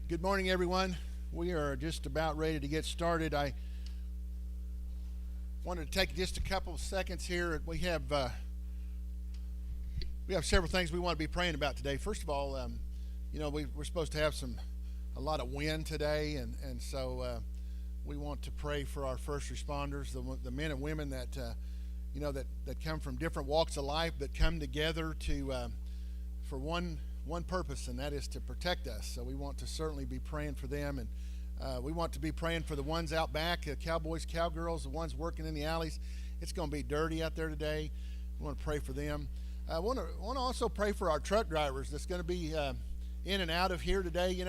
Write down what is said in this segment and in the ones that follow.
Good morning, everyone. We are just about ready to get started. I wanted to take just a couple of seconds here. We have several things we want to be praying about today. First of all, we're supposed to have a lot of wind today, and so we want to pray for our first responders, the men and women that that come from different walks of life, but come together for one purpose, and that is to protect us. So we want to certainly be praying for them, and we want to be praying for the ones out back, the cowboys, cowgirls, the ones working in the alleys. It's going to be dirty out there today. We want to pray for them. I want to also pray for our truck drivers that's going to be in and out of here today.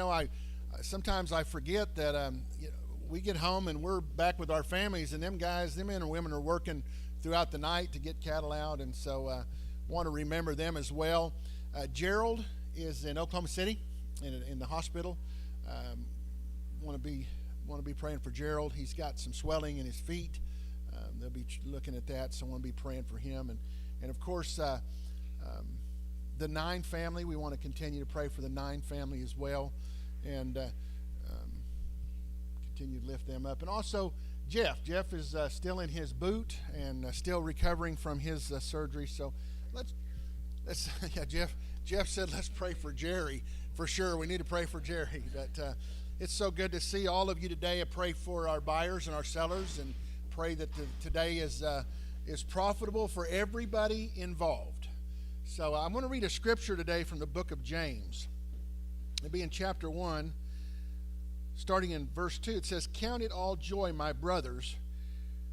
Sometimes I forget that we get home and we're back with our families, and them men and women are working throughout the night to get cattle out, and so want to remember them as well. Gerald is in Oklahoma City in the hospital. Want to be praying for Gerald. He's got some swelling in his feet. They'll be looking at that, so I want to be praying for him. And of course, the Nine family, we want to continue to pray for the Nine family as well, and continue to lift them up. And also Jeff is still in his boot and still recovering from his surgery. So let's Jeff said, let's pray for Jerry. For sure, we need to pray for Jerry. But it's so good to see all of you today. I pray for our buyers and our sellers, and pray that today is profitable for everybody involved. So I'm going to read a scripture today from the book of James. It'll be in chapter 1, starting in verse 2. It says, "Count it all joy, my brothers,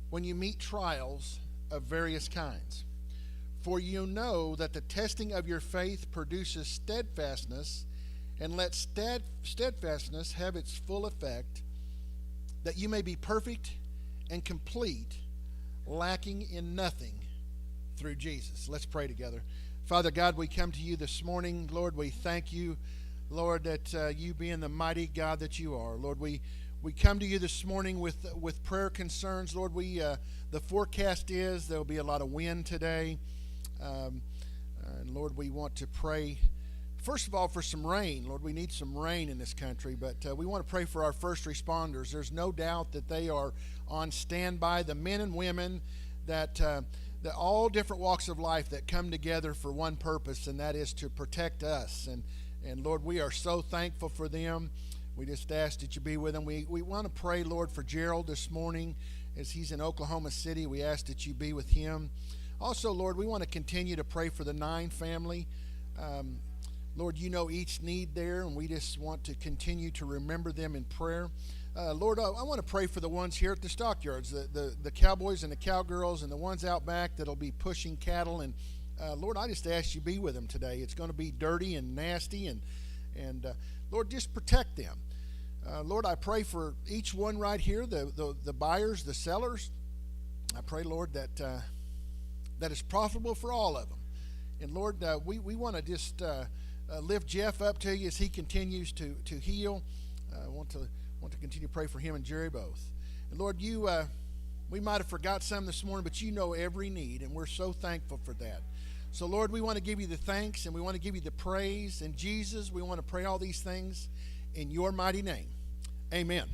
when you meet trials of various kinds. For you know that the testing of your faith produces steadfastness, and let steadfastness have its full effect, that you may be perfect and complete, lacking in nothing through Jesus." Let's pray together. Father God, we come to you this morning. Lord, we thank you, Lord, that you being the mighty God that you are. Lord, we come to you this morning with prayer concerns. Lord, the forecast is there will be a lot of wind today. And Lord, we want to pray, first of all, for some rain. Lord, we need some rain in this country, but we want to pray for our first responders. There's no doubt that they are on standby, the men and women that all different walks of life that come together for one purpose, and that is to protect us. And Lord, we are so thankful for them. We just ask that you be with them. We want to pray, Lord, for Gerald this morning as he's in Oklahoma City. We ask that you be with him. Also, Lord, we want to continue to pray for the Nine family. Lord, you know each need there, and we just want to continue to remember them in prayer. Lord, I want to pray for the ones here at the stockyards, the cowboys and the cowgirls, and the ones out back that'll be pushing cattle. And Lord, I just ask you be with them today. It's going to be dirty and nasty, and Lord, just protect them. Lord, I pray for each one right here, the buyers, the sellers. I pray, Lord, that is profitable for all of them. And Lord, we want to just lift Jeff up to you as he continues to heal. I want to continue to pray for him and Jerry both. And Lord, we might have forgot some this morning, but you know every need, and we're so thankful for that. So Lord, we want to give you the thanks, and we want to give you the praise. And Jesus, we want to pray all these things in your mighty name. Amen.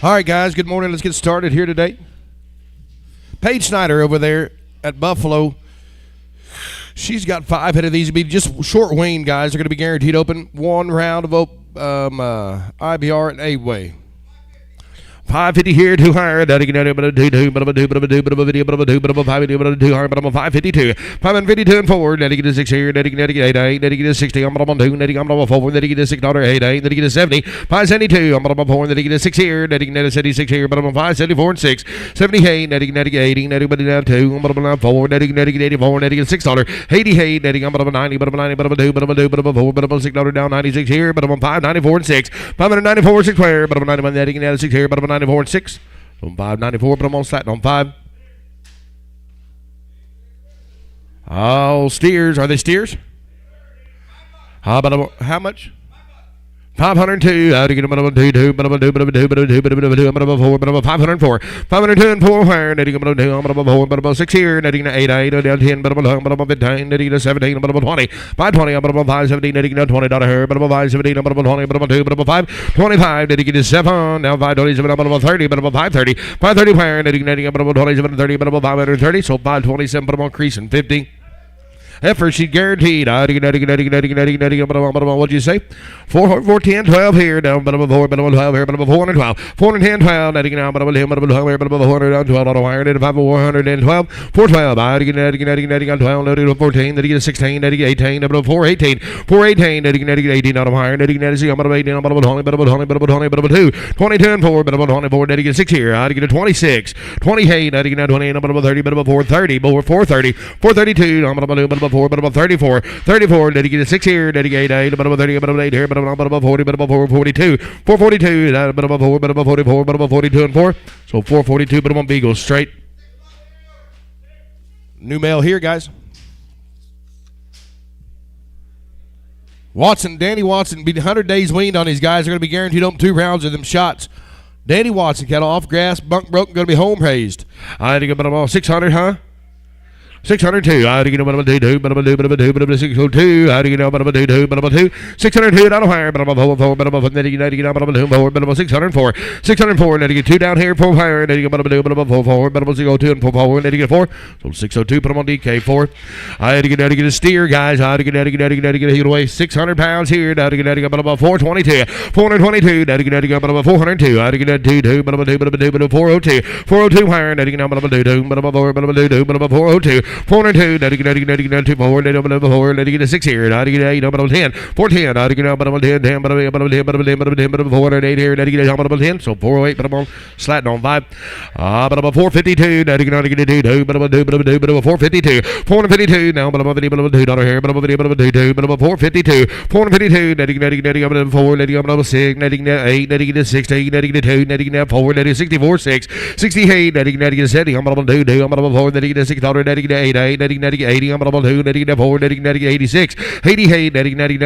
All right, guys, good morning. Let's get started here today. Paige Snyder over there at Buffalo, she's got 5 head of these. Be just short weaned, guys. They're going to be guaranteed open. 1 round of IBR and A-Way. 550 here, 2 higher. That again, 2, 552. 552 and 4. That again, 6 here. That again, 8, 8. That again, 60. I'm on 2. That again, 4. That again, $6, 8, 8. That again, 70. 572. I'm on 4. That again, 6 here. That again, 76 here. But I'm on 5, 74 and 6. 78. That again, 80. That again, 2. I'm on 4. That again, 84. That again, $6. 88. That again, I'm on 90. But I'm 90. But I'm 2. But I'm 2. But I'm 4. But I'm $6 down. 96 here. But I'm on 5. 94 and 6. 594 6 square. But I'm 91. That again, 6 here. But I'm 94 and 6. I'm 594, but I'm on slat on 5. Oh, steers. Are they steers? How about how much? 502. How do you get them? 2, but I'm 2, but I'm 2, but I'm 2, but I'm 2, but I'm 4, but I'm 504. 502 and 4 higher. Netting about 2, but I'm 4, but I'm 6 here. Netting 8, 8, down 10, but I'm 15. Netting 17, but I'm 20. 520, but I'm 517. Netting $20 here, but I'm 517, but I'm 20, but I'm 2, but I'm 525. Netting 7. Now 527, but I'm 30, but I'm 530. 530 higher. Netting, but I'm 27, 30, but I'm 530. So 527, but I'm increasing 50. Heifer, she's guaranteed. What'd you say? 410, 12 here. Down, but I'm 4, but I'm 12 here, but I'm 412. 410, 12. Netting now, but I'm 10, but I'm 12 here, but I'm 400, 12 on a wire. Netting 412. 412. Netting 12. Netting 14. Netting 16. Netting 18. But I'm 418. 418. Netting 18 on a wire. Netting 18. But I'm 18. But I'm 20. But I'm 20. But I'm 20. But I'm 2. 22 and 4. But I'm 24. Netting 6 here. I get a 26. 28. Netting 28. But I'm 30. But I'm 430. But 430. 432. I'm 4, but about 34. 34, did he get a 6 here? Did he get 8? But about 30, but about 8 here, but about 40, but about 442. 442, but about 4, but about 44, but about 42 and 4. So 442, but I'm on Beagle straight. New male here, guys. Danny Watson, be 100 days weaned on these guys. They're going to be guaranteed open 2 rounds of them shots. Danny Watson, cattle off grass, bunk broken, going to be home raised. I think about 600, huh? 602. How do you know what I'm going to do? But I'm going to do, but I'm 602. How do you know what I'm going to do? But I'm going to do 602. Not higher, but I'm 4, but I'm 4, but I'm 604. 604. Then you get 2 down here, 4 higher. Then you get, but I'm 4, but I'm 0.02 and 4, then you get 4. So 602. Put them on DK 4. I had to get a steer, guys. How to get he away 600 pounds here. How to get about 422. 422. How to get about 402. How to get 2, but I'm 2, but I'm 2, but I'm 402. 402 higher. Then you get about 2, but I'm 4, but I'm 2, but I'm 402. 402, 2, 4, 4, 6 here, 10, 410, 10, but I'm 10, 10, but I'm 10, but I'm 10, but I'm 10, but I'm 408 here, 10, so 408, but I'm on slatting on 5, but I'm 452, 2, but I'm 2, but I'm 2, but I'm 452, 452, now, but I'm $50, but I'm $2 here, but I'm 50, but I'm 2, but I'm 452, 452, 4, 6, 8, 60, 2, 4, 64, 6, 68, 70, I'm 2, I'm 4, $6, 8, 80, I'm about 2, 4, 86, 88, 90, 90,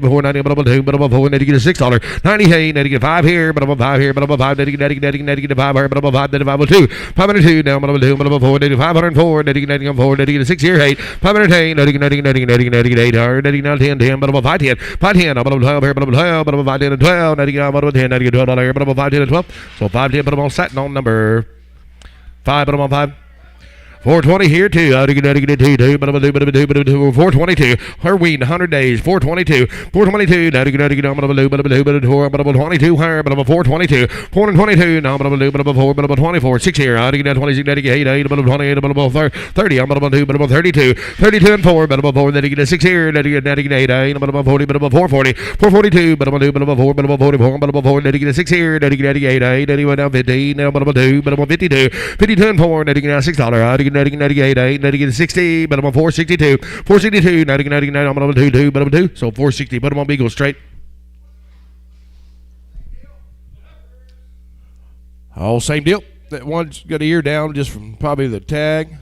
4, 90, but I'm 2, but I'm 4, $6, 98, 5 here, but I'm 5 here, but I'm 5, 5 here, but I'm 5, 502, 502, now I'm 2, but I'm 4, 504, 90, 4, 6 here, 8, 510, 8, 10, 10, but I'm 510, 510, I'm 12 here, but I'm 12, but I'm 510 and 12, 90, I'm 10, $12 here, but I'm 510 and 12, so 510, but I'm on satin on number 5, but I'm on 5. 420 here too. How do you get 2, but I'm 2, but I'm 2, but I'm 2, 422. Her weed 100 days. 422. 422. How do you get but I'm 2, but I'm 2, but I'm 2, but I'm 22 higher, but I'm 422. 422. Now but I'm 2, but I'm 4, but I'm 24. 6 here. How do you get 26, 8, but I'm 28, but I'm 30. I'm 2, but I'm 32. 32 and 4, but I'm 4. Then you get 6 here. Then you get 8, but I'm 40, but I'm 440. 442, but I'm 2, but I'm 4, but I'm 44, but I'm 4. Then you get 6 here. Then you get 8, then you went down 15. Now but I'm 2, but I'm 52. 52 and 4. Then you get $6. How do you get 98, 8, 60, but I'm on 462, 462, 99, I'm on 2, but I'm 2, so 460, put them on Beagle straight. All same deal. That one's got an ear down just from probably the tag.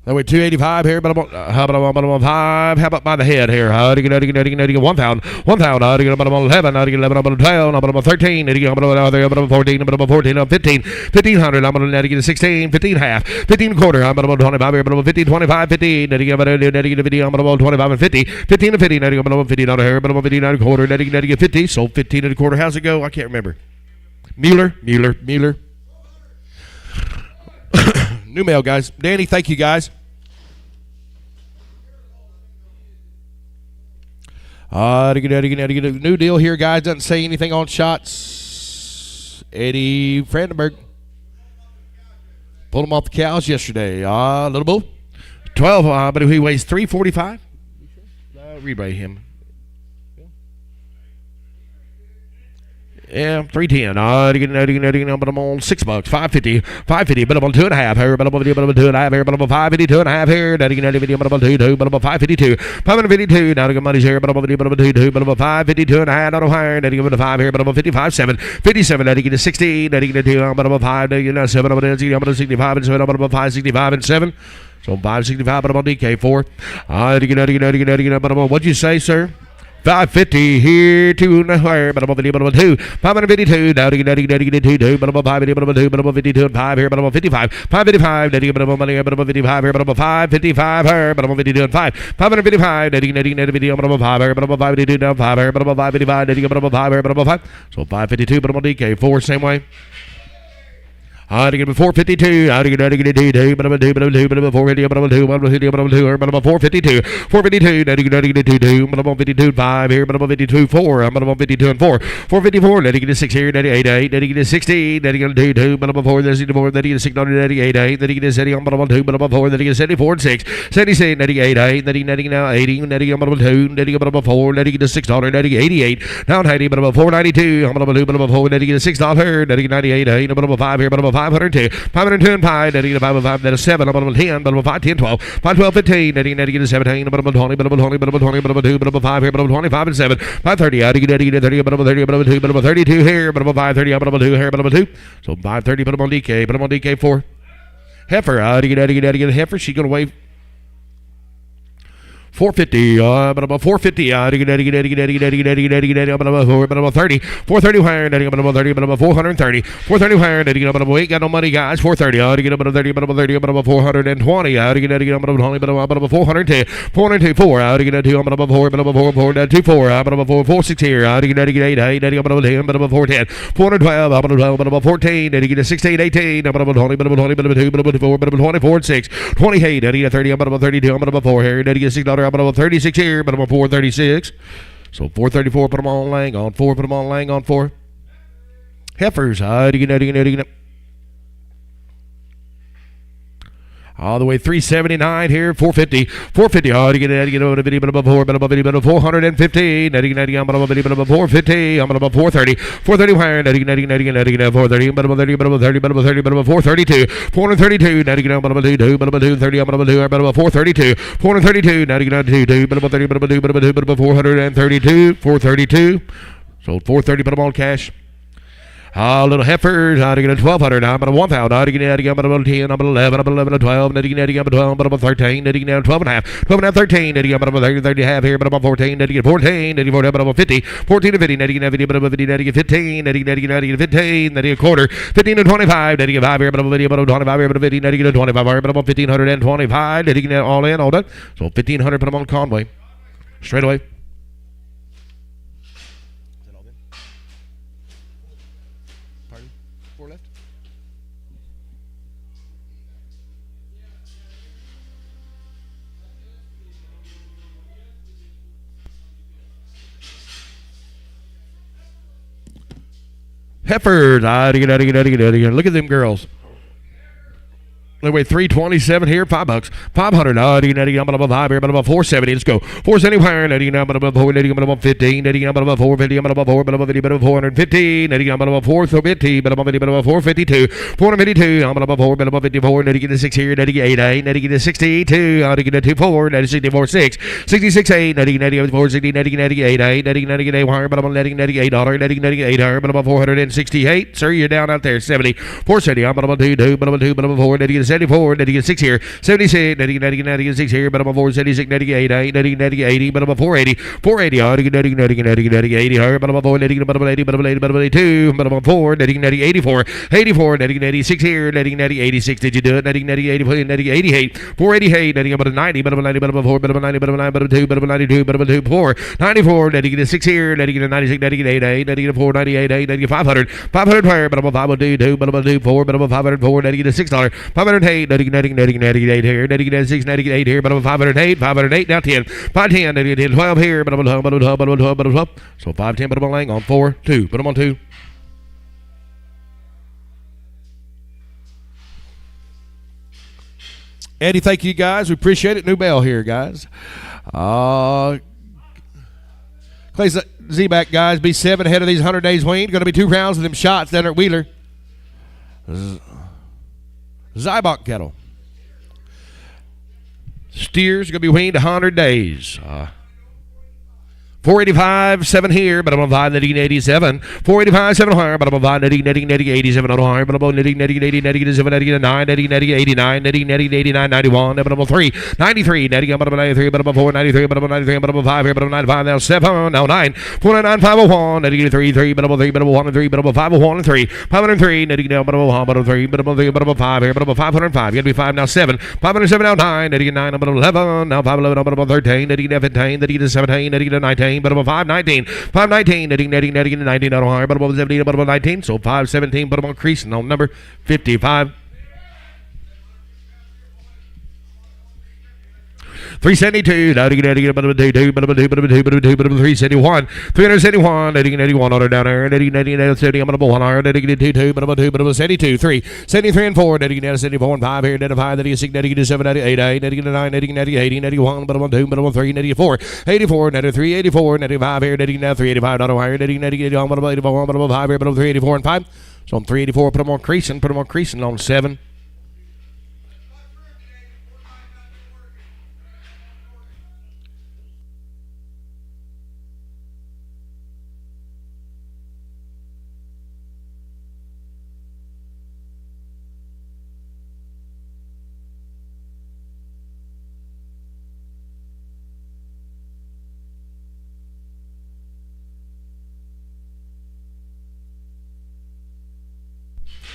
That way 285 here, but I'm on, how about I'm on 5? How about by the head here? How do you get 1 pound? 1 pound. How do you get about 11? How do you get 11? I'm on 12. I'm on 13. How do you get about 14? I'm on 14. I'm 15. 1500. I'm on 16. 15 half. 15 quarter. I'm on 25 here, but I'm on 15, 25, 15. How do you get 50? I'm on 25 and 50. 15 and 50. How do you get about 50 down here, but I'm on 15 and a quarter. How do you get 50? So 15 and a quarter. How's it go? I can't remember. Mueller. New mail, guys. Danny, thank you, guys. New deal here, guys. Doesn't say anything on shots. Eddie Brandenburg. Pulled him off the cows yesterday. Little bull. 12, but he weighs 345. Reweigh him. Yeah, 310. But I'm on $6. $5.50. But I'm on 2.5 here. But I'm on 2.5 here. But I'm on 5.50. 2.5 here. But I'm on 2. But I'm on 5.52. 5.52. Now to get money's here. But I'm on 2. But I'm on 5.50. 2.5. Not on higher. Now to get 5 here. But I'm on 55.7. 57. Now to get 60. Now to get 2. But I'm on 5. Now to get 7. I'm on 65 and 7. I'm on 5. 65 and 7. So 565, but I'm on DK4. What'd you say, sir? 550 here, 2 and a half, but I'm on 2. 552, now to get 2, but I'm on 5, but I'm on 2, but I'm on 52 and 5 here, but I'm on 55. 555, now to get money, but I'm on 55 here, but I'm on 555 here, but I'm on 52 and 5. 555, now to get but I'm on 5 here, but I'm on 552 down 5 here, but I'm on 555, now to get but I'm on 5 here, but I'm on 5. So 552, but I'm on DK4, same way. I to get 452. I to get 2, but I'm a 2, but I'm 2, but I'm a 450, but I'm a 2, but I'm a 50, but I'm a 2, but I'm a 452. 452. Now to get 2, but I'm on 52 and 5 here, but I'm on 52 4. I'm on 52 and 4. 454. Now to get 6 here. Now to get 8. Now to get 16. Now to get 2, but I'm on 4. There's 4. Now to get 6. Now to get 8. Now to get 70. I'm on 2, but I'm on 4. Now to get 74 and 6. 76. Now to get 8. Now to get now 80. Now to get I'm on 2. Now to get I'm on 4. Now to get $6. Now to get 88. Now 90, but I'm on 492. I'm on 2, but I'm on 4. Now to get $6. Now to get 98. But I'm on 5 here, but I'm on 502. 502 and 5, then you 5 5, then a 7, I'm on 10, but I'm 5, 10, 12, 5, 12, 15, then you get a 17, but I'm 20, but I'm 20, but I'm 20, but I'm 2, but I'm 5 here, but I'm 25 and 7, 530, I get 30, but I'm 30, but I'm 2, but I'm 32 here, but I'm 530, but I'm 2 here, but I'm 2, so 530, but I'm on DK, but I'm on DK4. Heifer, I get a heifer, she's going to weigh 450, but I'm a 450. But I'm a 4, but I'm a 30. 430 higher, but I'm a 30, but I'm a 430. 430 higher, but I'm a got no money, guys. 430. I get about a 30, but I'm a 30, but I'm a 420. I get about a 20, but I'm a 410. 402, 4. I get a 2, I'm a 4, but I'm a 4, 4, 2, 4. I'm a 4, 4, 6 here. I get 8, 8, I'm a 10, but I'm a 410. 412, I'm a 12, but I'm a 14. Then you get a 16, 18. I'm a 20, but I'm a 20, but I'm a 2, but I'm a 4, but I'm a 24 and 6. 28, I get a 30, I'm a 32, I'm a 4 here. Then you get $6. I'm on 36 here, but I'm on 436. So 434, put them on laying on 4, put them on laying on 4. Heifers, all the way 379 here, 450, 450. Oh, to get over the video, but above 4, but above video, but 450. I'm above video, but above 450. I'm above 430, 430 higher. 430, but above 30, but above 30, but above 30, but above 432, 432. Now to get but above 2, but above 230. I'm above 2, but above 432, 432. Now to get 2, but above 30, but above 2, but above 2, but above 432, 432. So 430, but I'm on cash. Little heifers, I get a 1,200. I'm at a 1,000. I get a 10. I'm at 11. I'm at 11 and 12. I get a 12. But I'm 13. I get a 12 and a half. 12 and a half, 13. I get a 30 and a half here. But I'm 14. I get 14. I get 14. But I'm 50. 14 and 50. I get 50. But I'm 50. I get 15. I get 15. I get a quarter. 15 and 25. I get 5 here. But I'm 50. But I'm 25 here. But I'm 15. I get a 25 here. But I'm 1,525. I get all in, all done. So 1,500. Put them on Conway. Straight away. Heifers, look at them girls. They weigh 327 here, $5. 500. I'm above 5 here, but above 470. Let's go. 470 higher. I'm above 4. I'm above 15. I'm above 450. I'm above 4. But above 50. But above 415. I'm above 450. But above 50. But above 452. 452. I'm above 4. But above 54. Now to get a 6 here. Now to get 8. Now to get a 62. Now to get a 24. Now to 64 6. 66 8. Now to get 460. Now to get 8. Now to get 8 higher. But I'm letting $8. Now to get 8 higher. But above 468. Sir, you're down out there. 70. 470. I'm above 2. But above 2. But above 4. Now to get 74, then you get 6 here, 76, then you get 6 here, but I'm a 476, then you get 8, then you get 80, but I'm a 480, 480, oh, then you get 80 here, but I'm a 4, then you get 80, but I'm 80, but I'm 82, but I'm a 4, then you get 84, 84, then you get 86 here, then you get 86, did you do it, then you get 84, then you get 88, 488, then you get 90, but I'm 90, but I'm 4, but I'm 90, but I'm 9, but I'm 2, but I'm 92, but I'm 2, 4, 94, then you get 6 here, then you get 96, then you get 88, then you get 498, then you get 500, 500 higher, but I'm a 502, but I'm a 2, 4, but I'm a 504, then you get $6, 508, then you get 8 here, then you get 6, then you get 8 here, but I'm a 508, now 10, 510, then you get 12 here, but I'm a 12, but I'm 12, but I'm 12, but I'm 12, so 510, but I'm laying on 4, 2, but I'm on 2. Eddie, thank you guys. We appreciate it. New bell here, guys. Clay Z-back, guys. Be 7 ahead of these 100 days weaned. Going to be 2 rounds of them shots down at Wheeler. Zybok cattle. Steers going to be weaned 100 days. 485, 7 here, but I'm on 5, netting 87. 485, 7 higher, but I'm on 5, netting 87 on higher, but I'm on netting 80, netting 7, netting 9, netting 89, netting 89, 91, but I'm on 3, 93, netting, but I'm on 93, but I'm on 4, 93, but I'm on 93, but I'm on 5 here, but I'm on 95, now 7, now 9, 499, 501, netting 3, 3, but I'm on 3, but I'm on 1 and 3, but I'm on 501 and 3, 503, netting down, but I'm on 1, but I'm 3, but I'm on 3, but I'm on 5 here, but I'm on 505, you got to be 5, now 7, 507, now 9, netting 9, but I'm on 11, now 511, but I'm on 13, netting 15, netting 17, netting 19, but I'm on 519, 519, netting 19 out of higher, but I'm on 17, but I'm on 19, so 517, but I'm on creasing on number 55. 372, 371, 371, 81 on her down there, 70, I'm on 1 higher, 2, but I'm on 2, but I'm on 72, 3, 73 and 4, 74 and 5 here, 5, 6, 7, 8, 8, 9, 80, 81, but I'm on 2, but I'm on 3, 84, 84, 3, 84, 5 here, 385, not higher, 81, but I'm 84, but I'm on 5 here, but I'm 384 and 5, so I'm 384, put them on creasing on 7.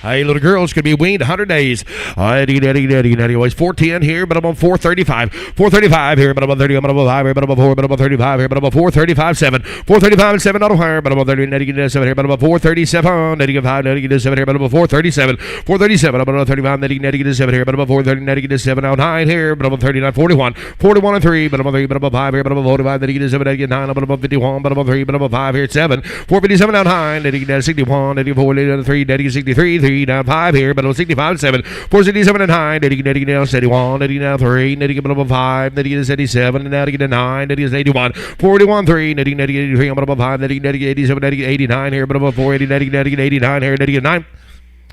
Hey, little girls, could be weaned 100 days. Anyways, 410 here, but I'm on 435. 435 here, but I'm on 30, but I'm on 5 here, but I'm on 4, but I'm on 35 here, but I'm on 435, 7. 435 and 7, not higher, but I'm on 30, negative 7 here, but I'm on 437, negative 5, negative 7 here, but I'm on 437. 437, I'm on 35, negative 7 here, but I'm on 430, negative 7 out 9 here, but I'm on 39, 41. 41 and 3, but I'm on 3, but I'm on 5 here, but I'm on 45, negative 7, negative 9, but I'm on 51, but I'm on 3, but I'm on 5 here, 7. 457 out 9, negative 61, negative 4, negative 3, negative 63, down 5 here, but I'm 65 7, 467 and 9, netting now 71, netting now 3, netting above 5, netting is 87, and now to get a 9, netting is 81, 41 3, netting 83, I'm above 5, netting 87, netting 89 here, but above 480, netting 89 here, netting 9.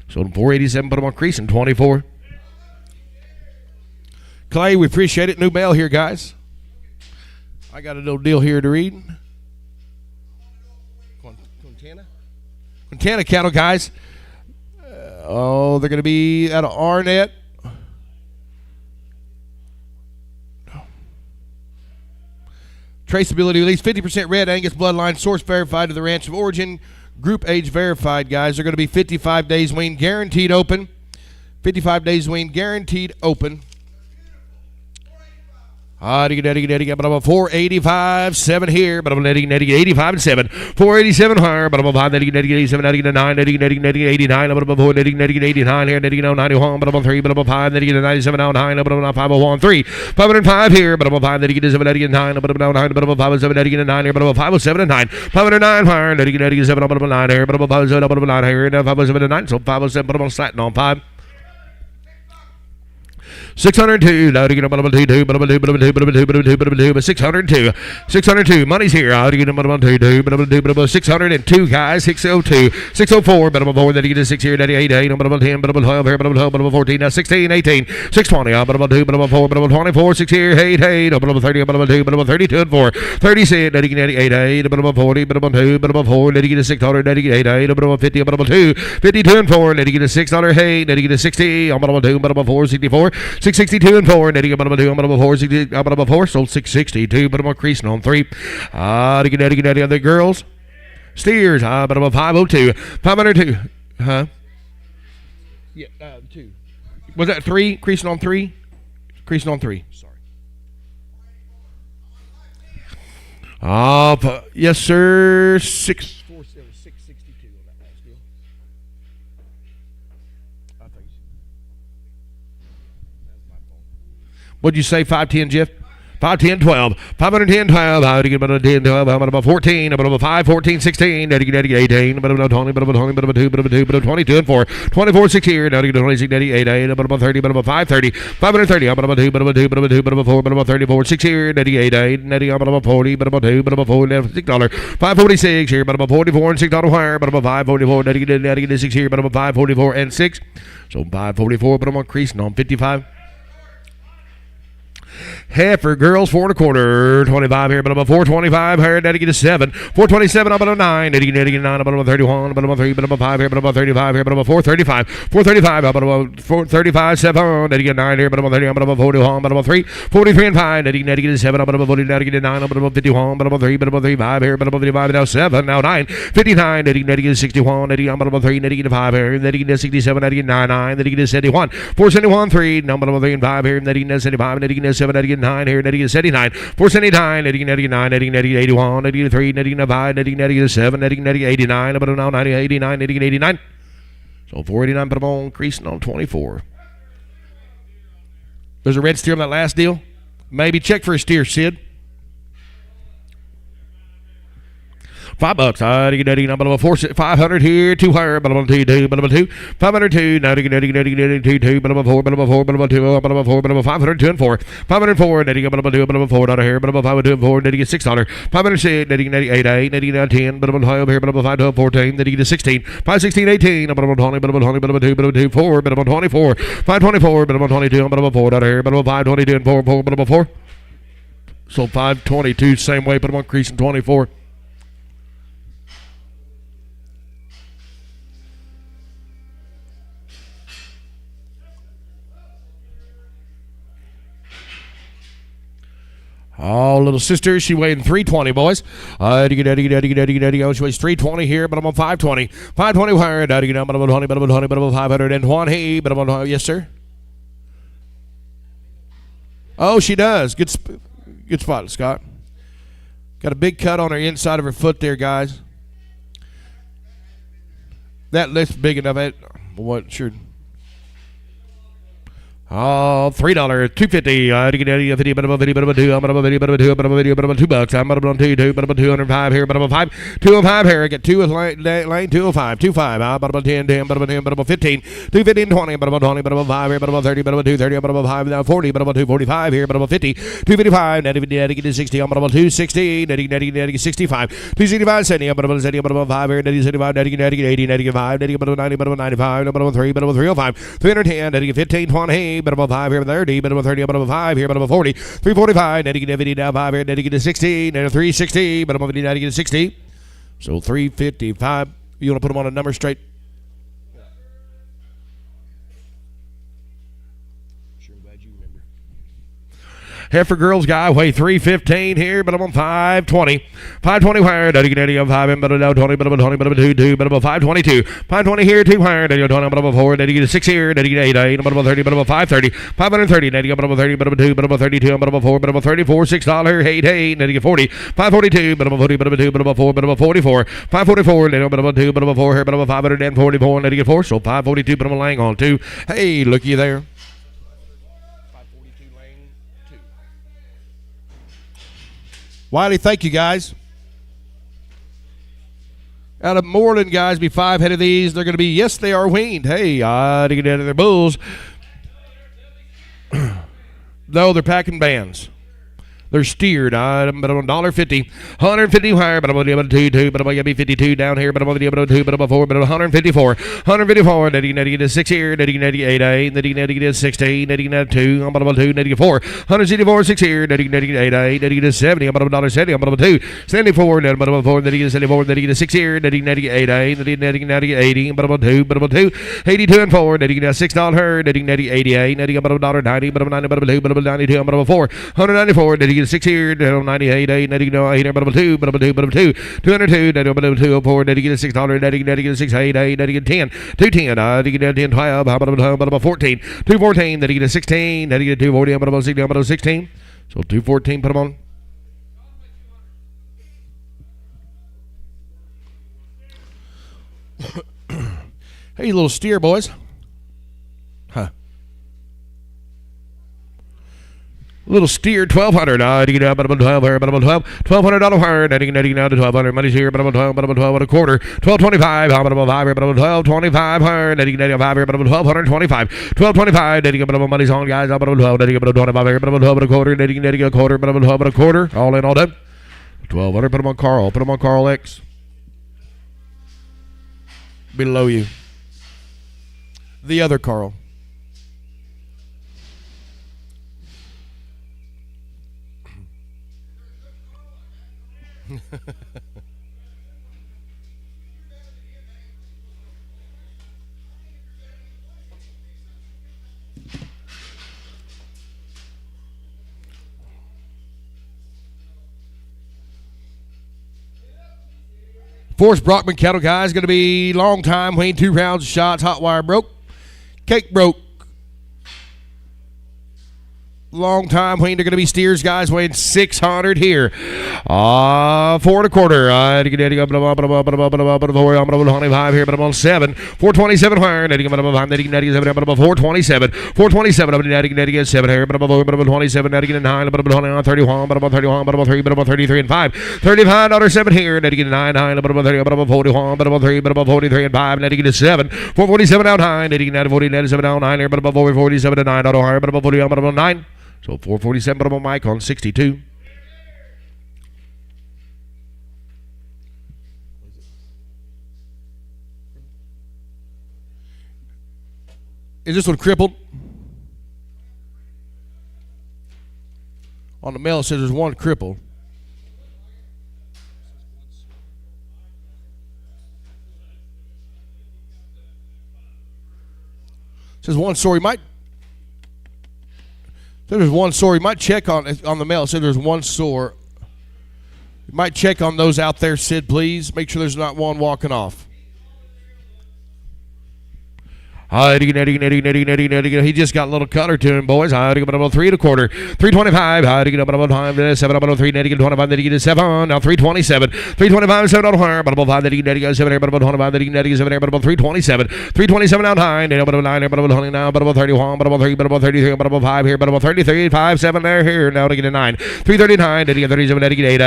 So 487, but I'm on creasing 24. Clay, we appreciate it. New bell here, guys. I got a little deal here to read. Quintana cattle, guys. They're going to be out of Arnett. Traceability, at least 50% red Angus bloodline, source verified to the ranch of origin, group age verified, guys. They're going to be 55 days weaned, guaranteed open. 55 days weaned, guaranteed open. But I'm a 485, 7 here, but I'm netting 85 and 7. 487 higher, but I'm a 5 netting 87, netting 9, netting 89, but I'm a 4 netting 89 here, netting 91, but I'm on 3, but I'm a 5 netting 97 now 9, but I'm not 501 3. 505 here, but I'm a 5 netting 7 netting 9, but I'm now 9, but I'm a 507 netting 9 here, but I'm a 507 and 9. 509 higher, netting 7, but I'm a 9 here, but I'm a 507, but I'm a 9 here, and 507 and 9, so 507, but I'm on slatin on 5. 602, now to get about 2, but 602. 602, money's here. I'll get about 2, but 602, guys. 602, 604, but I'm over that. You get 6 here, 88, 8, but about 10, but about 12 here, but about 12, but about 14, now 16, 18, 620, but about 2, but about 4, but about 24, 6 here, 8, 8, but about 30, but about 2, but about 32 and 4, 36, 88, 8, but about 40, but about 2, but about 4, then you get 600, 88, 8, but about 50, but about 2, 52 and 4, then you get $6, hey, then you get 60, but about 2, but about 4, 64, 662 and 4, netting about 2, about 4, 60, about 4, sold 662, but I'm creasing on 3. To get the girls. Steers, but I'm 502, 502, huh? Yeah, 2. Was that 3? Creasing on 3? Creasing on 3. Sorry. Yes, sir. 662 on that last deal. I think. What'd you say, 510, Jeff? 5, 10, 12. 510, 12. How do you get about 10, 12? How about 14? About 5, 14, 16. How do you get 18? About 20, about 20, about 2, about 2, about 22 and 4. 24, 6 here. Now do you get 26, 88, 8. About 30, about 5, 30. 530. About 2, about 2, about 2, about 4, about 34, 6 here. 98, 8. About 40, about 2, about 4, $6. 546 here. About 44 and $6 higher. About 544. Now do you get 6 here. About 544 and 6. So 544, but I'm increasing on 55. Heifer girls 4 1/4, 25 here, but about 425 here. Now to get a 7, 427, about a 9, 89, 89, about 31, about 3, but about 5 here, but about 35 here, but about 435, 435, about 435, 7, now to get 9 here, but about 30, about 41, but about 3, 43 and 5, now to get a 7, about 40, now to get a 9, about 51, but about 3, but about 35 here, but about 35, now 7, now 9, 59, now to get 61, now to get about 3, now to get 5 here, now to get 67, now to get 9, 9, now to get 71, 471, 3, now about 3 and 5 here, now to get 75, now to get 7, now to get 9 here, now to get 79, 479, now to get 9, now to get 81, now to get 3, now to get 5, now to get 7, now to get 89, about now 90, 89, now to get 89. So 489, put them on, increasing on 24. There's a red steer on that last deal. Maybe check for a steer, Sid. $5. I get about 500 here, 200, but about 2, but about 2, 502. Now to get 2, but about 4, but about 4, but about 2, but about 4, but about 502 and 4, 504. Now to get about 2, but about 4 out of here, but about 502 and 4. Now to get $6. 506. Now to get 8, 8. Now to get 10, but about 5 here, but about 5, 12, 14. Now to get 16, 5, 16, 18. But about 20, but about 20, but about 2, but about 2, 4, but about 24, 524, but about 22, but about 4 out of here, but about 522 and 4, 4, but about 4. So 522, same way, but I'm increasing 24. Oh, little sister, she weighed 320, boys. She weighs 320 here, but I'm on 520. 520 higher, but I'm on 20, but I'm on 20, but I'm on 520, but I'm on, yes, sir. Oh, she does. Good spot, Scott. Got a big cut on her inside of her foot there, guys. That lift's big enough. I wasn't sure. Oh, $3, $250. I get 50, but about 50, but about 2, I'm about 50, but about 2, but about 50, but about $2. I'm about 2, but about 205 here, but about 5, 205 here. I get 2 with lane 205, 25. I'm about 10, but about 10, but about 15, 250 and 20, but about 20, but about 5 here, but about 30, but about 230, but about 5, now 40, but about 245 here, but about 50, 255. Now to get 60, I'm about 260, now to get 65, 265, 70, I'm about 70, but about 5 here, now to get 75, now to get 80, now to get 5, now to get about 90, but about 95, but about 3, but about 305, 310, now to get 15, 20. But about 5 here, but 30, but about 30, but about 5 here, but about 40, 345, now to get 50, now 5 here, now to get 60, now to 360, but about 50, now to get 60. So 355. You want to put them on a number straight? Sure, glad you remember. Heifer girls guy weigh 315 here, but I'm on 520. 520 higher, now to get 80, 5, but about 20, but about 20, but about 2, but about 522. 520 here, 2 higher, now to get 20, but about 4, now to get 6 here, now to get 8, but about 30, but about 530. 530, now to get but about 30, but about 2, but about 32, but about 4, but about 34, $6, 8, now to get 40. 542, but about 40, but about 2, but about 4, but about 44. 544, now but about 2, but about 4 here, but about 544, now to get 4. So 542, but I'm laying on 2. Hey, looky there. Wiley, thank you, guys. Out of Moreland, guys, be 5 head of these. They're going to be, yes, they are weaned. Hey, to get out of their bulls. No, they're packing bands. They're steered. But I'm $1.50. 150 higher, but I'm going to be 2, but I'm going to be 52 down here, but I'm going to be 2, but I'm 4, but I'm 154. 154, then you get a 6 here, then you get 8, then you get 16, then you get 2, I'm about 2, then you get 4. 164, 6 here, then you get 8, then you get 70, I'm about $1.70, I'm about 2. 74, then I'm about 4, then you get 74, then you get 6 here, then you get 8, then you get 80, but about 2, but about 2. 82 and 4, then you get $6 her, then you get 88, then you get about $1.90, but about 90, but about 2, but about 92, I'm about 4. 194, then you get 6 here, then 98, 8, then you get 8, but about 2, but about 2, but about 2. 202, then about 204, then you get $6, then you get 6, 8, then you get 10. 210, then you get 10, 12, how about 14. 214, then you get 16, then you get 240, how about 16, how about 16. So 214, put them on. Hey, little steer, boys. Huh. Little steer, 1,200. To get out, but about 12 here, but about 12. $1,200 higher. Netting now to 1,200. Money's here, but about 12, but about 12 and a quarter. 12.25. How about 5 here, but about 12.25 higher. Netting 5 here, but about 1,225. 12.25. Netting but about money's on, guys. About 12. Netting about 25 here, but about 12 and a quarter. Netting a quarter, but about 12 and a quarter. All in, all done. 1,200. Put him on Carl. Put him on Carl X. Below you. The other Carl. Forrest Brockman cattle guys going to be long time. Wayne 2 rounds of shots. Hot wire broke. Cake broke. Long time. Wayne, they're going to be steers, guys. Weighing 600 here. 4 and a quarter. I'm going to go 25 here, but I'm on 7. 427 higher. I'm going to go 427. 427. I'm going to get 7 here, but I'm 27. I'm going to get 9. But I'm 31. But I'm 31. But I'm 3. But I'm 33 and 5. $35.7 here. I'm going to get 9. But I'm 30. But I'm 41. But I'm 3. But I'm 43 and 5. I'm going to get 7. 447 out high. I'm going to get 47 out 9 here. But I'm 47 to 9 out higher. But I'm 40. But I'm 9. So 447, but I'm on Mike on 62. Is this one crippled? On the mail it says there's one cripple. It says one sore. He might. There's one sore. You might check on the mail. It said there's one sore. You might check on those out there, Sid, please. Make sure there's not one walking off. He just got a little color to him, boys. 3 and a quarter. 325. 7 about 3. 25. 7. Now 327. 325. 7 out higher. But about 5. 7 here. But about 25. 7 here. But about 327. 327 out high. But about 9 here. But about 20 now. But about 31. But about 3. But about 33. But about 5 here. But about 33. 5. 7 there here. Now to get a 9. 339. 37. 8. 8.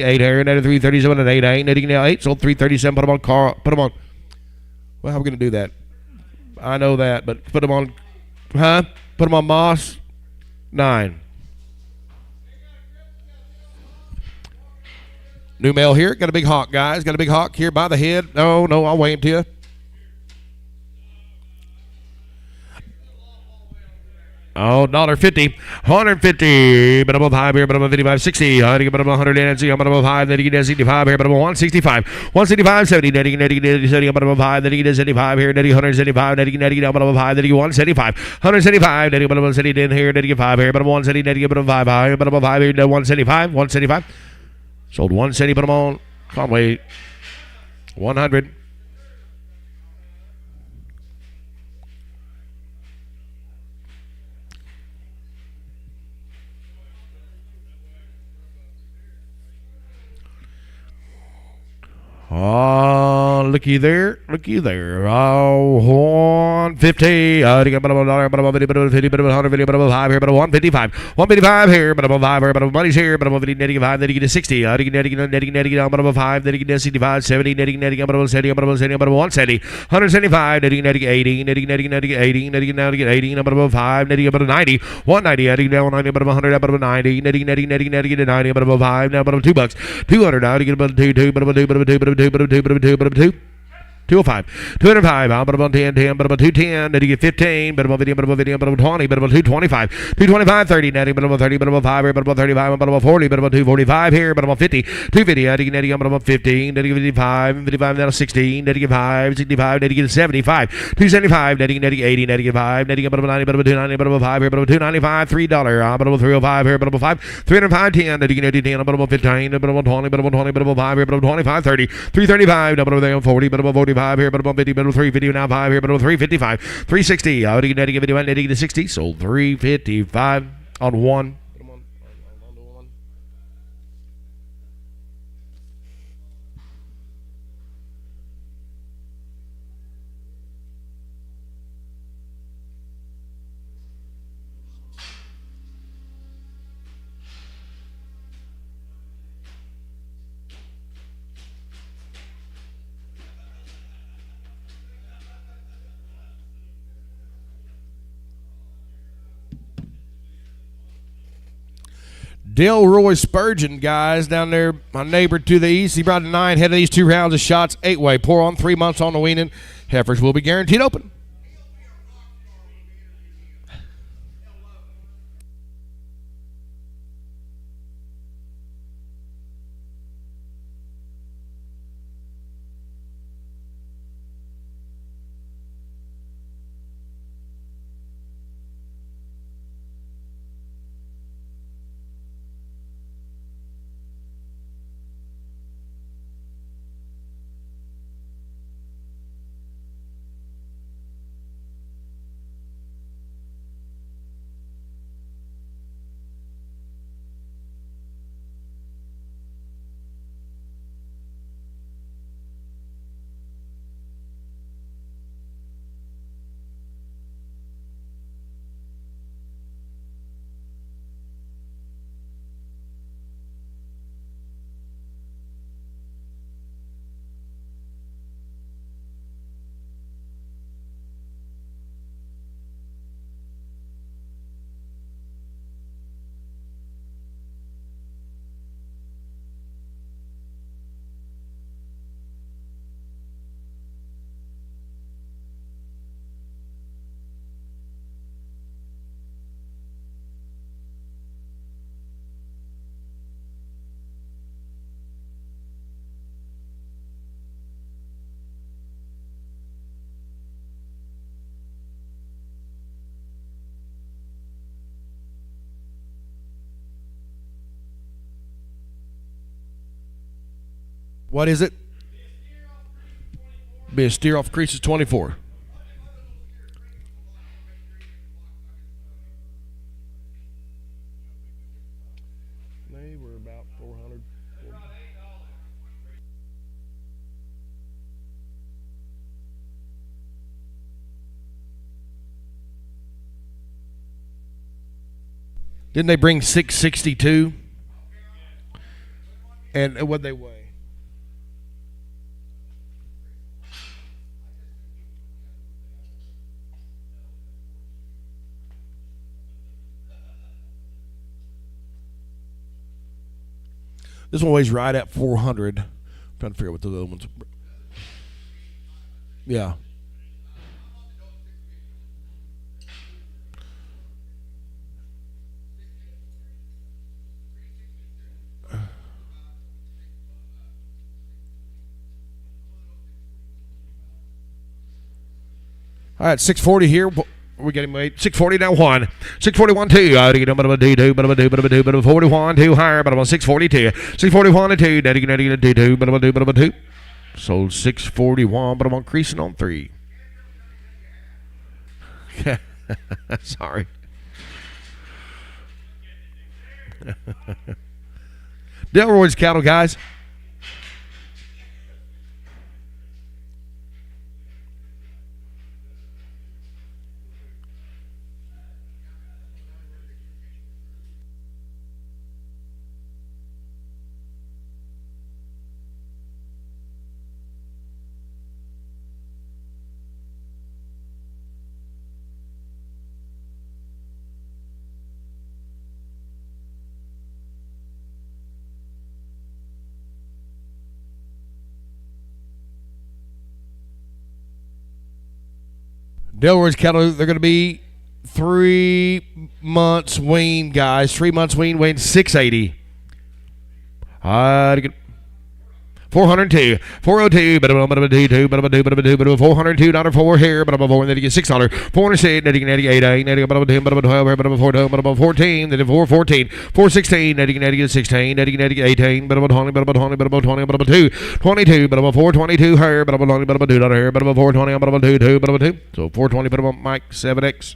8 here. 337 and 8. 8. So 337. Put them on car. Put them on. Well, how are we going to do that? I know that, but put them on, Put them on Moss, 9. New mail here. Got a big hawk, guys. Got a big hawk here by the head. No, I'll wait to you. Oh, $1.50. 150. But above 5 here, but above 55, 60. But above 100 and see, but above 5, then you get 65 here, but above 165. 165, 70, netting, 70, but above 5, then you get 75 here, netting 175, netting, but above 5, then you get 175. 175, netting, but above 70 in here, netting 5 here, but above 170, netting, but above 5 higher, but above 5 here, 175, 175. Sold 170, put them on Conway. 100. Oh, looky there. Oh, 150. But above 50, but above 50, but above 150, but above 5 here, but above 155. 155 here, but above 5 here, but above money's here, but above 50, netting 5, then you get 60. Netting down, but above 5, then you get 65, 70, netting, but above 70, but above 70, but above 170. 175, netting 80, netting 80, netting now to get 80, but above 5, netting about 90. 190, netting down 90, but above 100, but above 90. Netting to get 90, but above 5, now but above $2. 200 now to get above 2, but above 2, but above 2, but above 2, but above 2. 205. 205. But about 10, but about 210. Then you get 15. But about 20. But about 225. 225, 30. Netting, but about 30. But about 5 here. But about 35. But about 40. But about 245 here. But about 50. 250. Netting, but about 15. Netting 55. 55 now 16. Netting 5. 65. Netting 75. 275. Netting 80. Netting 5. Netting but about 90. But about 290. But about 5 here. But about 295. $3. But about 305 here. But about 5. 305. 10. Netting 10. But about 15. But about 20. But about 20. But about 5 here. But about 25. 30. 335. But about 40. But about 40. 5 here, but about 50, but about 350 now 5 here, but about 355, 360. Netting 51, netting to 60. Sold 355 on 1. Delroy Spurgeon, guys, down there, my neighbor to the east. He brought a 9 head of these 2 rounds of shots, 8-way. Pour on 3 months on the weaning. Heifers will be guaranteed open. What is it? Be a steer off creases 24. They were about 400. Didn't they bring 662? And what they weigh? This one weighs right at 400. I'm trying to figure out what the other ones. Yeah. All right, 640 here. We're getting weight. 640 now 1. 641 2. To get a bit of a D2, bit of a 2, bit of a 2, bit of a 41 2 higher, bit of a 642. 641 and 2. Daddy get a D2, bit of a 2, bit of a 2. Sold 641, but I'm increasing on 3. Sorry. Delroy's cattle, guys. Delroy's cattle, they're going to be 3 months wean, guys. 3 months wean, weighing 680. 402, 402, but a 2, but a 2, but a 2, but a 402, $4 here, but I'm a 4, then you get $600, 406, then you get 88, then you get 10, but a 12, but a 14, but a 14, then 414, 416, then you get 16, then you get 18, but a 20, but a 20, but a 20, but a 2, 22, but a 422 here, but a 20, but a $2 here, but a 420, but a 2, 2, but a 2, so 420, but a Mike 7X.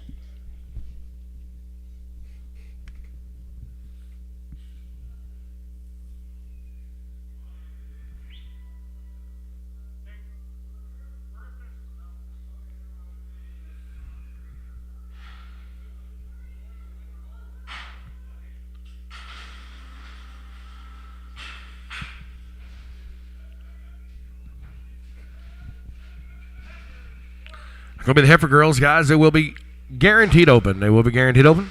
Going to be the heifer girls, guys. They will be guaranteed open. They will be guaranteed open.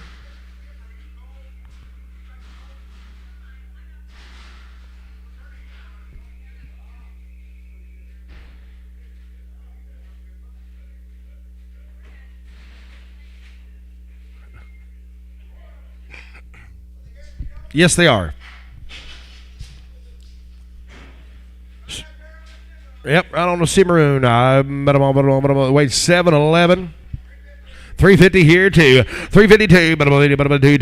Yes, they are. Yep, right on the Cimarron. Weight 711. 350 here too. 352, but I'm 2, but I'm 3,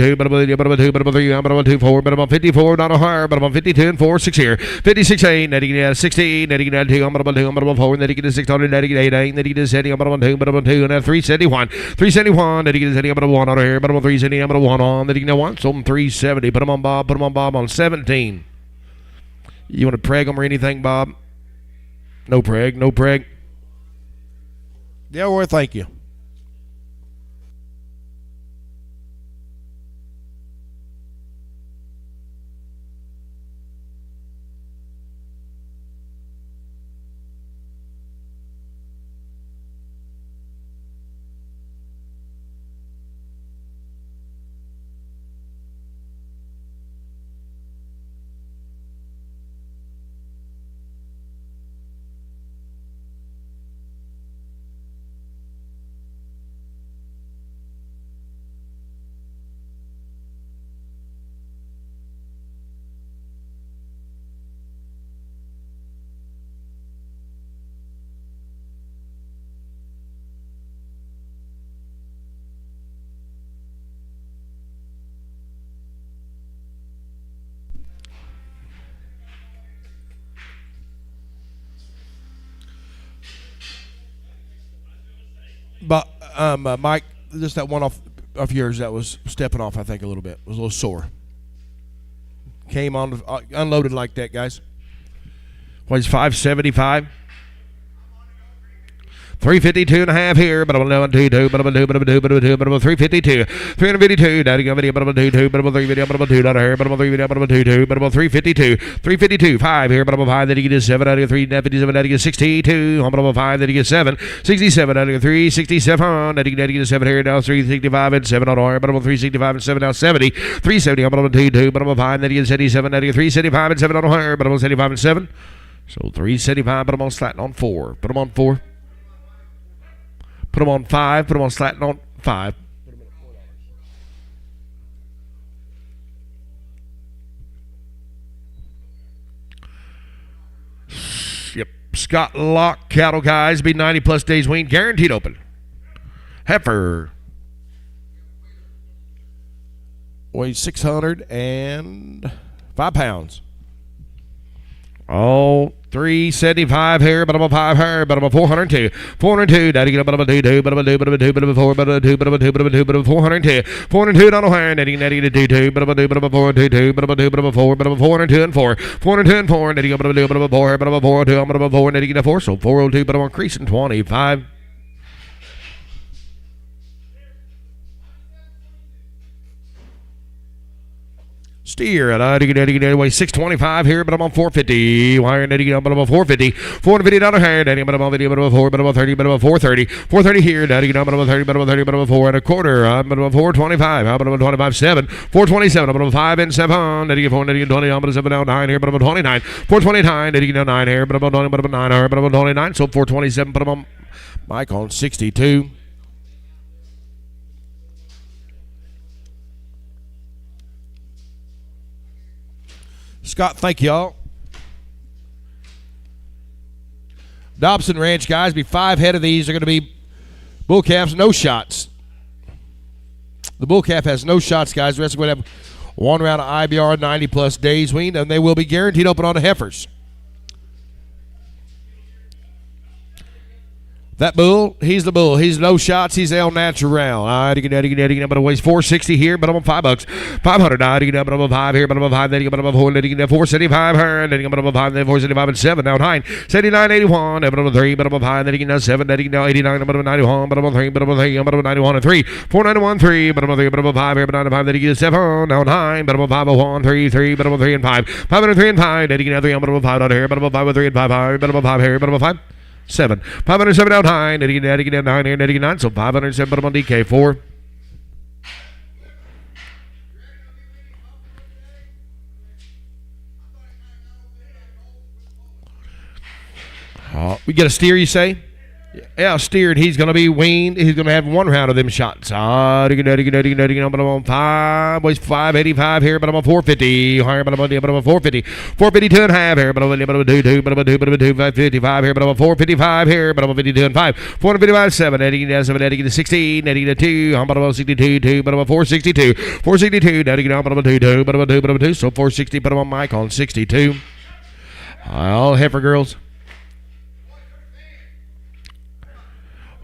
I'm 2, 4, but I'm 54, not a higher, but I'm 52 and 4, 6 here. 56, 8, netting at 60, netting at 2, I'm 2, I'm 4, netting at 600, netting at 8, netting at 70, I'm 2, but I'm 2, and at 371. 371, netting at 70, I'm 1 out of here, but I'm 370, I'm 1 on, netting at 1, so I'm 370. Put them on Bob, on 17. You want to preg them or anything, Bob? No preg. Yeah, well, thank you. But Mike, just that one off yours that was stepping off, I think, a little bit. It was a little sore. Came on, unloaded like that, guys. Weighs 575. 352 and a half here, but I'm 2, but I'm 2, but I'm 2, but I'm 2, but I'm 352. 352, daddy got video, but I'm 2, but I'm 3 video, but I'm 2, not here, but I'm 3 video, but I'm 2, but I'm 352. 352, 5 here, but I'm 5, then he gets 7 out of 3, 57, then he gets 62, I'm 5, then he gets 7, 67 out of 3, 67, then he gets 7 here, now 365 and 7 on here, but I'm 365 and 7, now 70, 370, I'm 2, but I'm 5, then he gets 77, then he gets 375 and 7 on here, but I'm 75 and 7, so 375, but I'm on slatting on 4, put them on 4. Put them on 5. Put them on slatting on 5. Yep. Scott Lock cattle guys be 90 plus days weaned, guaranteed open. Heifer weighs 605 pounds. Oh, 375 here, but I'm a 5 here, but I'm a 402. 402, daddy get up, but I'm a 2, but I'm a 2, but I'm a 2, but I'm a 4, but I'm a 2, but I'm a 2, but I'm a 2, but I'm a 402. 402 down on higher, daddy get a 2, but I'm a 2, but I'm a 4, 2, but I'm a 2, but I'm a 4, but I'm a 402 and 4. 402 and 4, daddy get up, but I'm a 2, but I'm a 4, but I'm a 402, I'm a 4, daddy get a 4, so 402, but I'm increasing 25. Steer at weighs 625 here, but I'm on 450. Wire netting up, but I'm on 450. 450 down here, daddy, but I'm on video, but I'm on 4, but I'm on 30, but I'm on 430. 430 here, daddy, but I'm on 30, but I'm on 30, but I'm on 4 and a quarter. I'm on 425. I'm on 25 7. 427. I'm on 5 and 7. Daddy, 4, daddy, 20. I'm on 7 down 9 here, but I'm on 29. 429. Daddy, down 9 here, but I'm on 20, but I'm on 9 here, but I'm on 29. So 427. But I'm on Mike on 62. Scott, thank y'all. Dobson Ranch, guys, be 5 head of these. They're going to be bull calves, no shots. The bull calf has no shots, guys. The rest are going to have 1 round of IBR, 90 plus days weaned, and they will be guaranteed open on the heifers. That bull, he's the bull. He's no shots. He's El Natural. But it weighs 460 here, but I'm on $5. 500. But I'm on 5 here, but I'm on 5. Then I'm on 4. Then 475 here, and then I'm on 5. Then 475 and 7. Now 9. 79, 81. But I'm on 3. But I'm on 5. Then 7. Then 89. But I'm on 91. But I'm on 3. But I'm on 3. But I'm on 91 and 3. 491, 3. But I'm on 3. But I'm on 5 here. But 95. Then 7. Now 9. But I'm on 501, 3. 3. But I'm on 3 and 5. 503 and 5. Then 3. But I'm on 5 down here. But I'm on 5 with 3 and 5 high. But I'm on 5 here. But I'm on 5. 7. 507 out high. Netting down 9 here. Netting 9. So 507. But I'm on DK 4. We get a steer, you say? Yeah. Yeah, steered. He's going to be weaned. He's going to have one round of them shots. But I'm on 5. Boys, 585 here, but I'm on 450. Higher, but I'm on 450. 452 and a half here, but I'm on 2, but I'm on 2, but I'm on 2, 555 here, but I'm on 455 here, but I'm on 52 and 5. 455, 7, heading down 7, heading to 16, heading to 2. I'm on 62, 2, but I'm on 462. 462, heading down, but I'm on 2, 2, but I'm on 2, but I'm on 2. So 460, but I'm on Mike on 62. All heifer girls.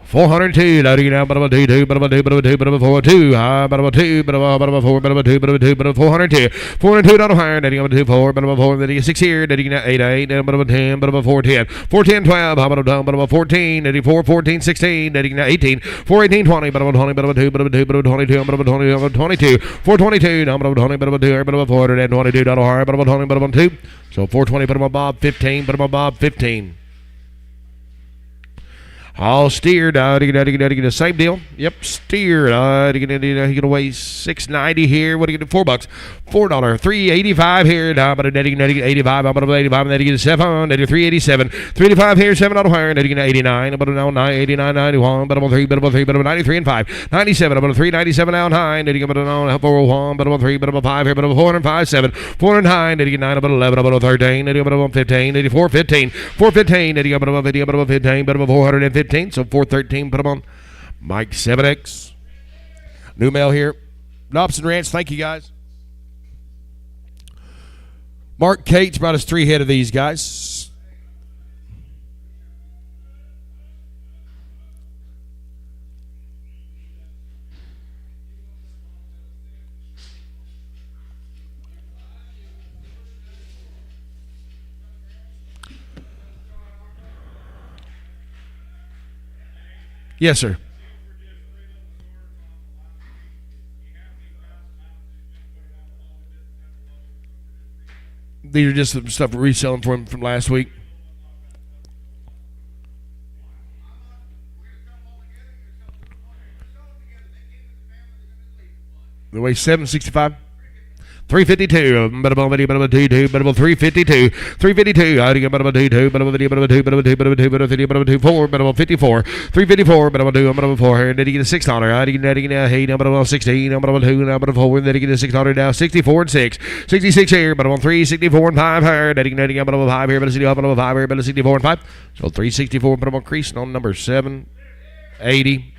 402, loading it out, but I'm a 2, but I'm a 2, but I'm a 2, but I'm a 402, but I'm a 2, but I'm a 4, but I'm a 2, but I'm a 2, but I'm a 402, 402 down higher, netting up a 2, 4, but I'm a 4, netting a 6 here, netting 8, 8, but I'm a 10, but I'm a 410, 410, 12, how about a down, but I'm a 14, netting 4, 14, 16, netting 18, 418, 20, but I'm a 20, but I'm a 2, but I'm a 2, but I'm a 22, but I'm a 20, but I'm a 22, 422, down, but I'm a 20, but I'm a 2, but I'm a 422 down higher, but I'm a 20, but I'm a 2, so 420, but I'm a Bob 15, but I'm a Bob 15. All steered. The same deal. Yep, steered. He gonna weigh 690 here. What are you gonna do? $4. $4. 385 here. But a netting 85. I'm gonna 85. Netting is 7. Netting 387. 385 here. $7 higher. Netting 89. But now 89, 91. But I'm on 3. But I'm on 3. But I'm 93 and 5. 97. I'm on 397 down high. Netting but on 401. But I'm on 3. But I'm on 5 here. But I'm 405 7. 409. Netting 9. But 11. But I'm on 13. Netting but I'm on 15. 84 15. 415. Netting but I'm on 50. But I'm on 15. But I'm on 415. So 413, put them on. Mike 7X. New mail here. Dobson Ranch, thank you guys. Mark Cates brought us 3 head of these guys. Yes, sir. These are just some stuff we're reselling for him from last week. They weigh 765. 352, but about 352, but about 352, 352, I think about 2, but about 2, but about 2, but about 2, but about 2, but about 2, 4, but about 54, 354, but about 2, but about 4, and then you get a $6, I think that you get a hey, number about 16, number about 2, number about 4, and then you get a $6 now, 64 and 6, 66 here, but about 3, 64 and 5 here, then you get about 5 here, but a 5 here, but a 64 and 5, so 364, but I'm increasing on number 780.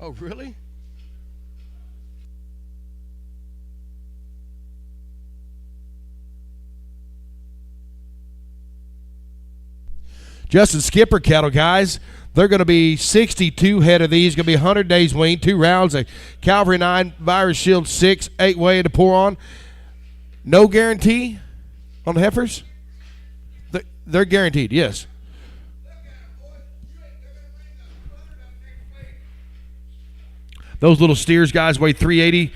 Oh, really? Justin Skipper cattle, guys. They're going to be 62 head of these. Going to be 100 days wean, 2 rounds, a Calvary 9, Virus Shield 6, 8 weigh to pour on. No guarantee on the heifers? They're guaranteed, yes. Those little steers, guys, weigh 380.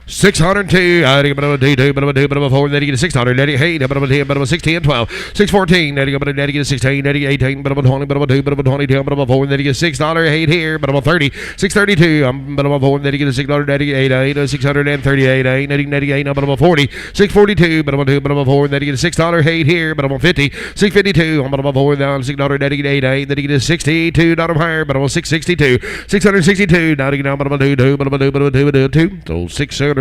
602. I think about 2, but about 2, but about 4. Then you get a 600. Then you hey, but about 10, but about 16, 12, 614. Then you get a 16. Then you get 18, but about 20, but about 2, but about 22, but about 4. Then you get $6. 8 here, but about 30. 632. But about 4. Then you get a $6. Then you get 8, 638. 8, 88, but about 40. 642. But about 2, but about 4. Then you get a $6. 8 here, but about 50. 652. But about 4. Then $6. Then you get 8. Then you get a $62 higher, but about 662. 662. Now you get down, but about 2, but about 2, but about 2, but about 2. So 660.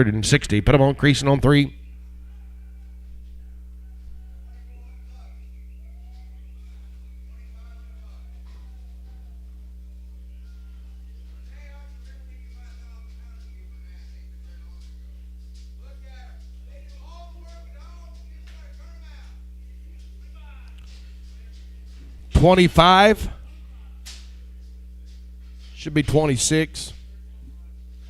Put them on creasing on 3. $25. Should be 26.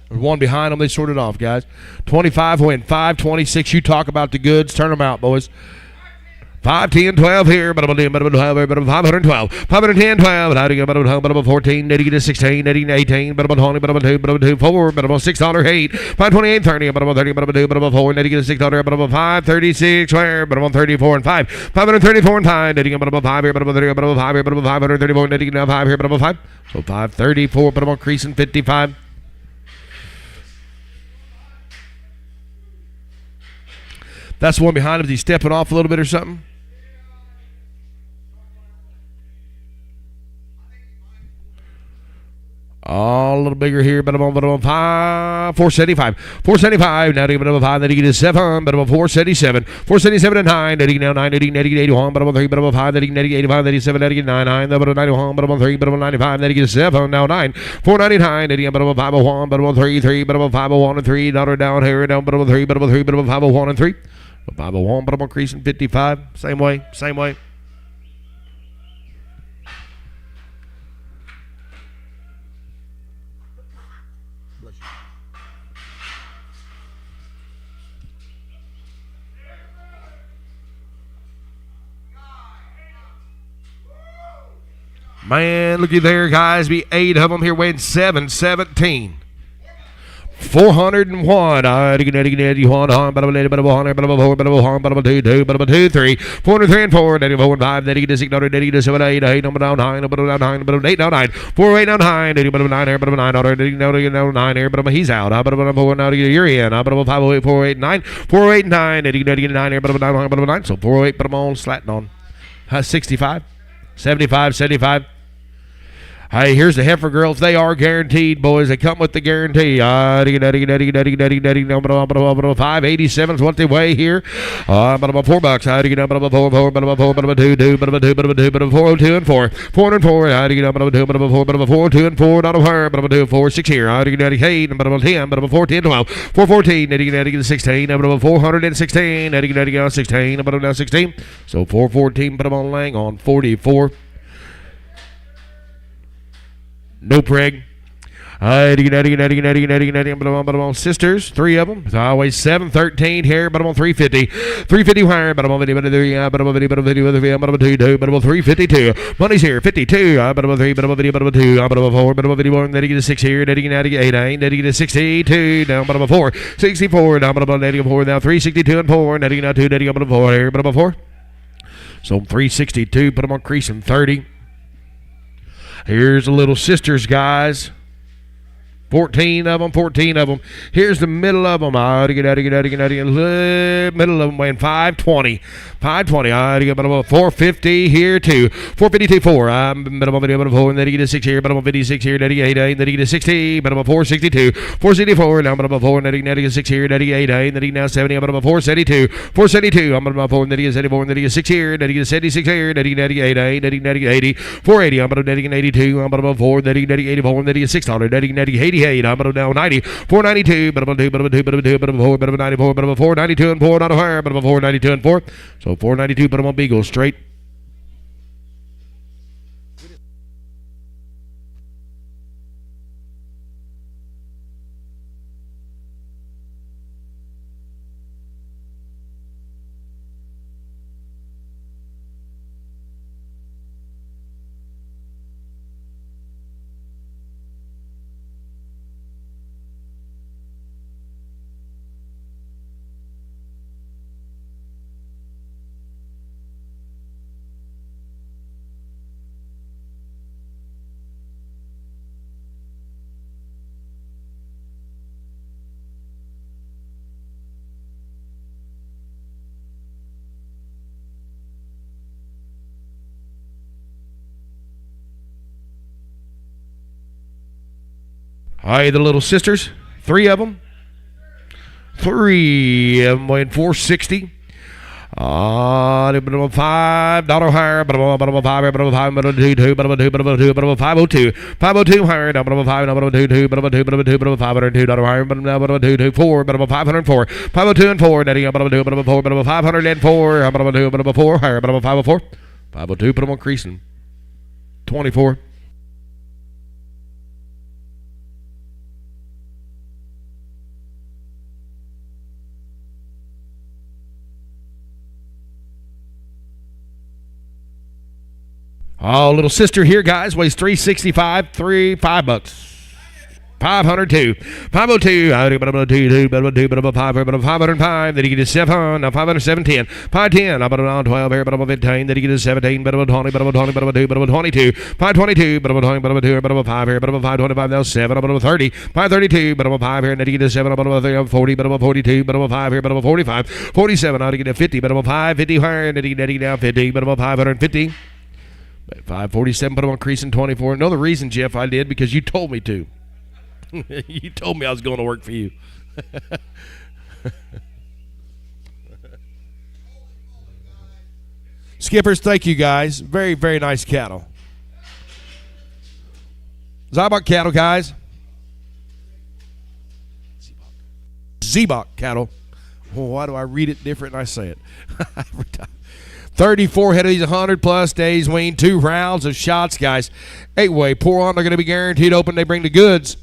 There's one behind them. They sorted off, guys. 25 win. 5, 26. You talk about the goods. Turn them out, boys. 5, 10, 12 here, but about 512, 510, 12, how do you get about 14, netting to 16, netting to 18, but about 20, but about 2, but about 2, 4, but about $6.08, 528, 30, but about 30, but about 2, but about 4, netting to $6, but about 536, where, but about 34 and 5, 534 and 5, netting about 5 here, but about 30, but about 5 here, but about 534, netting now 5 here, but about 5, so 534, but about creasing 55. That's the one behind him. Is he stepping off a little bit or something? Oh, a little bigger here, but I'm on 5, 475. 475, now to give it 5, then he gets 7, but I'm 477. 477 and 9, then he now 9, then he 81, but I'm 3, but I'm 5, then he 85, then he 7, then he 99, then I'm 91, but I'm 3, but I'm 95, then he gets 7, now 9. 499, then he but I'm 501, but I'm 3, 3, but I'm 501 and 3, down here, down, but I'm 3, but I'm 3, but I'm 501 and 3. 501, but I'm increasing 55. Same way, same way. Man, looky there, guys. Be 8 of them here weighing 717. 401. 403 and 4, 94 and 5, 96, 97, 8, 8, number down 9, number down 9, number 8 down 9, 4, 8 down 9, 80, but 9 here, but 9, 9 here, but he's out. But 4 now to get you're in. But 508, 408, 9, 408, 9, 80, 9 here, but 9, but 9, so 408, but I'm on slatting on 65, 75, 75. Hey, here's the heifer girls. They are guaranteed, boys. They come with the guarantee. 587 is what they weigh here. But about $4. How do you get up? But about 4, but about 4, but about 2, but about 2, but about 2, but about 402 and 4. 404. How do you get up? But about 2, but about 4, but about 402 and 4. Not of her, but about 2, 4, 6 here. How do you get 8, but about 10, but about 4, 10, 12. 414. How do you get 16? But about 416. How do you get 16? But about 16. So 414, but I'm on Lang on 44. No preg. Sisters, 3 of them. It's always 713 here, but I'm on 350. 350 higher, but I'm on 50, but I'm on 352. Money's here, 52. But I'm on 3, but I'm on 50, but I'm on 2. But I'm on 4, but I'm on 51. Then you get a 6 here. Then you get 8, then you get a 62. Down, but I'm on 4. 64. Down, but I'm on 4. Now 362 and 4. Then you get 2. Then you get 4 here, but I'm on 4. So 362, but I'm on creasing 30. Here's the little sisters, guys. 14 of them, 14 of them. Here's the middle of them. Middle of them weighing 520. 520. 450 here, too. 452, 4. I'm 4, and then you get a 6 here, but I'm 56 here, then you get 8, then you get a 60, but I'm 462. 464, now I'm 4, and then you get a 6 here, then you get 8, then you get now 70, I'm 472. 472, I'm 4, and then you get 74, and then you get 6 here, then you get 76 here, then you get 8, then you get 80. 480, I'm 82, I'm 4, then you get 84, and then you get $6, then you get 88, I'm down 90, 492, but about 2, but about 2, but about 2, but about 4, but about 94, but about 492 and 4, not a higher, but about 492 and 4. So 492, but I'm on Beagle straight. Hi, the little sisters. 3 of them. 3 of them weighing 460. $5 higher, but I'm 5, but I'm 5, but I'm 2, but I'm 2, but I'm 2, but I'm 502. 502 higher, but I'm 5, but I'm 2, but I'm 2, but I'm 2, but I'm $502 higher, but I'm now, but I'm 2, 4, but I'm 504. 502 and 4, daddy, but I'm 2, but I'm 4, but I'm 504, but I'm 2, but I'm 4 higher, but I'm 504. 502, but I'm increasing 24. Oh, little sister here, guys, weighs 365, $5. 502, 502, 502, 505, then you get a 7, now 507, 510, about 12 here, about 15, then you get a 17, about 20, about 20, about 2, about 22, 522, about 20, about 2, about 5 here, about 525, now 7, about 30, 532, about 5 here, and then you get a 7, about 40, about 42, about 5 here, about 45, 47, now you get a 50, about 5, 50 higher, and then you get down 50, about 550. 547, put them on creasing 24. No, the reason, Jeff, I did because you told me to. You told me I was going to work for you. Skippers, thank you guys. Very, very nice cattle. Zybok cattle, guys. Zebok cattle. Well, why do I read it different and I say it? Every time. 34 head of these 100-plus days weaned, 2 rounds of shots, guys. 8-way, pour on. They're going to be guaranteed open. They bring the goods.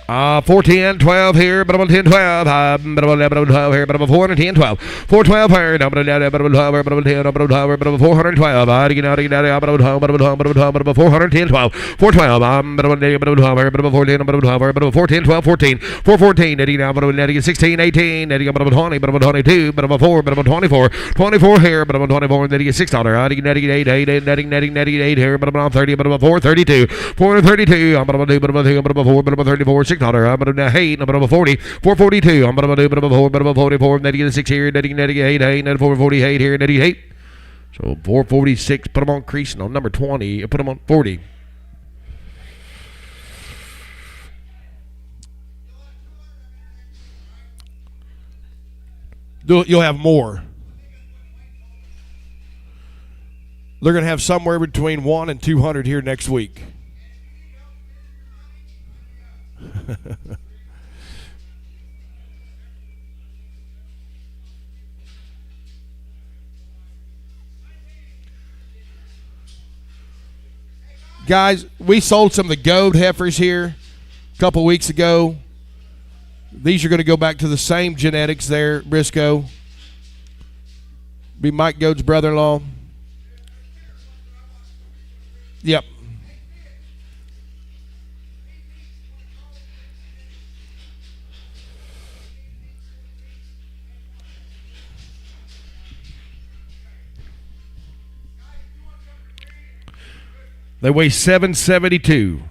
410, 12 here, but I'm 10, 12, but I'm 11, 12 here, but I'm 410, 12, 412 here, but I'm 11, but I'm 12, but I'm 10, but I'm 12, but I'm 412, I get out, but I'm 12, but I'm 12, but I'm 12, but I'm 410, 12, 412, but I'm 12, but I'm 12 here, but I'm 410, but I'm 12 here, but I'm 410, 12, 14, 414, netting now, but I'm netting 16, 18, netting but I'm 20, but I'm 22, but I'm 4, but I'm 24, 24 here, but I'm 24, netting $6, I get netting 8, 8, netting 8 here, but I'm 30, but I'm 432, 432, I'm 2, but I'm 2, but I'm 4, but I'm 34, $6. I'm going to 8, I'm going to 40, 442, I'm going to do, but I'm 4, but I'm 44, netting a 6 here, netting 8, 8, netting 448 here, netting 8. So 446, put them on creasing on number 20, put them on 40. You'll have more. They're going to have somewhere between 1 and 200 here next week. Guys, we sold some of the goat heifers here a couple weeks ago. These are going to go back to the same genetics there, Briscoe. Be Mike Goat's brother-in-law. Yep. They weigh 772.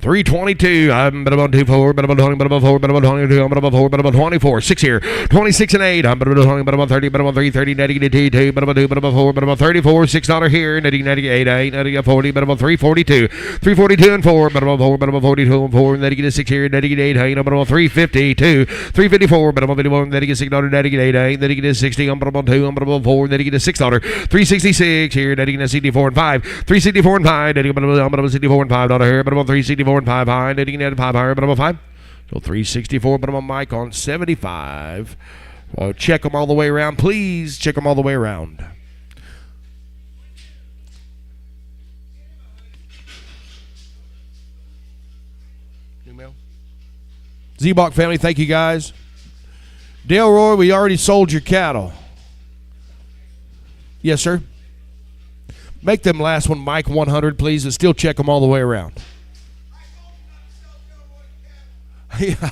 322. I'm about 24, but about 20, but about 4, but about 22, I'm about 4, but about 24. 6 here. 26 and 8. I'm about 20, but about 30, but about 330, netting 2, but about 2, but about 4, but about 34. $6 here, netting 8, 8, netting 40, but about 342. 342 and 4, but about 4, but about 42 and 4, netting 6 here, netting 8, 8, but about 352. 354, but about 51, netting $6, netting 8, 8, netting 60, I'm about 2, I'm about 4, netting $6. 366 here, netting 64 and 5. 364 and 5, netting about 64 and $5 here, but about 364 and 5 high, netting at 5 higher, but I'm a 5. So 364, but I'm a Mike on 75. Check them all the way around, please. Check them all the way around. Email. Z-Bach family, thank you guys. Delroy, we already sold your cattle. Yes, sir. Make them last one Mike 100, please, and still check them all the way around. Yeah.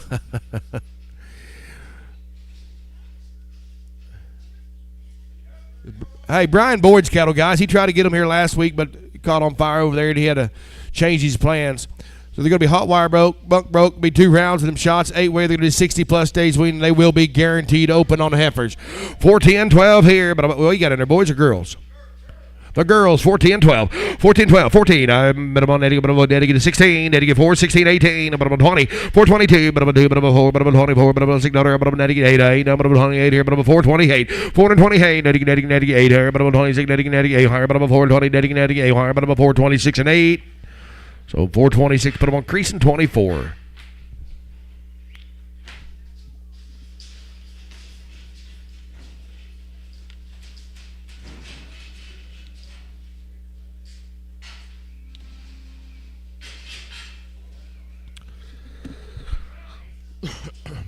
Hey, Brian Boyd's cattle, guys. He tried to get them here last week, but caught on fire over there, and he had to change his plans. So they're going to be hot wire broke, bunk broke, be 2 rounds of them shots, 8-way. They're going to do 60-plus days weaning. They will be guaranteed open on the heifers. 410, 12 here, but well, you got in there, boys or girls? The girls, 14, 12, 14, 12, 14. I'm on Eddie, but I'm on Eddie, 16, Eddie, 4, 16, 18, but I'm 20, 422, but I'm 2, but I'm 4, but I'm 24, but I'm 6, but I'm Eddie, 8, 8, but I'm 28 here, but I'm 428, 428, Eddie, 8 here, but I'm 26, Eddie, 8 higher, but I'm 420, Eddie, 8 higher, but I'm 426 and 8. So 426, put them on creasing 24.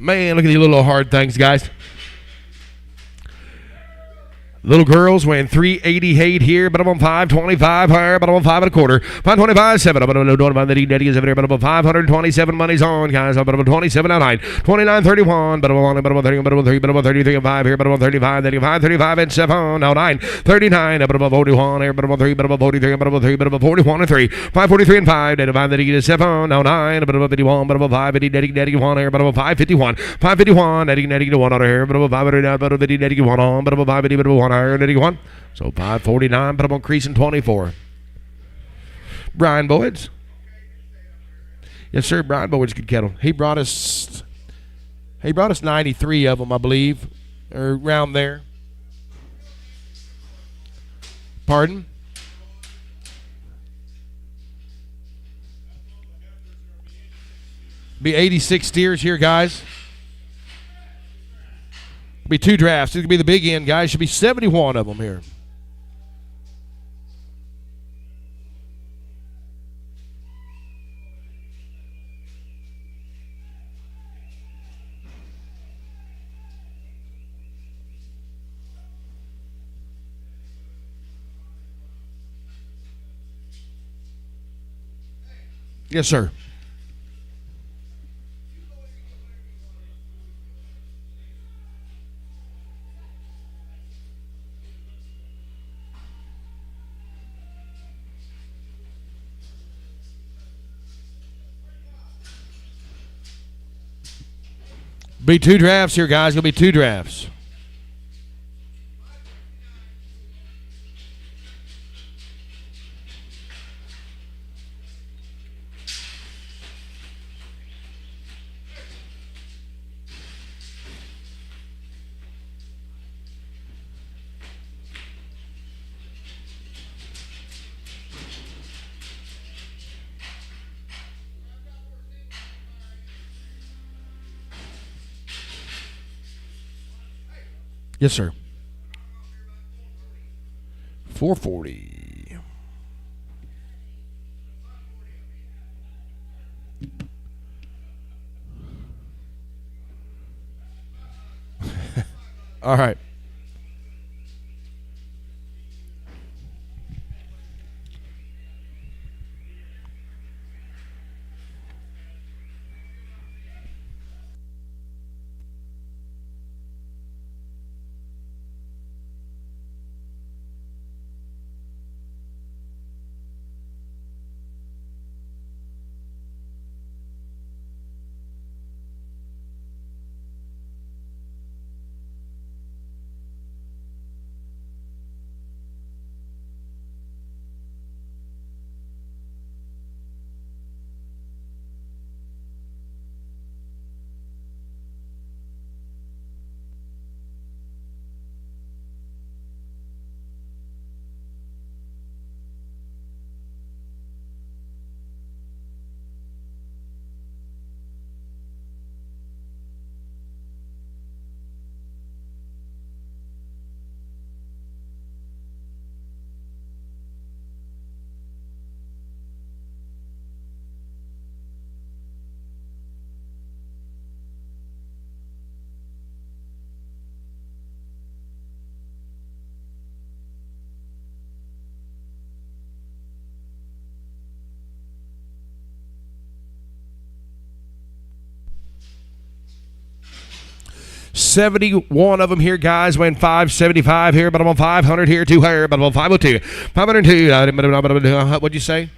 Man, look at these little hard things, guys. Little girls weighing 388 here, but I'm on 525 higher, but I'm on 5 1/4. 525 7. I'm on 527 money's on, guys. I'm on 27 out 9. 29 31, but I'm on 30, but I'm on 3, but I'm on 33 and 5 here, but I'm on 35, 35 and 7 now 9. 39, but I'm on 41 here, but I'm on 3, but I'm on 43, but I'm on 3, but I'm on 41 and 3. 543 and 5, 95 that 7 now 9, but I'm on 51, but I'm on 5, 1 here, but I'm on 551. 551, 1 on here, but I'm on 509, but I'm on 1 on, but I'm on 5, but I'm on higher, 81. So 549, but I'm on creasing 24. Brian Boyd's. Yes, sir. Brian Boyd's good cattle. He brought us 93 of them, I believe, or around there. Pardon? Be 86 steers here, guys. Be 2 drafts. It's going to be the big end, guys. Should be 71 of them here. Yes, sir. Be 2 drafts here, guys. Gonna be 2 drafts. Yes, sir. 440. All right. $71 of them here, guys. Weighing 575 here, but I'm on 500 here, 2 higher, but I'm on 502. 502. What'd you say?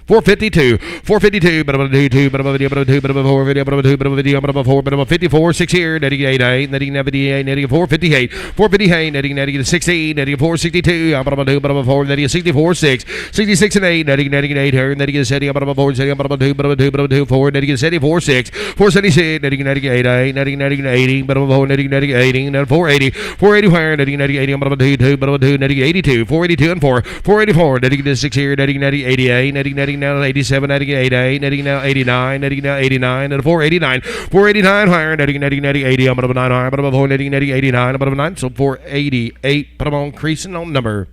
452, but I'm going to do 2, but I'm going to do 2, but I'm going to 4 video, but I'm going to 2, but I'm going to do, but I'm going to 4, but I'm going to 54, 6 here, netting 8, netting 78, netting 458, 458, netting 16, netting 462, but I'm going to do, but I'm going to 4, netting 64, 6, 66 and 8, netting 8 here, netting 70, but I'm going to 4, setting, but I'm going to 2, but I'm going to 2, but I'm going to 4, netting 74, 6, 476, netting 8, netting 80, but I'm going to 4, netting 80, netting 480, 480 where, netting 80, I'm going to do 2, but I'm going to do, netting 82, 482 and 4, 484, netting 6 here, netting 88, netting now 87, netting 88, netting now 89, netting now 89, and 489, 489 higher, netting 80, I'm above 9 higher, but above 4, netting 89, I'm above 9, so 488, but I'm on creasing on number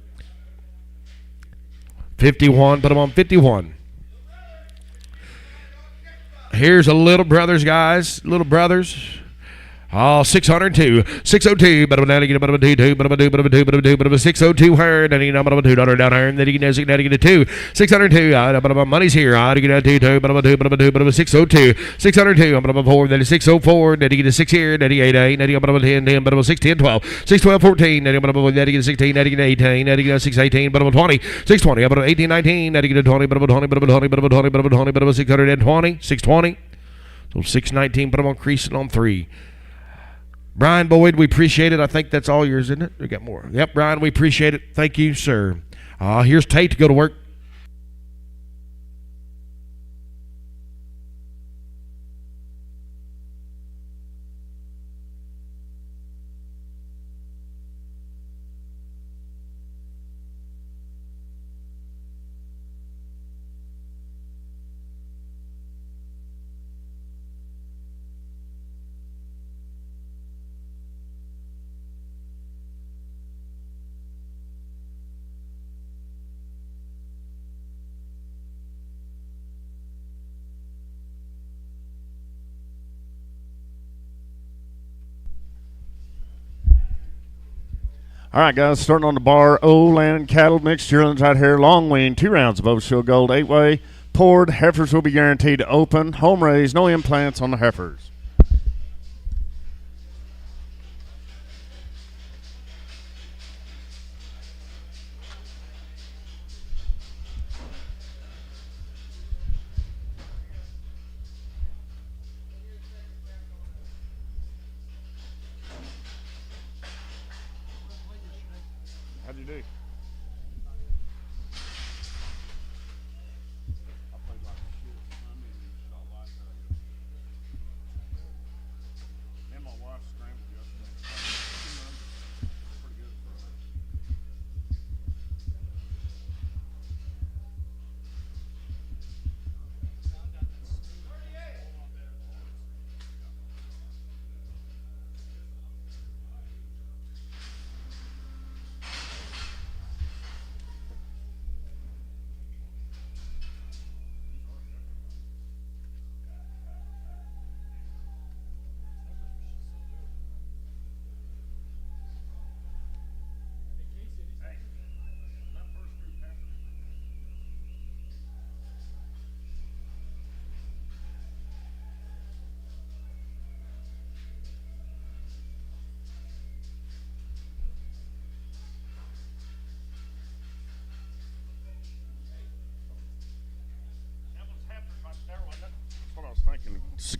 51, but I'm on 51. Here's a little brothers, guys, little brothers. Oh, 602. 602. But now to get a 2, but 602 her. Then you know, but $2 down her. And then you can get a 2. 602. But money's here. I get a 2, but 602. 602. But 4. Then 604. Then you get a 6 here. Then you get 8. Then you get a 10. But 6, 10, 12. 6, 12, 14. Then you get a 16. Then you get 18. Then you get a 6, 18. But 20. 6, 20. But 18, 19. Then you get a 20. But 20. But 20. But 20. But 20. But 620. 620. So 619. Put them on creasing on 3. Brian Boyd, we appreciate it. I think that's all yours, isn't it? We got more. Yep, Brian, we appreciate it. Thank you, sir. Here's Tate to go to work. All right, guys, starting on the bar, O-Land Cattle Mixed Yearlings out here, long wean, 2 rounds of Overshield Gold, 8-way, poured. Heifers will be guaranteed to open, home raised, no implants on the heifers. How'd you do? I played like shit. I mean, shot lights out of you. Me and my wife scrambled yesterday. Pretty good for us.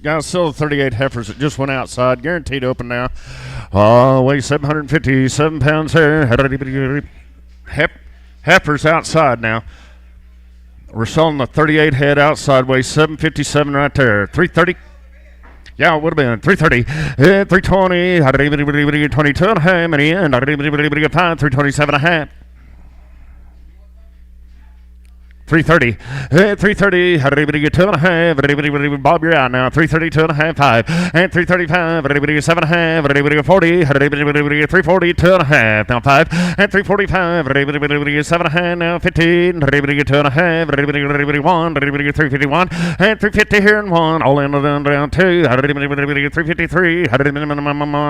Guys, still 38 heifers that just went outside. Guaranteed open now. Weigh 757 pounds here. Heifers outside now. We're selling the 38 head outside. Weighs 757 right there. 330. Yeah, it would have been 330, 320, 22 and a half, and the end, 327 and a half. 330, 330, 2 and a half, Bob, you're out now. 332 and a half, 5, and 335, 7 and a half, 40, 340, 2 and a half, now 5, and 345, 7 and a half, now 15, 2 and a half, 1, 351, and 350 here and 1, all in down 2, 353,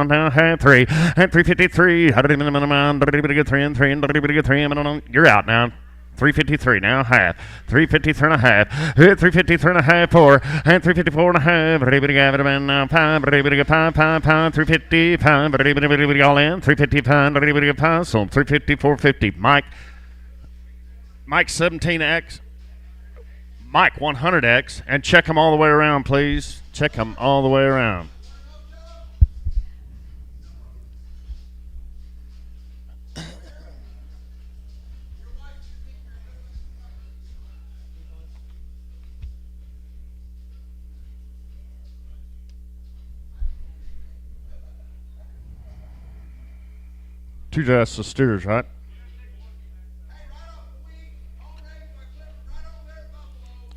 now half 3, and 353, 3 and 3, you're out now. 353 now, half. 353 and a half. 353 and a half, 4. And 354 and a half. 5. 350, 5. All in. 355. So 350, 450. Mike 17X. Mike 100X. And check them all the way around, please. Check them all the way around. Two just the steers, right?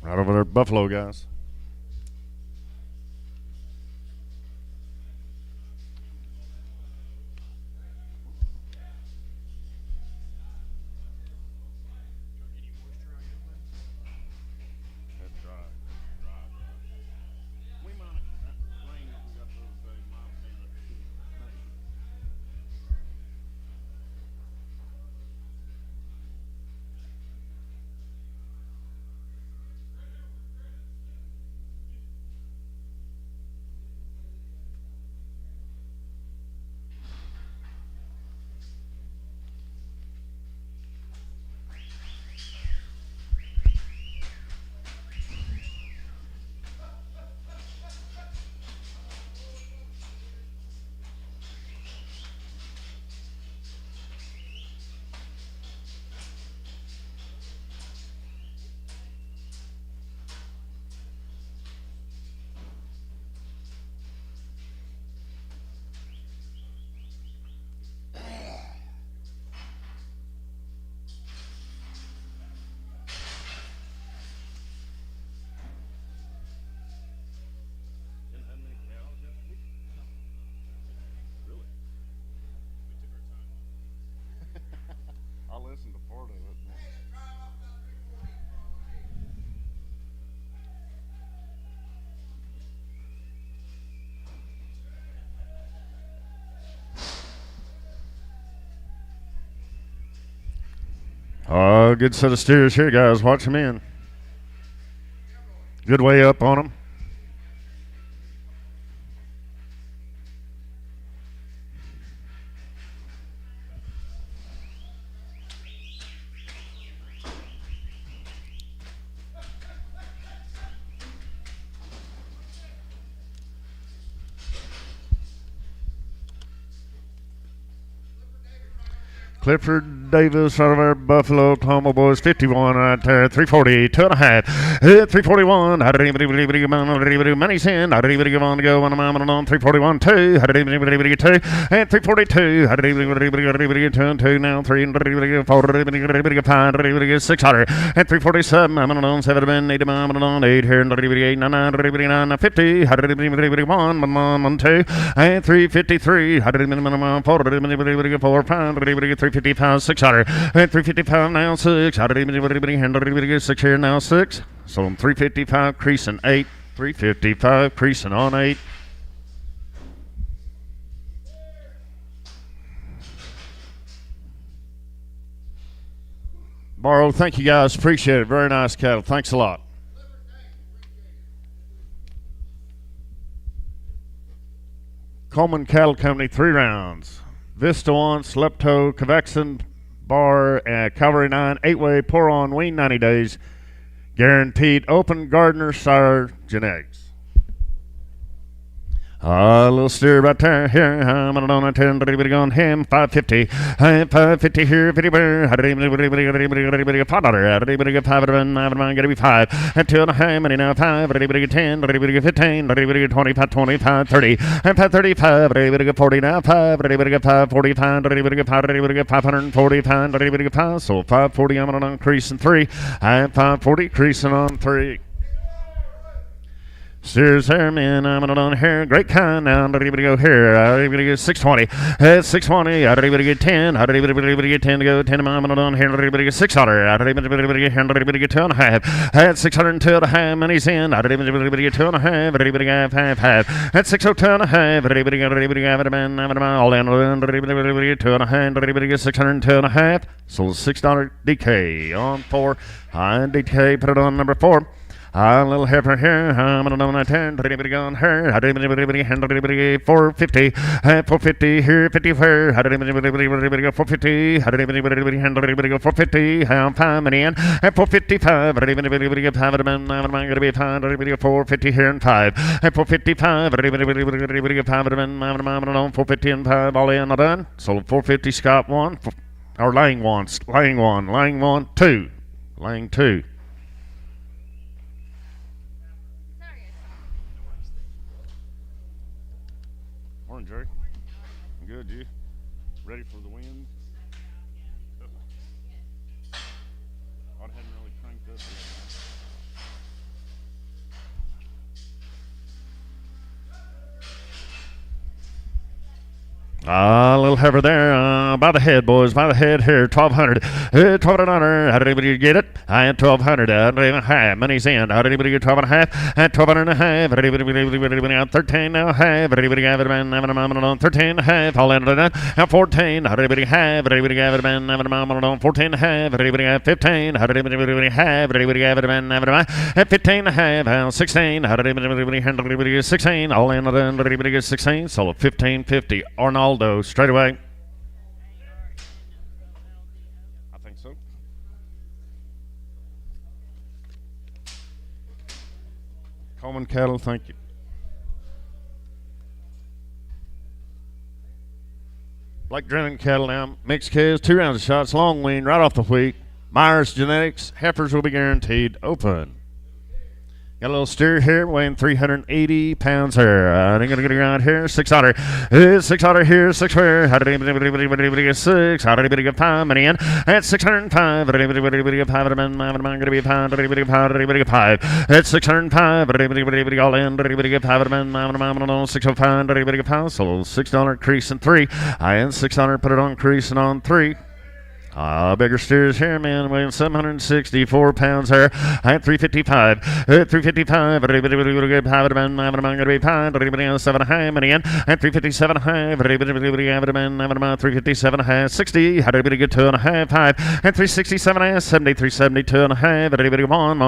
Right over there, Buffalo, guys. Good set of steers here, guys. Watch them in. Good way up on them. Clifford Davis out of our Buffalo Tomo Boys, 51 right there, 340, 2.5, 341, money's in, on to go, 341, 2, and 342, 2 now, 3, 4, 600, and 347, I'm on 7, 8, I'm on 8 here, 8, 9, 50, 1, 2, and 353, 4, 355, 600, and 355 now, 6, 6 here now, 6, so 355 creasing 8, 355 creasing on 8. Barrow, thank you guys, appreciate it, very nice cattle, thanks a lot. Coleman Cattle Company, 3 rounds. Vista 1, Slepto, Cavexon, Bar, Cavalry 9, 8-way, pour on, wean 90 days. Guaranteed open Gardner Sire genetics. A little steer right there, here, I'm on a 10, going him, 550, 550 here, 50 where, $5, gotta be 5, and 2.5, money now, 5, 10, 15, 25, 25, 30, and 535, 40 now, 5, 545, 545, so 540, I'm on creasing 3, and 540, creasing on 3. Steers here, man, I'm on here, great kind now, everybody go here, everybody get 620, 620, everybody get 10, everybody get 10 to go, 10 I'm on here, everybody get 600, everybody get 2.5, at 602.5, money's in, everybody get 2.5, everybody got 5, at 602.5, everybody got it, man, all in, everybody get 2.5, everybody get 602.5, so $6 DK on 4, DK, put it on number 4. A little heifer here, I'm on a 10, everybody gone here, everybody 450, 450 here, 50 where, everybody go 450, everybody go 450, 5 money in, 455, everybody get 5, I'm gonna be 5, everybody go 450 here and 5, 455, everybody get 5, I'm 450 and 5, all in, all done, so 450 Scott 1, or Lang 1, 2, Lang 2. Jerry. Good, you? Ready for the wind? I hadn't really cranked up yet. A little heifer there, by the head, boys, by the head here, 1,200, 1,200, how did anybody get it? I had 1,200, money's in, how did anybody get 12.5, at 1,200.5, everybody got 13 now, half, everybody got it, man, 13.5, all in at 14, how did anybody have, everybody got it, man, 14.5, everybody got 15, how did anybody have, everybody got it, man, at 15.5, 16, how did everybody get 16, all in at everybody get 16, so 15.50, Arnaldo, straight away. I think so. Coleman Cattle, thank you. Blake Drennan Cattle now, mixed calves, 2 rounds of shots, long wean, right off the wheat. Myers Genetics, heifers will be guaranteed open. Got a little steer here, weighing 380 pounds here. I'm going to get around here. 600. 600 here, 6 where. How did anybody get 6? How did anybody get 5? Money in. At 605. Anybody get 5? I'm going to be 5. Anybody get 5? At 605. Anybody all in. Anybody get 5? I'm 605. Anybody get 5? So $6 crease in 3. I in $600. Put it on crease and on 3. Bigger steers here, man, weighing 764 pounds here at 355. At 355, everybody going to be pine, everybody else 7.5, and again at 357.5, everybody 357.5, 60, everybody get 2.5, 5, and 367.5, 70, 372.5, everybody 1,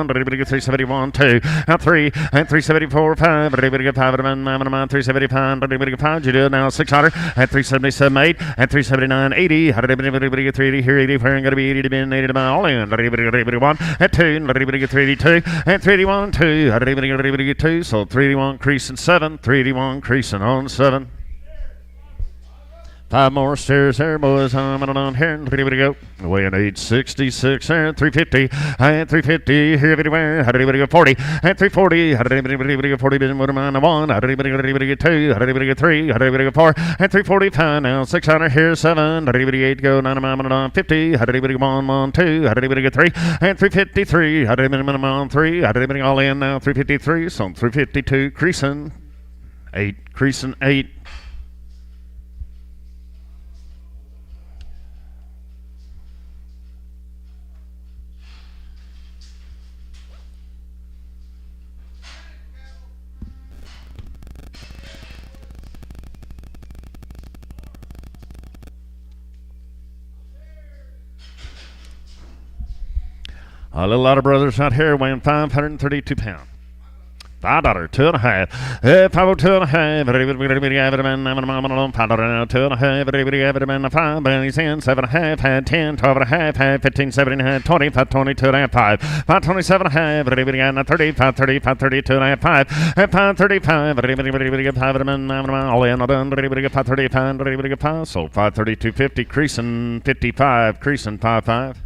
everybody get 371, 2, at 3, and 374, 5, everybody get 5, 375, everybody get 5, you do it now 600, at 377, 8, and 379, 80, everybody get 380 here, 80 here, and going to be 80 to bin, 80 to bin, all in, everybody 1, at 2, everybody get 382, and 381, 2, everybody get 2, so 381 creasing 7, 381 creasing on 7. 5 more stairs there, boys. On here, and here we go. Weighing 866 and 350, and 350 here everywhere. How did anybody get 40? And 340. How did anybody get 40? Been 1. How did anybody get 2? How did anybody get 3? How did anybody get 4? And 345 now. 600 here 7. How did anybody 8 go? 9 50. How did anybody 1 2? How did anybody get 3? And 353. How did anybody on 3? How did anybody all in now? 353. So 352 creasing 8, creasing 8. A little lot of brothers out here weighing 532 pounds. $5, 2.5, 502.5, everybody have it, man, $5 now, 2.5, everybody have it, man, 5, pennies in, 7.5, had 10, 12.5, had 15, 17, had 20, 522.5, 5, 527.5, everybody got 30, 530, 532.5, 5, 535, everybody get 5, all in, all done, everybody get 535, everybody get 5, so 532.50, creasing 55, creasing 55.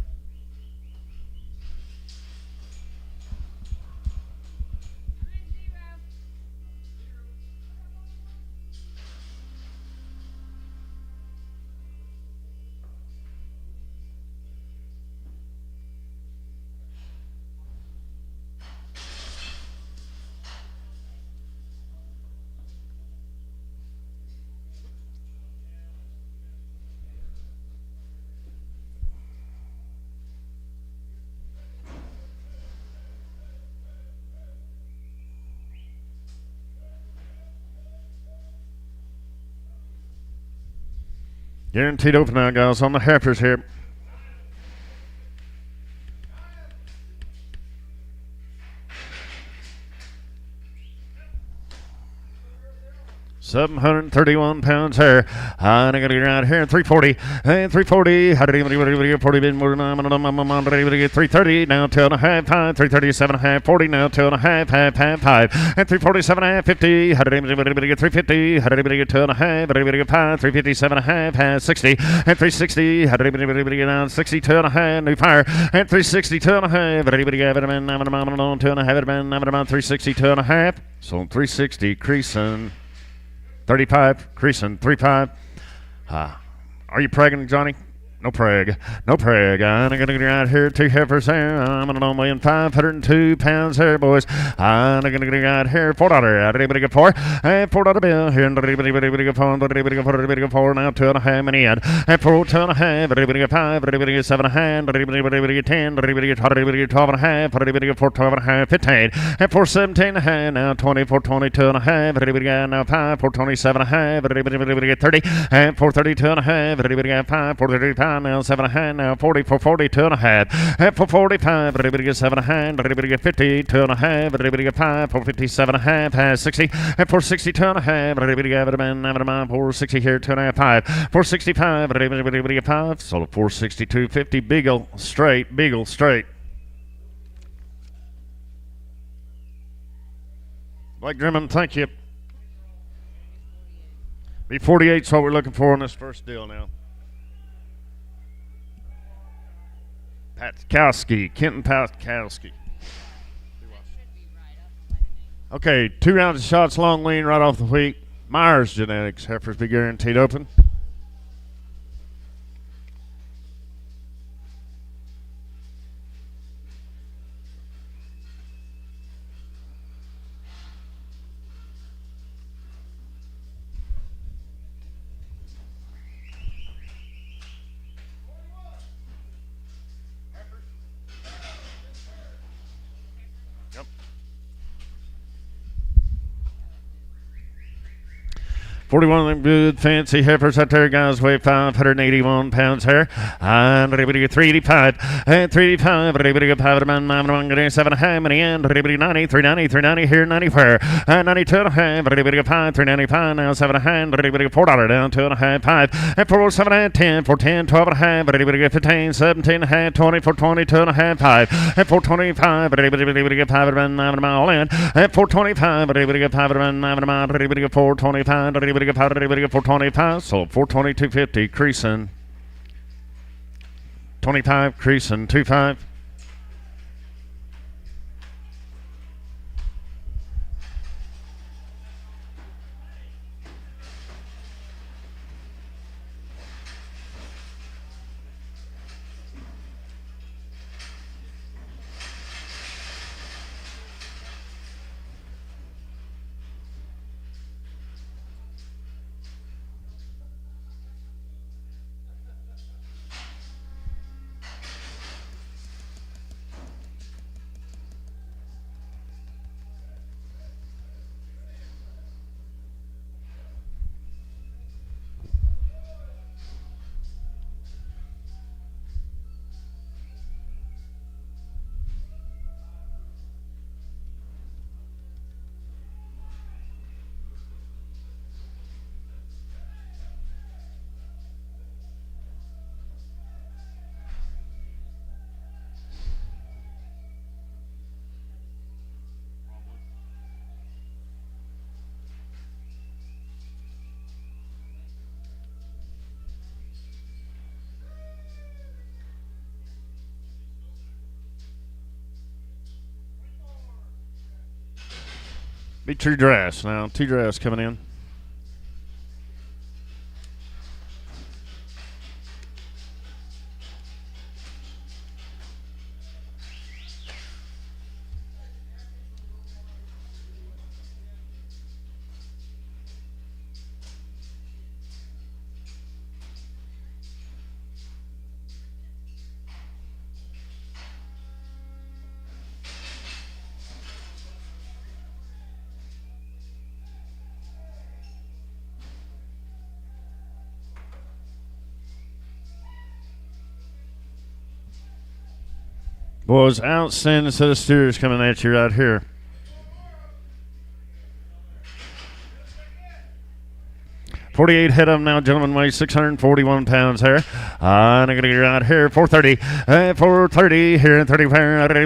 Guaranteed open now, guys, on the heifers here. £731 here. And I'm going to get around here. 340. And 340. How did anybody get 40? Been more than anybody get 330. Now 2.5. 5. 337.5. 40. Now 2.5. Half. 5. And 347.5. 50. How did anybody get 350? How did anybody get 2.5? How did anybody get 5? 357.5. Half. 60. And 360. How did anybody get down 62.5? New fire. And 362.5. How did anybody get it? 2.5. 362.5. So 360 creasing. 35, creasing, 3-5. Are you pregnant, Johnny? No preg. I'm going to get out here, 2 heifers here. I'm going to weigh 502 pounds here, boys. I'm going to get out here, $4. Everybody get 4? And $4 bill here. Everybody get 4. Everybody get 4. Now 2.5 money in. And 4, 2.5. Everybody get 5. Everybody get 7.5. Everybody get 10. Everybody get 12.5. Everybody get 4, 12.5, 15. And 4, 17.5. Now 24, 22.5. Everybody got now 5, 427.5. Everybody get 30. And 432.5. Everybody got 5, 435. Now 7.5, now 40, 440, 2.5, and 445, everybody get 7.5, everybody get 50, 2.5, everybody get 5, 457.5, 60, and 462.5, everybody get 460 here, 2.5, 5, 465, everybody get 5, so 462.50, Beagle straight. Blake Drimman, thank you. B48 is what we're looking for in this first deal now. Patkowski, Kenton Patkowski. Okay, 2 rounds of shots, long lean, right off the wheat. Myers Genetics, heifers be guaranteed open. 41 of them good fancy heifers out there, guys, weigh 581 pounds here. And 385. And 385. 7 and the end. 90, 390, 390 here, 94. And 92 and a half. 395 now, 7 and a half. $4 down, 2 and a half, 5. And 4, 7 and 10, 4, 10, 12 and a half. 15, 17 and a half, 20, 4, 20, 2 and a half, 5. And 425. 5 all in. And 425. 425. 425, so 420, 250, creasing. 25, creasing, 25. Be two dress now. Two dress coming in. Boys, outstanding set of steers coming at you right here. 48 head of them now, gentlemen, weigh 641 pounds here. I'm going to get right here, 430. 430 here, 30 pounds, 20,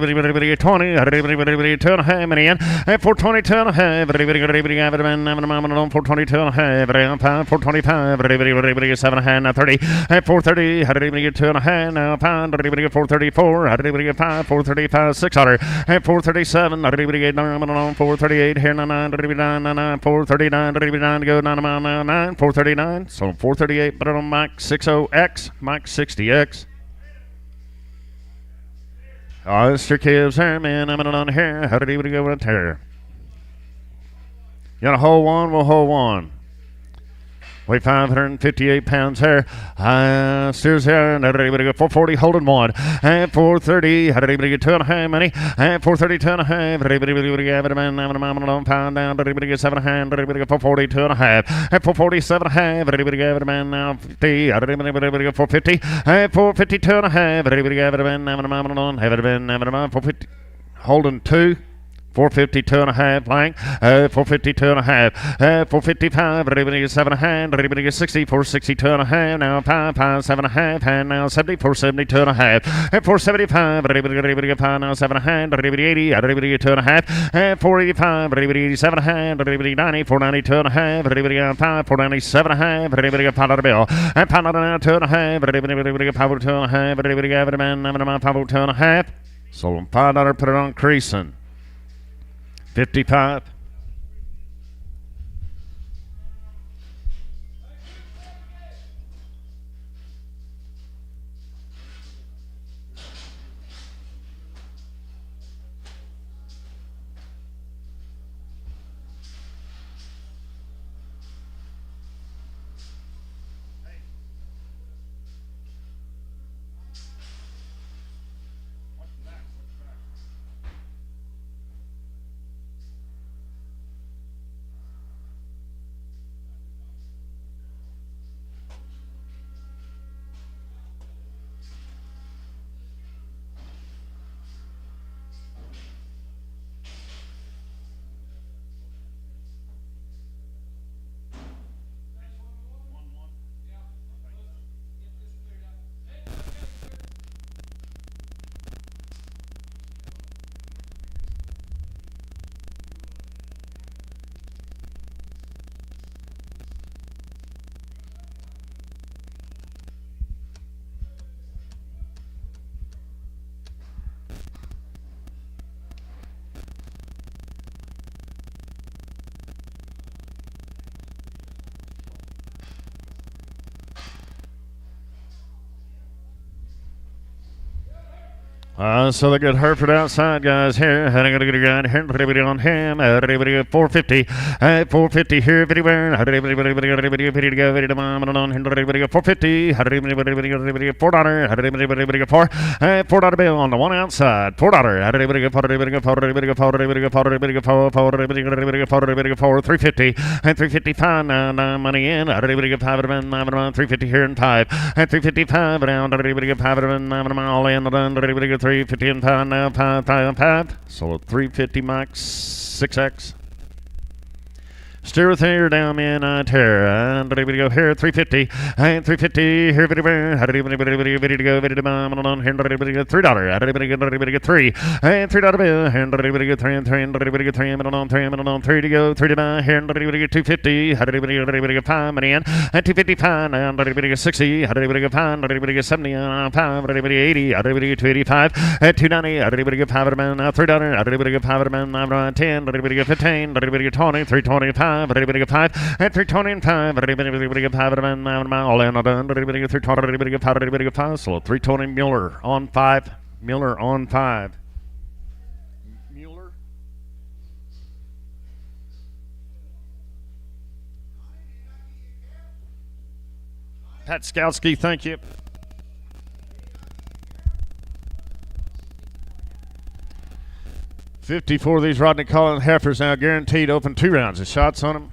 2 and a half, many in. 422 and a half, 422 and a half, 425, 7 and a half, now 30. 430, 2 and a half, now pound, 434, 435, 600. 437, 438 here, 439, 439 to go, 9, 439, so 438, but on Mike 60X, Mike 60X. Mr. Kibbs here, man, I'm on here. How did he go with here? You got a hold one? We'll hold one. Weigh 558 pounds here. Steers here. And everybody go 440, holding one. And 430. How did everybody get 2 and a half money? And 432 and a half. Everybody have it a man, pound down. Everybody get 7 and a half. Everybody go 442 and a half. And 447 and a half. Everybody have it a man now 50. Everybody go 450. And 452 and a half. Everybody have it a man, have it a man, 450. Holding 2. 452 and a half, blank. 452 and a half. 455. Everybody gets 7 and a half. Everybody gets 60. 462 and a half. Now 5, 7 and a half. And now 70. 472 and a half. 475. Everybody get 5 now 7 and a half. Everybody 80. Everybody get 2 and a half. 485. Everybody 87 and a half. Everybody 90. 492 and a half. Everybody got 5. 497 and a half. Everybody got $1 bill. And $1 2 and a half. Everybody got 5 2 and a half. Everybody got it, man. 5 2 and a half. Sold them $5. Put it on creasing. 55. So they got Hereford outside, guys. Here, and I'm gonna get a guy here. Everybody on him. Everybody 450. 450 here. Everywhere. Everybody to go. Everybody to on. Everybody 450. Everybody $4. Everybody $4. $4 bill on the one outside. $4. Everybody go. Everybody go. Everybody go. Everybody go. Everybody go. Everybody go. Everybody go. 350 and 355 now money in. Everybody go 350 here and 5 and 355 around. Everybody go 5 all in. Everybody go 350 and 5 now. 5. So 350 max 6x. Steer with here down in tear. And everybody go here 350 and 350 here everywhere. Everybody to go. Everybody on here. Everybody get $3. Everybody get 3 and $3 bill. And everybody get 3 and 3 and everybody get 3 and on 3 and on 3 to go. 3 to buy here. And everybody get 250. Everybody get 5 money in and 255 and everybody get 60. Everybody get 5. Everybody get 70 and 5. Everybody 80. Everybody get 285 and 290. Everybody get 5 now $3. Everybody get 5 now 10. Everybody get 15. Everybody get 20. 325. Everybody get 5 and 320 and 5. Everybody get 5 and all in. Everybody get 320. Everybody get 5. Everybody get 5. So 320 Mueller on 5. Mueller on 5. Mueller. Pat Skowski, thank you. $54 of these Rodney Collins heifers now guaranteed open 2 rounds of shots on them.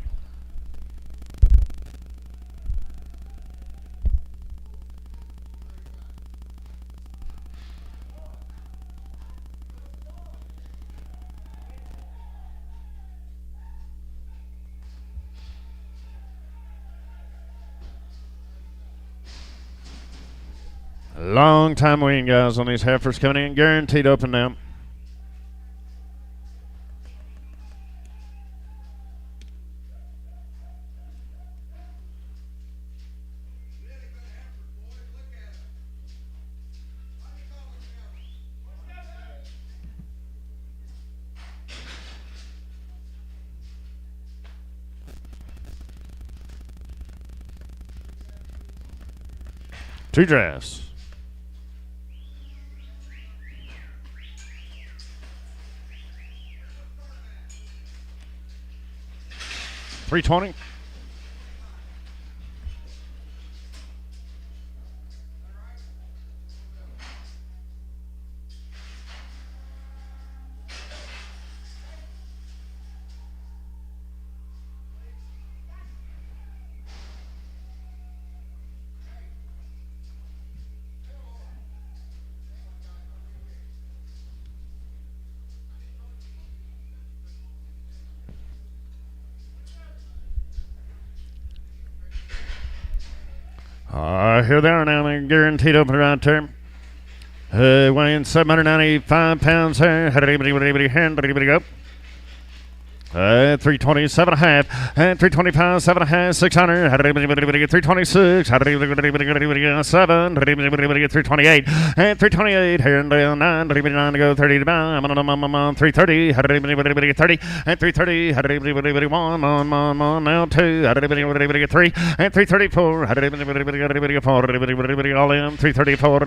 Long time waiting, guys, on these heifers coming in. Guaranteed open now. Two drafts. $320. Here they are now, guaranteed open right there. Weighing 795 pounds here. Everybody go. 327 and a half, and 325, 7 and a half, 600, 326, 7, 328, and 328, here and down 9, to go 30 to buy, I'm on 330, 30, and 330, 1, now 2, 3, and 334, all in, 334,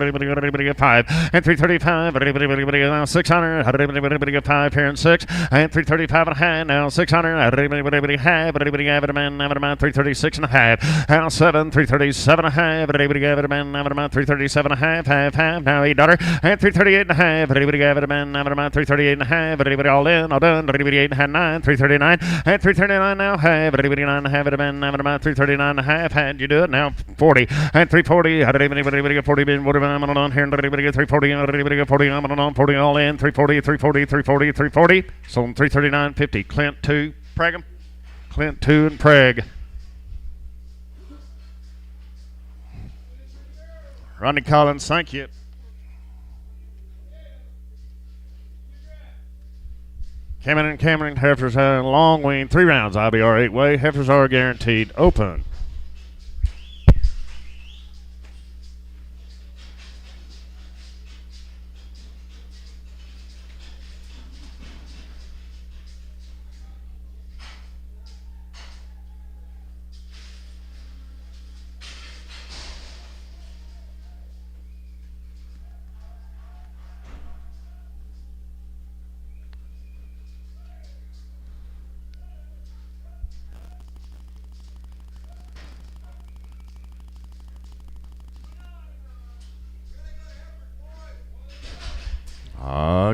5, and 335, 600, 5 here and 6, and 335 and a half, now 600, everybody have it, man, 336 and a half, now 7, 337 and a half, everybody have it, man, 337 and a half, half, now $8, and 338 and a half, everybody have it, man, 338 and a half, everybody all in, all done, everybody 8 and a half, 9, 339, and 339 now, have everybody 9 and a half, it, man, 339 and a half, had you do it, now 40, and 340, everybody get 40, been what am I on here, everybody get 340, everybody get 40, I'm on 40 all in, 340, 340, 340, 340, so 339.50, Clint 2, Prague 'em. Clint 2 and Prague. Ronnie Collins, thank you. Cameron, heifers had a long wing, 3 rounds, IBR 8-way. Heifers are guaranteed open.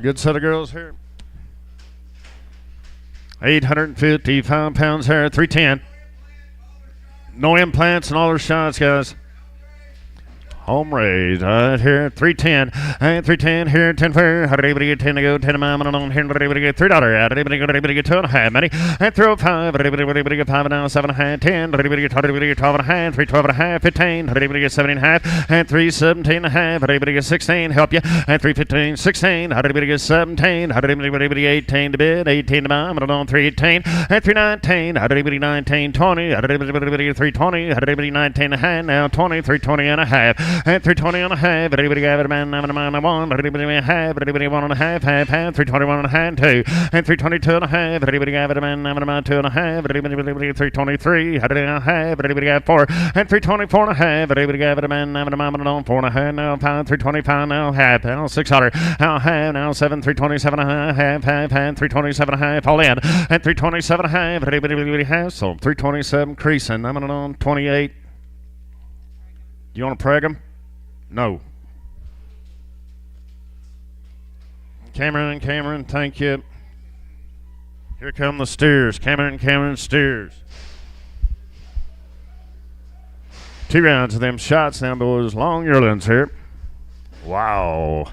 Good set of girls here. 855 pounds here, 310. No implants and all their shots, guys. Home raised right here, 310, and 310 here, 10 fair. How did anybody get 10 to go? 10 a mile, and on here, did anybody get $3? How did anybody get 2.5? Money, and 305. Did anybody get 5 and now 7.5? 10. Did anybody get 12 and a half? 312 and a half, 15. Did anybody get 17 and a half? And 317 and a half. Did anybody get 16? Help you. And 315, 16. How did anybody get 17? How did anybody get 18 to bid? 18 to mile, and on 318. And 319. How did anybody 19? 20. How did anybody get 320? How did anybody 19 and a half? Now 20, 320 and a half. And 320 and a half. Anybody got it, man? I'm a one. Anybody have? Anybody 1 and a half? Half. 321 and a half. 2. And 322 and a half. Anybody got it, man? I'm a 2 and a half. Anybody 323. How did I have? Anybody got 4? And 324 and a half. Anybody got it, man? I'm a 4 and a half. Now 5. 325 now half. Now 600. Now half. Now 7. 327 and a half. Half. 327 and a half. All in. And 327 and a half. Anybody has? So 327 creasing. I'm on 28. You want to preg them? No. Cameron, thank you. Here come the steers. Cameron steers. 2 rounds of them shots now, boys. Long yearlings here. Wow.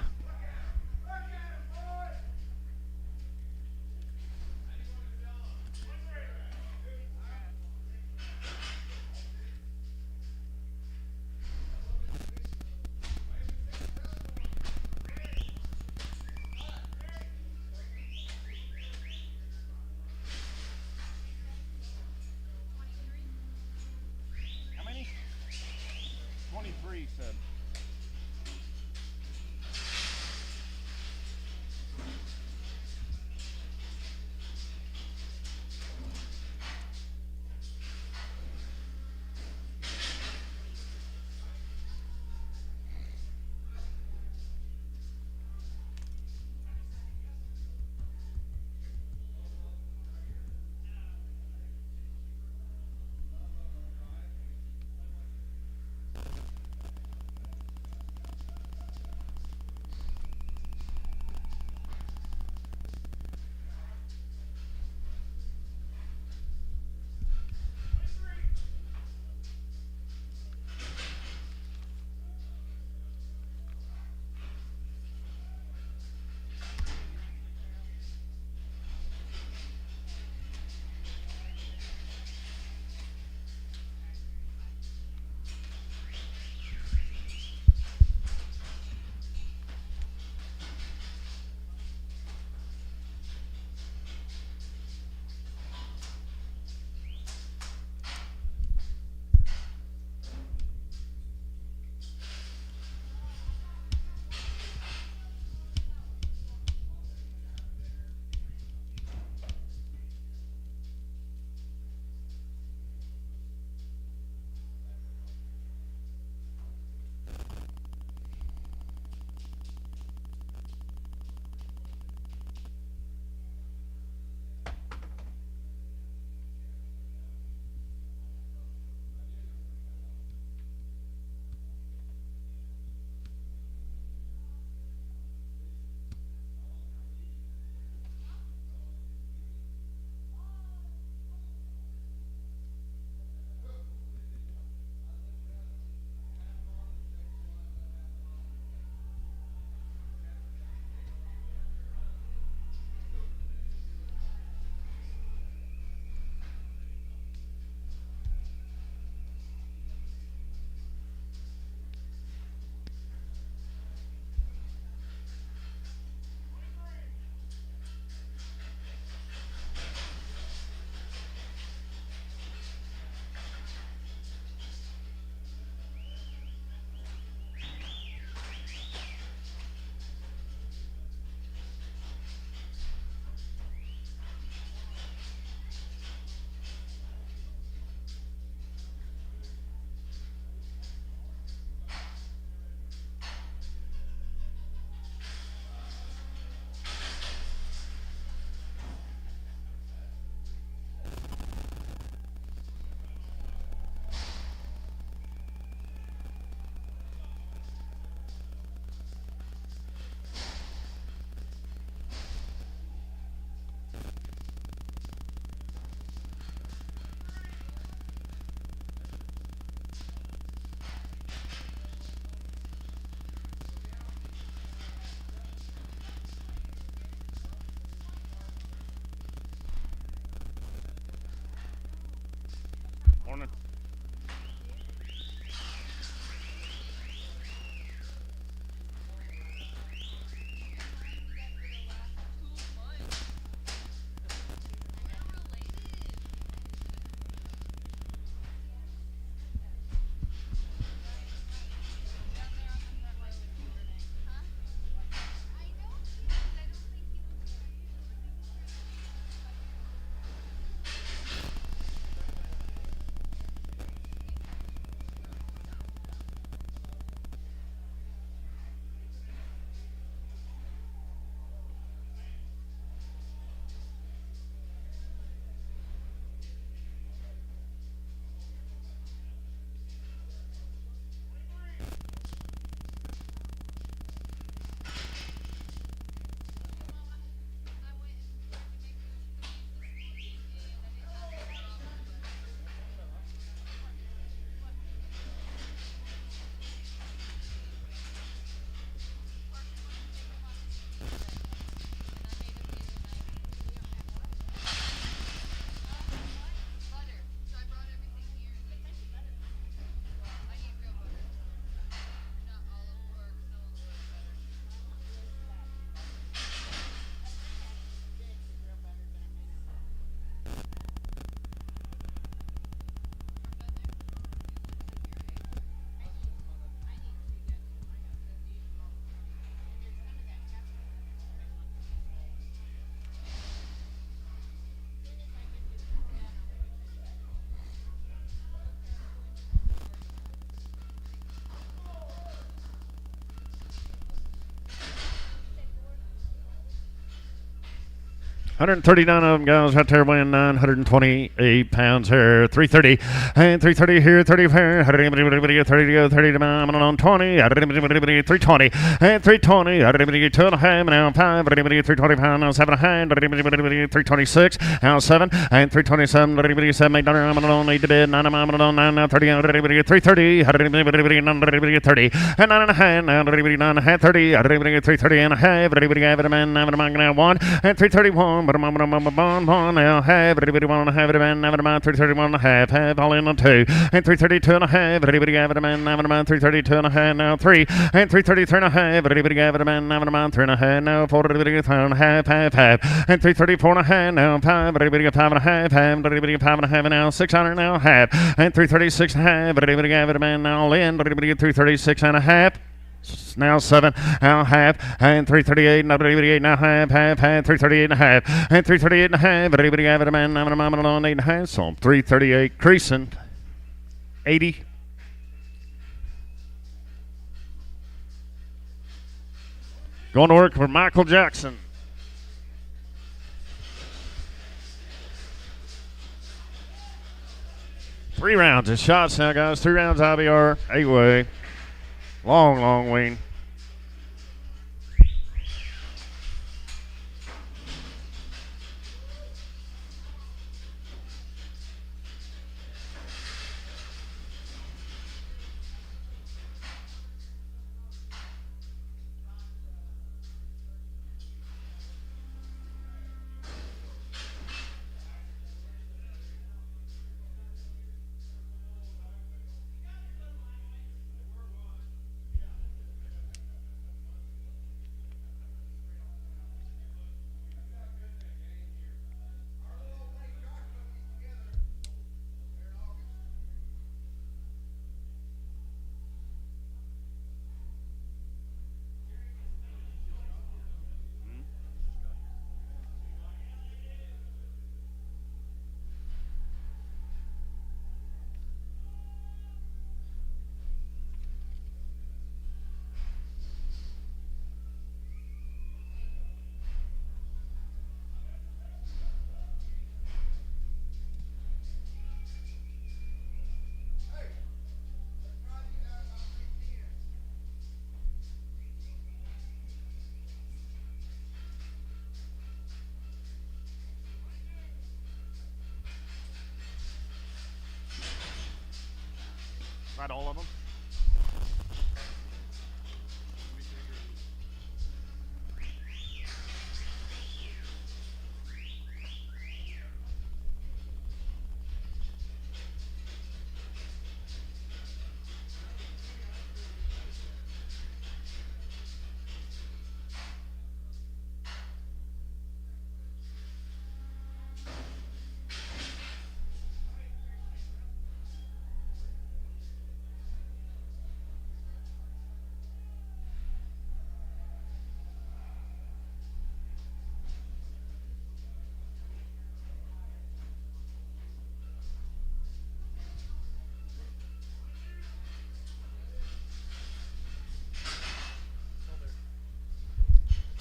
139 of them guys right there weighing 928 pounds here. 330 and 330 here, 30 here. 30 to go, 30 to on 20. 320 and 320. 2 and a half now 5. 320 pound now 7 and a half. 326 now 7 and 327. 7 8 on 8 to bed 9 on 9 now 30 330. 30 and 9 and a half now 9 and a half 30. 330 and a half. 9 1 and 331. Now half, everybody want to have it, man. Have it, man. 331 and a half, all in on 2, and 332 and a half. Everybody have it, man. Have it, man. 332 and a half, now 3, and 333 and a half. Everybody have it, man. Have it, man. 3 and a half, now 4. Everybody 3 and a half, and 334 and a half, now 5. Everybody 5 and a half, everybody 5 and a half, now 600 now half, and 336 and a half. Everybody have it, man. All in. Everybody 336 and a half. Now 7, now half, and 338, now 338, now half, 338 and a half, and 338 and a half. Everybody have it, man. I'm on 8 and a half, so 338 creasing, 80. Going to work for Michael Jackson. Three rounds of shots now, guys. 3 rounds IBR, 8-way. Long wean. Right, all of them?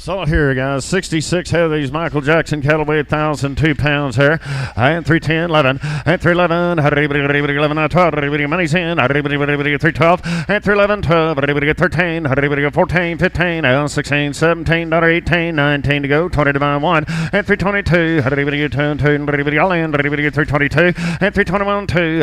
So here, guys, 66 head of these Michael Jackson cattle weigh 1,002 pounds here. And 310, 11, and 311, 11, 12, money's in, 312, and 311, 12, 13, 14, 15, 16, 17, 18, 19 to go, 20 to buy 1, and 322, 2, all in, 322, and 321, 2,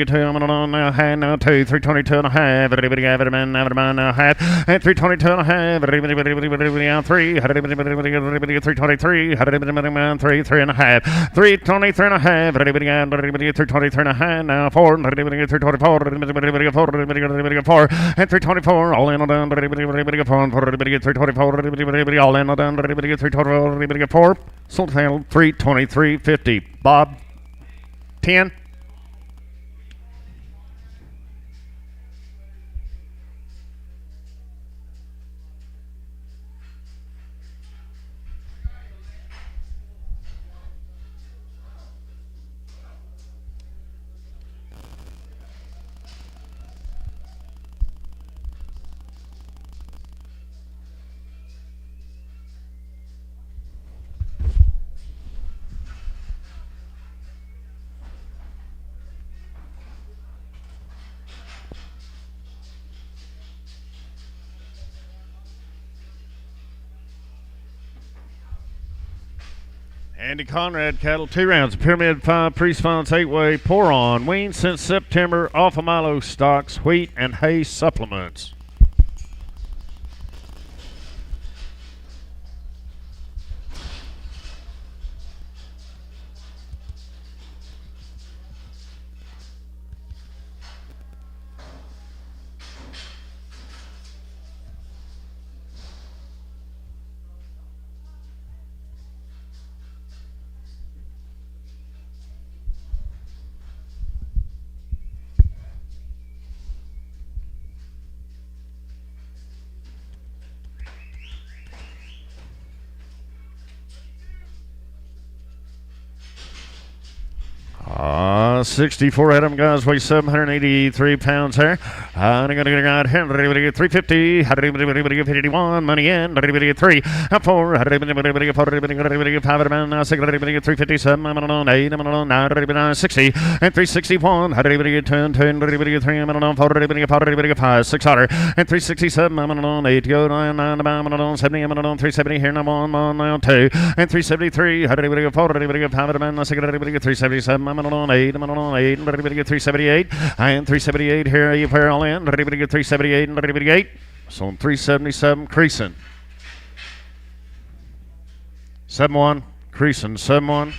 2, I'm on now, hand now, 2, 322 and a half, everybody have it, man, now half, and 322 and a half, everybody on 3, 323, 3 and a half, 323 and a half, 323 and a half, now 4, 324, 4, and 324, all in, done, 324, all in, done, 324, sold handle, 323.50. Bob, 10. Andy Conrad cattle, 2 rounds. Pyramid 5 pre-response 8-way pour on. Weaned since September off of Milo stocks, wheat, and hay supplements. Uh, 64 head of them guys weigh 783 pounds here. And I'm going to get 350. 51 money in. 3 4 4 5 357. I'm on 8. I'm on 9 60 and 361. 10 10 3 I'm on 4 5 600 and 367. I'm on 8 go 9 9 I'm on 70. I'm on 370 here. I'm on now 2 and 373. 4 5 377. I'm on 8. I'm on 8. Everybody get 378. And 378 here. You pair all in. Everybody get 378 and everybody get 8. So on 377, creasing. 7-1, creasing. 7-1.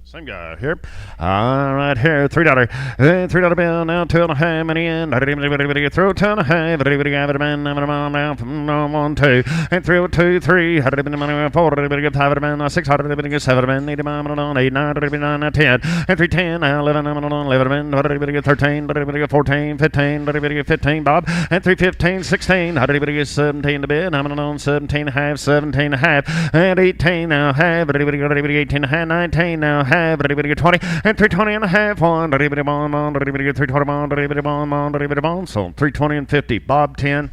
Same guy here. Right here, $3. $3 bill now, 2.5 money in. Everybody throw 2.5. Everybody have it, man. I'm now from 1, 2. And 302, 3. Everybody money 4. Everybody get 5 man. 6. Everybody get 7 man. 8 man. 8, 9. Everybody 9, 10. And 310. 11. I'm on 11 man. Everybody get 13. Everybody get 14. 15. Everybody get 15. Bob. And 315, 16. Everybody get 17 to bid. I'm on 17 half. 17 half. And 18 now half. Everybody get 18 half. 19 now half. Everybody get 20 and 320 and a half on. Everybody bond. Everybody get 320 bond. Everybody bond. Everybody bond. So 320 and 50. Bob 10.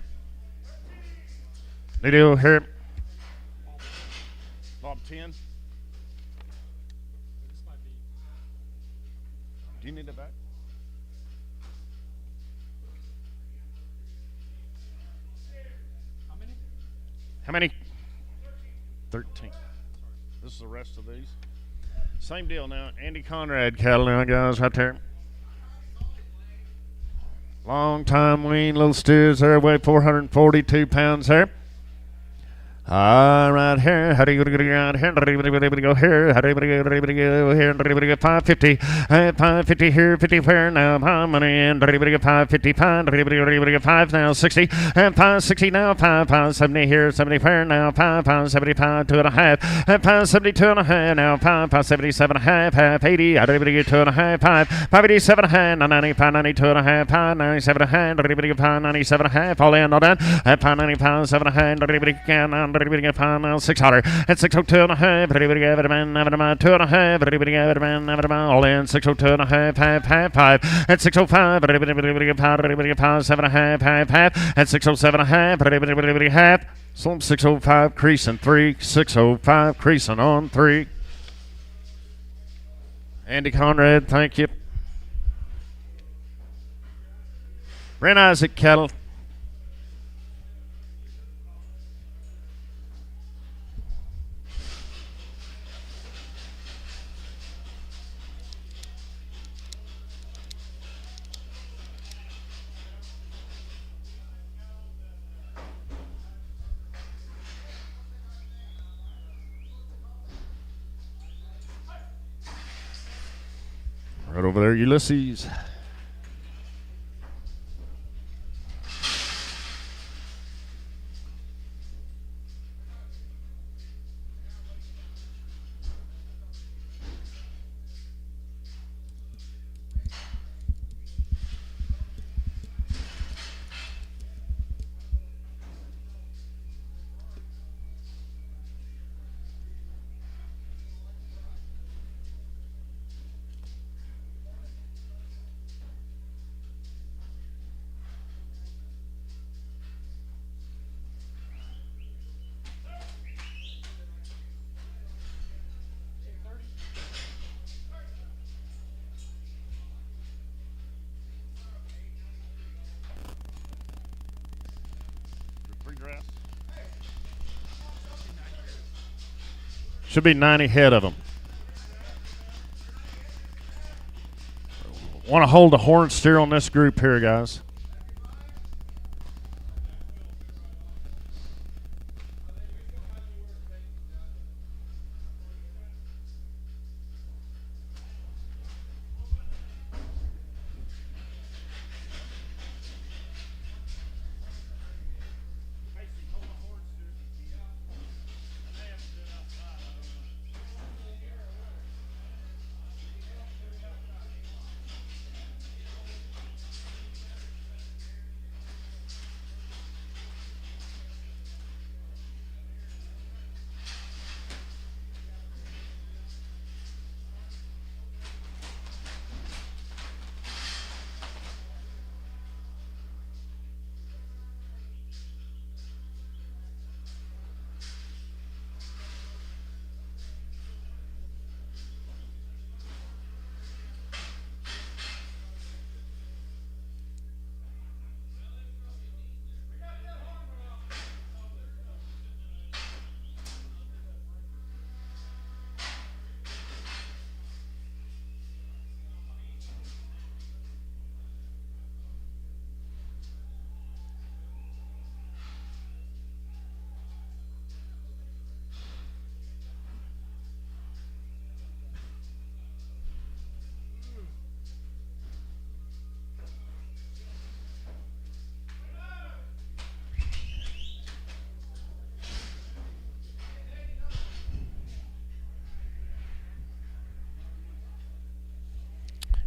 They do here. Bob 10. Do you need it back? How many? 13. This is the rest of these. Same deal now. Andy Conrad cattle now, guys, right there. Long time wean, little steers there, weigh 442 pounds there. Right here, how do you go around here? Everybody go here. Everybody go here. Everybody get 550. 550 here, 50 where now? How money in? Everybody get 555. Everybody get 5 now, 60. And 560 now, 570 here, 70 where now? 575, 2.5. And 572 and a half now, 577 and a half, half 80. Everybody get 2.5, 587 and a half, 90, 592 and a half, 597 and a half. Everybody get 597 and a half. All in, all done. At 595, 7 and a half. Everybody can. Everybody get 5 now, 600 and 602 and a half. Everybody get it, man, 2 and a half. Everybody get it, man, all in 602 and a half, half 5 and 605. Everybody get 5. Everybody get 5, 7 and a half, half and 607 and a half. Everybody half. So 605 creasing 3, 605 creasing on 3. Andy Conrad, thank you. Brent Isaac cattle. Right over there, Ulysses. address? Should be 90 head of them. Want to hold the horn steer on this group here, guys.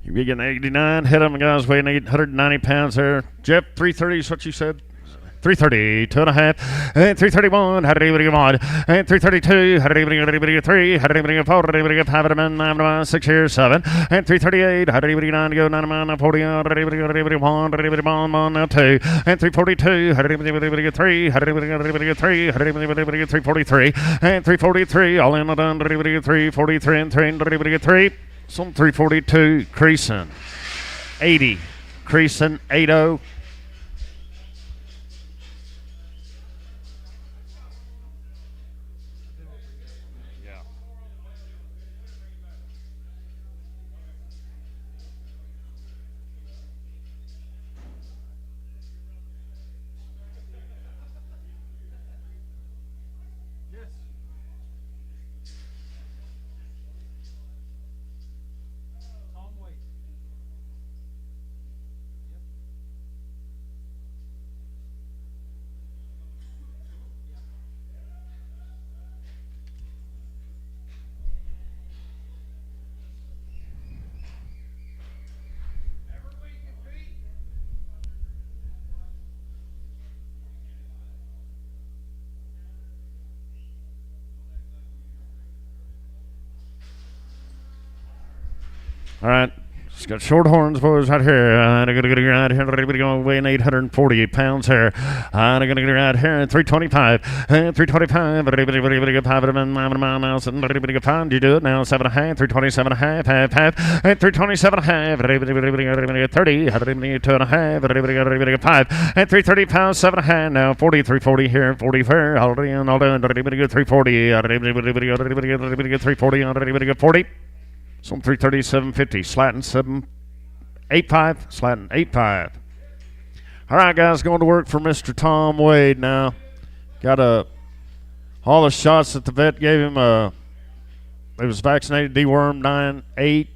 You're getting 89. Hit them, guys, weighing 890 pounds there. Jeff, 330 is what you said? 330, 2.5, and 331, how did anybody come on? And 332, how did anybody get 3, how did anybody get 4, how did anybody get 5, 9, 6 here, 7, and 338, how did anybody 9 to go, 9, 40, how did anybody 1, how did anybody 1, now 2, and 342, how did anybody get 3, how did anybody get 3, how did anybody get 343, and 343, all in, done, did anybody get 343, and 3, did anybody get 3? Some 342, creasing, 80, creasing, 80. All right. It's got short horns, boys, right here. I'm going to get right here. Everybody going weighing 848 pounds here. I'm going to get right here at 325. 325. Everybody get 5 of them. Everybody get 5. You do it now. 7.5. 327.5. Half. And 327.5. Everybody get 30. Everybody get 2.5. Everybody get 5. And 330 pounds. 7.5. Now 40. 340 here. 40 fair. All in. Everybody get 340. Everybody get 340. Everybody get 40. Some 330, 750, slatting 785, slatting 85. All right, guys, going to work for Mr. Tom Wade now. Got all the shots that the vet gave him. He was vaccinated, dewormed 9-8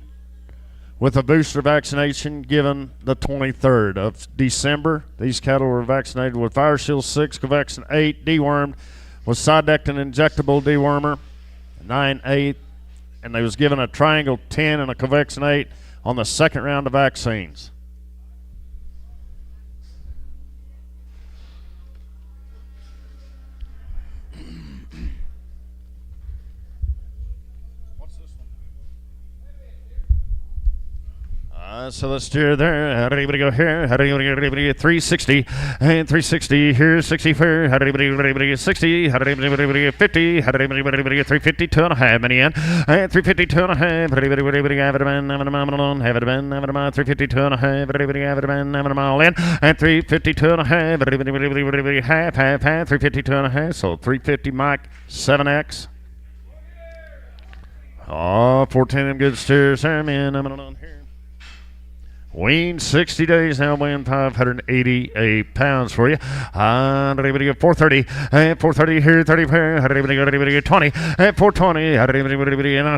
with a booster vaccination given the 23rd of December. These cattle were vaccinated with ViroShield 6, Covaxin 8, dewormed with Cydectin injectable dewormer 9-8. And they was given a Triangle 10 and a Covaxin 8 on the second round of vaccines. What's this one? So let's steer there. How did anybody go here? How did anybody get 360? And 360 here, 64. How did anybody get 60? How did anybody get 50? How did anybody get 350? 2.5 many in. And 350, 2.5. How did anybody have it been? Have it been? Have it been? 350, 2.5. How did anybody have it been? Have it all in. And 350, 2.5. How did anybody half, 350, 2.5. So 350 Mike 7X. Oh, 14 of them good steers there, man. I'm on here. Weaned 60 days now, weighing 588 pounds for you. Everybody get 430. 430 here, 30 here. Everybody get 20. 420. Everybody get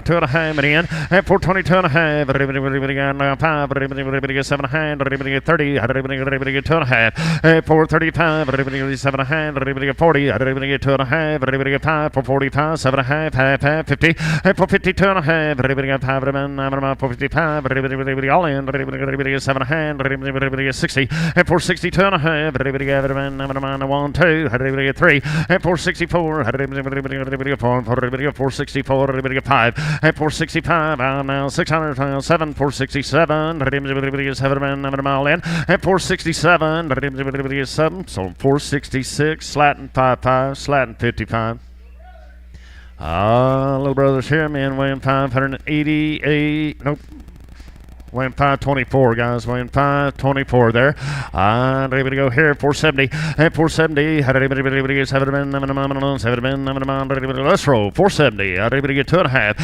2.5 million. 420, 2.5. Everybody get 5. Everybody get 7.5. Everybody get 30. Everybody get 2.5. 435. Everybody get 7.5. Everybody get 40. Everybody get 2.5. Everybody get 5. 445. 7.5. 50. 450, 2.5. Everybody get 5. 455. Everybody all in. Everybody get 7.5, everybody get 60, and 460, 2.5, everybody get 1, 2, everybody get 3, and 464, everybody get 4, everybody get 464, everybody get 5, and 465, now 600, 7, 467, everybody get 7 mile in, and 467, everybody get 7, so 466, slatting 55, slatting 55. Little brothers here, man, weighing 588, nope. Weighing 524, guys. Weighing 524 there. Everybody go here. 470. And 470. How did everybody get 7? Let's roll. 470. Everybody get 2.5.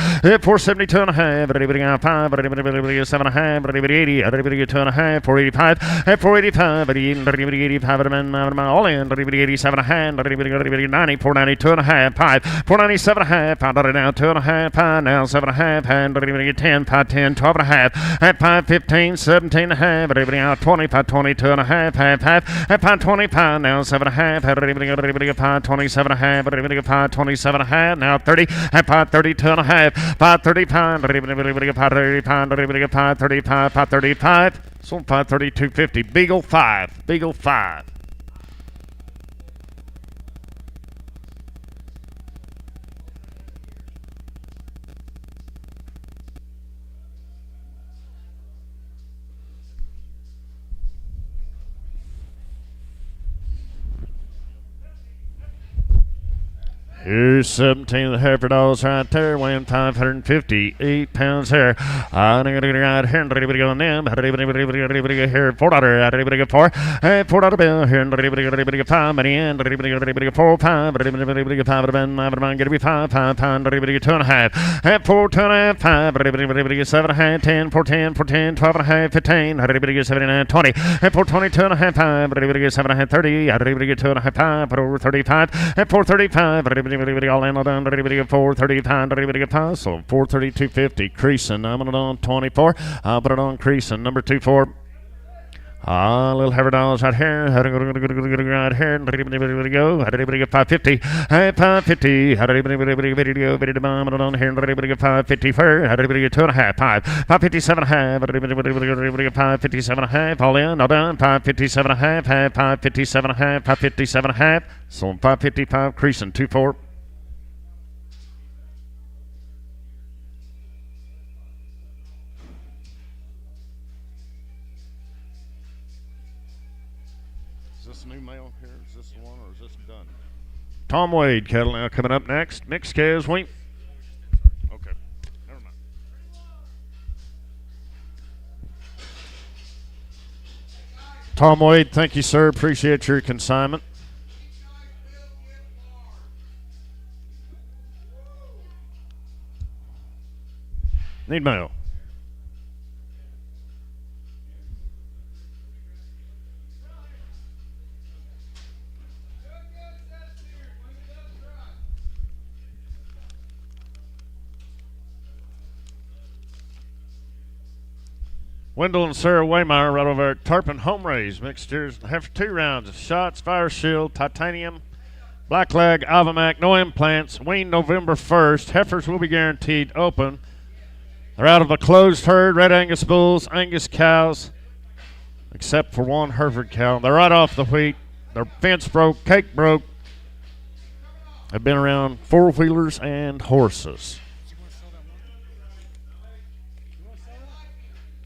470, 2.5. Everybody got 5. Everybody get 7.5. Everybody 80. Everybody get 2.5. 485. And 485. Everybody 85. All in. Everybody 87.5. Everybody 90. 490. 2.5. 5. 497.5. Pound it now. 2.5. Pound now. 7.5. And everybody get 10. Pound 10. 12.5. At 5, 15, 17 and a half, everybody out 20, 5, 22 and a half, half, at 5, 20 pound, now 7 and a half, everybody 5, 27 and a half, everybody 5, 27 and a half, now 30, at 5, 32 and a half, 5, 30 pound, everybody 5, 30 pound, everybody 5, 35, 5, 35, so 5, 32, 50, Beagle 5, Beagle 5. Here's 17 of the heifer dogs right there, weighing 558 pounds here. Everybody going in. Everybody get here. $4. Everybody get 4. $4 bill here. Everybody get 5 money in. Everybody get 4, 5. Everybody get 5. Everybody get 5, 5 pound. Everybody get 2.5. 4, 2.5, 5. Everybody get 7.5, 10, 4, 10, 4, 10, 12.5, 15. Everybody get 79, 20. 4, 20, 2.5, 5. Everybody get 7.5, 30. Everybody get 2.5, 5. Over 35. 435. Everybody all in on. Everybody get 435. Everybody get 5. So 432.50. Creasing. I'm going to on 24. I'll put it on creasing. Number 24. Little heifer dollars right here. How did right here? Everybody go. How did everybody get 550? 550. How did everybody go? On here. Everybody get 550 for. How did everybody get 2.5? 557.5. Everybody get 557.5. All in. All done. 557.5. 557.5. 557.5. So 555. Creasing 2-4. New male here? Is this the one or is this done? Tom Wade cattle now coming up next. Mixed calves, wink. Okay, never mind. Tom Wade, thank you, sir. Appreciate your consignment. Need male. Wendell and Sarah Waymeyer right over at Tarpon Home Raised. Mixtures have 2 rounds of shots, Fire Shield, Titanium, Blackleg, Avamac, no implants. Weaned November 1st. Heifers will be guaranteed open. They're out of a closed herd, Red Angus bulls, Angus cows, except for one Hereford cow. They're right off the wheat. Their fence broke, cake broke. They've been around 4-wheelers and horses.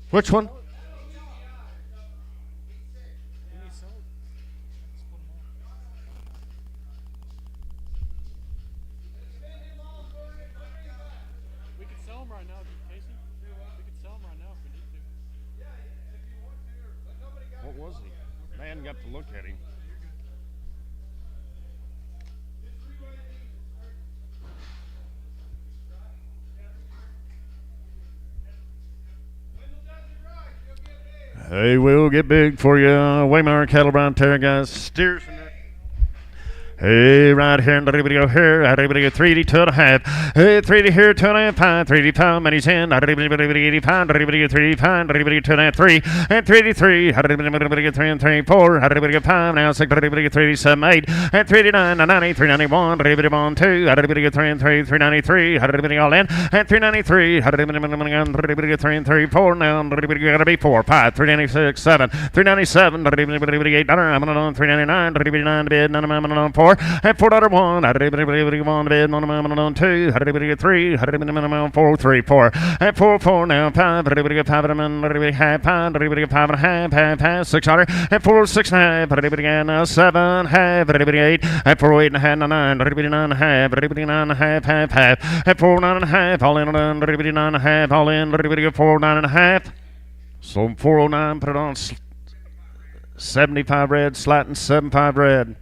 Which one? right now, Casey. We could sell them right now if we need to. What was he? Man got to look at him. Hey, we'll get big for you. Waymar Cattle Brown Terra guys. Steers. Hey, right here, and everybody go here, everybody go 3D, 2.5. Hey, 3D here, 2.5, 3D pound, money's in, everybody 80 pound, everybody go 3D pound, everybody 2.5, 3, and 3D 3, everybody go 3 and 3, 4, everybody go pound, now 6, everybody go 3D 7, 8, and 3D 9, 90, 391, everybody on 2, everybody go 3 and 3, 393, everybody all in, and 393, everybody go 3 and 3, 4, now everybody gotta be 4, 5, 396, 7, 397, everybody 8, I'm on 399, everybody 9 to bid, none of them on 4. And $4.1, everybody one bid, on 2, everybody get 3, everybody 4, 3, 4, and 4, 4 now 5, everybody get 5, everybody half pound, everybody get 5.5, half, 600, and 4, 6.5, everybody get 7, half, everybody 8, and 4, 8.5, 9, everybody 9.5, everybody 9.5, half, and 4, 9.5, all in, everybody 9.5, all in, everybody get 4, 9.5. So 409, put it on 75 red, slatting 75 red.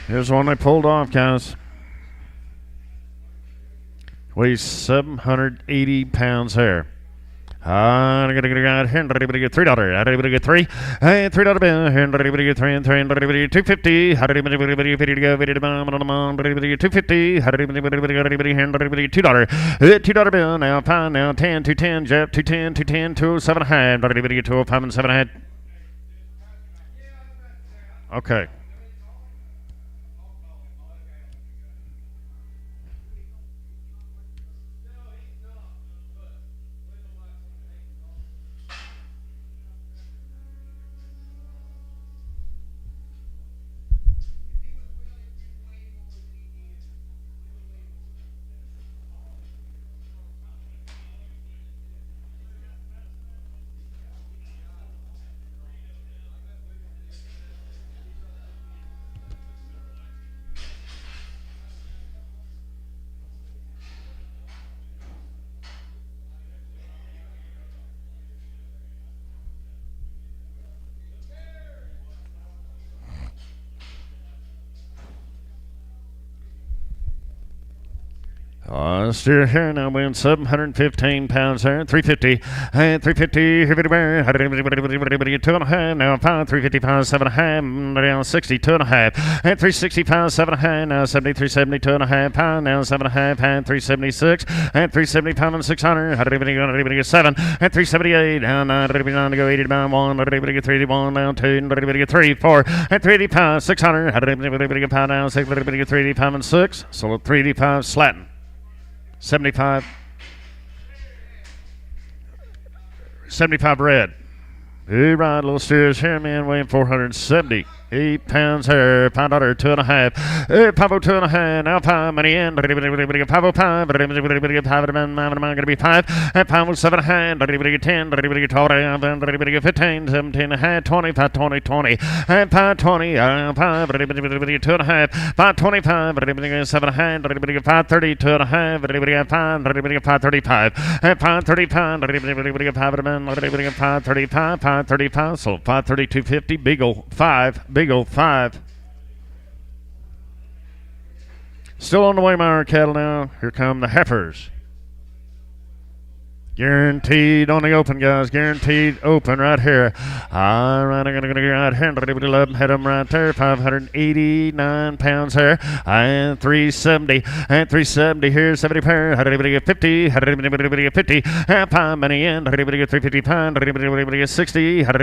Here's one I pulled off, guys. Weighs 780 pounds here. I'm gonna get out here, and everybody get $3. Everybody get 3, and $3 bill. And everybody get 3 and 3, and everybody get $2.50. Everybody ready to go, ready to bomb on the mom. Everybody get $2.50. Everybody and everybody get $2. $2 bill now, pound now, 10, 210, Jeff, 210, 210, 207.5. Everybody get 205 and 7.5. Okay. Steer here now weighing 715 pounds here, 350, and 350, everybody get 2.5, now 5, 355, 7.5, now 60, 2.5, and 365, 7.5, now 70, 370, 2.5 pound, now 7.5, and 376, and 375 and 600, everybody get 7, and 378, and 9 to go 80 down 1, everybody get 381, down 2, and everybody get 3, 4, and 385, 600, everybody get pound down 6, everybody get 385 and 6, so 385 slatting. 75 red. Hey, right, little steers here, man, weighing 470. 8 pounds here, pound under 2.5. 502.5. Now 5 money in. 505. 5 going to be 5. 507.5. 10. 12. 15. 17.5. 20. 520. 20. 520. 5. 2.5. 525. 7.5. 530. 2.5. 5. 535. 535. 535. 535. So 532.50. Beagle 5. Beagle 5. Still on the Waymire cattle now. Here come the heifers. Guaranteed on the open, guys. Guaranteed open right here. All right, I'm going to go right here. Head them right there. 589 pounds here. And 370. And 370 here. 70 pair. 50. 50. And 5 money in. 350 pound. 60. 5.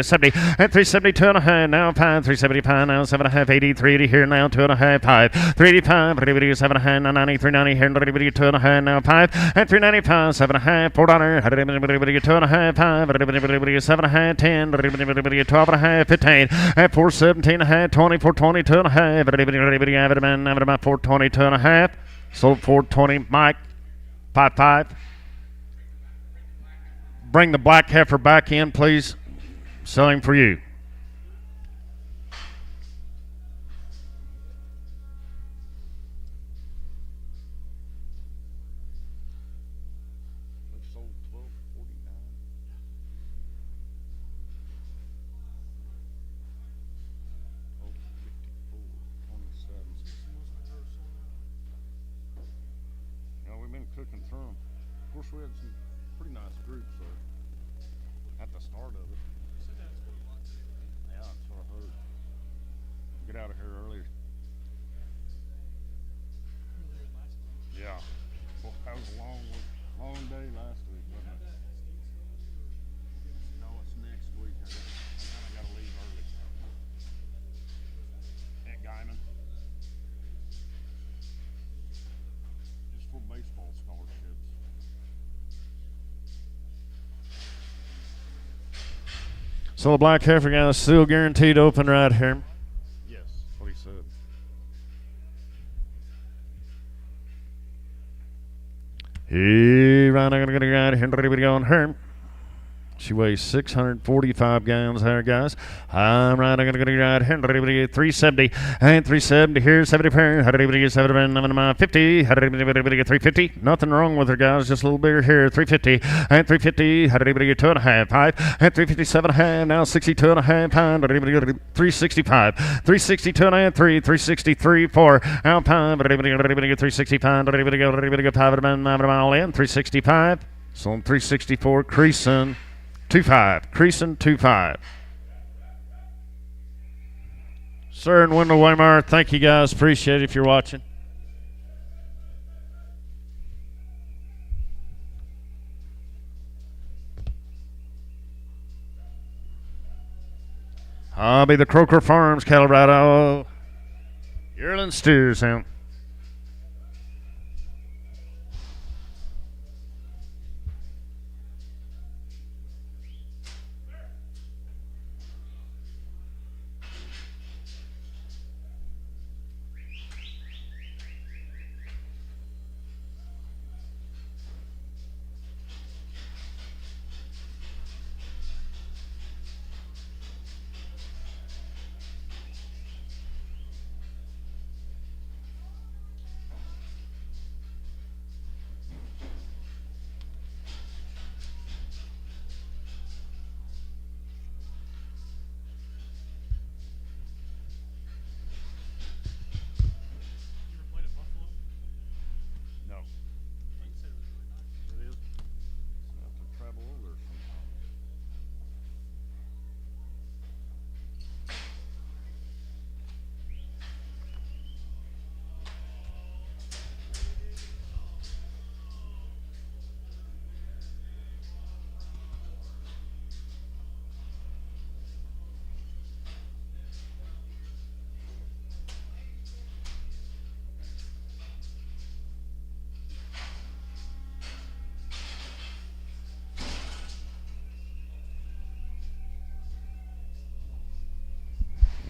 70. And 370 2.5. Now 5. 370 pound. Now 7.5. 80. 380 here. Now 2.5. 5. 385. 7.5. 90. 390 here. 2.5. Now 5. And 395, 7.5, $4, 2.5, 5, 7.5, 10, 12.5, 15, at 417.5, 20, 420, 2.5, about 420, 2.5, sold 420, Mike, 5.5. Bring the black heifer back in, please. Selling for you. Cooking through them. Of course, we had some pretty nice groups there at the start of it. Yeah, that's what I heard. Get out of here earlier. Yeah. Well, that was a long day last week, wasn't it? No, it's next week. I got to leave early. At Guyman. For baseball scholarships. So the black heifer guy is still guaranteed open right here. Yes, what he said. Hey, right, I'm gonna get here. On her. She weighs 645 gallons there, guys. I'm right. I'm going to go right here. 370. And 370 here. 70 pair. 50. 350. Nothing wrong with her, guys. Just a little bigger here. 350. And 350. 2.5. 5. And 357.5. Now 62.5 pound. 365. 362.5. 3. 363. 4. Out pound. 360 pound. 5 mile in. 365. So 364. Creasing. 2.5. Creasing 2.5. Sir and Wendell Waymire, thank you guys. Appreciate it if you're watching. I'll be the Croker Farms, Colorado. Yearling steers, him.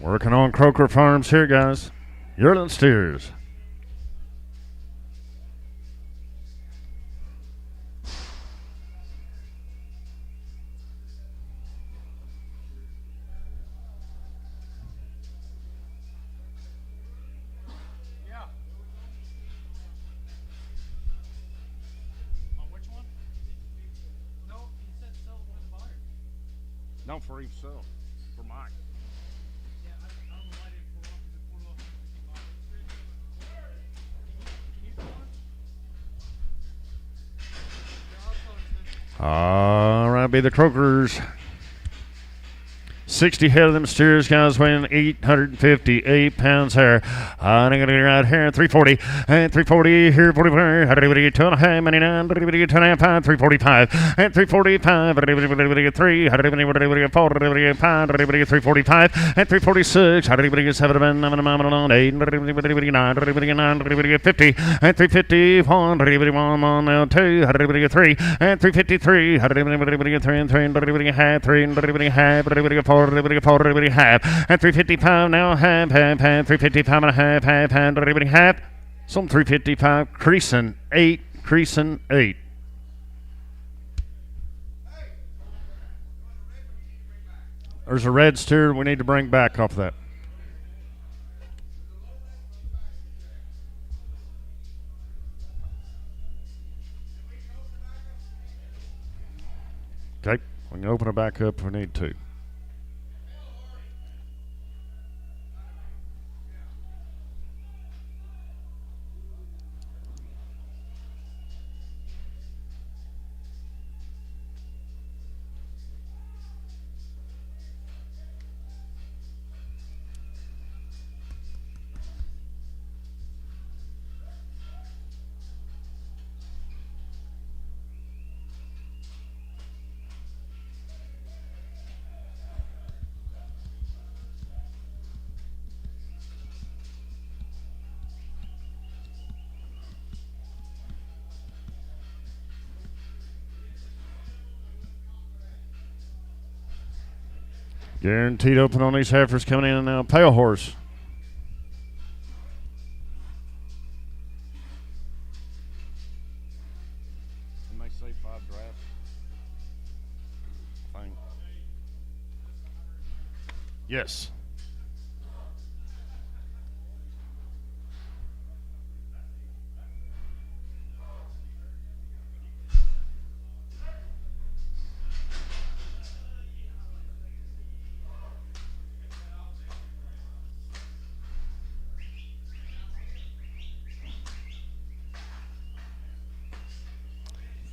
Working on Croker Farms here, guys. Yearling steers. On which one? No, he said sell one of the buyers. No, for himself. For Mike. Yeah, I don't know why they pull off. Is it pulled off 55? Can you do one? Yeah, I'll tell her. All right, be the Crokers. 60 head of them steers, guys, weighing 858 pounds here. I'm going to get right here, 340, and 340 here, 44, 2.5, 99, 2.5, 345, and 345, 3, 4, 345, and 346, 7, 8, 9, 50, and 351, 2, 3, and 353, 3, 4, half, and 355 now, half, 355 and a half, some 355, creasing 8. There's a red steer we need to bring back off that. Okay, we can open it back up if we need to. Guaranteed open on these heifers coming in now. Pale horse. And they say 5 drafts. Fine. Yes.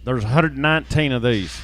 There's 119 of these.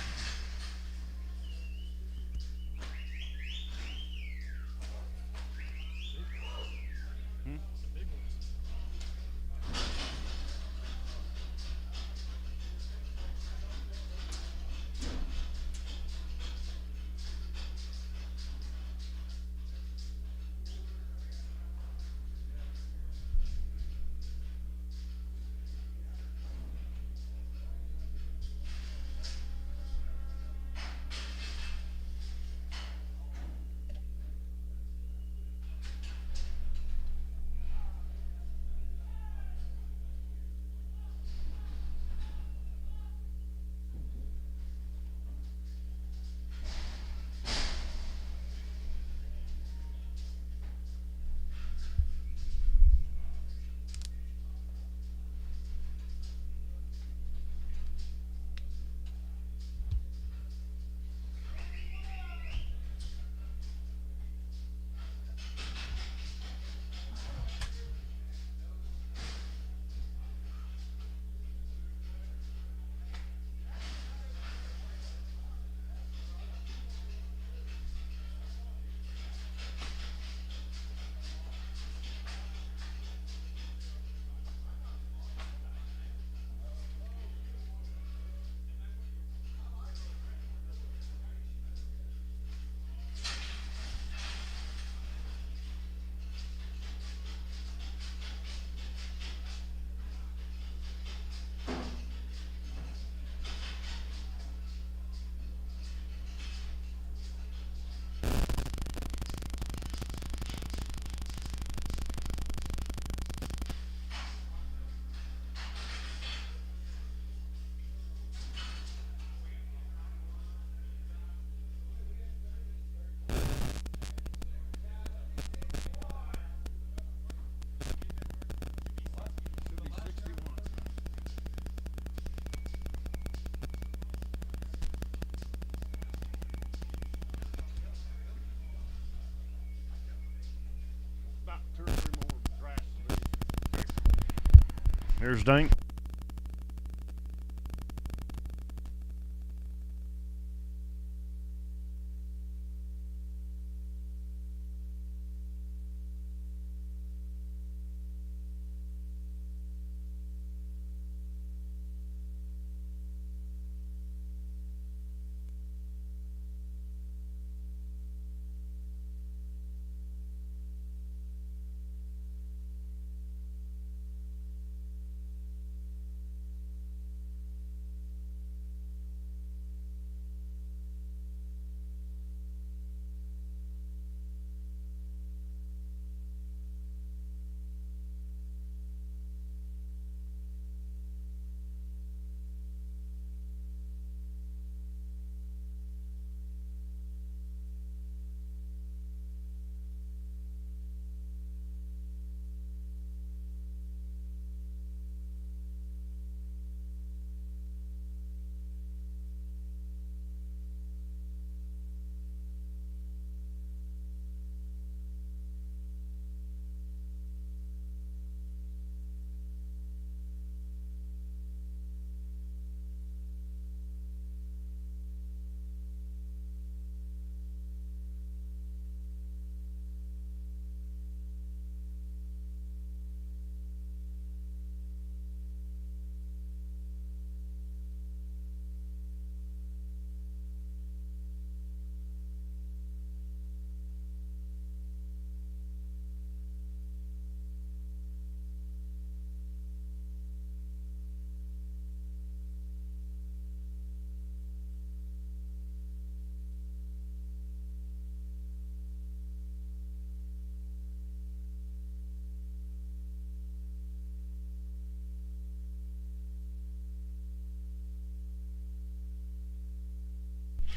Here's Dink.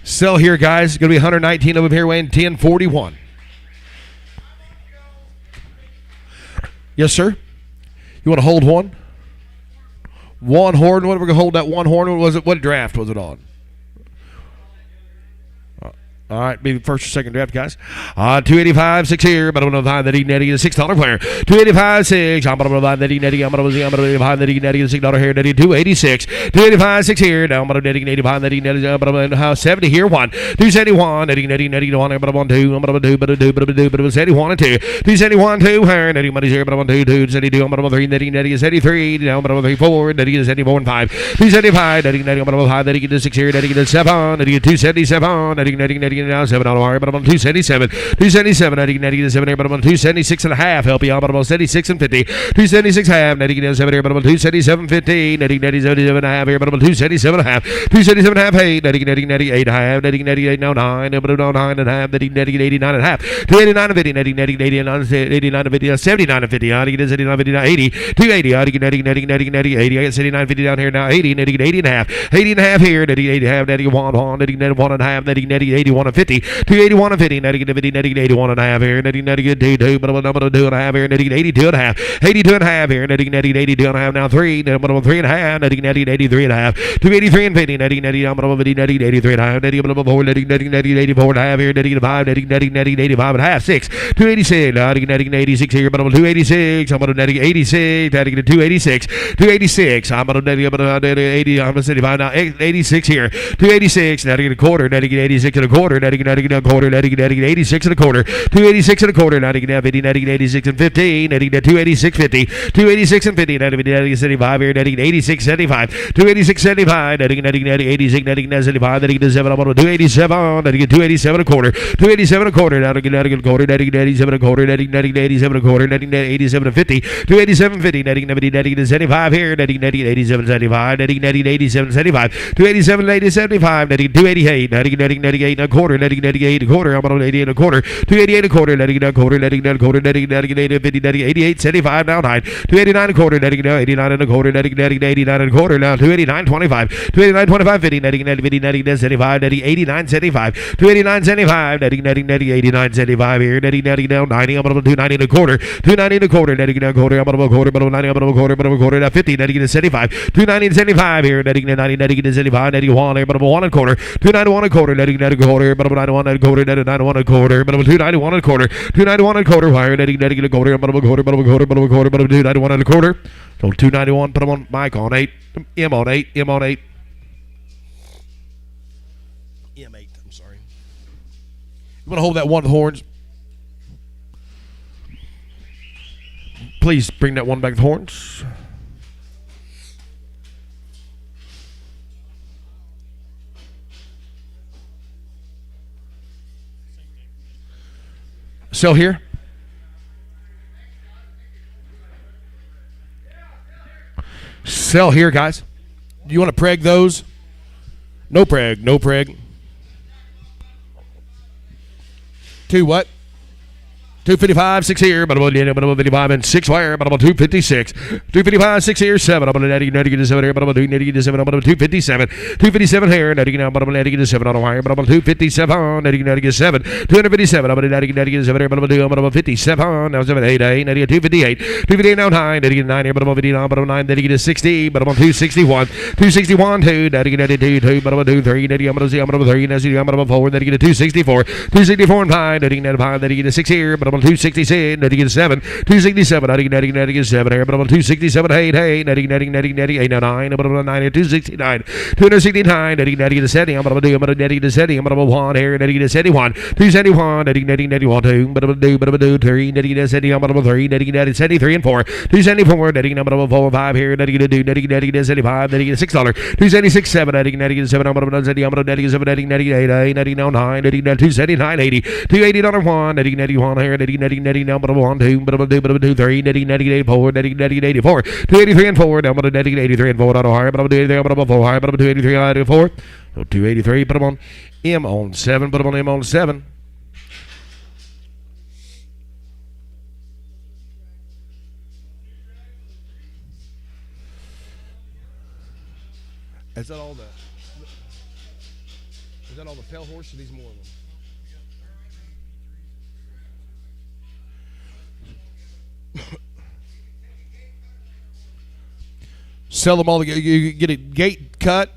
Sell here, guys. Going to be 119 of them here weighing 1041. Yes, sir. You want to hold one? One horn. What are we going to hold that one horn? What was it? What draft was it on? All right, maybe first or second draft, guys. 285, 6 here, but I'm going to find that netty is $6 player. 285, 6. I'm going to find that netty. I'm going to find that netty is $6 here. Netty 286, 285, 6 here. Now I'm going to netty find that netty. I'm going to 70 here. 1, 271. Netty 1. I'm going to 2. I'm going to do, but it was 71 and 2. 271, 2 here. Netty money's here, but I'm going to 2. 72. I'm going to 3. Netty is 83. Now I'm going to 3, 4. Netty is 74 and 5. 275. Netty. I'm going to 5. Netty is 6 here. Netty is 7. Netty 277. Netty now $7 but I'm on 277. 277. Netty is 7 here, but I'm on 276 and a half. Help you out, but I'm on 76 and 50. 276 half. Netty is 7 here, but I'm on 277.50. Netty 77 and a half here, but I'm on 277 and a half. 277 and a half. Hey, Netty 8 and a half. Netty 8 now 9. But 9 and a half. Netty 89 and a half. 289 and 50. Netty 89 and 50. 79 and 50. Netty is 79 50 now 80. 280. Netty 80. I got 79 50 down here now 80. Netty 80 and a half. 80 and a half here. Netty 80 and a half. Netty 1. Netty 1 and a half. Netty 81 and 50. 281 and 50. Netty 50. Netty 81 and a half here. Netty 2. But I'm going to 2 and a half here. Netty 82 and a half. 82 and a half here. Netty 82 and a half now 3. But I'm 3 and a half. Netty 83 and a half. 283 and 50. Netty I'm going to 83 and a half. Netty 4. Netty 84 and a half here. Netty 5. Netty 85 and a half. 6. 286. Netty 86 here. But I'm 286. I'm going to Netty 86. Netty 286. 286. I'm going to Netty 80. I'm going to 75 now. 86 here. 286. Netty a quarter. Netty 86 and a quarter. Netty a quarter. Netty 86 and a quarter. 286 and a quarter. Netty 50. Netty 86 and 15. Netty 286 50. 286 and 50. Netty 75 here. Netty 86 75. 286 75. Netty 86. Netty 75. Netty 7. I'm going to 287. Netty 287 and a quarter. 287 and a quarter. Netty a quarter. Netty 87 and a quarter. Netty 87 and a quarter. Netty 87 and 50. 287 50. Netty 75 here. Netty 87 75. Netty 87 75. 287 80 75. Netty 288. Netty 8 and a quarter. Netty 8 and a quarter. I'm on 88 and a quarter. 288 and a quarter. Netty a quarter. Netty a quarter. Netty 50. Netty 88 75 now 9. 289 and a quarter. Netty 89 and a quarter. Netty 89 and a quarter now 289 25. 289 25 50. Netty 50. Netty 75. Netty 89 75. 289 75. Netty 89 75 here. Netty now 90. I'm on 290 and a quarter. 290 and a quarter. Netty a quarter. I'm on a quarter. But I'm 90. I'm on a quarter. But I'm a quarter now 50. Netty 75. 290 and 75 here. Netty 90. Netty 75. Netty 1 here. But I'm 1 and a quarter. 291 and a quarter. Netty a quarter. but 91 and a quarter, 91 and a quarter, but 291 and a quarter, 291 and a quarter, higher, netting a quarter, but a quarter, but a quarter, but a quarter, but 291 and a quarter. So 291, put them on Mike on 8, M on 8, M on 8. M8, I'm sorry. You want to hold that one with horns? Please bring that one back with horns. Sell here. Sell here, guys. Do you want to preg those? No preg, no preg. 2 what? 255, 6 here, but about 55 and 6 wire, but about 256. 255, 6 here, 7. I'm going to get 7 here, but about 257, about 257. 257 here, netting now, but I'm going to get 7 on a wire, but about 257, netting get 7. 257, I'm going to get 7 here, but about 57. Now 7, 8, 8, netting 258. 258 now 9, netting 9 here, but about 59, but about 9, netting get 60, but about 261. 261, 2, netting 2, but about 2, 3, netting, I'm going to see, I'm about 3, netting, I'm about 4, netting get 264. 264 and 5, netting 5, netting get 6 here, but 266, netting get 7, 267, netting get 7 here, but about 267, 8, 8, netting 8, 9, but about 9 here, 269, 269, netting get 70, I'm about 2, but netting get 70, I'm about 1 here, netting get 71, 271, netting 1, 2, but about 2, 3, netting get 70, I'm about 3, netting get 73 and 4, 274, netting about 4, 5 here, netting get 2, netting get 75, netting get $6, 276, 7, netting get 7, I'm about 70, I'm about netting 7, netting 8, 8, netting 9, netting 279, 80, 280 $1, netting 1 here, netting down, but 1, 2, but 2, 3, netting 84, netting 84, 283 and 4, down, but netting 83 and 4, out of higher, but 283, but 4 higher, but 283, out of 4, so 283, put them on M on 7, put them on M on 7. Is that all the pale horse or these more of them? Sell them all. You get a gate cut.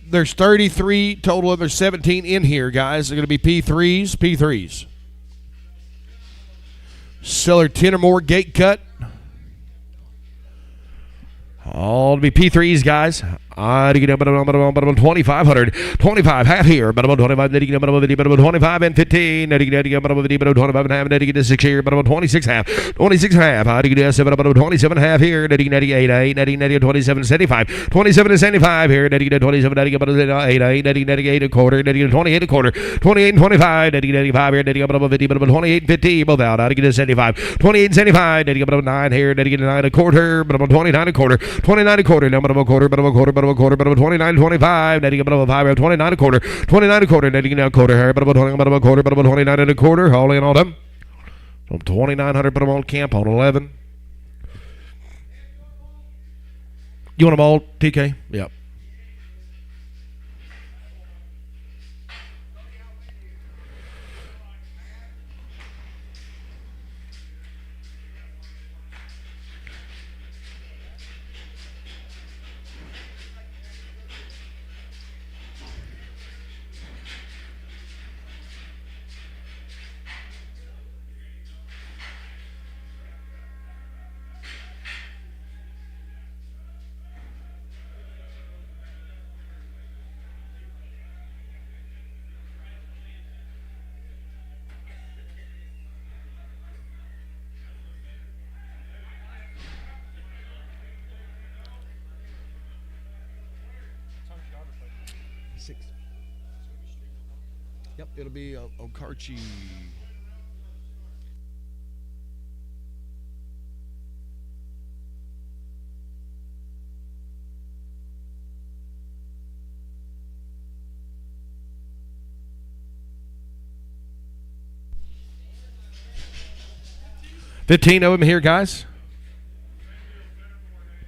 There's 33 total, and there's 17 in here, guys. They're going to be P3s, P3s. Seller 10 or more gate cut. All to be P3s, guys. I to get up 2,500, 25 half here, but about 25, netting up 25 and 15, netting up 25 and half, netting to 6 here, but about 26 half, 26 half. I to get 7 about 27 half here, netting 8, 8, netting 27 75, 27 and 75 here, netting 27, netting about 8, 8, netting 8 a quarter, netting 28 a quarter, 28 and 25, netting 85 here, netting up 50, but about 28 and 50, both out. I to get 75, 28 and 75, netting up 9 here, netting 9 a quarter, but about 29 a quarter, 29 a quarter, now but a quarter, but a quarter, but a quarter, but about 29 25, netting about 5, 29 a quarter, 29 a quarter, netting now a quarter here, but about 20, but a quarter, but about 29 and a quarter, all in on them. So 2,900, put them on camp on 11. You want them all, TK? Yep. Yep, it'll be Okarchi. $15 of them here, guys.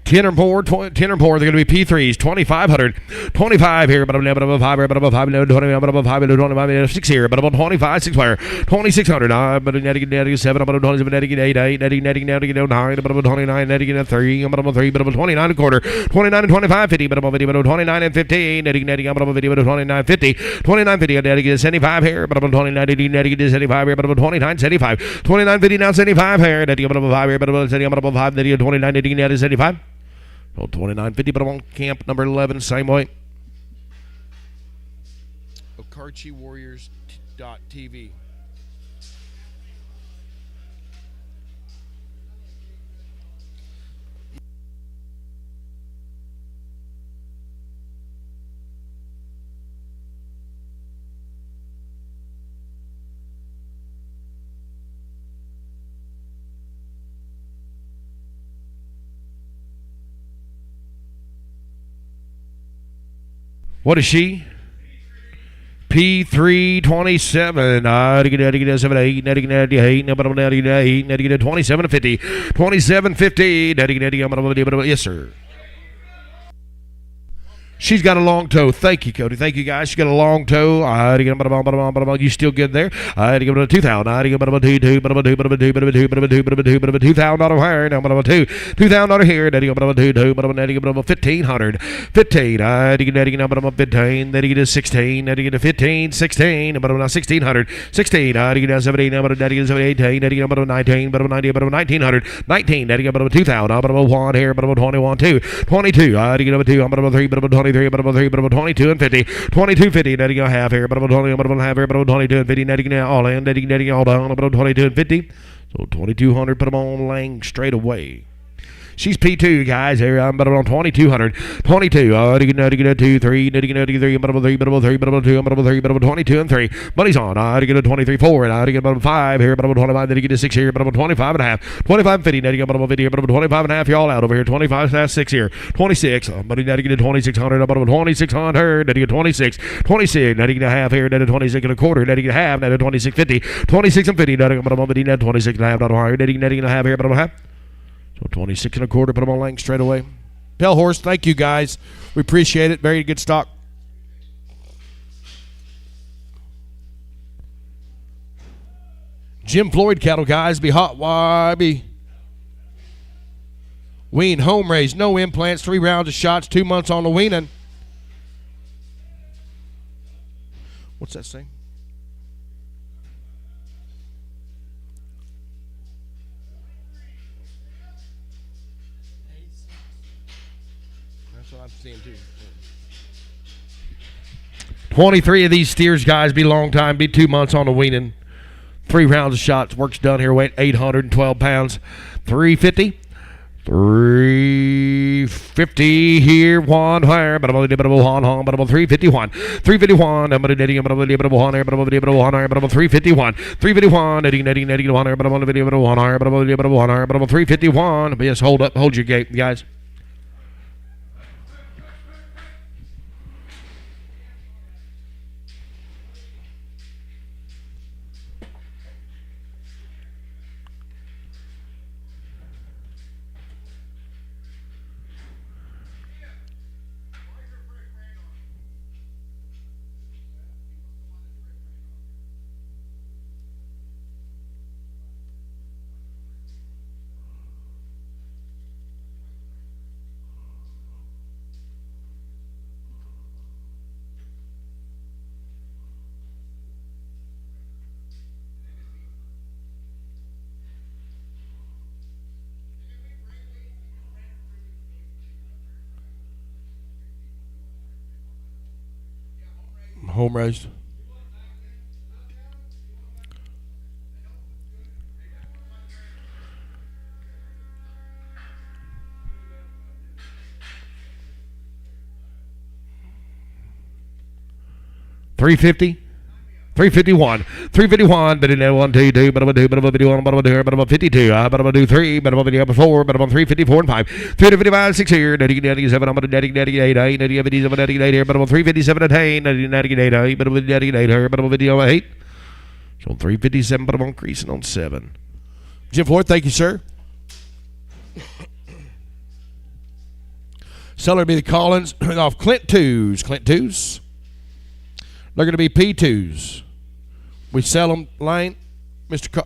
10 or more, 10 or more, they're going to be P3s, 2,500, 25 here, but above 5 here, but above 5, 20, but above 5, 25, 6 here, but above 25, 6 player, 2600, but netting 7, but 27, netting 8, 8, netting 9, but above 29, netting 3, but above 3, but above 29 and a quarter, 29 and 25, 50, but above 50, but 29 and 15, netting up above 50, but 29, 50, 29, 50, netting 75 here, but above 29, netting 75 here, but above 29, 75, 29, 50, now 75 here, netting up above 5 here, but above 5, netting 29, netting 75. 29.50, but I'm on camp number 11, same way. OkarchiWarriors.tv. What is she? P327. Netting 7 8, netting 8, netting 8, netting 27 50, 27 50, netting. Yes, sir. She's got a long toe. Thank you, Cody. Thank you, guys. She's got a long toe. You still good there? I had to give it a 2,000. I had to give it a $2,000 higher. Now, $2,000 here. Then you got a 1,500. 15. I had to get 15. Then you get a 16. Then you get a 15. 16. But 1,600. 16. I had to get 17. But 18. Then you get 19. But 90. But 1,900. 19. Then you got 2,000. But 1 here. But 21. 2. 22. I had to get a 2. But 3. But 20. 23, but 3, but 22 and 50, 22 50, netting a half here, but 20, but half here, but 22 and 50, netting all in, netting all down, but 22 and 50, so 2,200, put them on Lang straight away. She's P2, guys. Here I'm better on 2,200. 22. Netting a 2, 3, netting a 3, but 3, but 3, but 2, but 3, but 22 and 3. Buddy's on. I get a 23, 4, and I get about 5 here, but 25, then you get a 6 here, but 25 and a half. 25 and 50, netting about 50 here, but 25 and a half. Y'all out over here. 25 and 6 here. 26. Buddy netting a 2,600, about 2,600, netting a 26. 26, netting a half here, netting a 26 and a quarter, netting a half, netting 26, 50. 26 and 50, netting about 50, net 26 and a half, not higher, netting a half here, but a half. So 26 and a quarter, put them on Lang straight away. Pale Horse, thank you, guys. We appreciate it. Very good stock. Jim Floyd cattle, guys. Be hot. Why be? Wean, home raised, no implants, 3 rounds of shots, 2 months on the weaning. What's that say? That's what I'm seeing too. 23 of these steers, guys, be long time, be 2 months on the weaning. 3 rounds of shots, work's done here, weight 812 pounds. 350. 350 here, one higher, but about 351. 351, I'm going to netting, but about 1 here, but about 351. 351, netting, netting, 1 here, but about 1 higher, but about 1 higher, but about 351. But yes, hold up, hold your gate, guys. Home raised. $350. 351, 351, but in there 1, 2, 2, but about 2, but about 51, but about 2, but about 52, but about 2, 3, but about 4, but about 354 and 5, 355, 6 here, netting 7, I'm netting 8, 8, netting 57, netting 8 here, but about 357 and 8, netting 8, but about netting 8 here, but about 8. So 357, but I'm increasing on 7. Jim Ford, thank you, sir. Seller be the Collins off Clint 2s. Clint 2s. They're going to be P2s. We sell them, Lane. Mr.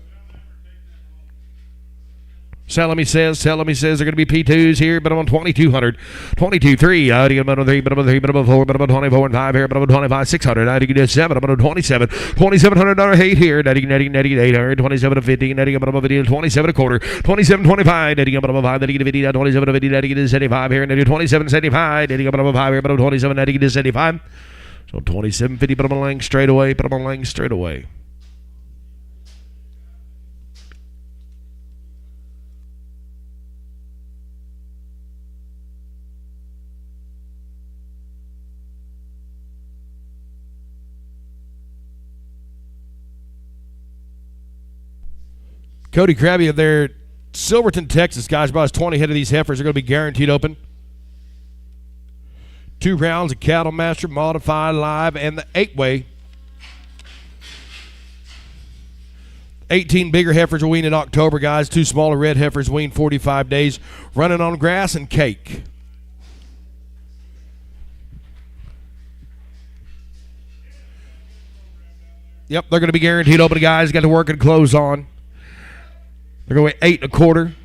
Sell them, he says they're going to be P2s here, but I'm on 2,200. 22.3. I get about 3, but I'm 3, but I'm 4, but I'm 24 and 5 here, but I'm 25, 600. I get 7, I'm on 27. $2,700 hate here. 800. 27 to 50. 27 a quarter. 27.25. 5. 50. 27 to 50. 75 here. 27.75. 5 here, but I'm 27. 75. So 27.50. But I'm laying straight away. Cody Krabby of there, Silverton, Texas. Guys, about 20 head of these heifers are going to be guaranteed open. 2 rounds of Cattle Master, Modified Live, and the 8-way. 18 bigger heifers will wean in October, guys. 2 smaller red heifers wean 45 days, running on grass and cake. Yep, they're going to be guaranteed open, guys. Got to work and clothes on. They're going to weigh 8 1/4.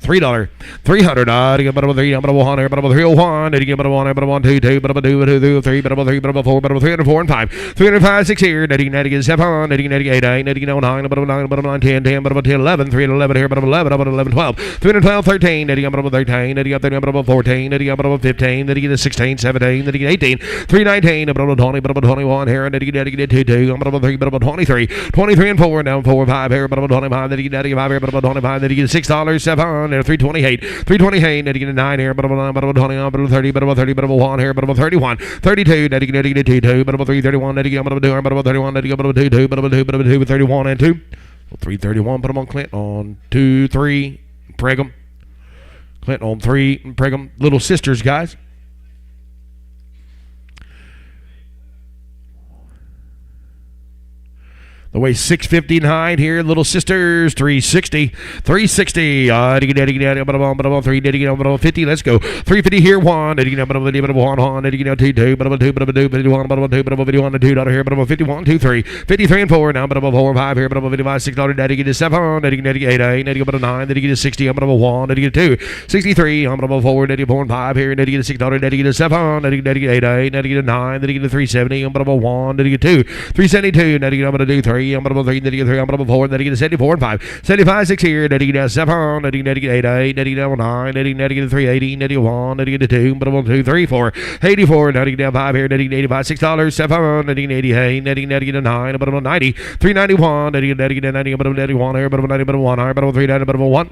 $3. 300. I get about 3. I'm about 1 here, about 301. I get about 1 here, about 1 2 2, about 2 2 3, about 3, about 4, about 304 and 5. 305 6 here. Netting get 7. Netting 8 8. Netting 9 about 9 about 9 10 10 about 10 11 311 here, about 11 about 11 12. 312 13. Netting about 13. Netting up 30 about 14. Netting about 15. Netting 16 17. Netting 18. 319 about 20 about 21 here. Netting 2 2. I'm about 3 about 23. 23 and 4 down 4 5 here, about 25. Netting 5 here, about 25. Netting $6 7. 328, 328, netting 9 here, but about 20, but 30, but about 30, but about 1 here, but about 31, 32, netting 2, but about 331, netting about 2, but about 31, netting about 2, 2, but about 2, but about 2, 31 and 2. So 331, put them on Clint on 2, 3, preg them. Clint on 3, preg them. Little sisters, guys. The way 659 here, Little Sisters, 360, 360. 3 let's go. 350 here, 1. 2, 2, 2 here, 51, 2, 3. 53 and 4 now, 4, 5 here, 55, $6. Daddy get 7. Daddy get 8, 8, 9. Daddy get 60. I'm 1. Daddy get 2. 63. I'm 4. Daddy 4 and 5 here. Daddy get $6. Daddy get 7. Daddy get 8, 8. Daddy get 9. Daddy get 370. I'm 1. Daddy get 2. 372. Daddy get 3. I'm 3. Daddy get 3. I'm 4. Daddy get 74 and 5. 75, 6 here. Daddy get 7. Daddy get 8, 8. Daddy get 9. Daddy get 380. Daddy get 1. Daddy get 2. But 2, 3, 4. 84. Daddy get 5 here. Daddy get 85. $6. 7. Daddy get 88. Daddy get 9. But 90. 391. Daddy get 90. But 91 here. But 90. But 1 here. But 390. But 1.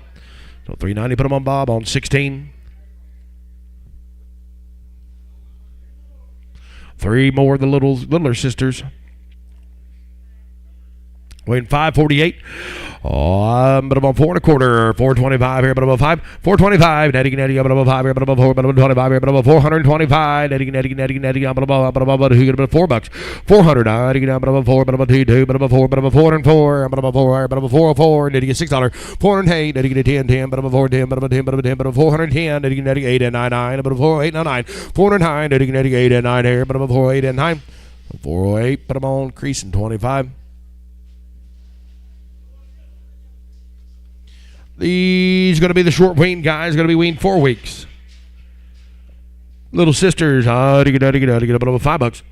So 390. Put them on Bob on 16. 3 more of the littler sisters. Weighing 548. But about 4 1/4. 425 here, but about 5. 425. Netting, but about 5 here, but about 4, but about 25 here, but about 425. Netting, but about who get about $4. 400. Netting, but about 4, but about 2, 2, but about 4, but about 404, but about 4, but about 404. Netting $6. 408. Netting 10, 10, but about 4, 10, but about 10, but about 10, but about 410. Netting 8 and 9, 9, but about 4, 8, 9, 9. 409. Netting 8 and 9 here, but about 4, 8 and 9. 408. Put them on creasing 25. These going to be the short wean guys. Going to be weaned 4 weeks. Little sisters. Get about $5.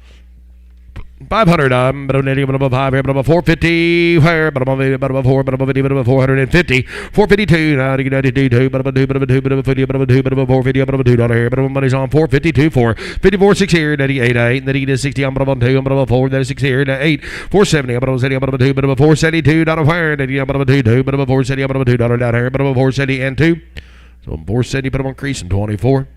500. But about 5 here, but about 450. Where? But about 4, but about 50, but about 450. 452. But about 2, but about 2, but about 50, but about 2, but about 450, but about $2 here. But about money's on 452. 4. 54, 6 here. 8, 8. Then he gets 60. I'm about 2, I'm about 4. Then 6 here. 8. 470. I'm about 70. I'm about 2, but about 472. Where? Then I'm about 2, 2, but about 470. I'm about $2 down here. But about 470 and 2. So 470. Put them on crease in 24.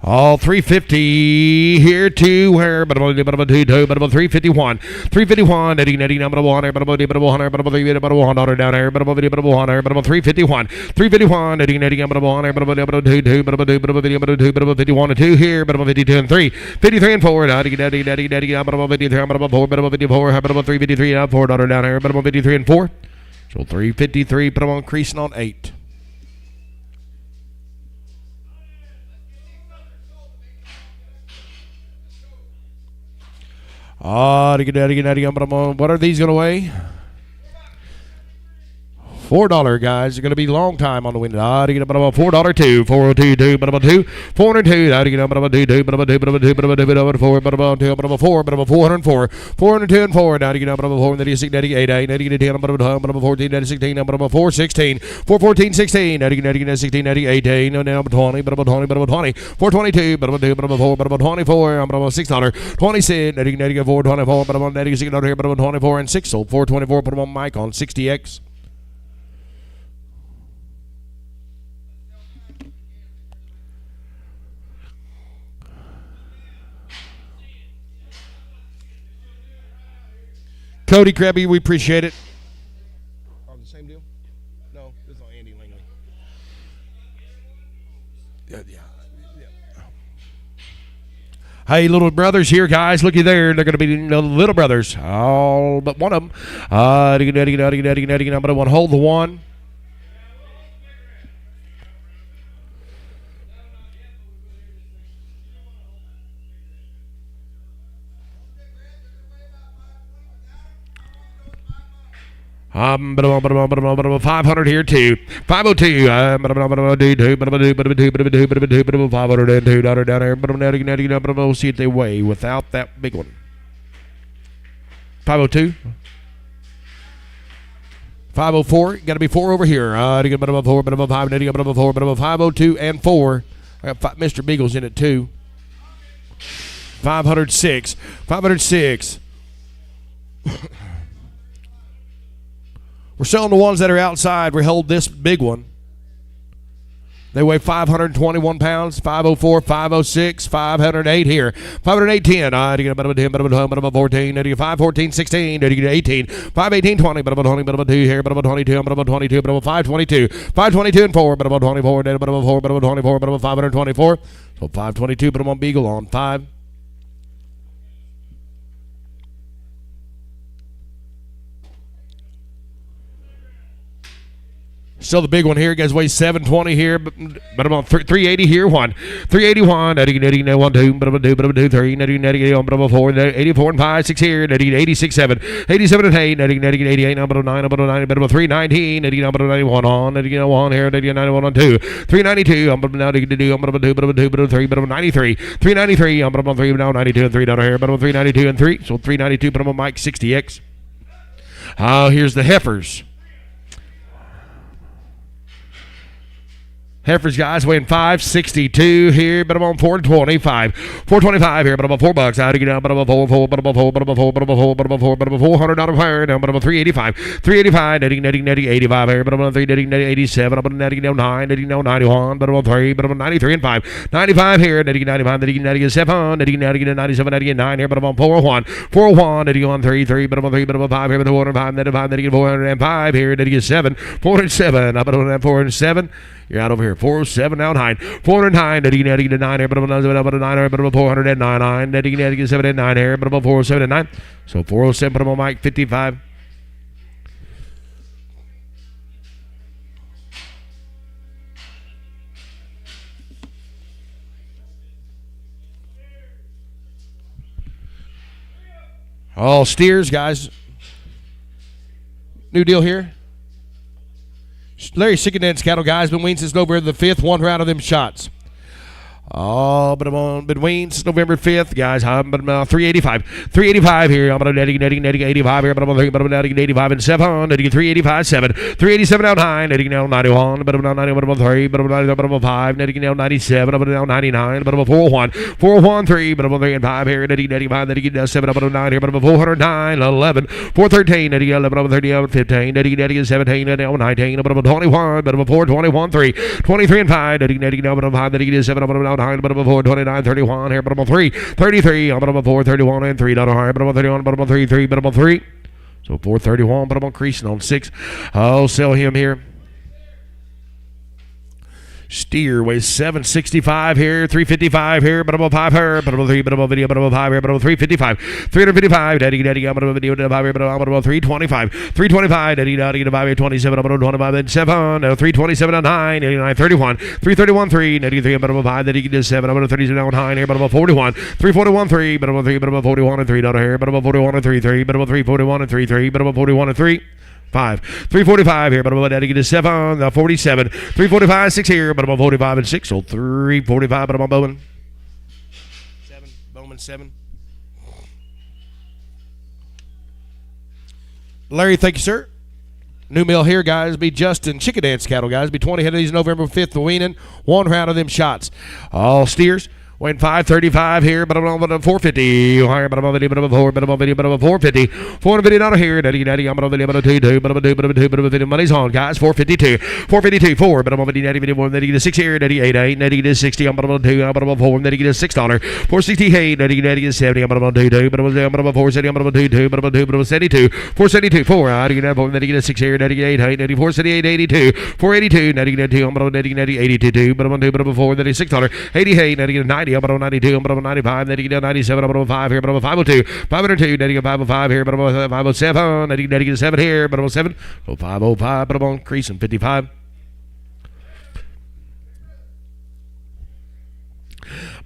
All 350 here to where, but about 351, 351, netting number one, but about 100, but about 100 down here, but about 100, but about 351, 351, netting number one, but about 2, but about 2, but about 2, but about 51 and 2 here, but about 52 and 3, 53 and 4, netting, but about 53, but about 4, but about 54, but about 353 and 4 down here, but about 53 and 4. So 353, put them on creasing on 8. What are these going to weigh? $4, guys. They're going to be long time on the window. $4 two, 402, but about 2, 402, but about 2, but about 2, but about 2, but about 2, but about 4, but about 2, but about 4, but about 404, 402 and 4, now to get up about 4, 96, 98, 8, 10, but about 14, 16, but about 416, 414, 16, 16, 18, now about 20, but about 20, but about 20, 422, but about 2, but about 4, but about 24, but about $6, 26, 424, but about $6 here, but about 24 and 6, so 424, put them on mic on 60X. Cody Krebby, we appreciate it. Oh, the same deal? No, this is on Andy Langley. Yeah. Hey, little brothers here, guys. Looky there. They're going to be little brothers. All but one of them. I'm going to hold the one. But 500 here too. 502. 502 down here. We'll see if they weigh without that big one. 502. 504. Got to be 4 over here. 4, 502 and 4. I got Mr. Beagle's in it too. 506. 506. We're selling the ones that are outside. We hold this big one. They weigh 521 pounds, 504, 506, 508 here. 508, 10, 14, 514, 16, 18, 518, 20, but about 20, but about 2 here, but about 22, but about 22, but about 522, 522 and 4, but about 24, but about 4, but about 24, but about 524. So 522, but I'm on Beagle on 5. Still the big one here. Guys, weighs 720 here, but I'm on 380 here. 381. 1, 2, but about 2, but about 2, 3, but about 4, 84 and 5, 6 here. 86, 7, 87 and 8, 88, about 9, but about 319, about 91 on, 1 here, 91 on 2, 392. I'm now to do. I'm about 2, but about 2, but about 3, but about 93, 393. I'm about 3 now, 92 and 3 down here, but about 392 and 3. So 392. But I'm on Mike 60X. Here's the heifers. Heifers, guys, weighing 562 here, but I'm on 425. 425 here, but I'm on $4. How to get down, but I'm on 4, but I'm on 4, but I'm on 4, but I'm on 4, but I'm on 4, but I'm on $400 higher now, but I'm on 385. 385, netting 85 here, but I'm on 3, netting 87, I'm on netting 9, netting 91, but I'm on 3, but I'm on 93 and 5. 95 here, netting 95, netting 7, netting 97, netting 9 here, but I'm on 401. 401, netting on 3, but I'm on 3, but I'm on 5 here, but 405, netting 5, netting 405 here, netting 7, 407, I'm on 407. You're out over here. 407 down high. 409. Netting 9 here, but about 9 here, but about 409. Netting 7 and 9 here, but about 407 and 9. So 407, put them on Mike 55. All steers, guys. New deal here. Larry Sickendance cattle, guys, been weaned since November the 5th. 1 round of them shots. Oh, but I'm on been weaned since November 5th, guys. I'm 385. 385 here. I'm on netting 85 here, but I'm on 3, but I'm netting 85 and 7. Netting 385, 7. 387 down high. Netting now 91, but I'm now 91, but I'm on 3, but I'm 90, but I'm on 5. Netting now 97, but I'm now 99, but I'm on 401. 401, 3, but I'm on 3 and 5 here. Netting 95, netting 7, but I'm 9 here, but I'm on 409, 11. 413, netting 11, but I'm on 30, 15. Netting 17, netting 19, but I'm on 21, but I'm on 421, 3. 23 and 5. Netting now, but I'm 5, netting 7, but I'm now behind, but about 429, 31 here, but about 3, 33, but about 431 and $3 higher, but about 31, but about 33, but about 3. So 431, but I'm increasing on 6. I'll sell him here. Steer weighs 765 here, 355 here, but about 5 here, but about 3, but about video, but about 5 here, but about 355, 355, daddy, but about video, but about 5 here, but about 325, 325, daddy, 5 here, 27, about 25, then 7, 327 on 9, 89, 31, 331, 3, daddy, 3, but about 5, daddy, 7, about 37 on 9 here, but about 41, 341, 3, but about 3, but about 41 and $3 here, but about 41 and 3, 3, but about 341 and 3, 3, but about 41 and 3. 5, 345 here, but about that, get 7, 47, 345, 6 here, but about 45 and 6, so 345, but about Bowman. 7, Bowman 7. Larry, thank you, sir. New mill here, guys, be Justin Chicken Dance cattle, guys, be 20 head of these November 5th, the weaning, 1 round of them shots. All steers. Went 535 here, but about 450. Higher, but about 4, but about 450. 450 down here. Daddy, I'm about 2, but about 2, but about money's on, guys. 452. 452, 4, but about daddy, 1, daddy, 6 here. Daddy, 8, daddy, 60. I'm about 2, I'm about 4, daddy, $6. 468, daddy, 70. I'm about 2, but about 470. I'm about 2, but about 2, but about 72. 472, 4, daddy, 6 here. Daddy, 8, daddy, 478, 82. 482, daddy, 2. I'm about daddy, 82, but about 2, but about 4, daddy, $6. 88, daddy, 90. I'm about 92, I'm about 95, then you get 97, I'm about 5 here, but about 502, 502, then you get 505 here, but about 507, then you get 7 here, but about 7, so 505, but about increasing 55.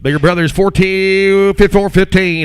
Bigger Brothers 14, 415. 15,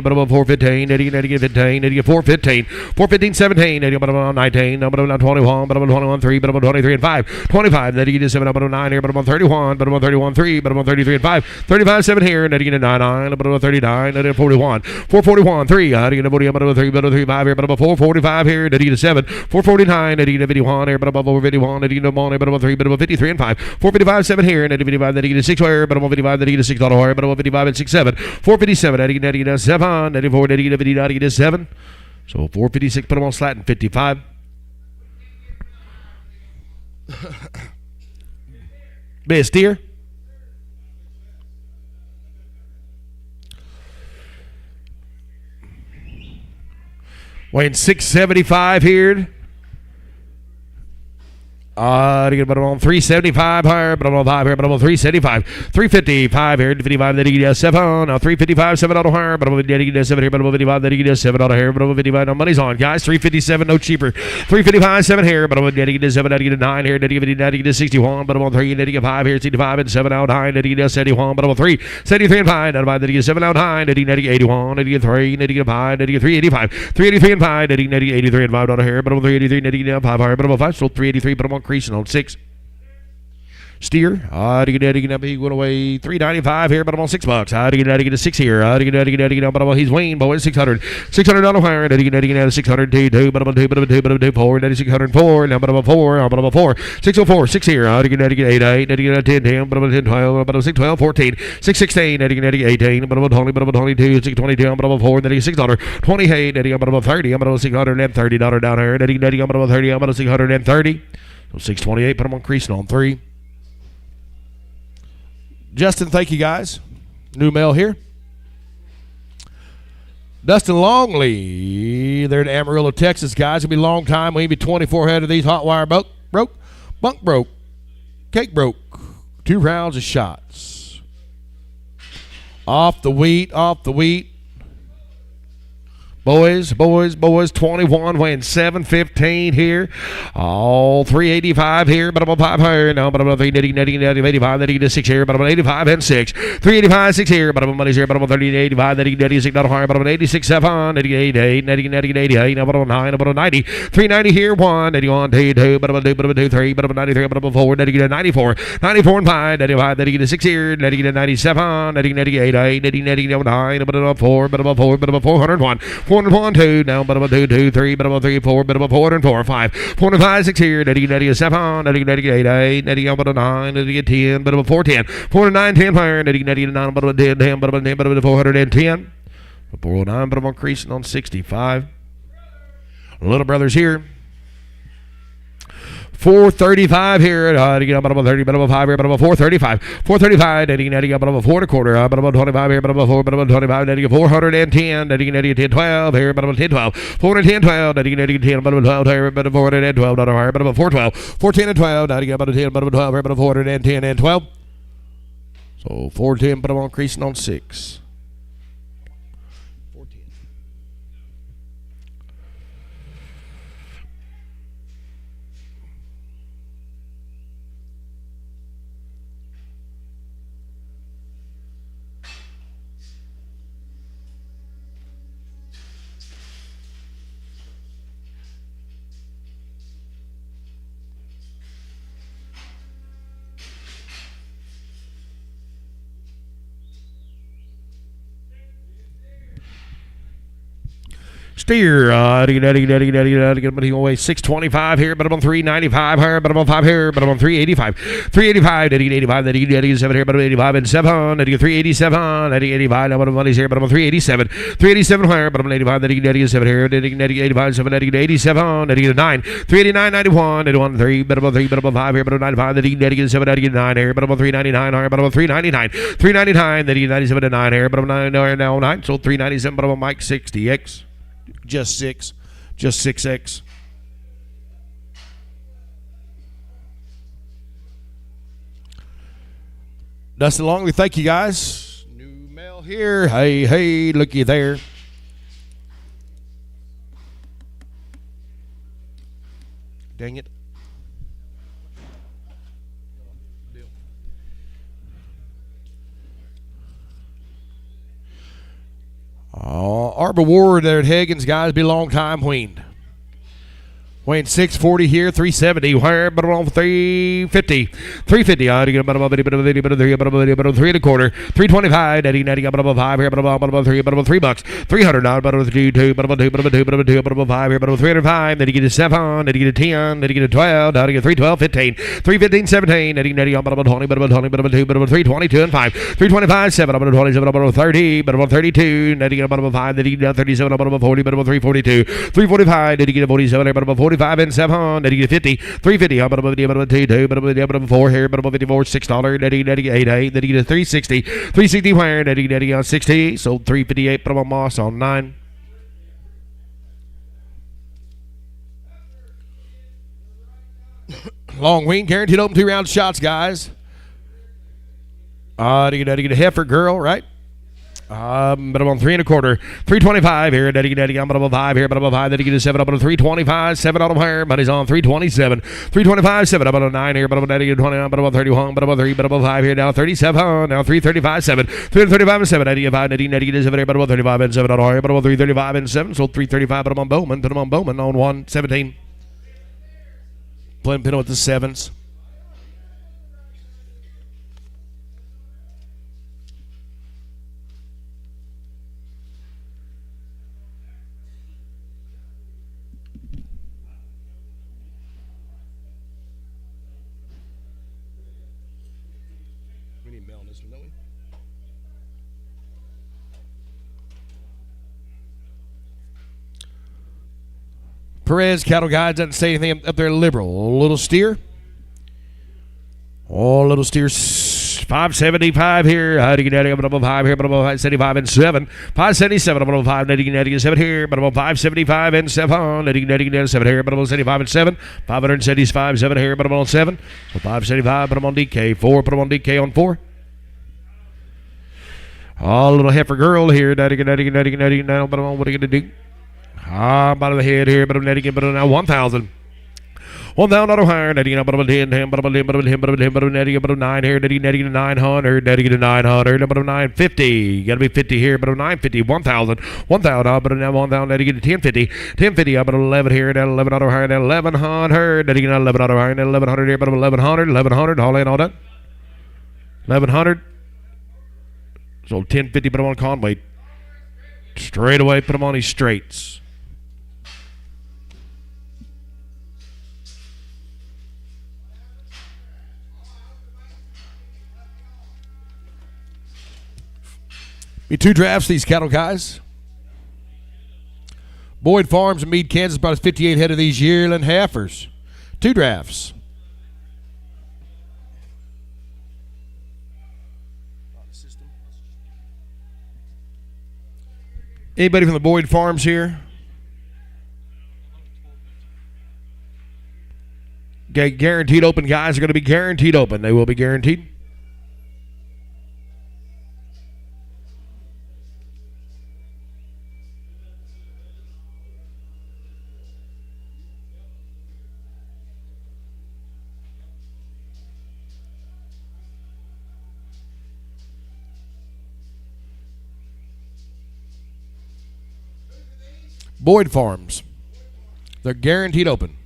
but about 415, 15, 415, 415, 17, about 19, about 21, but about 21, 3, but about 23 and 5, 25, then you get 7, about 9 here, but about 31, but about 31, 3, but about 33 and 5, 35, 7 here, then you get 99, but about 39, then 41, 441, 3, then you get 40, but about 3, but about 3, 5 here, but about 445 here, then you get 7, 449, then you get 51 here, but about 451, then you get 1, but about 3, but about 53 and 5, 455, 7 here, then you get 55, then you get 6 here, but about 55, then you get $6 higher, but about 55 and 6, 7, 457, then you get 7, 94, then you get 7, so 456, put them on slat and 55. Be a steer. Weighing 675 here. To get about on 375 higher, but I'm 5 here, but I'm 375, 355 here, 55, then you get 7, now 355, 7 out of higher, but I'm get 7 here, but I'm 55, then you get 7 out of here, but I'm 55, now money's on, guys, 357, no cheaper, 355, 7 here, but I'm get 7, then you get 9 here, then you get 61, but I'm on 3, then you get 5 here, 65, and 7 out high, then you get 71, but I'm on 3, 73 and 5, then you get 7 out high, then you get 81, then you get 3, then you get 5, then you get 385, 383 and 5, then you get 83 and 5 out of here, but I'm 383, then you get 5 higher, but I'm 5, so 383, but I'm increasing on 6. Steer, he went away 395 here, but I'm on $6. Get a 6 here. But he's Wayne, boy, 600 higher. Get 602, but I'm 2, but I'm 2, but I'm 2, 4, 604, now but I'm 4, but I'm 4, 604, 6 here. Get 8, get 10, 10, but I'm 10, 12, but I'm 6, 12, 14, 6, 16, get 18, but I'm 20, but I'm 22, 6, 22, but I'm 4, then $6, 28, but I'm 30, I'm about $630 down here. Get about 30, I'm about 630. So 628, but I'm increasing on 3. Justin, thank you guys. New mail here. Dustin Longley, they're in Amarillo, Texas, guys. It'll be a long time. We'll be 24 head of these hot wire bunk broke, cake broke. 2 rounds of shots. Off the wheat. Boys, 21 weighing 715 here. All 385 here, but I'm 5 higher. No, but I'm 385, then you get 6 here, but I'm 85 and 6. 385, 6 here, but I'm money's here, but I'm 30, 85, then you get 86, not higher, but I'm 86, 7, 88, 88, now but I'm 9, but I'm 90. 390 here, 1, 81, 2, but I'm 2, but I'm 2, 3, but I'm 93, but I'm 4, then you get 94, 94 and 5, 95, then you get 6 here, then you get 97, then you get 88, 89, but I'm 4, but I'm 4, but I'm 401. 401, 2, down, but about 2, 2, 3, but about 3, 4, but about 404, 5, 405, 6 here, then you get 7, then you get 8, then you get 9, then you get 10, but about 410, 409, 10 higher, then you get 9, but about 10, 10, but about 10, but about 410, 409, but I'm increasing on 65. Little brothers here. 435 here. To get up about 30, about 5 here, about 435. 435, netting up about 4 1/4, about 25 here, about 4, about 25, netting 410, netting 10, 12 here, about 10, 12. 410, 12, netting 10, about 12 here, about 412, not higher, about 412. 410 and 12, netting about 10, about 12 here, about 410 and 12. So 410, but I'm increasing on 6. 410. Steer, away 625 here, but I'm on 395 here, but I'm on 5 here, but I'm on 385. 385, 85, 87 here, but I'm 85 and 7, 387, 85, now what money's here, but I'm on 387. 387 here, but I'm on 85, 87 here, 85, 7, 87, 89, 389, 91, 81, 3, but I'm on 3, but I'm on 5 here, but I'm 95, 87, 89 here, but I'm on 399 here, but I'm on 399, 399, 97 and 9 here, but I'm 9 now 9, so 397, but I'm on Mike 60X. Just 6X. Dustin Longley, thank you guys. New mail here. Hey, looky there. Dang it. Arbor Ward there at Higgins, guys, be a long time weaned. Weighing 640 here, 370. Where, but on 350. 350. I get about 3 and a quarter. 325. Netting about 5 here, about 3, about $3. 300 now, about 2, about 2, about 5 here, about 305. Then you get a 7, then you get a 10, then you get a 12. Now you get 312, 15. 315, 17. Netting about 20, about 20, about 2, about 322 and 5. 325, 7, about 27, about 30, about 32. Netting about 5, then you get 37, about 40, about 342. 345. Then you get 47, about 40. 45 and 7, netting to 50, 350, about 2, about 4 here, about 54, $6, netting 88, netting to 360, 360 where, netting on 60, so 358, but I'm Moss on 9. Long wing, guaranteed open 2 round shots, guys. To get a heifer girl, right? But I'm on 3 and a quarter. 325 here. Netting, I'm about 5 here, but I'm 5. Then you get a 7 up on 325. 7 out of here. Money's on 327. 325, 7 up on 9 here, but I'm netting 29, but I'm 31, but I'm 3, but I'm 5 here. Now 37. Now 335, 7. 335 and 7. Netting 5. Netting 7 here, but I'm 35 and 7 out of here, but I'm 335 and 7. So 335, but I'm on Bowman. Put him on Bowman on 117. Playing Pinto with the 7s. Perez Cattle Guide doesn't say anything up there liberal. A little steer. Oh, little steer 575 here. How do you get up above 5 here, but above 575 and 7. 577 above 5, netting 7 here, but above 575 and 7. Netting 7 here, but above 75 and 7. 575, 7 here, but I'm on 7. So 575, but I'm on DK 4, but I'm on DK on 4. Oh, little heifer girl here. Netting, now, but I'm on what are you going to do? Bottom of the head here, but I'm netting it, but now 1,000. 1,000 auto higher, netting up, but I'm 10, but I'm netting about 9 here, netting to 900, netting to 900, but I'm 950. You got to be 50 here, but I'm 950, 1,000, 1,000, but I'm now 1,000, netting to 1050, 1050, but 11 here, now 11 auto higher, now 1,100, netting to 11 auto higher, now 1,100 here, but I'm 1,100, 1,100, all in, all done. 1,100. So 1050, but I'm on Conway. Straight away, put him on his straights. Be 2 drafts, these cattle guys. Boyd Farms in Meade, Kansas, brought us 58 head of these yearling heifers. 2 drafts. Anybody from the Boyd Farms here? Okay, guaranteed open guys are going to be guaranteed open. They will be guaranteed. Boyd Farms. They're guaranteed open.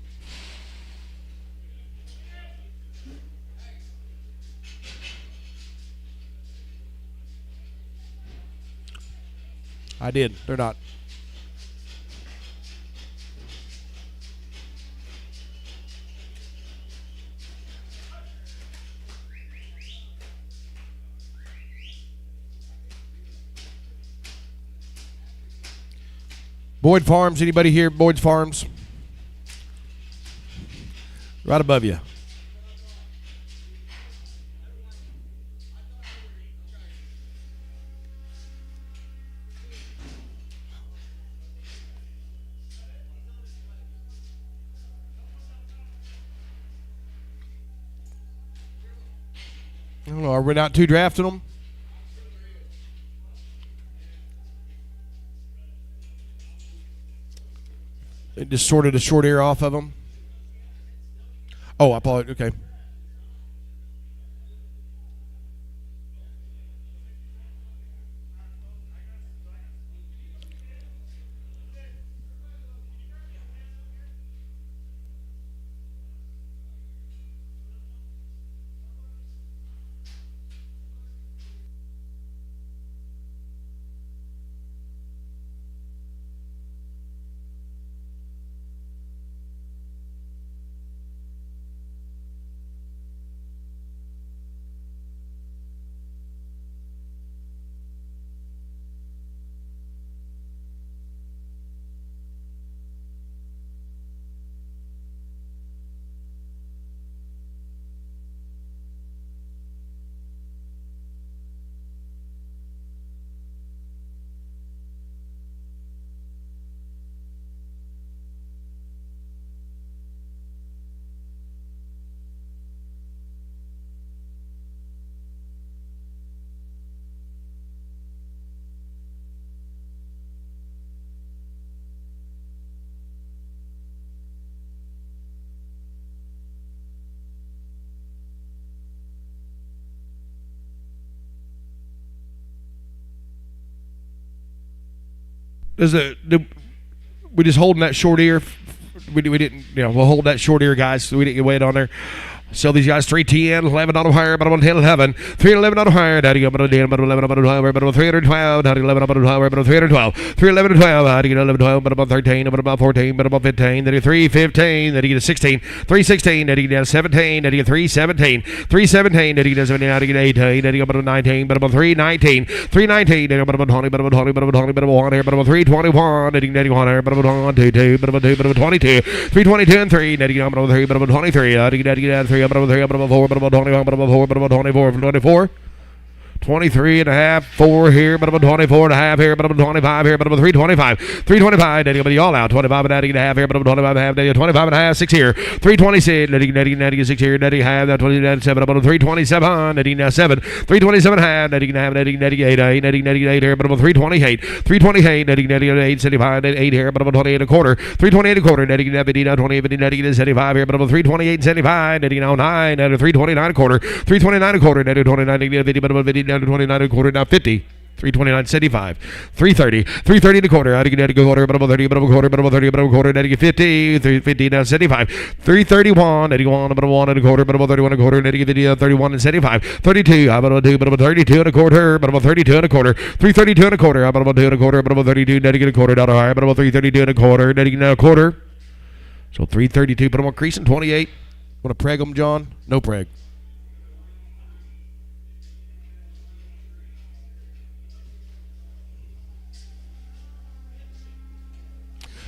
I did. They're not. Boyd Farms, anybody here? Boyd's Farms? Right above you. I don't know. Are we not 2 drafting them? They just sorted a short ear off of them. Oh, I apologize. Okay. We just holding that short ear? We didn't, we'll hold that short ear, guys, so we didn't get weight on there. Sell these guys 310, 11 on higher, but I'm on 10, 11, 311 on higher, daddy go, but 11 on higher, but 312, daddy 11 on higher, but 312, 311 and 12, daddy get 11, 12, but about 13, but about 14, but about 15, daddy 315, daddy get a 16, 316, daddy get a 17, daddy get 317, 317, daddy get a 17, daddy get 18, daddy go, but 19, but about 319, 319, daddy but about 20, but about 20, but about 20, but about 1 here, but about 321, daddy 1 here, but about 1, 2, 2, but about 2, but about 22, 322 and 3, daddy go, but about 3, but about 23, daddy get 3, but about 3, but about 4, but about 21, but about 4, but about 24, 24. 23 and a half, 4 here, but about 24 and a half here, but about 25 here, but about 325, 325, daddy, but all out, 25 and daddy, a half here, but about 25 and a half, daddy, 25 and a half, 6 here, 326, daddy, 6 here, daddy, half, that 27, about 327, daddy, now 7, 327 half, daddy, half, daddy, 8, 8 here, but about 328, 328, daddy, 8, 75, 8 here, but about 28 a quarter, 328 a quarter, daddy, 28, daddy, 75 here, but about 328, 75, daddy, now 9, daddy, 329 a quarter, 329 a quarter, daddy, 29, daddy, but about 50, down to 29 and a quarter, now 50. 329, 75, 330, 330 and a quarter, daddy get a quarter, but about 30, but about a quarter, but about 30, but about a quarter, daddy get 50, 350, now 75, 331, daddy 1, but about 1 and a quarter, but about 31 and a quarter, daddy get 50, 31 and 75, 32, how about 2, but about 32 and a quarter, but about 32 and a quarter, 332 and a quarter, how about 2 and a quarter, but about 32, daddy get a quarter, down higher, but about 332 and a quarter, daddy get a quarter. So 332, put them on creasing, 28. Want to preg them, John? No preg.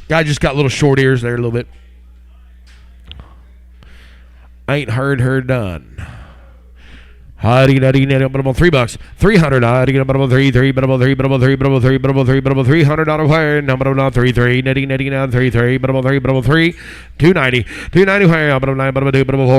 Guy just got little short ears there a little bit. Ain't heard her done. $3 $300. 300. $300 wire. Number 33. Netting now 33. 3. 290. 290 wire.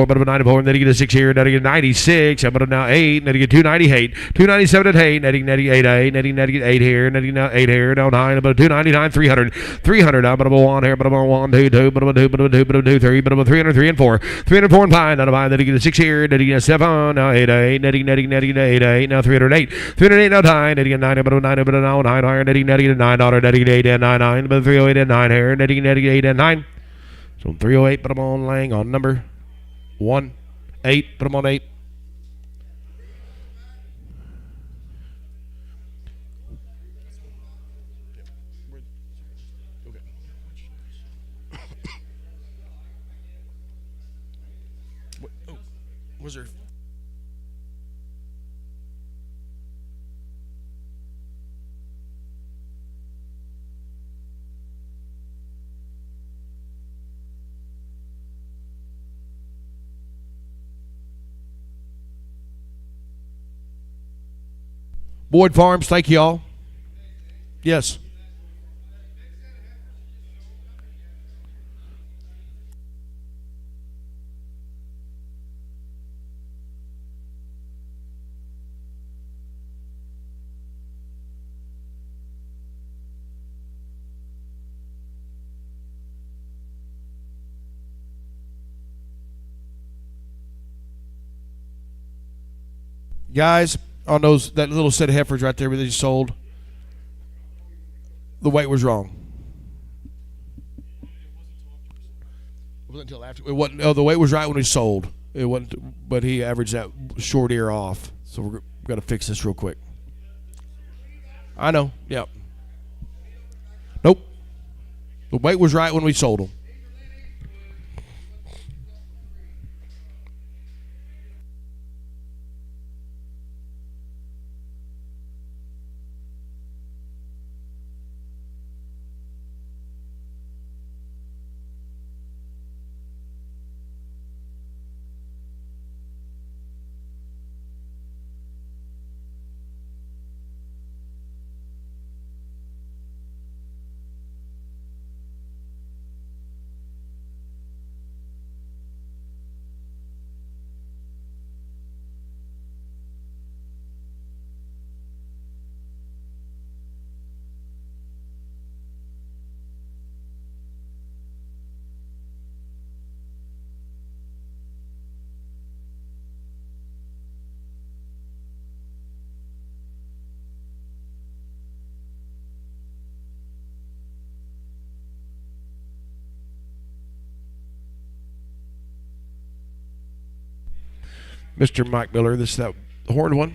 4. 94. Netting a 6 here. Netting 96. Now 8. Netting 298. 297 at 8. Netting 8. Netting 8 here. Netting now 8 here. Now 9. 299. 300. 300. 1 here. 1 2 2. 2 2 3. 303 and 4. 304 and 5. Now 5. Netting 6 here. Netting 7. Now 8. Netting 8 now 308 now 9 netting 9 about 9 about now 9 higher netting $9 netting 8 and 9 but 308 and 9 here netting 8 and 9 so 308 put them on Lang on number 1 8 put them on 8 was there Boyd Farms, thank you all. Yes. Guys, on that little set of heifers right there that you sold, the weight was wrong. It wasn't until after. It wasn't. Oh, the weight was right when he sold. It wasn't, but he averaged that short ear off. So we're got to fix this real quick. I know. Yep. Nope. The weight was right when we sold them. Mr. Mike Miller, this is that horned one.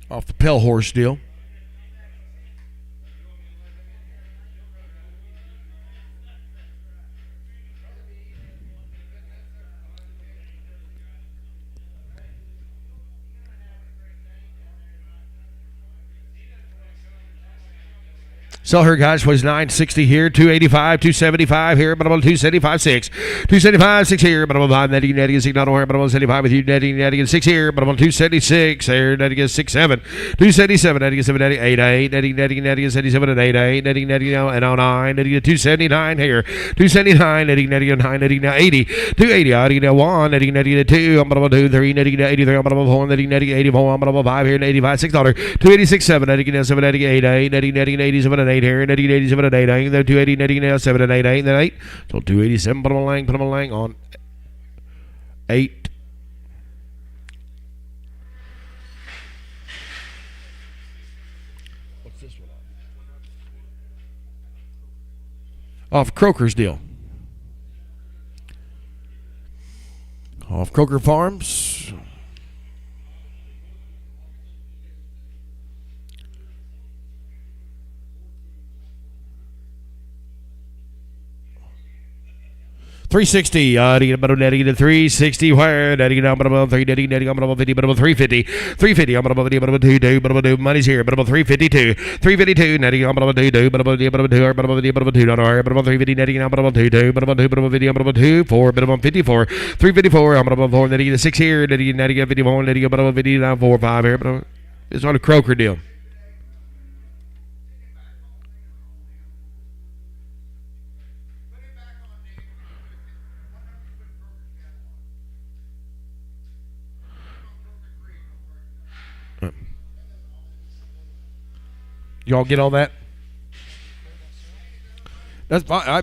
Off the Pell Horse deal. Sell her, guys, was $960 here, $285, $275 here, but I'm on $275 6, $275 6 here, but I'm on netting is not here, but I'm on $75 with you, netting is 6 here, but I'm on $276 there, netting is 6 7, $277 netting is 7 8 8, netting is 77 and 8 8, netting now and on 9, netting is $279 here, $279 netting now 9, netting now 80, $280 now 1, netting 2, I'm on 2 3, netting 83, I'm on 4, netting 84, I'm on 5 here, $85 $6, $286 7, netting now 7 8 8, netting 87 and 8 here, netting 87 and 8 8, then 280 netting now 7 and 8 8, then 8, so 287, put them on Lang on 8. What's this one off Croker's deal. Off Croker Farms. 360. Netting to 360. Where netting down, but about 3, netting, I'm about 50, but about 350. 350. I'm about 50, but about 2, but about 2. Money's here, but about 352. 352. Netting, I'm about 2, but about 2, but about 2, but about 2, but about 2. Not higher, but about 350. Netting, I'm about 2, but about 2, but about 50, I'm about 2, 4, but about 54. 354. I'm about 4. Netting to 6 here. Netting, 54. Netting, about 50, now 4, 5 here. But it's on a croaker deal. Y'all get all that? That's fine. I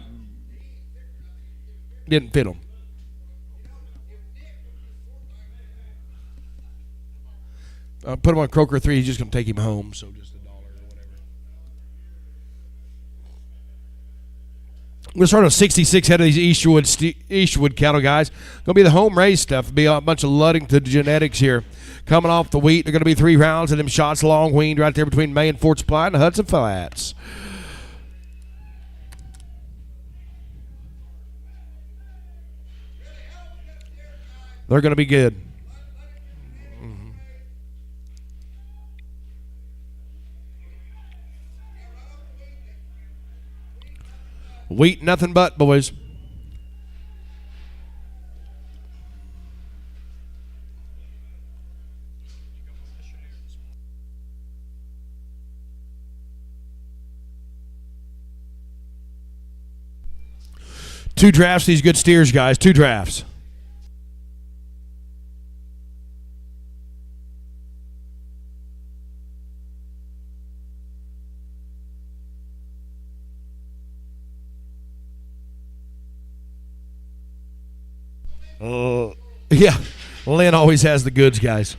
didn't fit them. Put him on Croaker 3. He's just going to take him home. So just $1 or whatever. We're going to start on 66 head of these Eastwood cattle, guys. Going to be the home raised stuff. Be a bunch of Luddington genetics here. Coming off the wheat, they're going to be 3 rounds, and them shots long weaned right there between May and Fort Supply and the Hudson Flats. They're going to be good. Wheat, nothing but, boys. Two drafts, these good steers, guys. 2 drafts. Yeah, Lynn always has the goods, guys.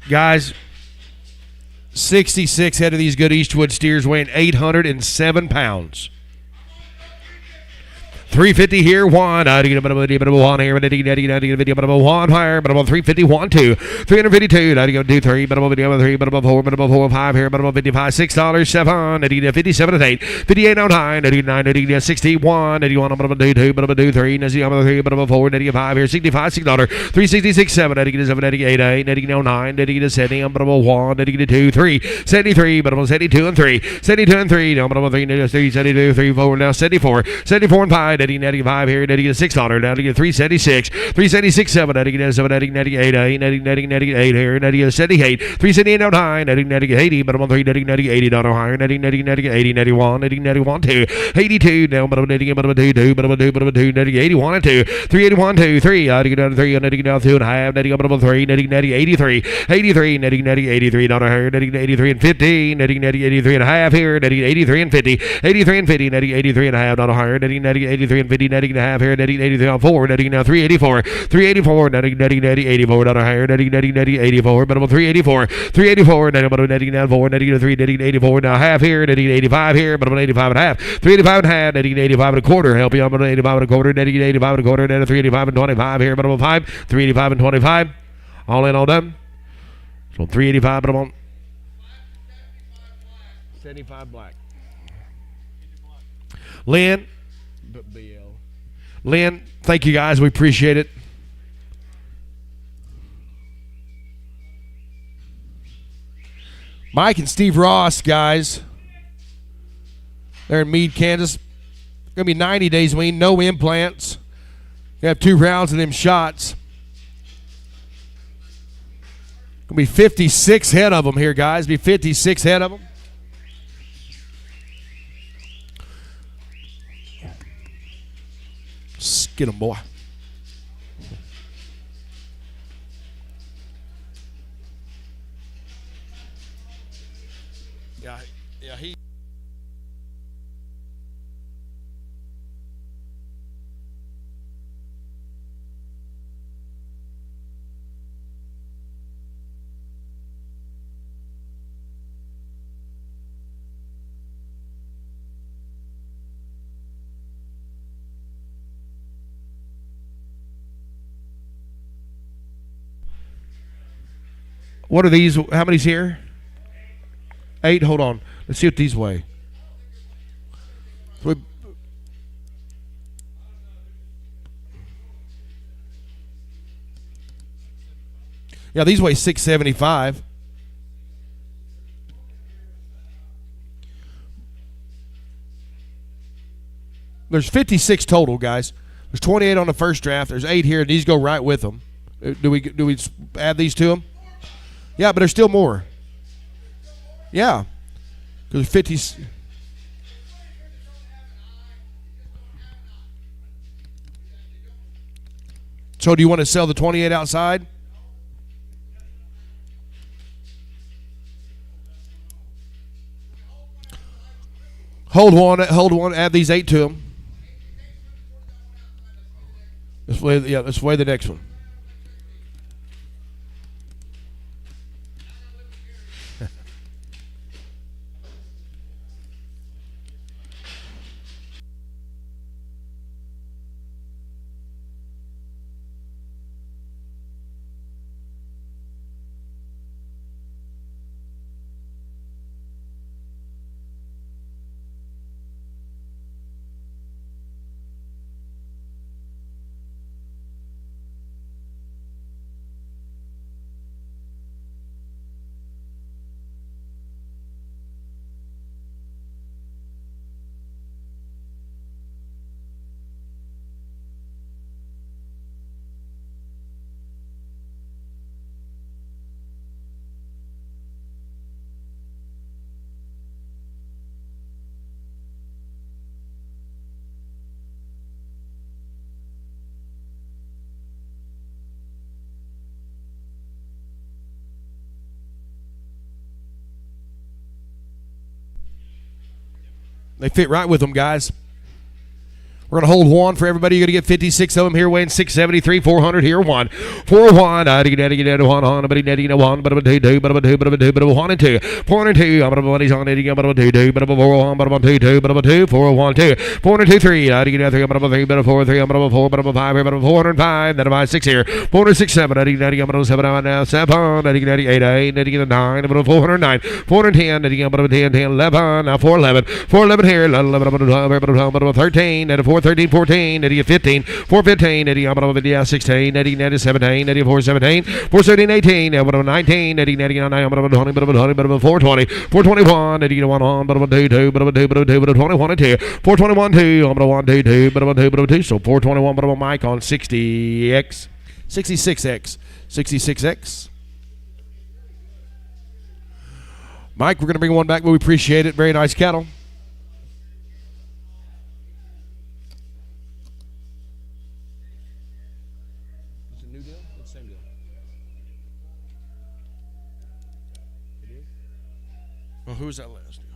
Guys, 66 head of these good Eastwood steers weighing 807 pounds. 350 here, 1. I get a bit of a 1 here, but I get a video, but about 1 higher, but about 350, 1, 2. 352, I get 2, 3, but about 3, but about 4, but about 4, 5 here, but about 55, $6, 7. I get 57 and 8. 58 on 9, I get 9, I get 61, 81, but about 2, but about 2, 3, and I see about 3, but about 4, I get 5 here, 65, $6, 366, 7, I get 7, I get 8, 8, I get 9, I get 70, but about 1, I get 2, 3, 73, but about 72 and 3, 72 and 3, now but about 3, 72, 3, 4, now 74, 74 and 5, Netting 5 here, netting $6, now to get 376, 376, 7, netting 7, netting 8, 8, netting 8 here, netting 78, 378 out high, netting 80, but I'm on 3, netting $80 higher, netting 80, 91, netting 2, 82, now but I'm netting but I'm 2, but I'm 2, netting 81 and 2, 381, 2, 3, I get down to 3, netting down 2.5, netting up about 3, netting 83, 83, netting $83 higher, netting 83 and 50, netting 83 and a half here, netting 83 and 50, 83 and 50, netting 83 and a half, not higher, netting 83 83 and 50, netting and a half here, netting 83 on 4, netting now 384, 384, netting 84, down higher, netting 84, but 384, 384, netting down 4, netting 3, netting 84, now half here, netting 85 here, but 85 and a half, 385 and a half, netting 85 and a quarter, help you, I'm 85 and a quarter, netting 85 and a quarter, netting 385 and 25 here, but 5, 385 and 25, all in, all done. So 385, but I'm on 75 black. Lynn, Lynn, thank you guys. We appreciate it. Mike and Steve Ross, guys. They're in Meade, Kansas. Going to be 90 days wean, no implants. You have 2 rounds of them shots. Going to be 56 head of them here, guys. Be 56 head of them. Get him, boy. Yeah, he. What are these? How many's here? 8. Hold on. Let's see what these weigh. Yeah, these weigh 675. There's 56 total, guys. There's 28 on the first draft. There's 8 here, and these go right with them. Do we add these to them? Yeah, but there's still more. Yeah. Because 50. So do you want to sell the 28 outside? Hold one, add these 8 to them. Let's weigh the next one. They fit right with them, guys. We're going to hold one for everybody. You're going to get 56 of them here, weighing 673, 400 here, 1. 4, 1, 1, but a 1, but a 2, but a 2, but a 2, but a 1 and 2. 4 and 2, but a money's on it, but a 2, 2, but a 4, 1, but a 2, 2, but a 2, 4, 1, 2. 4 and 2, 3, 3, but a 3, but a 4, 3, but a 4, but a 5, but a 405, then a 6 here. 406, 7, but a 7, now 7, 8, 8, 9, but a 409, 410, but a 10, 11, now 411, 411 here, 11, but a 13, and a 4, 13, 14, Eddie 15, 415, Eddie Abba 16, Eddie 17, Eddie 417, 417, 18, Eddie 19, Eddie 99, Eddie 420, 421, Eddie 1 on, but a 2, 2, but a 2, but a 2, but a 21 and 2, 421, 2, I'm 1, 2, 2, but a 2, but a 2, so 421, but a Mike on 60X, 66X, 66X. Mike, we're going to bring one back, but we appreciate it. Very nice cattle. Well, who's that last deal?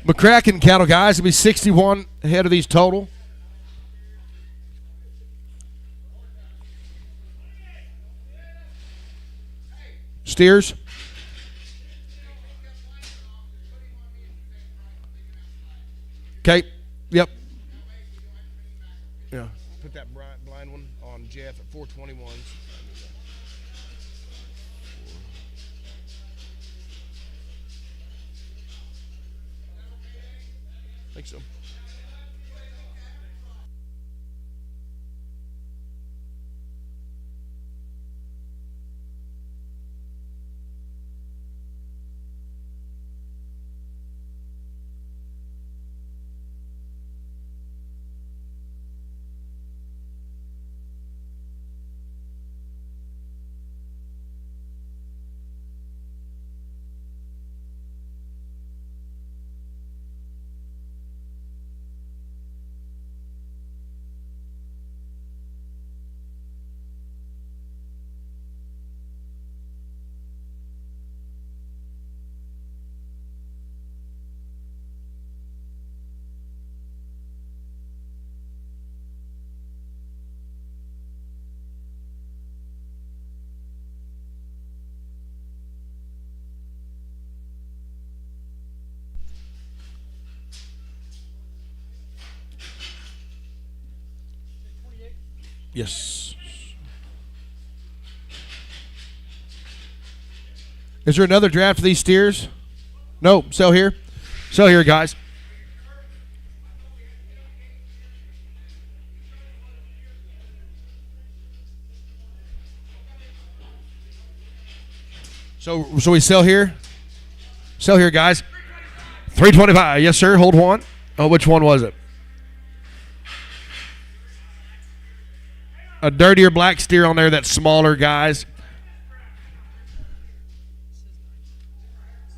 McCracken cattle, guys, will be 61 ahead of these total. Steers. Okay. Yep. Yeah. Put that blind one on Jeff at 421. I think so. Yes. Is there another draft of these steers? No, sell here. Sell here, guys. So we sell here? Sell here, guys. 325. Yes, sir. Hold one. Oh, which one was it? A dirtier black steer on there that's smaller, guys.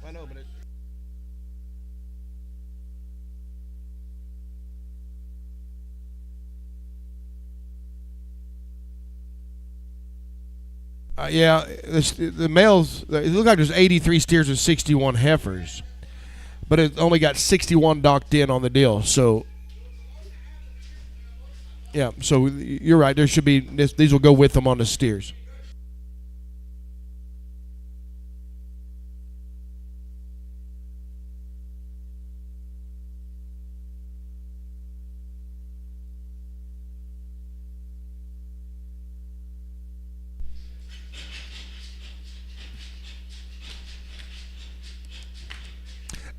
I know, but yeah, the males, it looked like there's 83 steers and 61 heifers, but it only got 61 docked in on the deal. So, yeah, so you're right. There should be, these will go with them on the steers.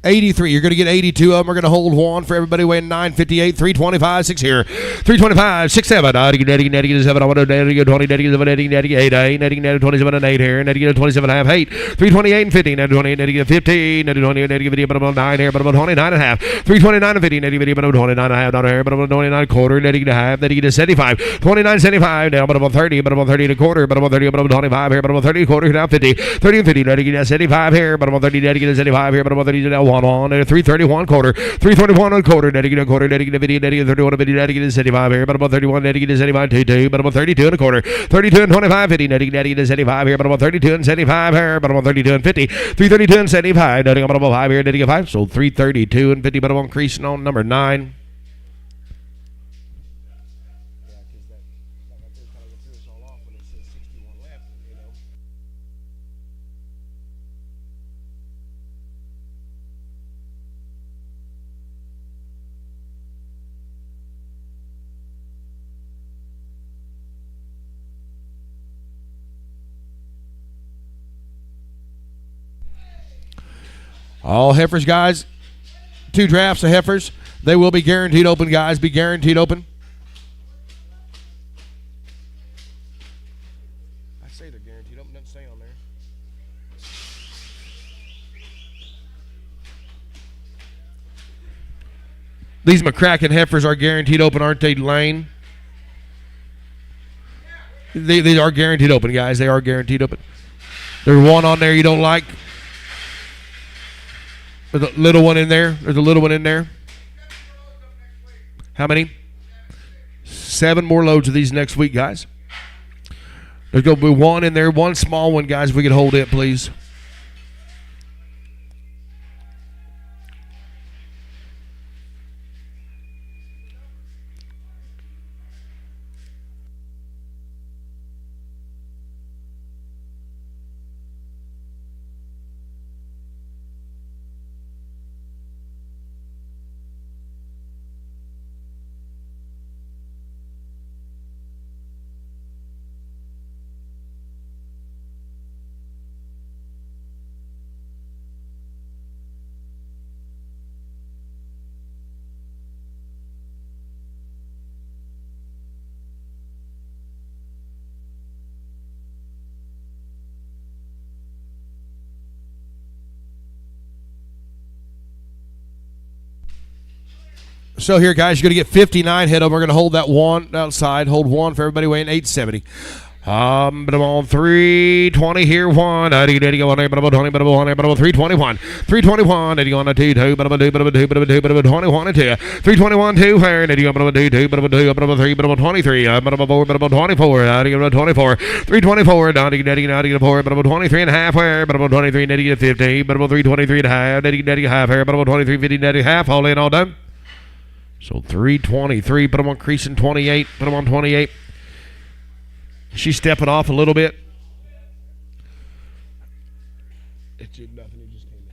$83. You're going to get 82 of them. We're going to hold one for everybody weighing 958, 325, 6 here. 325, 6, 7. Netting 7. I want to netting 20, netting 7, netting 8, 8, netting 27 and 8 here. Netting 27 and a half, 8. 328 and 50. Netting 20, netting 15. Netting 20, netting 50, but about 9 here, but about 29 and a half. 329 and 50. Netting 50, but about 29 and a half down here, but about 29 and a quarter. Netting a half. Netting 75. 29, 75. Now, but about 30, but about 30 and a quarter, but about 30, but about 25 here, but about 30 and a quarter. Now 50. 30 and 50. Netting 75 here, but about 30, netting 75 here, but about 30 now 1 on. 331 quarter. 321 on quarter. Netting a quarter. Netting a video. Netting 31 and 50. Netting 75 here, but about 31. Netting 75 2, but about 32 and a quarter. 32 and 25 50. Netting 75 here, but about 32 and 75 here, but about 32 and 50. 332 and 75. Netting about 5 here. Netting a 5. So 332 and 50, but I'm increasing on number 9. All heifers, guys. 2 drafts of heifers. They will be guaranteed open, guys. Be guaranteed open. I say they're guaranteed open. Doesn't say on there. These McCracken heifers are guaranteed open, aren't they, Lane? They are guaranteed open, guys. They are guaranteed open. There's one on there you don't like. There's a little one in there. There's a little one in there. How many? 7 more loads of these next week, guys. There's going to be one in there, one small one, guys, if we could hold it, please. So here, guys, you're going to get 59 head over. We're going to hold that one outside. Hold one for everybody weighing 870. But I'm on 320 here. 1. 321. 321. 321. 2. 2. 2. 21. 2. 321. 2. 2. 3. 23. 24. 24. 324. 23 and a half. 23. 50. 323 and a half. 23. 50. Half. All in, all done. So 323. Put them on creasing 28. Put them on 28. She's stepping off a little bit. It did nothing. It just came in.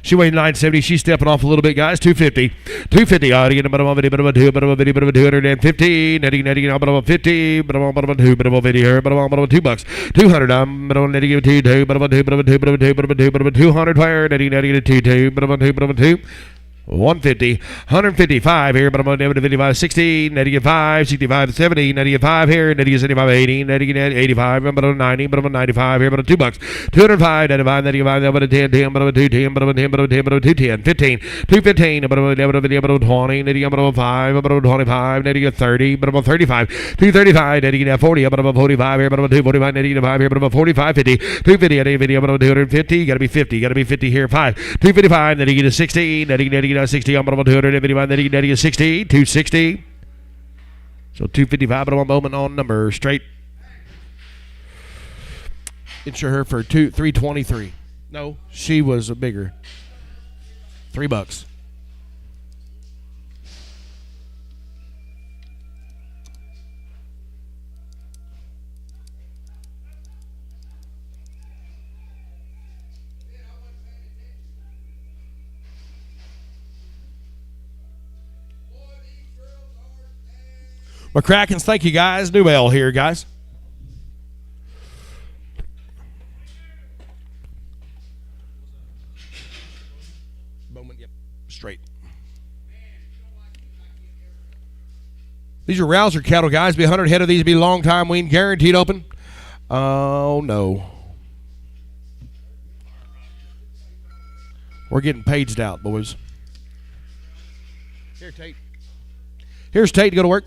She weighed 970. She's stepping off a little bit, guys. 250. 250. Bit of a video, bit of a 250. Netting, bit of a 50. Bit of a 2, bit of a video, bit of a $2. 200. Bit of a netting 2, bit of a 2, bit of a 2, bit of a 2, bit of a 2, bit of a 200. Wire netting 2, 2, bit of a 2, bit of a 2. 150, 155 here, but I'm on negative 55, 60, negative 5, 65, 70, negative 5 here, negative 75, 80, negative 85, but I'm 90, but I'm 95 here, but I'm $2. 205, 95, negative 5, but I'm 10, 10, but I'm 2, 10, but I'm 10, but I'm 10, but I'm 2, 10, 15, 215, but I'm 20, negative 5, but I'm 25, negative 30, but I'm 35, 235, negative 40, but I'm 45 here, but I'm 245, negative 5 here, but I'm 45, 50, 250, negative, but I'm 250, got to be 50 here, 5, 255, negative 60, negative 60, I'm about 255, negative 60, 260. So 255, but I'm moment on number straight. Insure her for 323. No, she was a bigger. $3. McCrackens, thank you, guys. New L here, guys. Bowman, yep, straight. These are Rouser cattle, guys. Be 100 head of these. Be long time wean, guaranteed open. Oh, no. We're getting paged out, boys. Here, Tate. Here's Tate to go to work.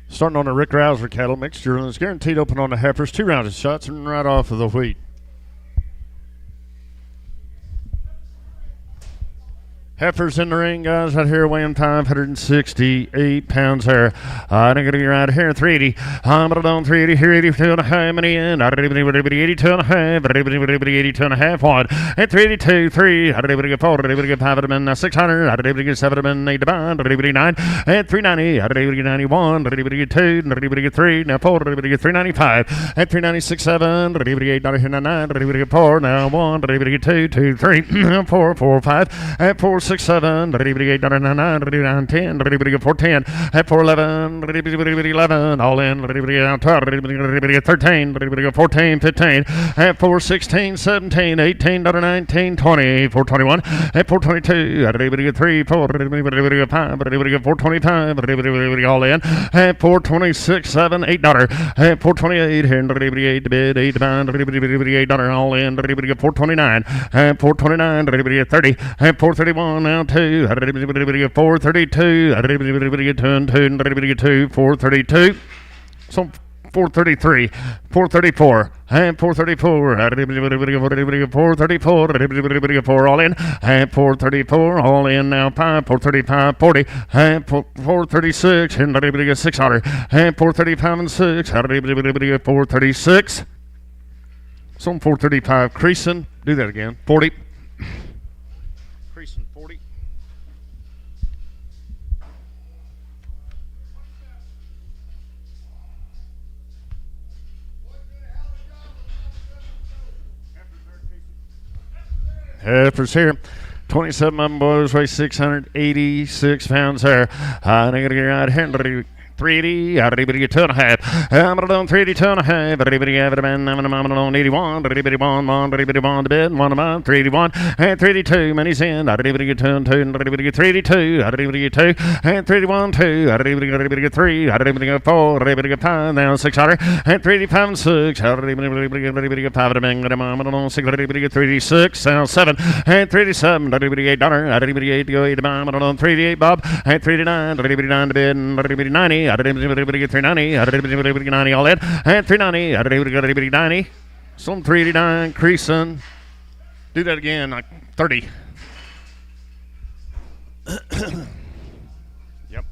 Starting on the Rick Rouser cattle mixture, and it's guaranteed open on the heifers. 2 rounds of shots and right off of the wheat. Heifers in the ring, guys, right here weighing 568 pounds here. I'm going to be right here, 380. I'm on 380 here, 82 and a half, and in. 82 and a half, 82 and a half, 1. At 382, 3. 4, 5, 600, 7, 8, 9. At 390, 91, 2, 3. Now 4, 395. At 396, 7, 8, 9, 4. Now 1, 2, 2, 3. 4, 4, 5. At 4, 6, 7, 8, 9, 9, 10, 410, at 411, 11, all in, 12, 13, 14, 15, at 416, 17, 18, 19, 20, 421, at 422, 3, 4, 5, 425, all in, at 426, 7, 8, at 428, 8, bid, 8, $8, all in, 429, at 429, 30, at 431, now 2, 432, 432, so 433, 434, and 434, 434, all in, and 434, all in now, 5, 435, 40, and 436, and 600, and 435 and 6, 436, so 435, creasing, do that again, 40. Creasing 40. Heifers here. 27 of them boys weigh 686 pounds there. I'm going to get right here. 380, everybody 2.5. I'm going to do 380, 2.5. Everybody have it, man. I'm on 81. Everybody one to bed. 1 of mine, 381. And 382, money's in. Everybody get 2 and 2. Everybody get 382. Everybody get 2. And 381, 2. Everybody get 3. Everybody get 4. Everybody get 5. Now 600. And 385 and 6. Everybody get 5 of them. I'm on 6. Everybody get 386. Now 7. And 387. Everybody $8. Everybody 8 to go 8. I'm on 388, Bob. And 389. Everybody 9 to bed. And everybody 90. Everybody get 390. Everybody get 90 all in. And 390. Everybody 90. Some 389 creasing. Do that again, like 30. Yep.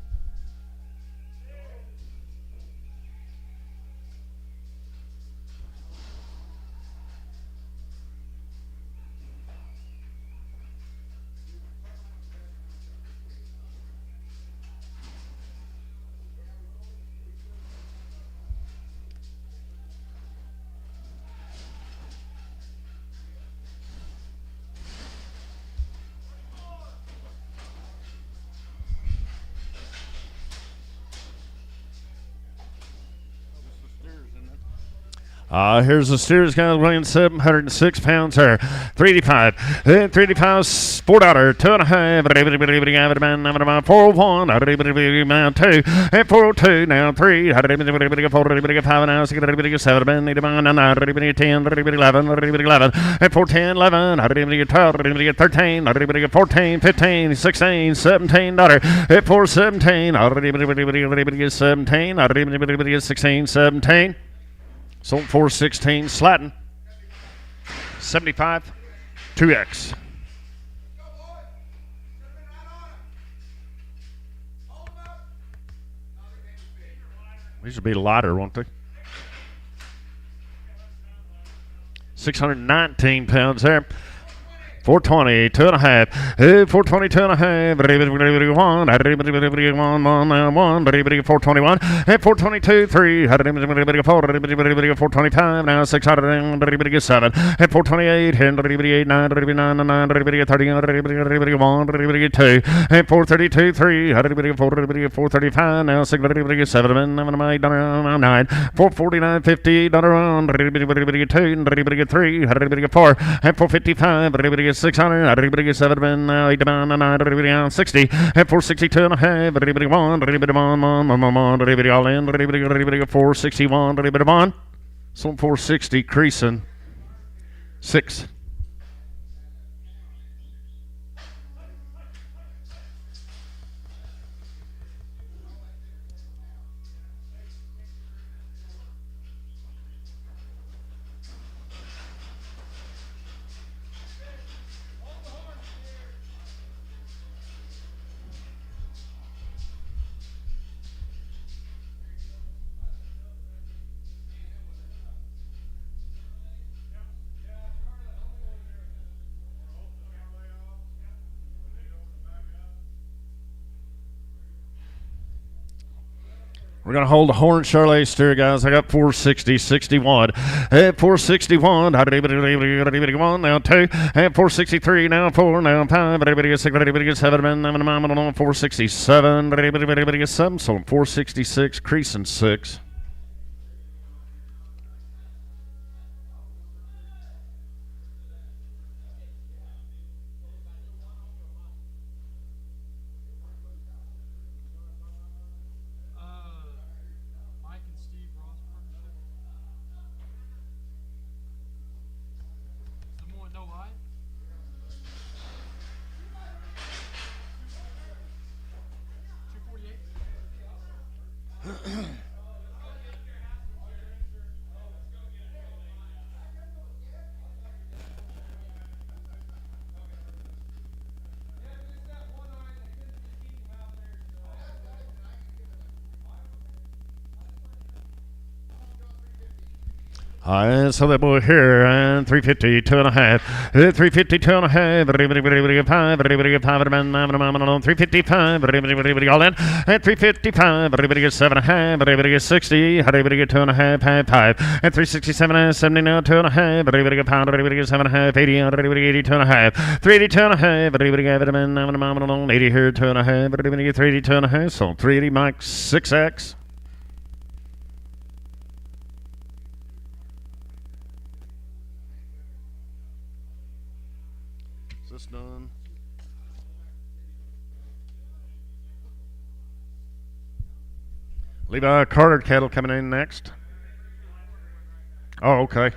Here's the steers guys weighing 706 pounds here. 385. 385 $4. 2.5. Everybody have it, man. 401. Everybody now 2. And 402 now 3. Everybody get 4. Everybody get 5 now. Everybody get 7. Everybody get 10. Everybody 11. Everybody 11. And 410 11. Everybody get 12. Everybody get 13. Everybody get 14. 15. 16. $17. At 417. Everybody get 17. Everybody get 16. 17. Sold 416, slatting. 75, 2X. These would be lighter, won't they? 619 pounds there. 420, 2.5. 420, 2.5. Everybody 1. Everybody 1. Everybody 421. And 422, 3. Everybody 4. Everybody 425. Now 600. Everybody get 7. And 428. And everybody 8, 9. Everybody 9, 9. Everybody 30. Everybody 1. Everybody 2. And 432, 3. Everybody 4. Everybody 435. Now 6. Everybody get 7. And 8, 9. 449, 50. Everybody 2. Everybody get 3. Everybody get 4. And 455. Everybody get 600. Everybody get 7. 8 to 9. Everybody on 60. And 462.5. Everybody 1. Everybody 1. Everybody all in. Everybody 461. Everybody 1. Some 460 creasing. 6. We're going to hold the horn Charlet steer, guys. I got 460, 61. At 461, everybody 1, now 2. At 463, now 4, now 5. Everybody gets 6, everybody gets 7. 467, everybody gets 7. So 466, creasing 6. So that boy here, and 350, 2.5, 350, 2.5, 5, 355, all in, and 355, 7.5, 60, 2.5, 5, and 367, 70 now, 2.5, pound, 7.5, 80, 80, 2.5, 380, 2.5, 80 here, 2.5, 380, 2.5, so 380, Mike, 6X. This done. Levi Carter cattle coming in next. Oh, okay.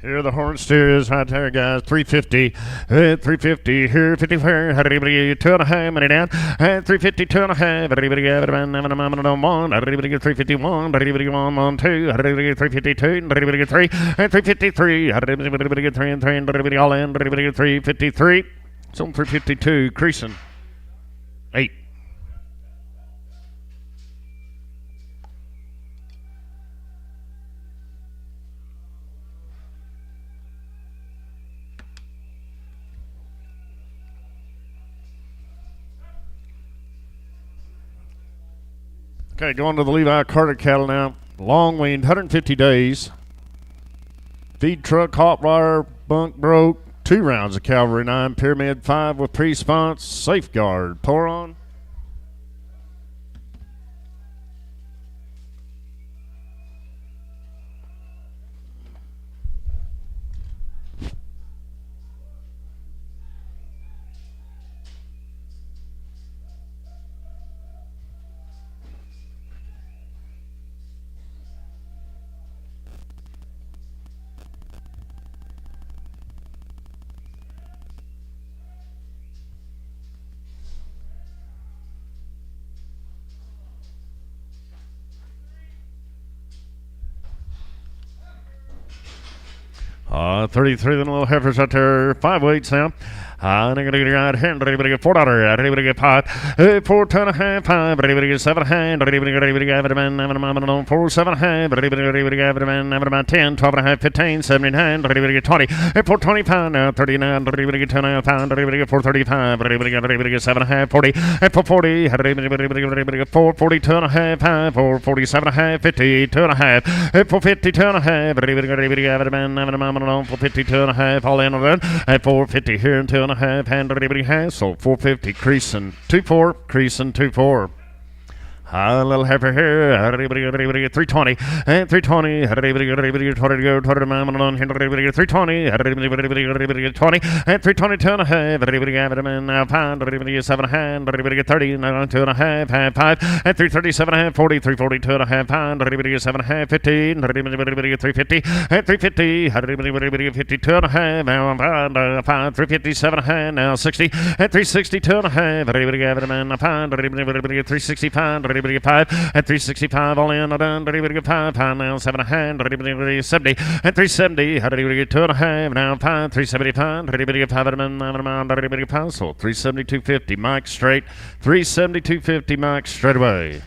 Here the horn steer is right there, guys. 350, 350 here, 50 here. Everybody 2.5 money down. 350, 2.5. Everybody get one. Everybody get 351. Everybody get 1, 2. Everybody get 352. Everybody get 3. And 353. Everybody get 3 and 3. Everybody all in. Everybody get 353. It's on 352. Creasing 8. Okay, going to the Levi Carter cattle now. Long weaned, 150 days. Feed truck, hot wire, bunk broke. 2 rounds of cavalry 9, pyramid 5 with pre-sponse, safeguard. Pour on. Uh, 33 of the little heifers out there, 5 weights now. I'm going to get right hand, everybody get $4, everybody get 5, 4, 10.5, 5, everybody get 7 hand, everybody get 4, 7 hand, everybody get 10, 12.5, 15, 79, everybody get 20, 425 now, 39, everybody get 10 pound, everybody get 435, everybody get 7.5, 40, 440, everybody get 442.5, 5, 447.5, 50, 2.5, 450, 2.5, everybody get 450, 2.5, all in on that, 450 here and 2.5. Hand everybody has, so 450 creasing 2-4, creasing 2-4. A little heifer here, everybody get 320, and 320, everybody get 20 to go, 20 to mile on, everybody get 320, everybody get 20, and 320, 2.5, everybody get now pound, everybody get 7 hand, everybody get 30, now 2.5, half 5, and 337 half 40, 340, 2.5 pound, everybody get 7 half 15, everybody get 350, and 350, everybody get 52.5, now pound, 357 hand, now 60, and 360, 2.5, everybody get a pound, everybody get 360 pound, everybody get 5 at 365 all in, done, everybody get 5 pound now, 7 a hand, everybody get 70 at 370, everybody get 2.5 now, pound, 375, everybody get 5 at a man, everybody get pound, so 372.50, Mike straight, 372.50, Mike straight away.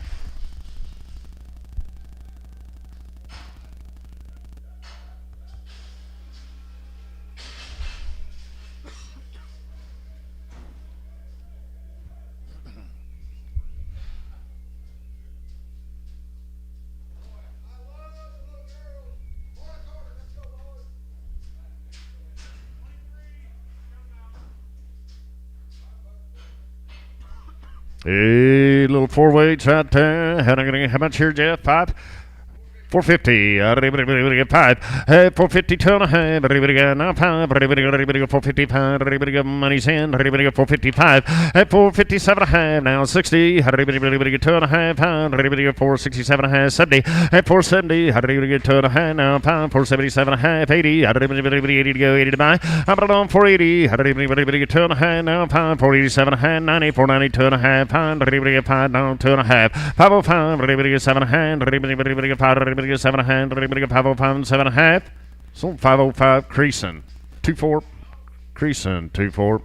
Hey, little 4 weights right there. How much here, Jeff? 5? 450. 5. 450, 2.5. Now 5. 455. Money's in. 455. 457.5. Now 60. 2.5. 467.5. 70. 470. 2.5. Now 477.5. 80. 80 to go. 80 to buy. I'm on 480. 2.5. Now 487.5. 90. 490. 2.5. 5. Now 2.5. 505. 7.5. 7.5. 505. 7.5. So 505. Creasing. 2-4. Creasing. 2-4.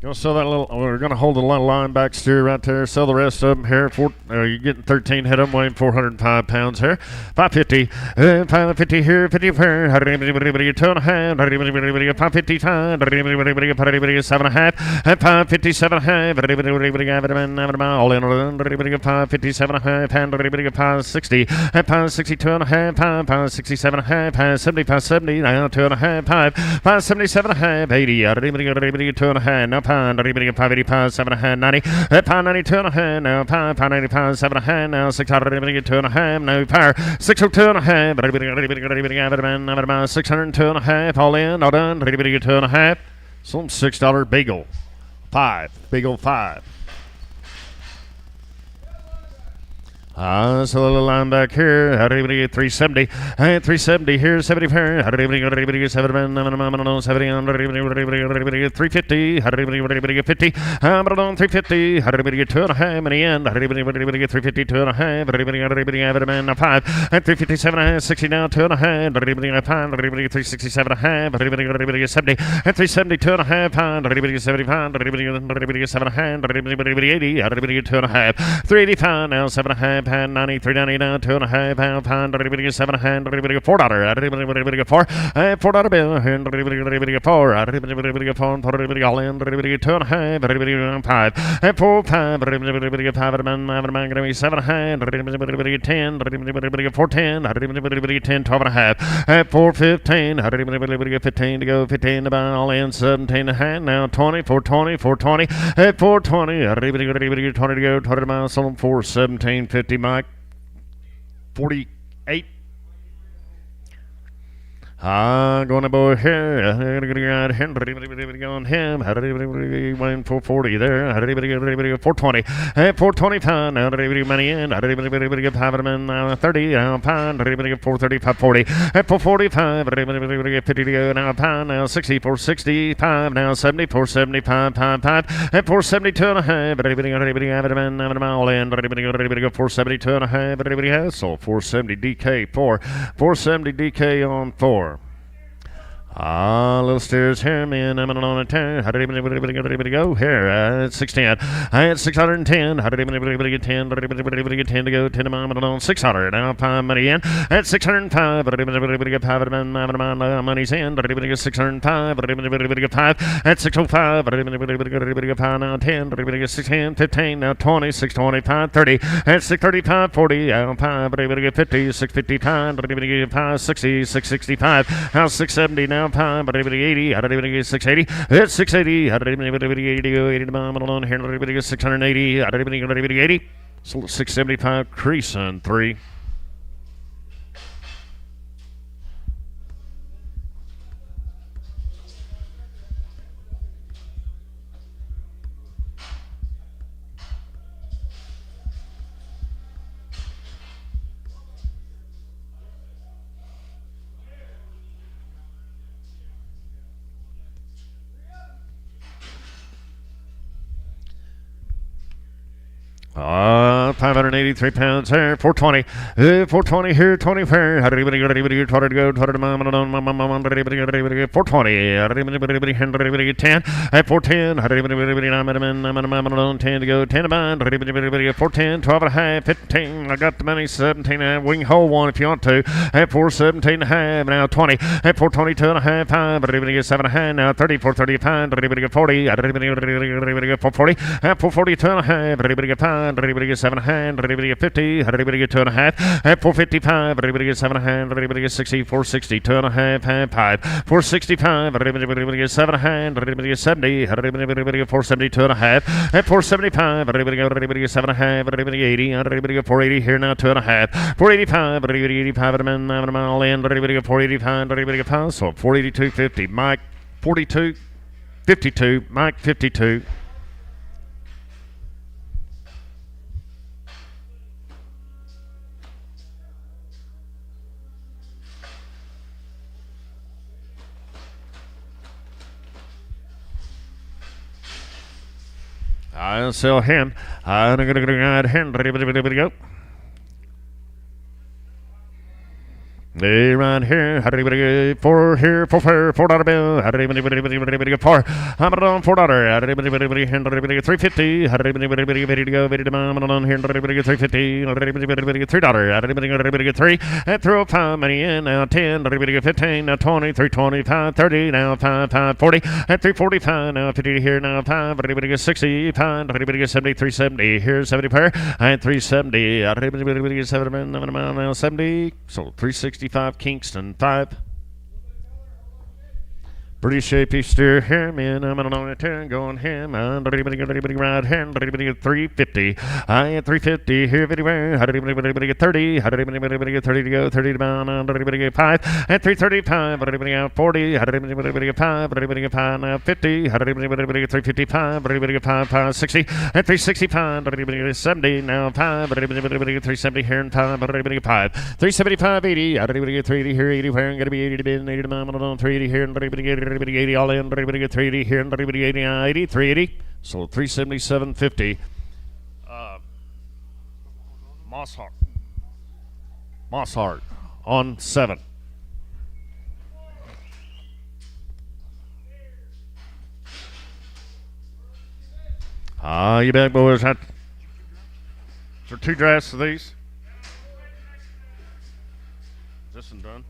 Gonna sell that little. We're gonna hold the little line back steer right there. Sell the rest of them here. You're getting 13 head of them, weighing 405 pounds here. 550, 550 here, 50 here. 2.5. 555. 7.5. 557.5. All in. 557.5. 560. 562.5. 567.5. 75. 70. Now 2.5. 577.5. 80. 2.5. Now pound, 585, 7.5, 90, pound 92 and a half, now pound 95, 7.5, now 602 and a half, no power, 602 and a half, 602 and a half, all in, all done, 2 and a half, some $6 bagel, 5, bagel 5. So a little line back here. 370. 370 here. 70 here. 70 350. 50. 350. 2.5 in the end. 350 2.5. 5. 357 60 now 2.5. 367 1/2. 70. 370 2.5 pound. 75. 7.5. 80. 2.5. 385 now 7.5. Pound 90, 390 now, 2.5 pound, $7.5, $4, $4 bill, $4, all in, 2.5, 5, 4, 5, 5, 7.5, 10, 410, 10, 12.5, 415, 15 to go, 15 to buy, all in, 17.5, now 20, 420, 420, 420, 20 to go, 20 miles, sold 417, 50, Mike. 48. Going to boy here. On him. 440 there. 420. 425. Now money in. 30. Pound. 430. 540. 445. 50 to go. Now pound. Now 60. 465. Now 70. 475. 5. 472 and a half. All in. 472 and a half. So 470 DK 4. 470 DK on 4. Little steers here, man. I'm on a turn. How did everybody go here? 610. I had 610. How did everybody get 10? 10 to go. 10 to mom on 600. Now 5 money in. At 605. Everybody get 5 money's in. 605. Everybody get 5. At 605. Everybody get 5 now 10. Everybody get 610. 15 now 20. 625. 30. At 635. 40. Now 5. Everybody get 50. 655. Everybody get 5. 60. 665. Now 670 now. Pound, but everybody 80, how did everybody get 680? It's 680, how did everybody 80 go? 80 to bomb alone here, everybody get 680, how did everybody 80? So 675, crease on 3. Ah, 583 pounds here, 420. 420 here, 20 here. How did everybody go? 20 to go, 20 to mom, 420. 10. At 410. How did everybody 10 to go, 10 to mine. 410, 12 and a half, 15. I got the money, 17. We can hold one if you want to. At 417 and a half, now 20. At 422 and a half, 5. But everybody gets 7 and a half, now 30, 435. Everybody get 40. Everybody get 440. At 442 and a half, everybody get 5. Everybody get 7 hand, everybody get 50, everybody get 2.5, at 455, everybody get 7 hand, everybody get 60, 460, 2.5, hand 5, 465, everybody get 7 hand, everybody get 70, everybody get 470, 2.5, at 475, everybody get 7 hand, everybody get 80, everybody get 480 here now, 2.5, 485, everybody 85, all in, everybody get 485, everybody get 5, so 482.50, Mike 42, 52, Mike 52. I'll sell him. I'm going to go. Hey, right here, $4 here, $4 bill, $4. I'm on $4, $3.50, ready to go, ready to on here, $3.50, $3, $3, and throw 5 money in, now 10, 15, now 20, 325, 30, now 5, 40, and 345, now 50 here, now 5, 60, 5, 70, 370, here's 70 pair, and 370, 70, so 365 Kingston 5. Pretty shapy steer here, man. I'm on a turn going him. I'm right hand, 350. I at 350 here, everywhere. 30, 30 to go, 30 to bound, 5 and 335. 40, 5, 50, 355, 5, 60 and 365. 70 now 5, 370 here and 5, 375, 80, 380 here, 80 where I'm gonna be 80 to bin, 80 to mom on 380 here, and 80 all in, 380 here, and 80, 80, 380, so 377.50. Mosshart on 7. You bet, boys. Is there 2 drafts of these? Is this one done?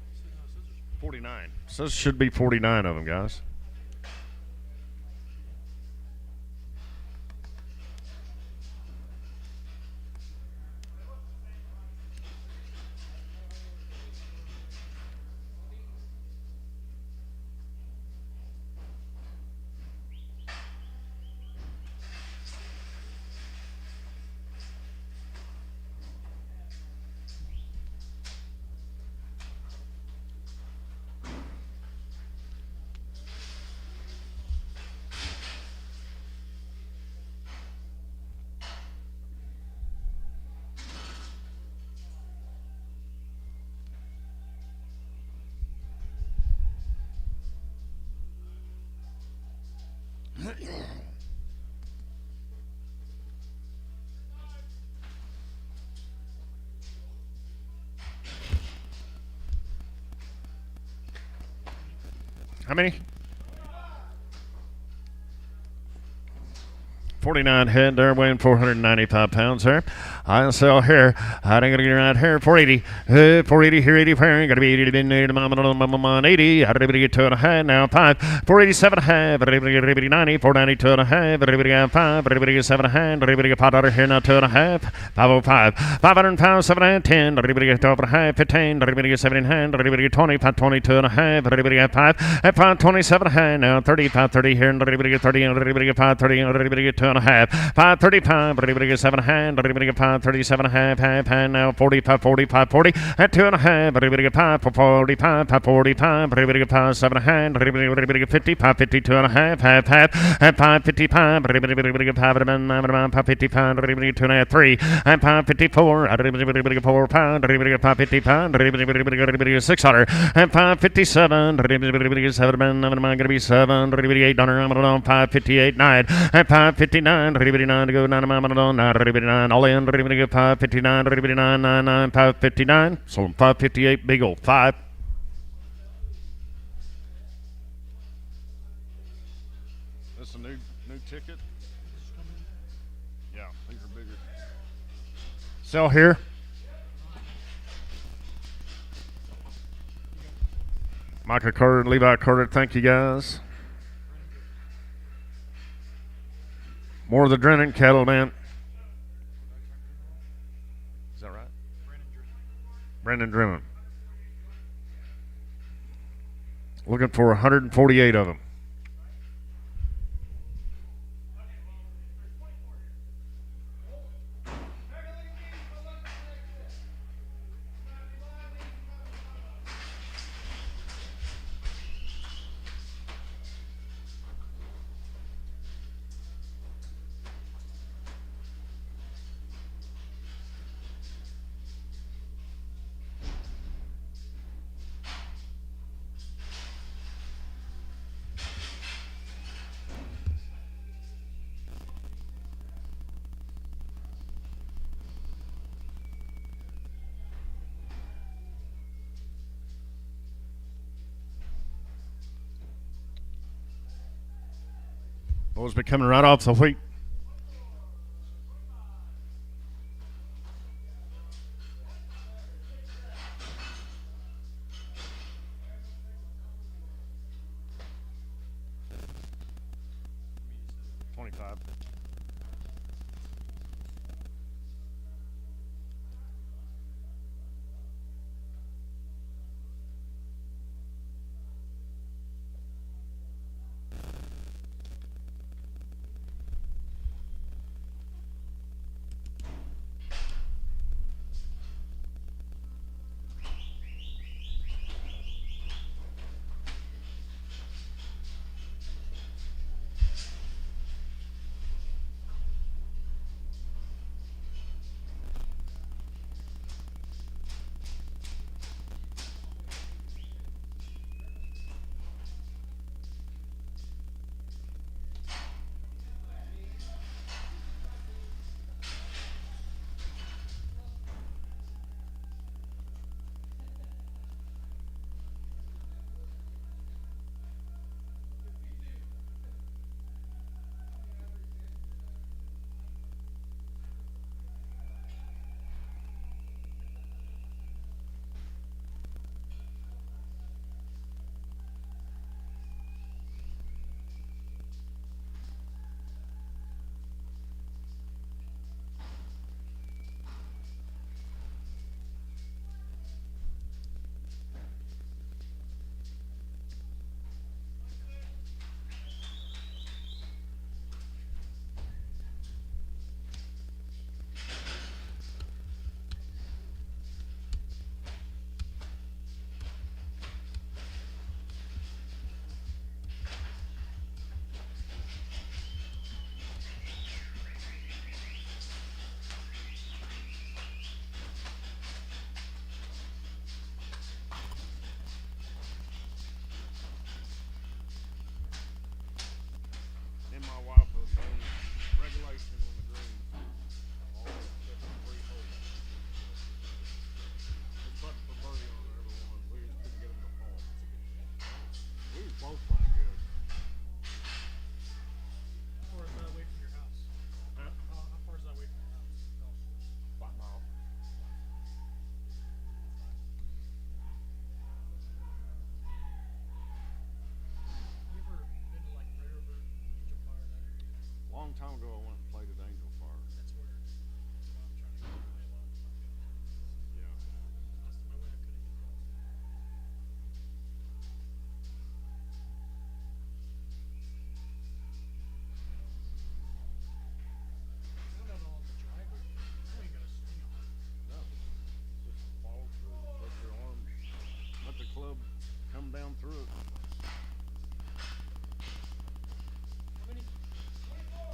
49. So this should be 49 of them, guys. How many? 49 head there, weighing 495 pounds there. I'll sell here. I ain't gonna get right here. 480. 480 here, 80 here. Gotta be 80 to be 80 to mom 80. I didn't get 2.5 now. 5. 487 half. Everybody 90. 490 2.5. Everybody got 5. Everybody get 7.5. Everybody get $5 here now 2.5. 505. 505 710. Everybody get 12.5. 15. Everybody get 17. Everybody get 20. 520 2.5. Everybody got 5. At 527 now 30. 530 here. Everybody get 30. Everybody get 530. Everybody get 2.5. 535, everybody get 7 hand, everybody get 537 half hand now 45, 45, 40 at 2.5, everybody get 5 for 45, 545, everybody get 5 7 hand, everybody get 50, 550 2.5 half at 555, everybody get 555, everybody get 2.5 3 at 554, everybody get 4 pound, everybody get 555, everybody get 600 at 557, everybody get 7 I'm gonna be 7, everybody 800, I'm gonna 558 9 at 559, everybody 9 to go 9 everybody 9 all in, everybody get 559, everybody 9 559, so 558 big old 5. This a new ticket? Yeah, these are bigger. Sell here. Micah Carter and Levi Carter, thank you guys. More of the Drennan cattle, man. Is that right? Brandon Drennan. Looking for 148 of them. Boys be coming right off the wheat. Time ago, I went and played at Angel Fire. That's where I'm trying to get away a lot of the time. Yeah. Last time I went, I couldn't get across. I don't know all the drivers. I ain't got a swing on it. No. Just follow through. Let your arms, let the club come down through it. How many? 24.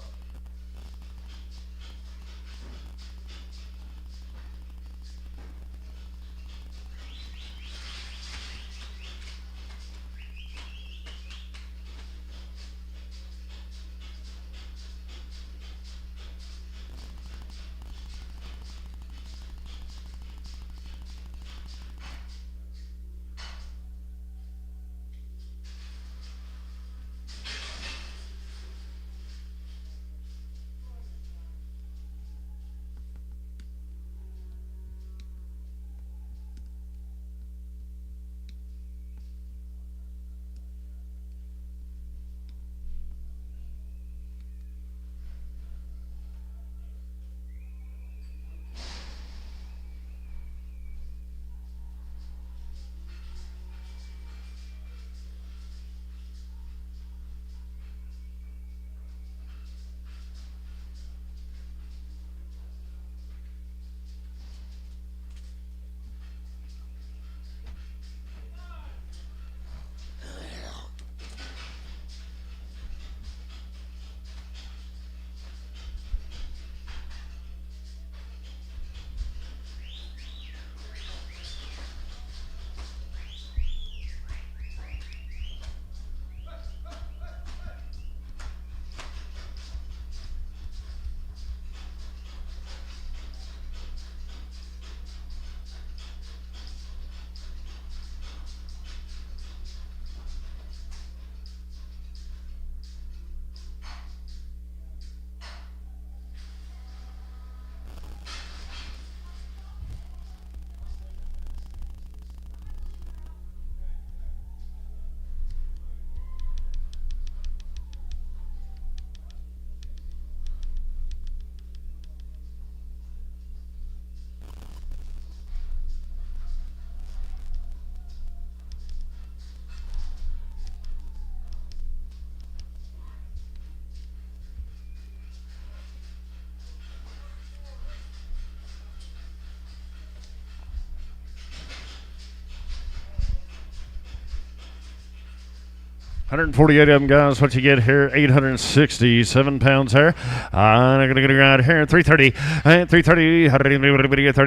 148 of them, guys. What you get here? 867 pounds here. I'm going to get it right here. 330. And 330. 30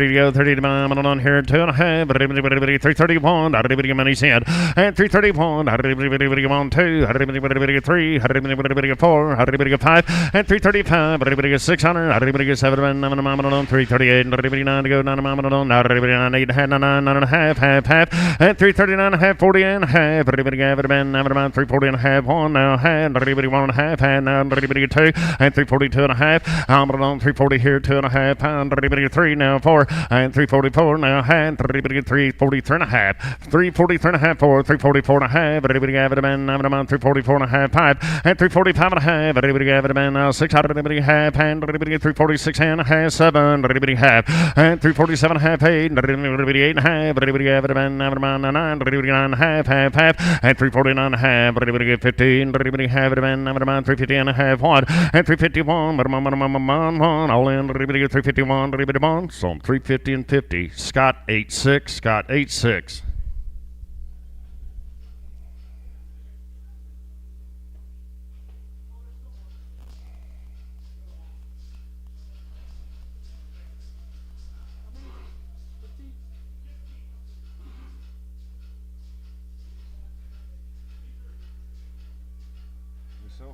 to go. 30 to on here. 2.5. 331. Money cent. And 331. 2. 3. 4. 5. And 335. 600. 7. 338. 9 to go. 9. 8. 9.5. Half. And 339.5. 40 and a half. 340 and a half, 1 now, hand, 1.5, hand, now, 2, and 342 and a half, I'm on 340 here, 2.5, pound, 3 now, 4, and 344 now, hand, 343 and a half, 343 and a half, 4, 344 and a half, everybody have it, man, I'm on 344 and a half, 5, and 345 and a half, everybody have it, man, 6, everybody half, hand, everybody 346 and a half, 7, everybody half, and 347 and a half, 8, everybody 8 and a half, everybody have it, man, 9, everybody 9 and a half, and 349 and a half, everybody get 15, everybody have it, man, 350 and a half, 1, and 351, all in, everybody get 351, everybody 1, so 350 and 50, Scott 86, Scott 86.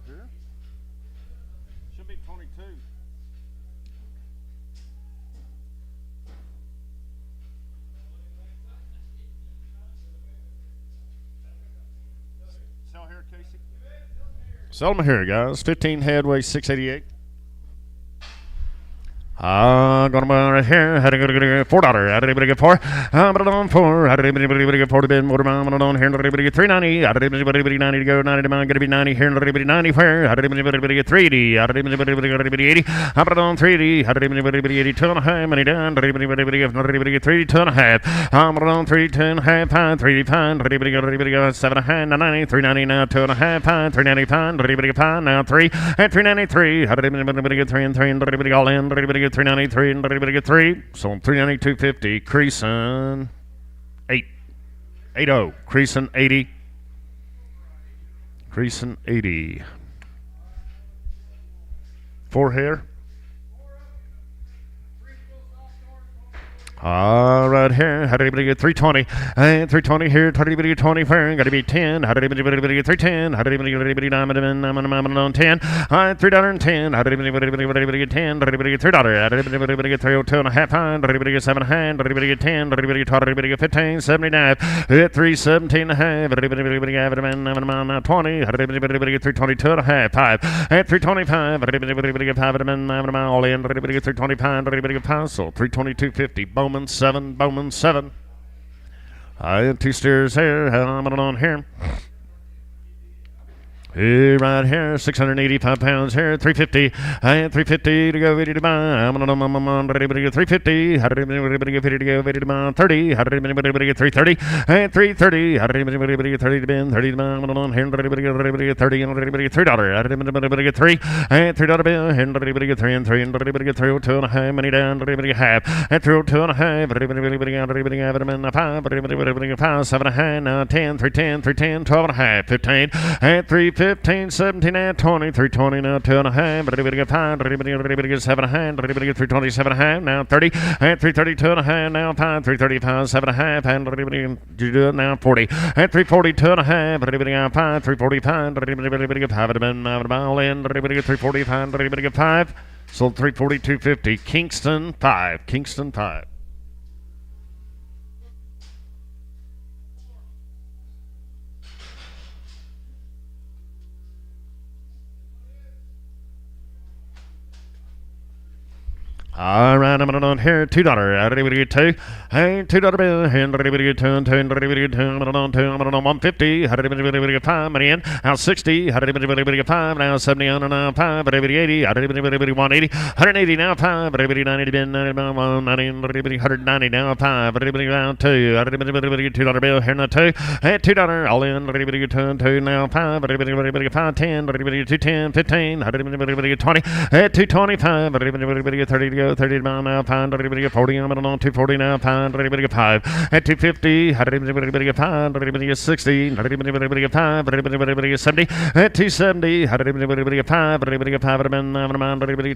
Here should be 22. Sell here, Casey. Sell them here, guys. 15 head, weighs 688. Gonna buy right here. How to go to $4? How did anybody get 4? But on 4. How did anybody get 40 bin? What am I on here? Everybody get 390. How did anybody 90 to go? 90 to mine. Gonna be 90 here. Everybody 90 where? How did anybody get 380? How did anybody 80? How about on 380? How did anybody 82 and a half? Money down. Everybody get 32 and a half. How about on 32 and a half? 385. Everybody go 7 and a half. 90. 390 now. 2 and a half. 395. Everybody get 5 now. 3 and 393. How did anybody get 3 and 3? And everybody all in. Everybody get 393 and everybody get 3. So 390, 250. Creasing 8. 80. Creasing 80. Creasing 80. 4 here. All right here. How did anybody get 320? And 320 here. How did anybody get 20? Where? Got to be 10. How did anybody get 310? How did anybody get 9 on 10? $3.10. How did anybody get 10? How did anybody get $3? How did anybody get 302 and a half? How did anybody get 7 and a half? How did anybody get 10? How did anybody get 12? How did anybody get 15? 79. Hit 317 and a half. How did anybody get 20? How did anybody get 322 and a half? 5. And 325. How did anybody get 5? All in. How did anybody get 325? How did anybody get 5? So 322.50. Bowman 7, Bowman 7. I have 2 steers here. I'm on here. Here, right here, 685 pounds here, 350, and 350 to go, 50 to buy. I'm on, ready to get 350. How did anybody get 50 to go, 50 to buy? 30. How did anybody get 330? And 330. How did anybody get 30 to bin? 30 to buy. I'm on here, everybody get 30, and everybody get $3. How did anybody get 3? And $3 bill, and everybody get 3 and 3, and everybody get 302 and a half, money down, everybody get half, and 302 and a half, everybody got it in 5, everybody get 5, 7 and a half, now 10, 310, 310, 12 and a half, 15, and 315, 17 and 20, 320 now 2 and a half, everybody get 5, everybody get 7 and a half, everybody get 327 and a half, now 30, and 332 and a half, now 5, 335, 7 and a half, and everybody do it now 40, and 342 and a half, everybody got 5, 345, everybody get 5 at a mile in, everybody get 345, everybody get 5, sold 342.50, Kingston 5, Kingston 5. All right, I'm on here. $2. Everybody get 2. Hey, $2 bill. And everybody get 2 and 2. And everybody get 2. I'm on 2. I'm on 150. How did everybody get 5? Money in. Now 60. How did everybody get 5? Now 70 on and now 5. Everybody 80. How did everybody 180? 180 now 5. Everybody 90 bin 90 now 190. Everybody 190 now 5. Everybody down 2. How did everybody get $2 bill? Here now 2. Hey, $2. All in. Everybody get 2 and 2 now 5. Everybody get 5. 10. Everybody get 210. 15. How did everybody get 20? Hey, 225. Everybody get 30 to go. 30 now, pound, 40, I'm on 240 now, pound, 5. At 250, 5, 60, 5, 70. At 270, 5,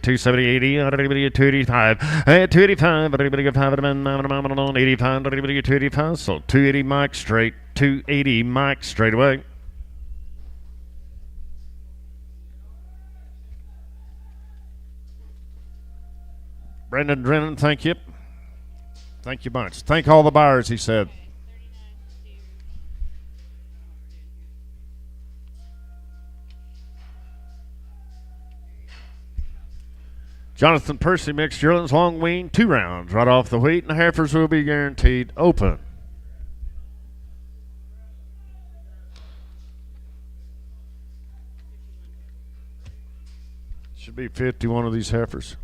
270, 80, 285. At 285, 85, 285. So 280 Mike straight, 280 Mike straight away. Brendan Drennan, thank you. Thank you much. Thank all the buyers, he said. Jonathan Percy mixed yearlings long wean 2 rounds right off the wheat, and the heifers will be guaranteed open. Should be 51 of these heifers.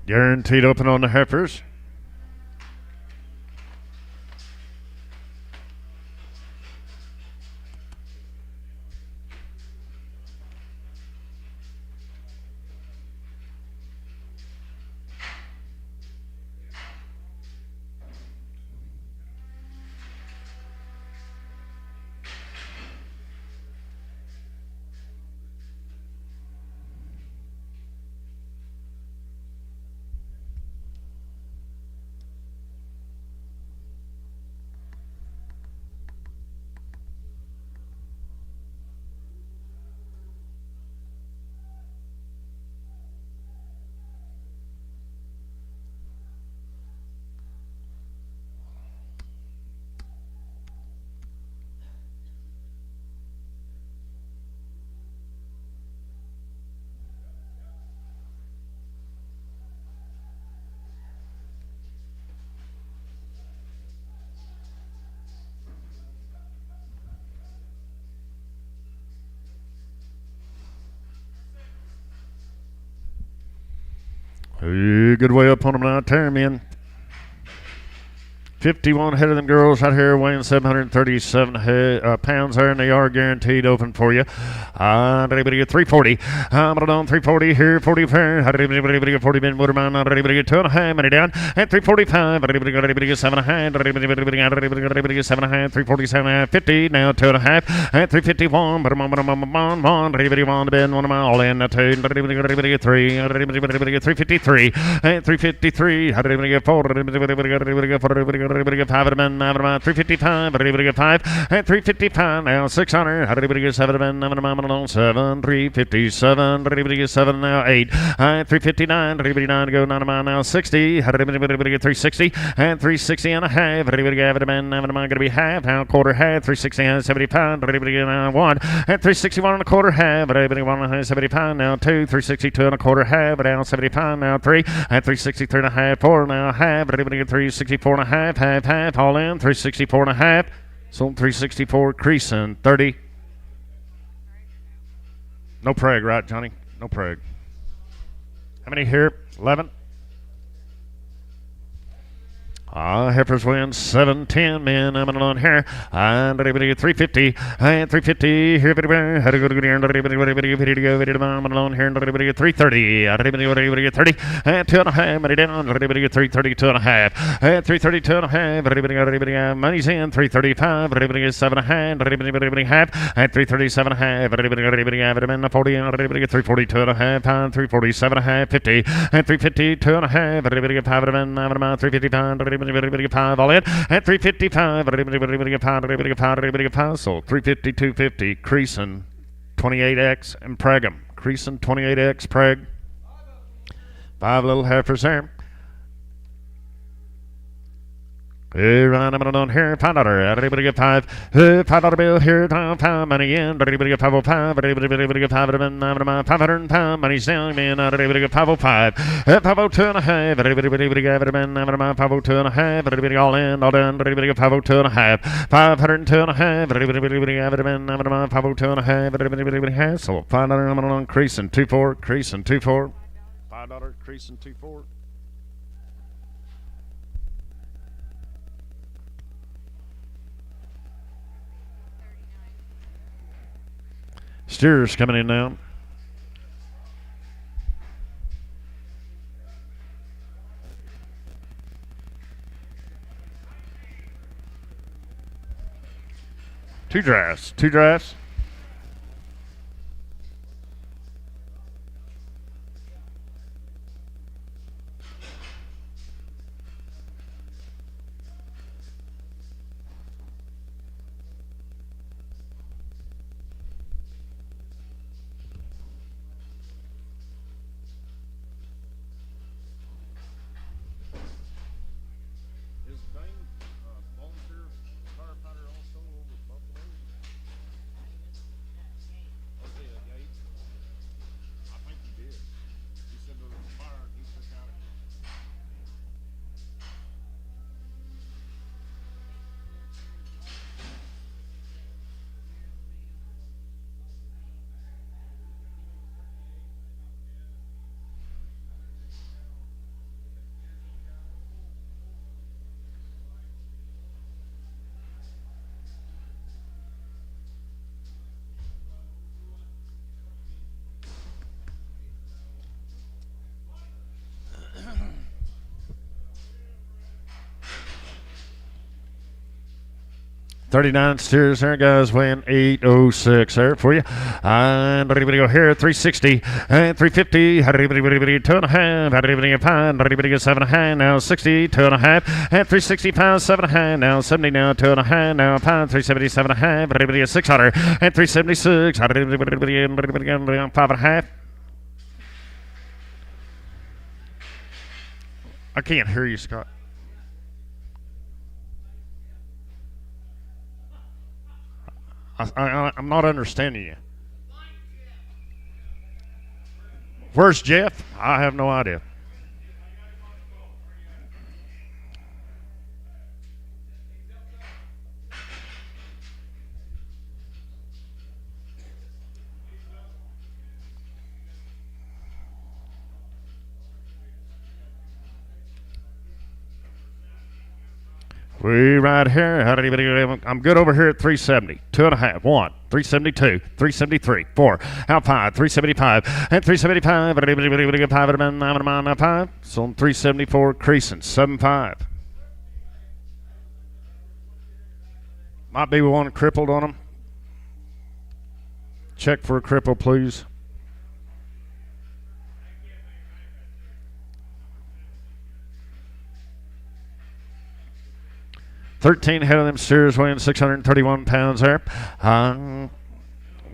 Guaranteed open on the heifers. Good way up on them now. Tear them in. 51 head of them girls right here weighing 737 pounds there, and they are guaranteed open for you. 340. I'm on 340 here, 40 fair. 40 Ben Waterman, 2.5 money down. At 345, 7.5, 7.5, 347, 50, now 2.5. At 351, Ben, 1 mile all in, 2, 3, 353. At 353, 4, 5 of them, 355, 5 at 355 now 600, 7, 7, 357, 7 now 8 at 359, to go 9 mile now 60, 360 and 360 and a half, going to be half, now quarter half, 360 and 75, 1 at 361 and a quarter half, 75 now 2, 362 and a quarter half, down 75 now 3 at 363 and a half, 4 now half, 364 and a half, half, all in, 364 and a half. Sold 364, creasing 30. No preg, right, Johnny? No preg. How many here? 11. Heifers win 710, men. I'm on here. And 350. And 350. Here, had to go to here. I'm alone here. 330. 30. And 2.5. Down. 330, 2.5. And 330, 2.5. Money's in. 335. 7.5. Half. And 337 and a half. 40. 340, 2.5. 347.5. 50. And 350, 2.5. 355. 5 all in at 355, so 350, 250, creasing 28X and Pregum, creasing 28X Preg, 5 little heifers there. Run on here, $5. Everybody get $5. $5 bill here, $5 money in. Everybody get $505. Everybody get £500. Money's down, man. Everybody get $505. $502.5. Everybody get $502.5. Everybody all in, all done. Everybody get $502.5. $502.5. Everybody get $502.5. Everybody has so $5 increase in 2.4. Increase in 2.4. $5 increase in 2.4. Steers coming in now. Two drafts. $39 steers there, guys, weighing 806 there for you. And everybody go here, 360 and 350. Everybody 2.5. Everybody get 5. Everybody get 7.5. Now 60, 2.5. And 365, 7.5. Now 70, now 2.5. Now 5, 370, 7.5. Everybody get 600 and 376. Everybody get 5.5. I can't hear you, Scott. I'm not understanding you. Where's Jeff? I have no idea. We right here. I'm good over here at 370. 2.5. 1. 372. 373. 4. Out 5. 375. And 375. 5. So on 374. Creasing. 7.5. Might be one crippled on them. Check for a cripple, please. $13 head of them steers weighing 631 pounds there.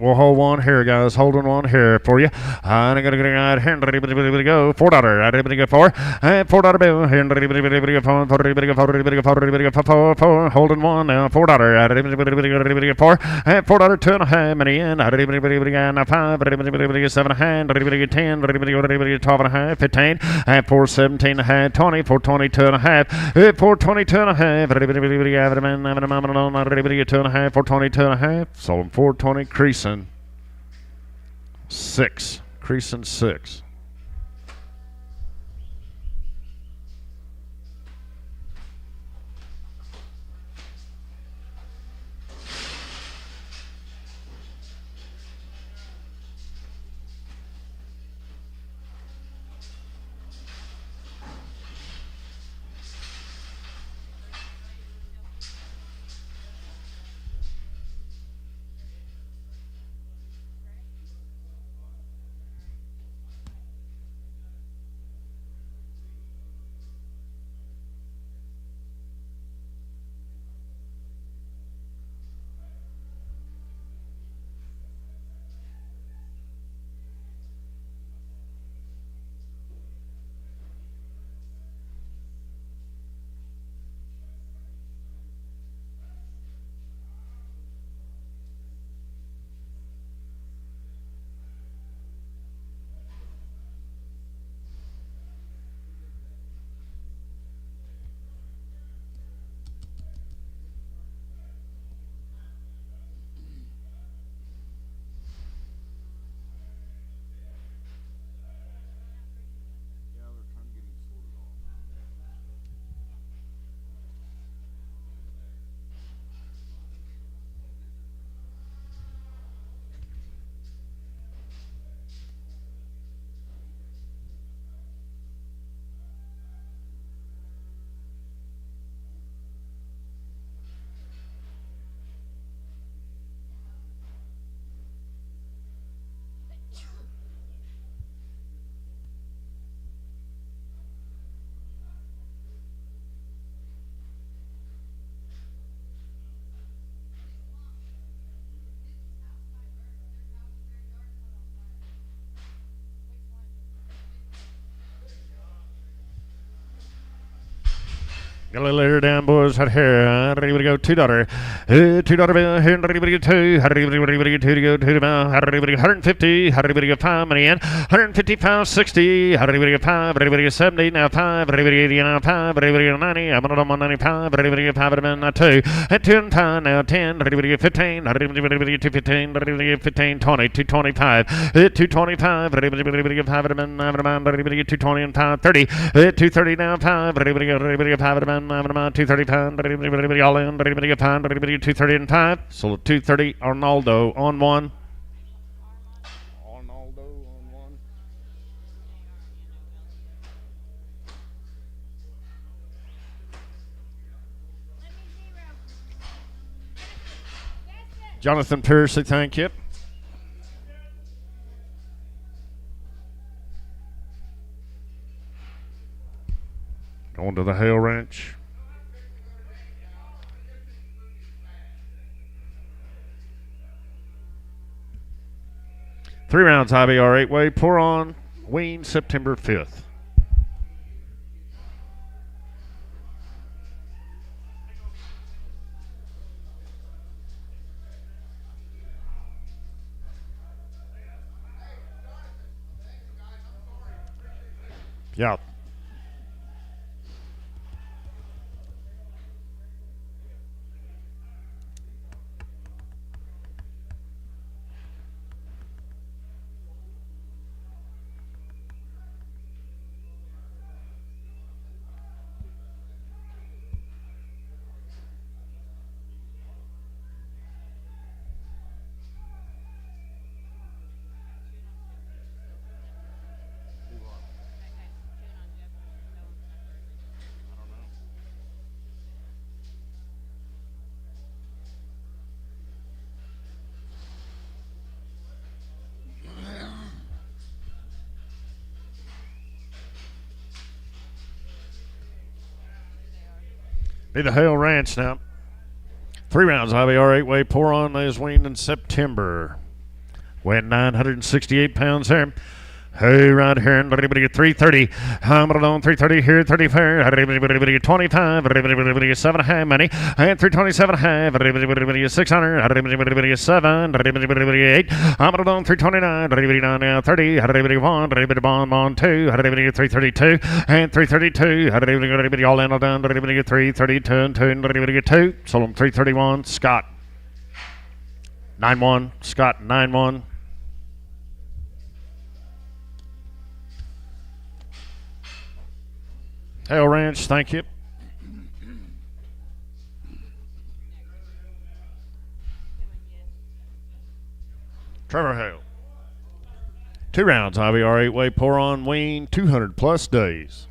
We'll hold one here, guys. Holding one here for you. And I'm going to go right here. Everybody go. $4. Everybody go 4. And $4 bill. Everybody go 4. Everybody go 4. Everybody go 4. Everybody go 4. Holding one now. $4. Everybody go 4. And $4. 2.5. Money in. Everybody go 5. Everybody go 7.5. Everybody go 10. Everybody go 12.5. 15. And 4.17.5. 20. 4.22.5. 4.22.5. Everybody go 2.5. 4.22.5. Sold 4.20. Creasing 6. Creasing 6. Got a little later down, boys, right here. Everybody go $2. $2 bill here. Everybody get two. Everybody get two to go. Two to bow. Everybody 150. Everybody get five. Money in. 150 pounds 60. Everybody get five. Everybody get 70. Now five. Everybody 80 now five. Everybody get 90. I'm on 195. Everybody get five. Now two. At two and five. Now 10. Everybody get 15. Everybody get 215. Everybody get 15. 20. 225. 225. Everybody get five. Everybody get 220 and five. 30. 230 now five. Everybody get five. 230 pound, everybody all in, everybody get pound, everybody get 230 and 5. So 230 Arnaldo on one. Arnaldo on one. Jonathan Piercy, thank you. Going to the Hale Ranch. Three rounds IBR 8-way. Pour on. Wean September 5th. Yeah. Be the Hale Ranch now. Three rounds IBR 8-way. Pour on is weaned in September. Weighing 968 pounds there. Hey, right here, and everybody get 330. I'm on 330 here, 35. Everybody get 25. Everybody get 7.5 money. And 327.5. Everybody get 600. Everybody get 7. Everybody get 8. I'm on 329. Everybody down now 30. Everybody 1. Everybody on 2. Everybody get 332. And 332. Everybody all in all down. Everybody get 332 and 2. And everybody get 2. Sold them 331. Scott 9-1. Scott 9-1. Hale Ranch, thank you. Trevor Hale. Two rounds, IBR 8-way. Pour on wean, 200 plus days.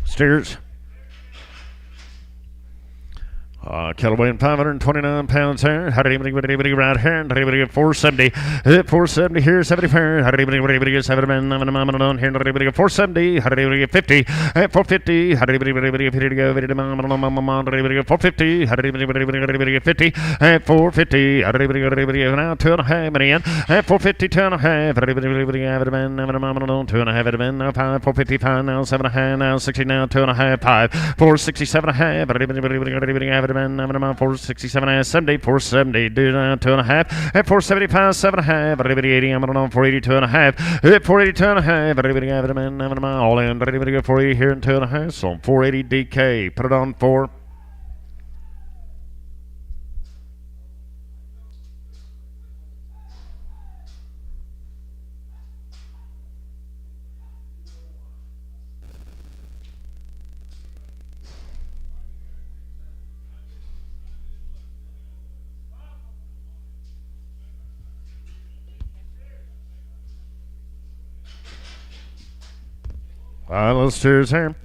Steers. Kettle weighing 529 pounds here. How did anybody right here? How did anybody get 470? 470 here, 75. How did anybody get 7 men? I'm on here. How did anybody get 470? How did anybody get 50? 450. How did anybody get 50 to go? How did anybody get 450? How did anybody get 50? 450. How did anybody get now 2.5 million? 450, 2.5. How did anybody have it been? I'm on 2.5 it been now 5. 455 now 7.5 now 60 now 2.5 5. 467.5. How did anybody have it? 467 70, 470, do 2.5 at 475, 7.5, everybody 80, I'm on 482 and a half, at 482 and a half, everybody have it, man, all in, everybody go 480 here and 2.5, so 480 DK, put it on 4. Let's cheers here.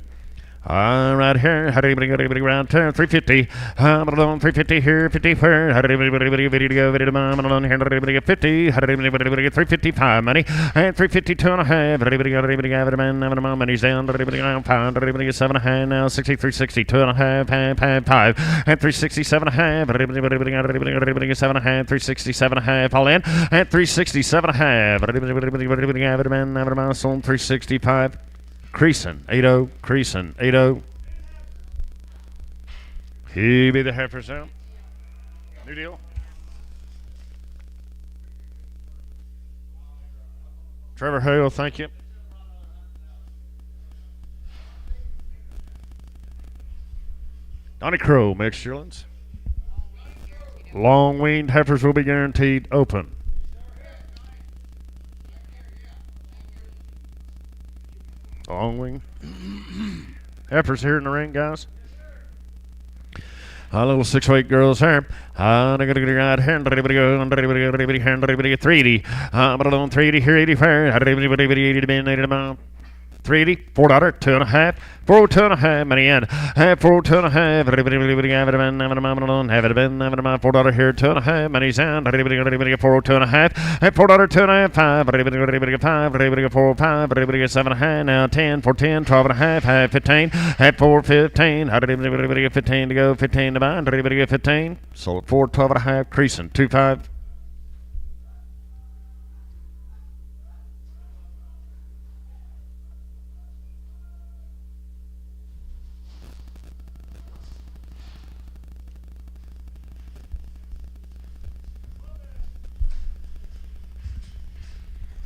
Right here, round turn 350. I'm on 350 here, 50 for video to go, video to mom on here, 50, 355 money, and 350 two and a half. Everybody got it, man. Money's down, everybody got pound, everybody gets 7 and a half now, 63.60, 2 and a half, five, and 367 and a half. Everybody got 7 and a half, 367 and a half, all in, and 367 and a half. Everybody got it, man. On 365. Creasing, 8-0, creasing, 8-0. He be the heifers out. New deal. Trevor Hale, thank you. Donnie Crow, mixed yearlings. Long-weaned heifers will be guaranteed open. Long wing. Heifers here in the ring, guys. A little 6'8" girls here. I'm going to go right here. Everybody go. Everybody 380. I'm going to on 380 here, 85. Everybody 80 to bend, 80 to mount. 380, $4, 2.5, 402.5, money in, 402.5, everybody have it been, have it been, $4 here, 2.5, money's in, everybody 402.5, $4, 2.5, 5, everybody 5, everybody 4, 5, everybody 7.5, now 10, 14, 12.5, 15, 4, 15, everybody 15 to go, 15 to buy, everybody 15, sold 4, 12.5, creasing, 2.5.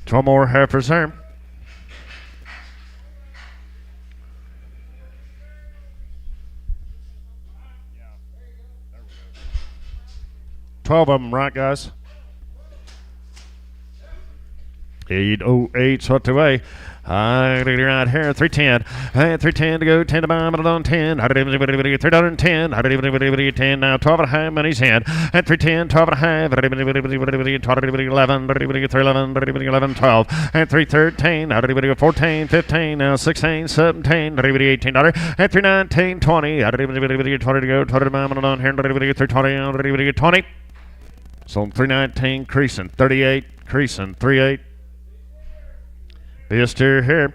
Two more heifers there. Yeah. 12 of them, right, guys? 808 swept away. Right here, 310. 310 to go, 10 to buy, on 10. $310. 10 now, 12 and a half, money's in. At 310, 12 and a half. 11, 11, 12. At 313, 14, 15, now 16, 17, $18. At 319, 20. 20 to go, 20 to buy, on here, 320, 20. So 319, creasing, 38, creasing, 38. This here.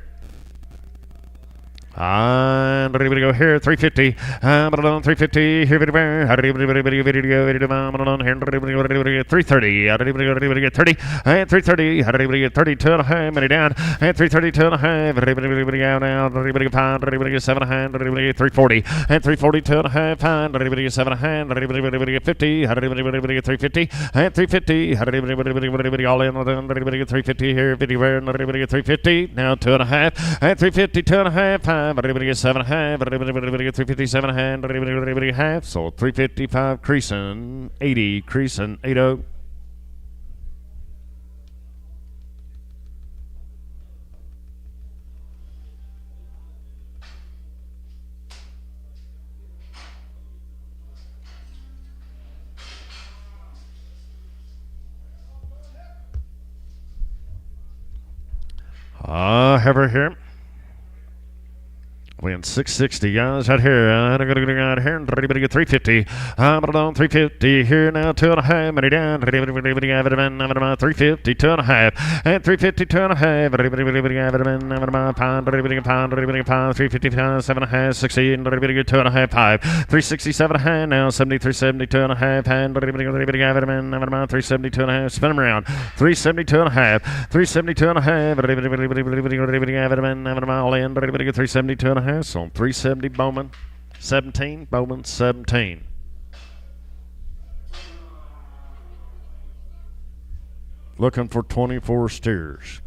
I'm ready to go here, 350. I'm on 350. Here, video. How did everybody go? I'm on here, 330. How did everybody get 30? And 330. How did everybody get 32 and a half? Money down. And 332 and a half. Everybody out now. Everybody get pound. Everybody get 7 and a half. Everybody get 340. And 342 and a half pound. Everybody get 7 and a half. Everybody get 50. How did everybody get 350? And 350. How did everybody all in? Everybody get 350 here. Video. Everybody get 350. Now 2 and a half. And 350, 2 and a half pound. Everybody gets 7 and a half. Everybody gets 357 and a half. Everybody get half. So 355 creasing, 80 creasing, 80. Heifer here. Weighing 660, guys, out here. I'm going to go out here. Everybody get 350. I'm on 350 here now. 2 and a half. Money down. Everybody have it in. 350, 2 and a half. And 350, 2 and a half. Everybody have it in. Pound. Everybody get pound. 350, 7 and a half. 60. Everybody get 2 and a half. 5. 367 and a half now. 73, 72 and a half. And everybody have it in. 372 and a half. Spin them around. 372 and a half. 372 and a half. Everybody have it in. All in. Everybody get 372 and a half. On 370 Bowman 17, Bowman 17. Looking for 24 steers.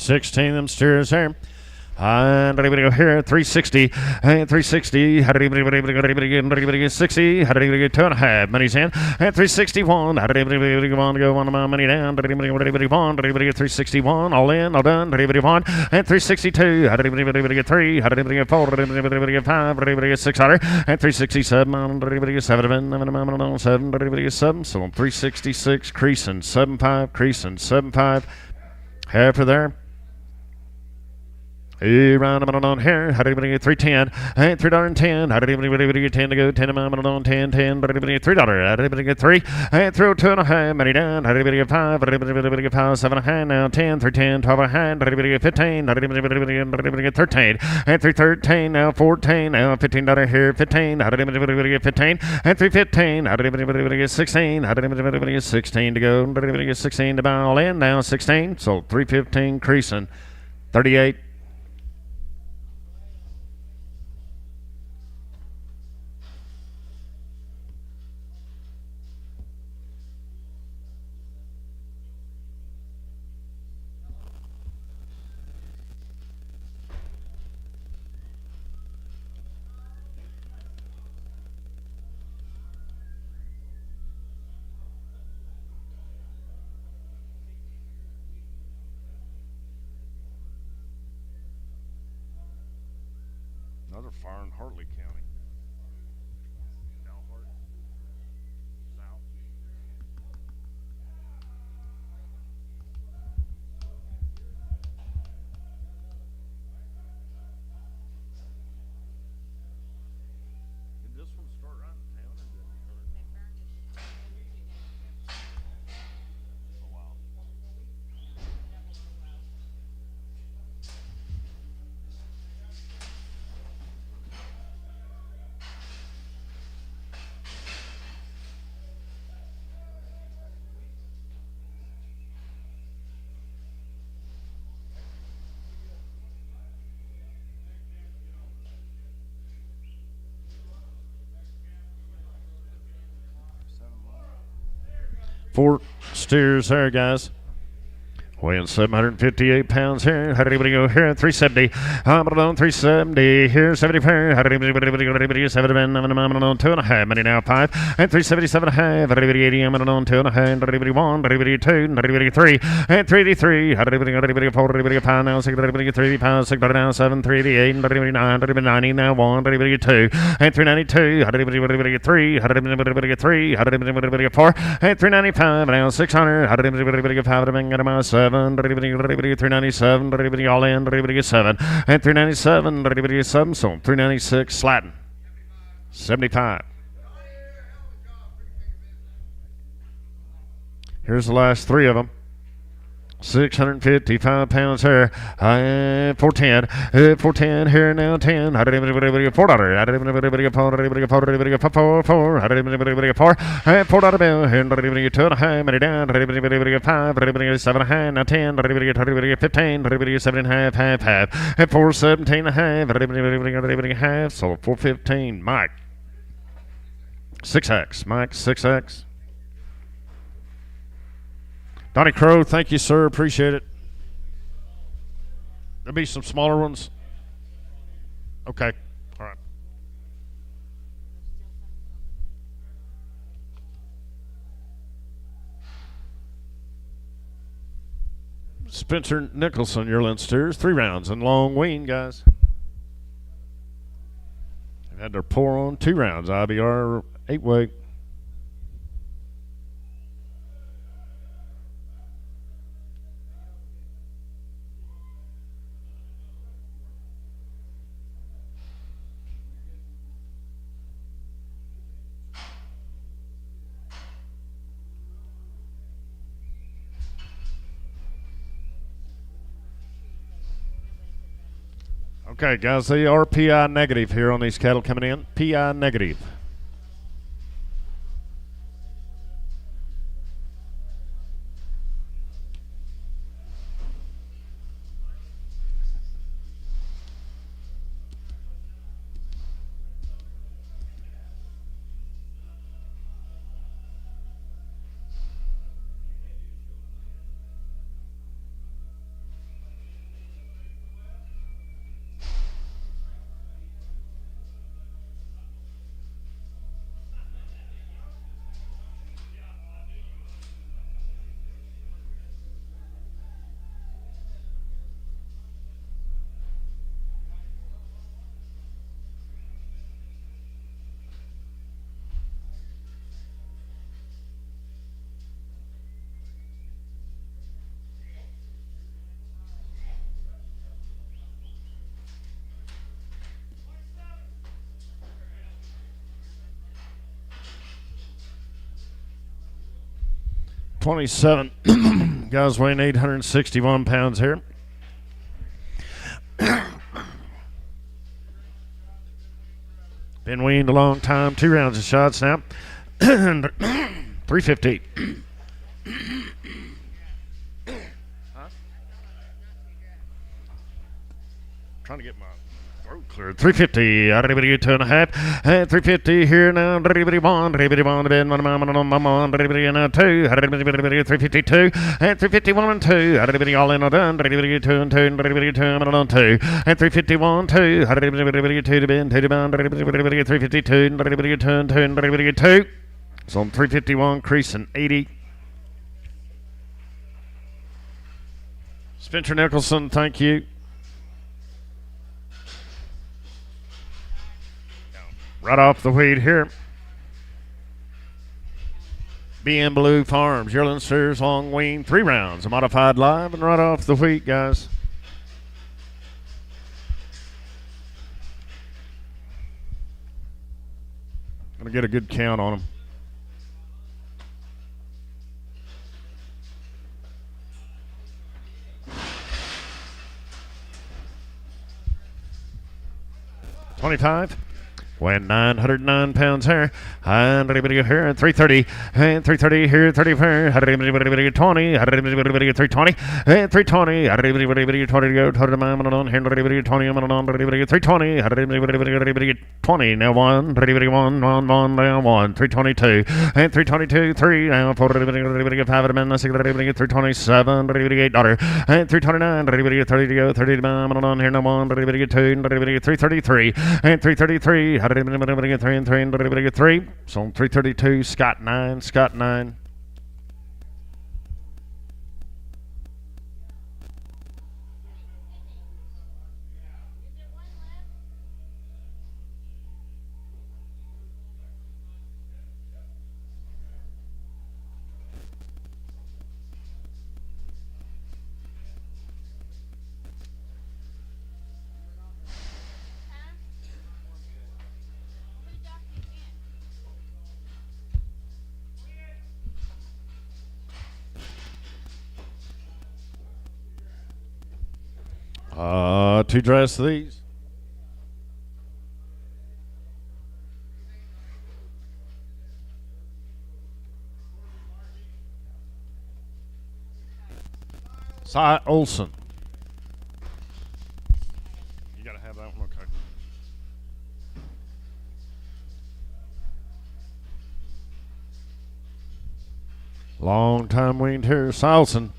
16 them steers there. And everybody go here, 360, and 360, how did everybody get 60, how did everybody get 2.5, money's in, and 361, how did everybody want to go on my money down, did everybody want, did everybody get 361, all in, all done, did everybody want, and 362, how did everybody get 3, how did everybody get 4, did everybody get 5, did everybody get 600, and 367, did everybody get 7, 7, did everybody get 7, so 366, creasing, 7.5, creasing, 7.5, half of there. Round on here. How did anybody get 310? And $3.10. How did anybody get 10 to go? 10 on 10, 10. But anybody get $3? How did anybody get 3? And throw 2.5. Money down. How did anybody get 5? How did anybody get 5? 7.5 now. 10, 310, 12.5. How did anybody get 15? How did anybody get 13? And 313 now. 14 now. $15 here. 15. How did anybody get 15? And 315. How did anybody get 16? How did anybody get 16 to go? How did anybody get 16 to buy all in now? 16. So 315 creasing. 38. Another fire in Hartley County. Dalhart. South. Did this one start right in town or did it start? Oh, wow. Four steers there, guys. Weighing 758 pounds here. How did anybody go here? 370. I'm on 370. Here, 70 pair. How did anybody go? 7 I'm on 2.5. Money now 5. And 377.5. How did anybody 80? I'm on 2.5. How did anybody 1? How did anybody 2? How did anybody 3? And 383. How did anybody 4? How did anybody 5 now? 6 did 3 pounds. 6 now 7. 388. How did anybody 9? How did anybody 90 now 1? How did anybody 2? And 392. How did anybody get 3? How did anybody get 3? How did anybody get 4? And 395 now 600. How did anybody get 5? How did anybody get 7? 397, everybody all in, everybody get 7, and 397, everybody get 7, so 396, slatting, 75. Here's the last 3 of them. 655 pounds here. 410. 410 here now. 10. How did everybody get $4? How did everybody get 4? How did everybody get 4? How did everybody get 4? How did everybody get 4? $4 bill. Here, how did everybody get 2.5? Money down. How did everybody get 5? How did everybody get 7.5? Now 10. How did everybody get 15? How did everybody get 7.5? Half. At 417.5. How did everybody get half? So 415. Mike. 6X. Mike, 6X. Donnie Crow, thank you, sir. Appreciate it. There'll be some smaller ones. Okay. All right. Spencer Nicholson, Yearling steers. 3 rounds and long wean, guys. They've had their pour on 2 rounds. IBR 8-weight. Okay, guys, they are PI negative here on these cattle coming in. PI negative. 27. Guys weighing 861 pounds here. Been weaned a long time. 2 rounds of shots now. 350. Trying to get my throat cleared. 350. Everybody get 2.5. And 350 here now. Everybody one. Everybody one. Everybody now 2. Everybody 352. And 351 and 2. Everybody all in or done. Everybody get 2 and 2. Everybody get 2 and on 2. And 351 2. Everybody get 2 to bin. 2 to bound. Everybody get 352. Everybody get 2 and 2. Everybody get 2. It's on 351. Creasing 80. Spencer Nicholson, thank you. Right off the wheat here. BM Blue Farms, Yearling Steers, long wean, 3 rounds, a modified live, and right off the wheat, guys. Gonna get a good count on them. $25. Weighing 909 pounds here. And everybody here at 330. And 330 here, 34. Everybody 20. Everybody 320. And 320. Everybody 20 to go. 20 to my minute on. Here, everybody 20. I'm on. Everybody 320. Everybody 20. Now 1. Everybody 1. Now 1. 322. And 322. 3. Now 4. Everybody 5 at a 6. Everybody 327. Everybody $8. And 329. Everybody 30 to go. 30 to my minute on. Here, now 1. Everybody 2. Everybody 333. And 333. Everybody get 3 and 3 and everybody get 3. So 332, Scott 9, Scott 9. To dress these. Cy Olson. You gotta have that one, okay. Long time weaned here, Cy Olson.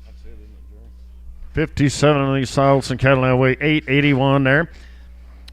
That's it, isn't it, Jerry? 57 of these Cy and cattle now weigh 881 there.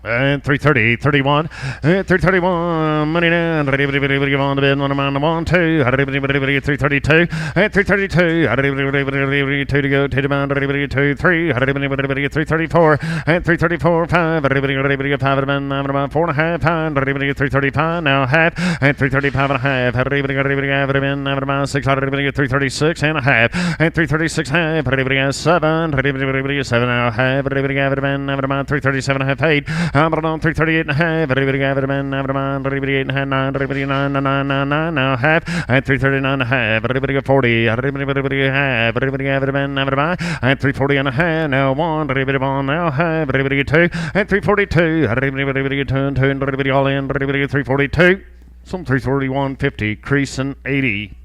And 330, 31, and 331, money down, everybody on the bed, 1 to 1, 2, everybody 332, and 332, everybody 2 to go, 2 to bound, everybody 2, 3, everybody 334, and 334, 5, everybody 5 at a man, 4.5 pound, everybody 335, now half, and 335 and a half, everybody have it in, 6, everybody 336 and a half, and 336 half, everybody has 7, everybody 7 now half, everybody have it in, 337 and a half, 8. I'm on 338 and a half. Everybody got it, man. Everybody 8 and a half, 9, everybody 9, 9, 9, 9, now half. And 339 and a half. Everybody got 40. Everybody half. Everybody got it, man. Everybody. And 340 and a half. Now 1. Everybody 1. Now half. Everybody get 2. And 342. Everybody get 2 and 2. And everybody all in. Everybody get 342. Some 341.50. Creasing 80.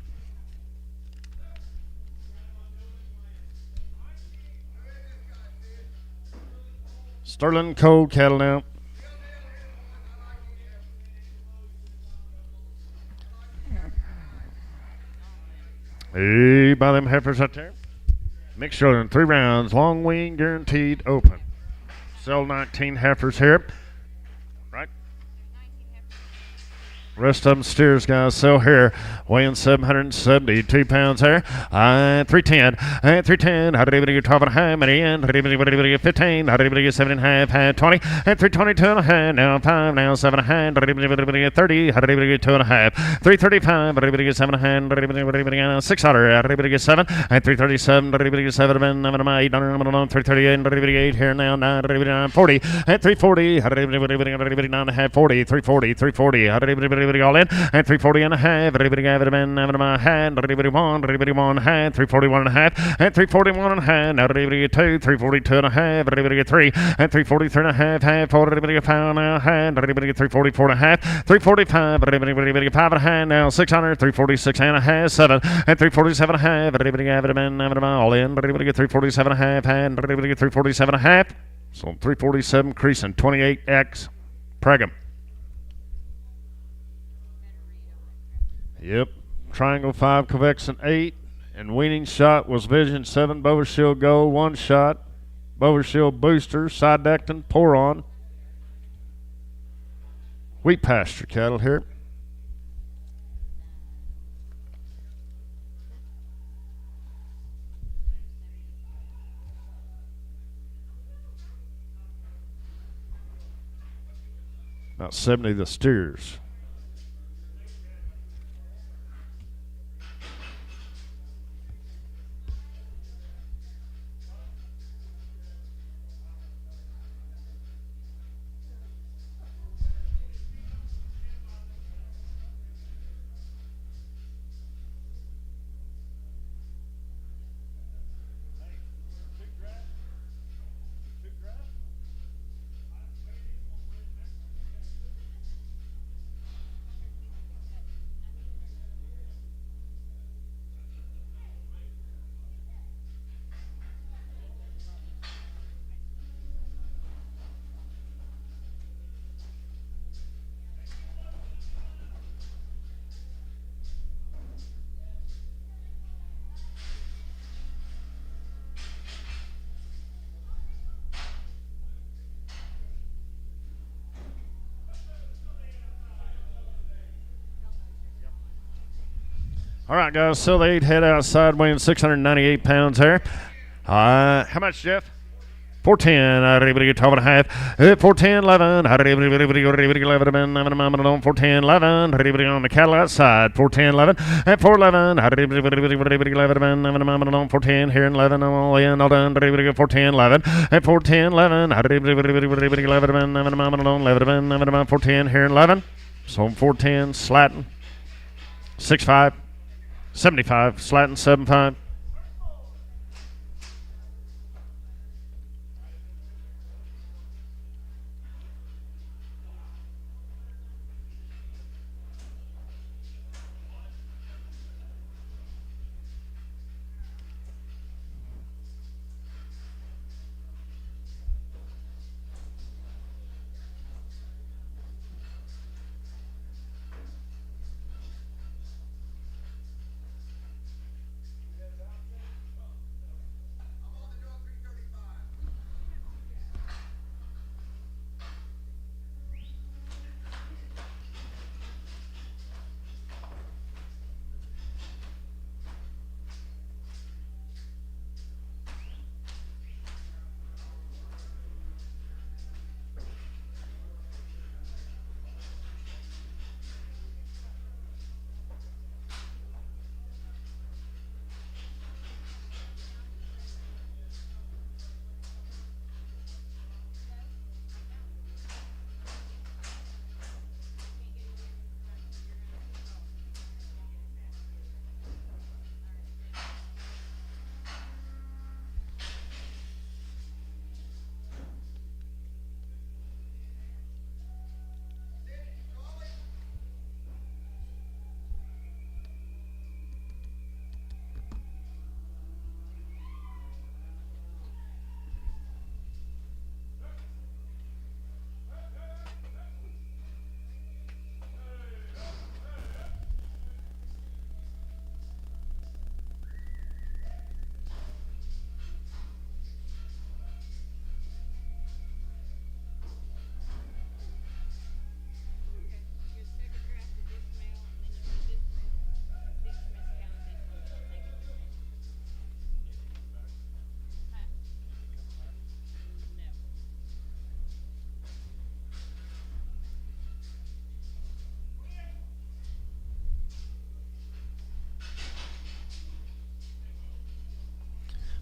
Sterling cold cattle now. Hey, by them heifers out there. Mixture in 3 rounds. Long wing guaranteed open. Sell 19 heifers here. Right. Rest of them steers, guys. Sell here, weighing 772 pounds here. 310. 310. How did anybody get 12 and a half? Many in. How did anybody get 15? How did anybody get 7 and a half? 20. And 322 and a half. Now 5. Now 7 and a half. How did anybody get 30? How did anybody get 2 and a half? 335. How did anybody get 7 and a half? How did anybody get 600? How did anybody get 7? And 337. How did anybody get 7? 800. 338. How did anybody get 8 here now? 9. How did anybody get 40? And 340. How did anybody get 9 and a half? 40. 340. 340. How did anybody all in, and 340 and a half. Everybody got it, man. Everybody hand. Everybody won hand. 341 and a half, and 341 and a half. Now everybody get 2. 342 and a half. Everybody get 3, and 343 and a half. Half. Everybody get 5 and a hand. Everybody get 344 and a half. 345. Everybody get 5 and a half. Now 600. 346 and a half. 7, and 347 and a half. Everybody got it, man. Everybody all in. Everybody get 347 and a half. Hand. Everybody get 347 and a half. So 347 creasing 28X. Pregum. Yep. Triangle 5, Convection 8. And weaning shot was Vision 7, Bover Shield Gold, 1 shot. Bover Shield Booster, Sidectin, Pour On. Wheat pasture cattle here. About 70 the steers. All right, guys, so the 8 head outside weighing 698 pounds here. How much, Jeff? 410. Everybody get 12 and a half. 410, 11. Everybody go 11. 410, 11. Everybody on the cattle outside. 410, 11. And 411. Everybody 11. 410 here and 11. All in, all done. Everybody go 410, 11. And 410, 11. Everybody 11. 11. 410 here and 11. So 410, slatting. 6.5. 75, slatting 7.5.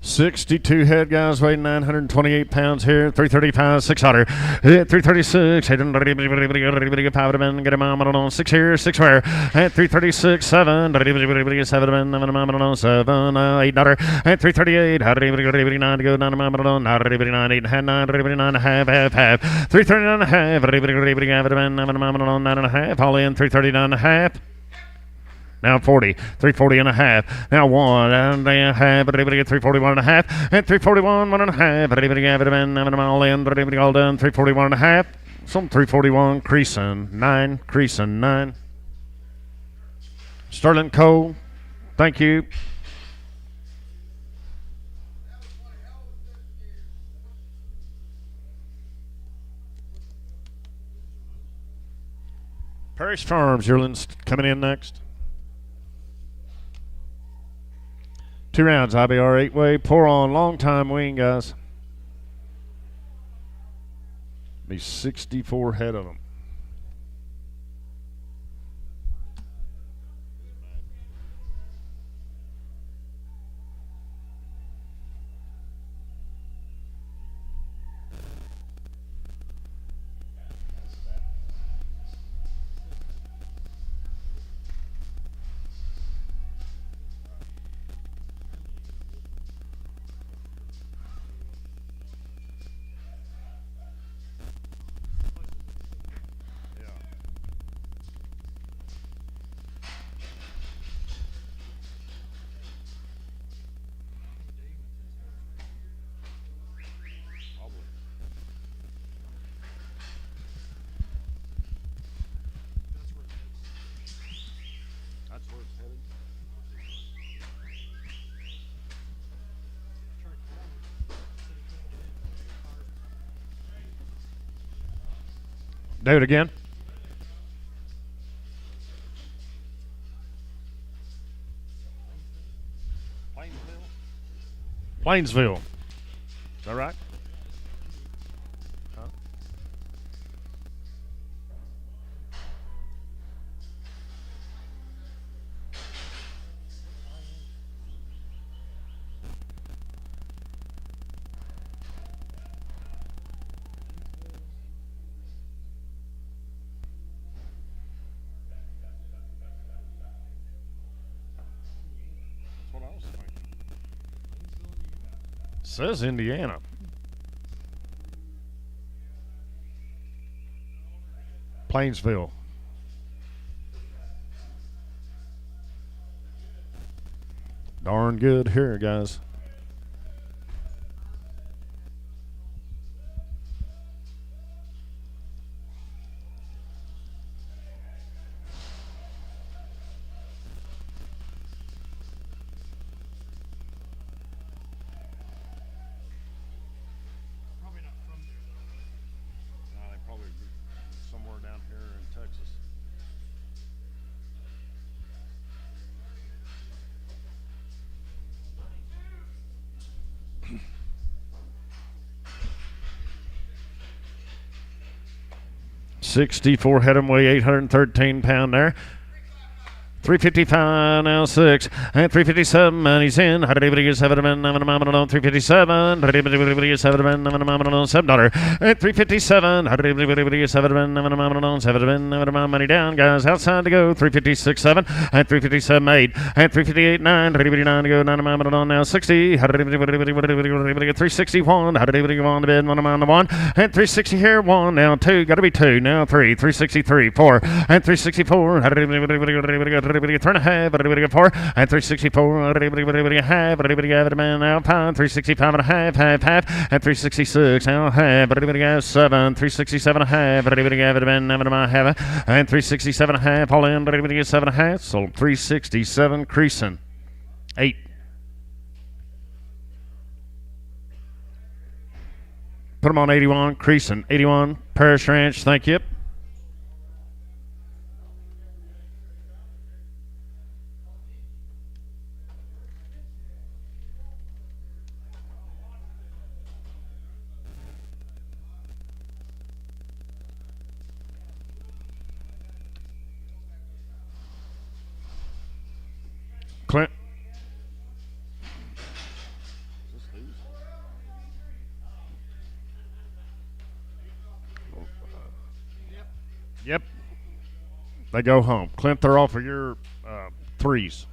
62 head, guys, weighing 928 pounds here. 335, 600. 336, 5 get him on 6 here, 6 where. At 336, 7. 7, 7, 8 daughter. At 338, 9 to go, 9, 9, 8, 9, half. 339 and a half. 9 and a half. All in, 339 and a half. Now 40, 340 and a half. Now 1 and a half. 341 and a half. And 341, 1 and a half. All in, all done. 341 and a half. Some 341, creasing 9, creasing 9. Sterling Cole, thank you. Parish Farms, Yearling's coming in next. 2 rounds, IBR 8-way. Pour on, long time wing, guys. Be 64 head of them. Do it again. Plainsville. Is that right? Huh? That's what I was thinking. Says Indiana. Plainsville. Darn good here, guys. Probably not from there though. They probably somewhere down here in Texas. $64 head 'em, weigh 813 pound there. 355 now 6 and 357 and he's in. 357 357 $7 and 357 money down, guys, outside to go. 356 7 and 357 8 and 358 9 to go. 9 now 60 361 on the bed 1 on the 1 and 360 here 1 now 2 got to be 2 now 3 363 4 and 364 3 and a half, 4 and 364, half, now 5, 365 and a half, half, and 366 now half, 7, 367 and a half, and 367 and a half, all in, 7 and a half, sold 367, creasing 8. Put them on 81, creasing 81, Parish Ranch, thank you. Clint. Is this They go home. Clint, they're all for your threes.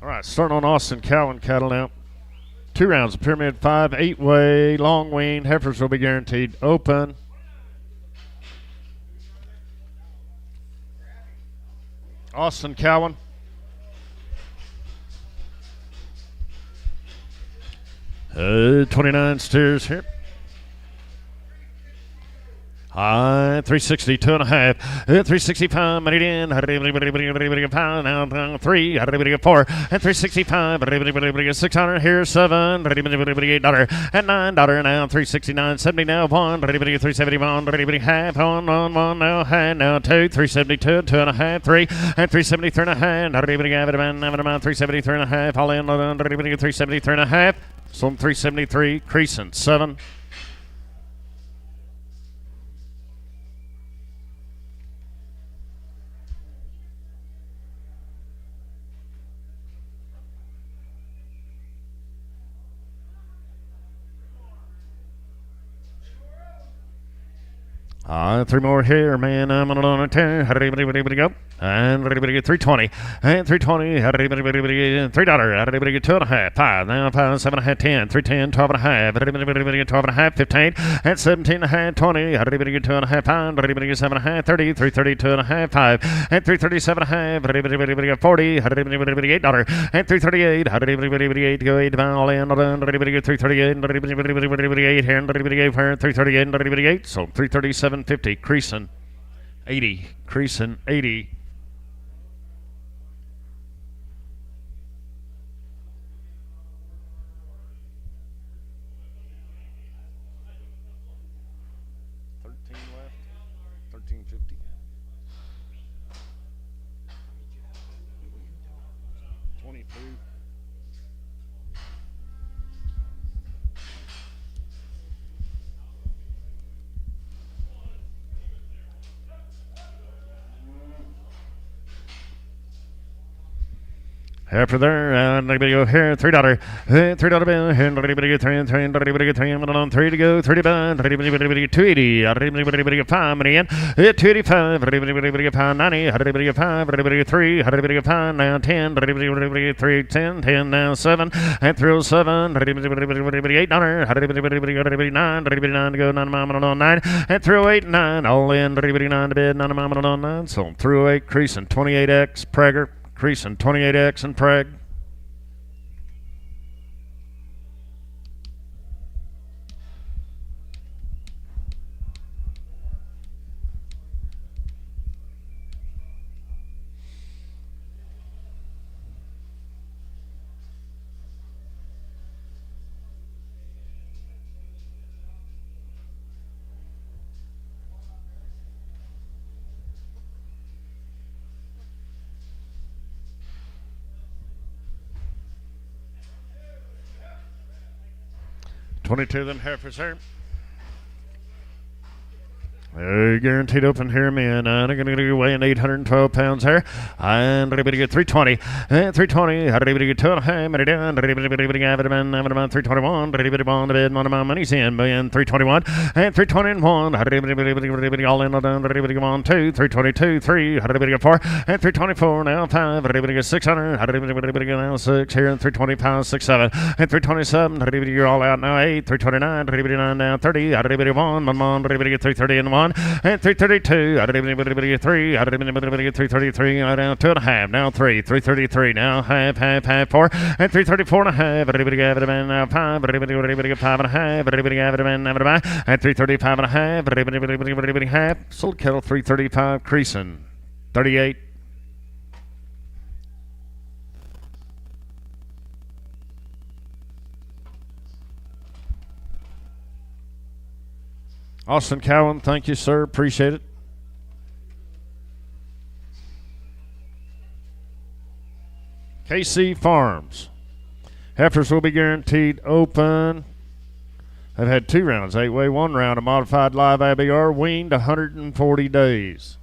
All right, starting on Austin Cowan cattle now. 2 rounds of Pyramid 5, 8-way, long wean. Heifers will be guaranteed open. Austin Cowan. Uh, 29 steers here. High 360, 2.5, 365, made it in, now 3, 4, and 365, 600, here's 7, $8, and $9 now, 369, 70 now, 1, 371, half, on, 1 now, hand now, 2, 372, 2.5, 3, and 370, 3.5, 373.5, all in, 373.5, some 373, creasing, 7. Three more here, man. I'm on a 10. Everybody go. And everybody get 320. And 320. Everybody $3. Everybody get 2.5. 5. Now 5, 7.5, 10. 310, 12.5. Everybody get 12.5, 15. And 17.5, 20. Everybody get 2.5. 5. Everybody get 7.5, 30. 330, 2.5, 5. And 337.5. Everybody get 40. Everybody get $8. And 338. Everybody 8 go 8 all in. Everybody get 338. Everybody 8 here. Everybody get 338. Everybody 8. So 337.50. Creasing 80. Creasing 80. After there, and everybody go here, $3. $3 bill, and everybody get 3, and everybody get 3, and on 3 to go, 30 band, everybody get 280, everybody get 5 money in, 285, everybody get 590, everybody get 5, everybody get 3, everybody get 5, now 10, everybody get 3, 10, 10, now 7, and 307, everybody $8, everybody 9, everybody 9 to go, 9 mile on 9, and 308, 9, all in, everybody 9 to bed, 9 mile on 9, so 308, creasing 28X, Prager. Creasing 28X and Preg. $22 of them heifers here. Guaranteed open here, man. I'm going to go weighing 812 pounds here. And everybody get 320. And 320. Everybody get 2.5. And everybody have it about 321. Everybody bond the bed. Money's in. And 321. And 321. Everybody all in. Everybody go on 2. 322. 3. Everybody get 4. And 324. Now 5. Everybody get 600. Everybody get now 6 here. And 320 pounds. 6, 7. And 327. Everybody you're all out now 8. 329. Everybody 9 now 30. Everybody 1. Everybody get 330 and 1. And 332, everybody get 3, everybody get 333, now 2.5, now 3, 333, now half, 4, and 334.5, everybody get it, now 5, everybody get 5.5, everybody get it, and 335.5, everybody half, sold kettle 335, creasing 38. Austin Cowan, thank you, sir. Appreciate it. KC Farms. Heifers will be guaranteed open. I've had 2 rounds, 8-way, 1 round, a modified live IBR, weaned 140 days.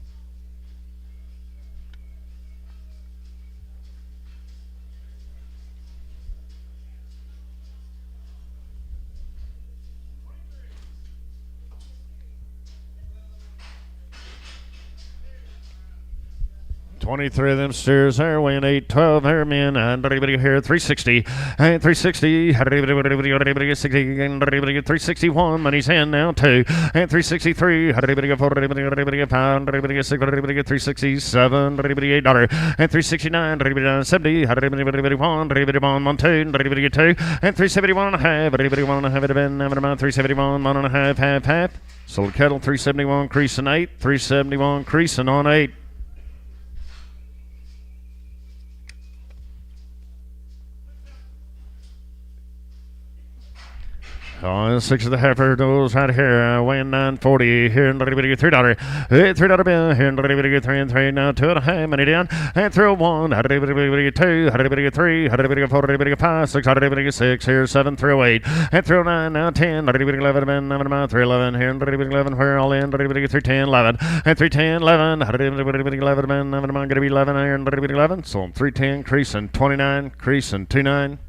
$23 of them steers there, weighing 812 here, men, and everybody here 360, and 360, everybody get 60, and everybody get 361, money's in now 2, and 363, everybody get 4, everybody get 5, everybody get 6, everybody get 367, everybody $8, and 369, everybody 70, everybody 1, everybody 1, 2, everybody get 2, and 371 and a half, everybody 1 and a half, it been 371, 1 and a half, half. Sold kettle 371, creasing 8, 371, creasing on 8. 6 of the heifer goes right here, weighing 940. Here, and everybody get $3. $3 bill. Here, and everybody get 3 and 3. Now 2.5. Money down. And through 1. Everybody get 2. Everybody get 3. Everybody get 4. Everybody get 5. 6. Everybody get 6. Here, 7 through 8. And through 9. Now 10. Everybody get 11. And 311. Here, and everybody get 11. Where all in. Everybody get 310. 11. And 310. 11. Everybody get 11. And I'm going to be 11. Here, and everybody 11. So 310. Creasing 29. Creasing 29.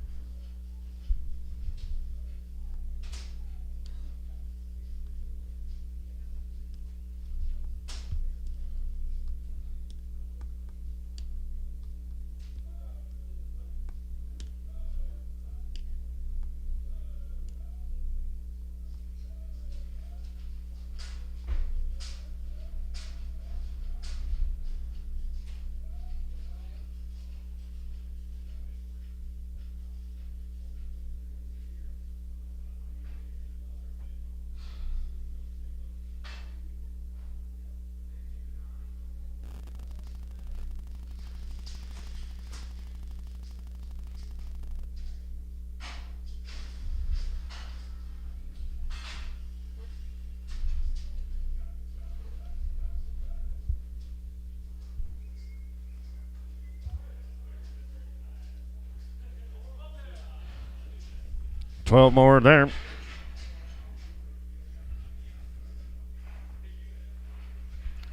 12 more there.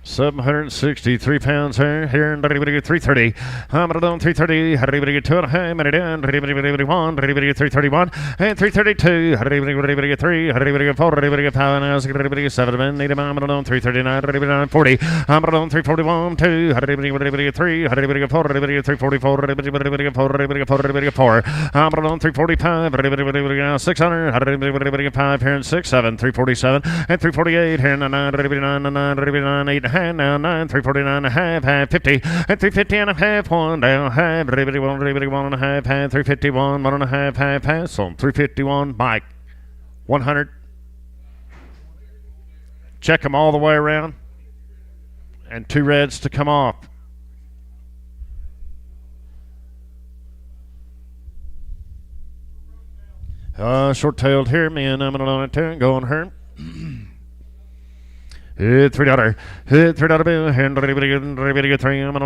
763 pounds here in 330. I'm at 330. 2.5 minute in. 1. 331 and 332. 3 4. 5 7 8. I'm at 339. 40. I'm at 341. 2. 3 4. 344. 4. I'm at 345. 600. 5 here in 6 7. 347 and 348 here in 9. 8 and now 349 and a half 50 and 350 and a half, 1 down half, 1 and a half 351, 1 and a half so 351, Mike, 100. Check them all the way around, and 2 reds to come off. Short-tailed here, me and I'm on it too, going her. $3. $3 bill. Hand $3. I'm on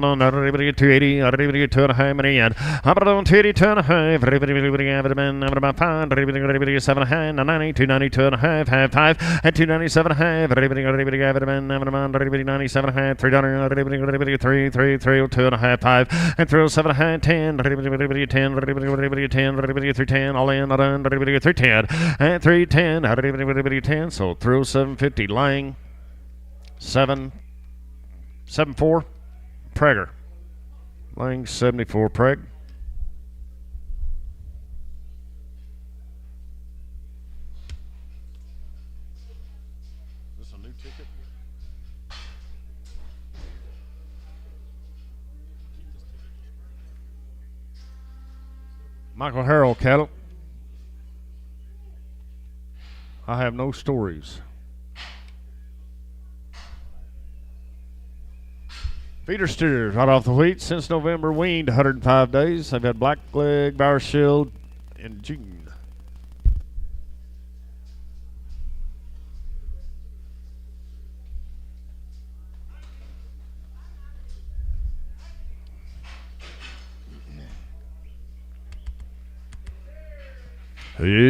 280. 2.5 minute yen. I'm on 280. 2.5. I'm about 5. 7 hand. 90. 290. 2.5. Half 5 and 297 half. I'm on 97 half. $3. 3. 2.5 5 and 307 half. 10. 10. 310. All in. 310 and 310. 10. So 307.50 lying. 774 Prager. Lang 74 Preg. Is this a new ticket? Michael Harrell cattle. I have no stories. Feeder steers right off the wheat since November, weaned 105 days. They've had black leg, Bower Shield in June.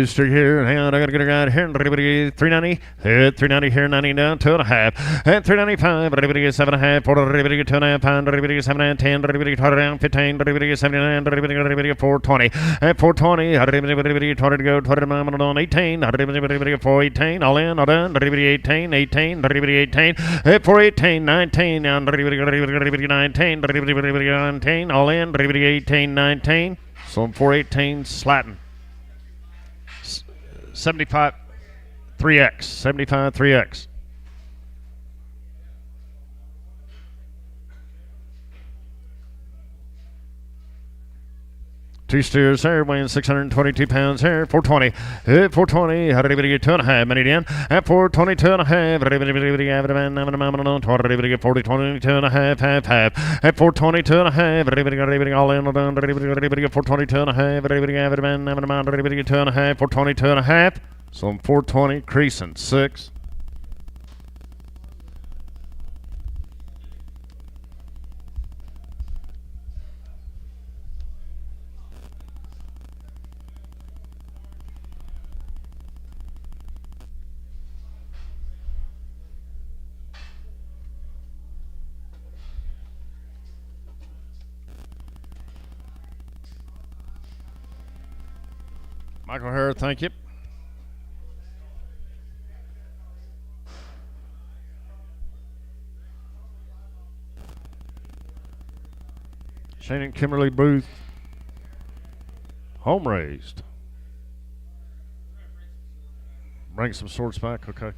Stick here, and I gotta get a guy here. 390, 390 here, 90 down, 2.5, and 395. 7.5, 4, 2.5 pound, 7, 10, 20 down, 15, 79, 420, and 420. 20 to go, 20 on 18, 418, all in, all done. 18, 18, 418, 19, now 19, 19, all in, 18, 19. So 418 slatting. 75 3X. 75 3X. Two steers here, weighing 622 pounds here. 420. 420. How did anybody get 2.5 minute in? At 420, 2.5. 40, 22 and a half, half. At 420, 2.5. All in, 420, 2.5. 420, 2.5. So 420, creasing 6. Michael Harris, thank you. Shane and Kimberly Booth, home raised. Bring some swords back, okay.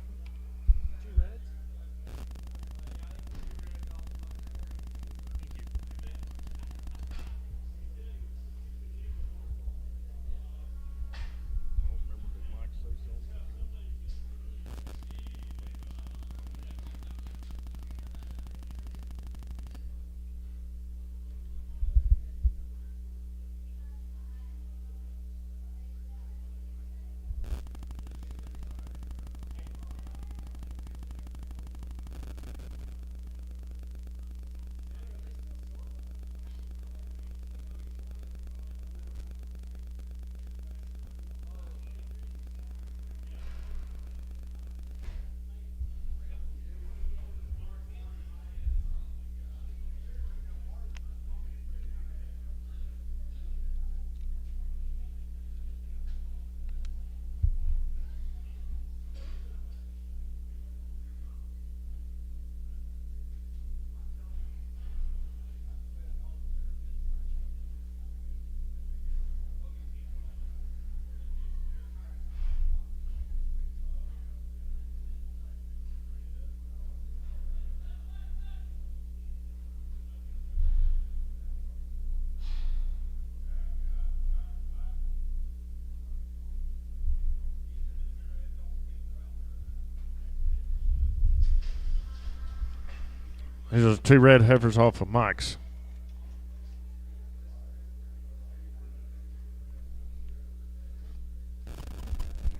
These are 2 red heifers off of Mike's.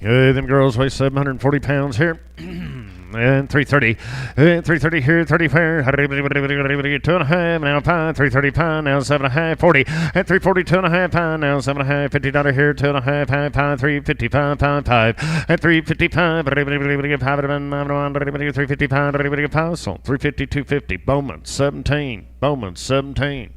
Yeah, them girls weigh 740 pounds here. And 330. And 330 here, 30 fair. 2.5, now 5. 330 pound, now 7.5, 40. And 340, 2.5 pound, now 7.5. $50 here, 2.5, 5, 355, pound 5. And 355, 355, so 350, 250. Bowman, 17. Bowman, 17.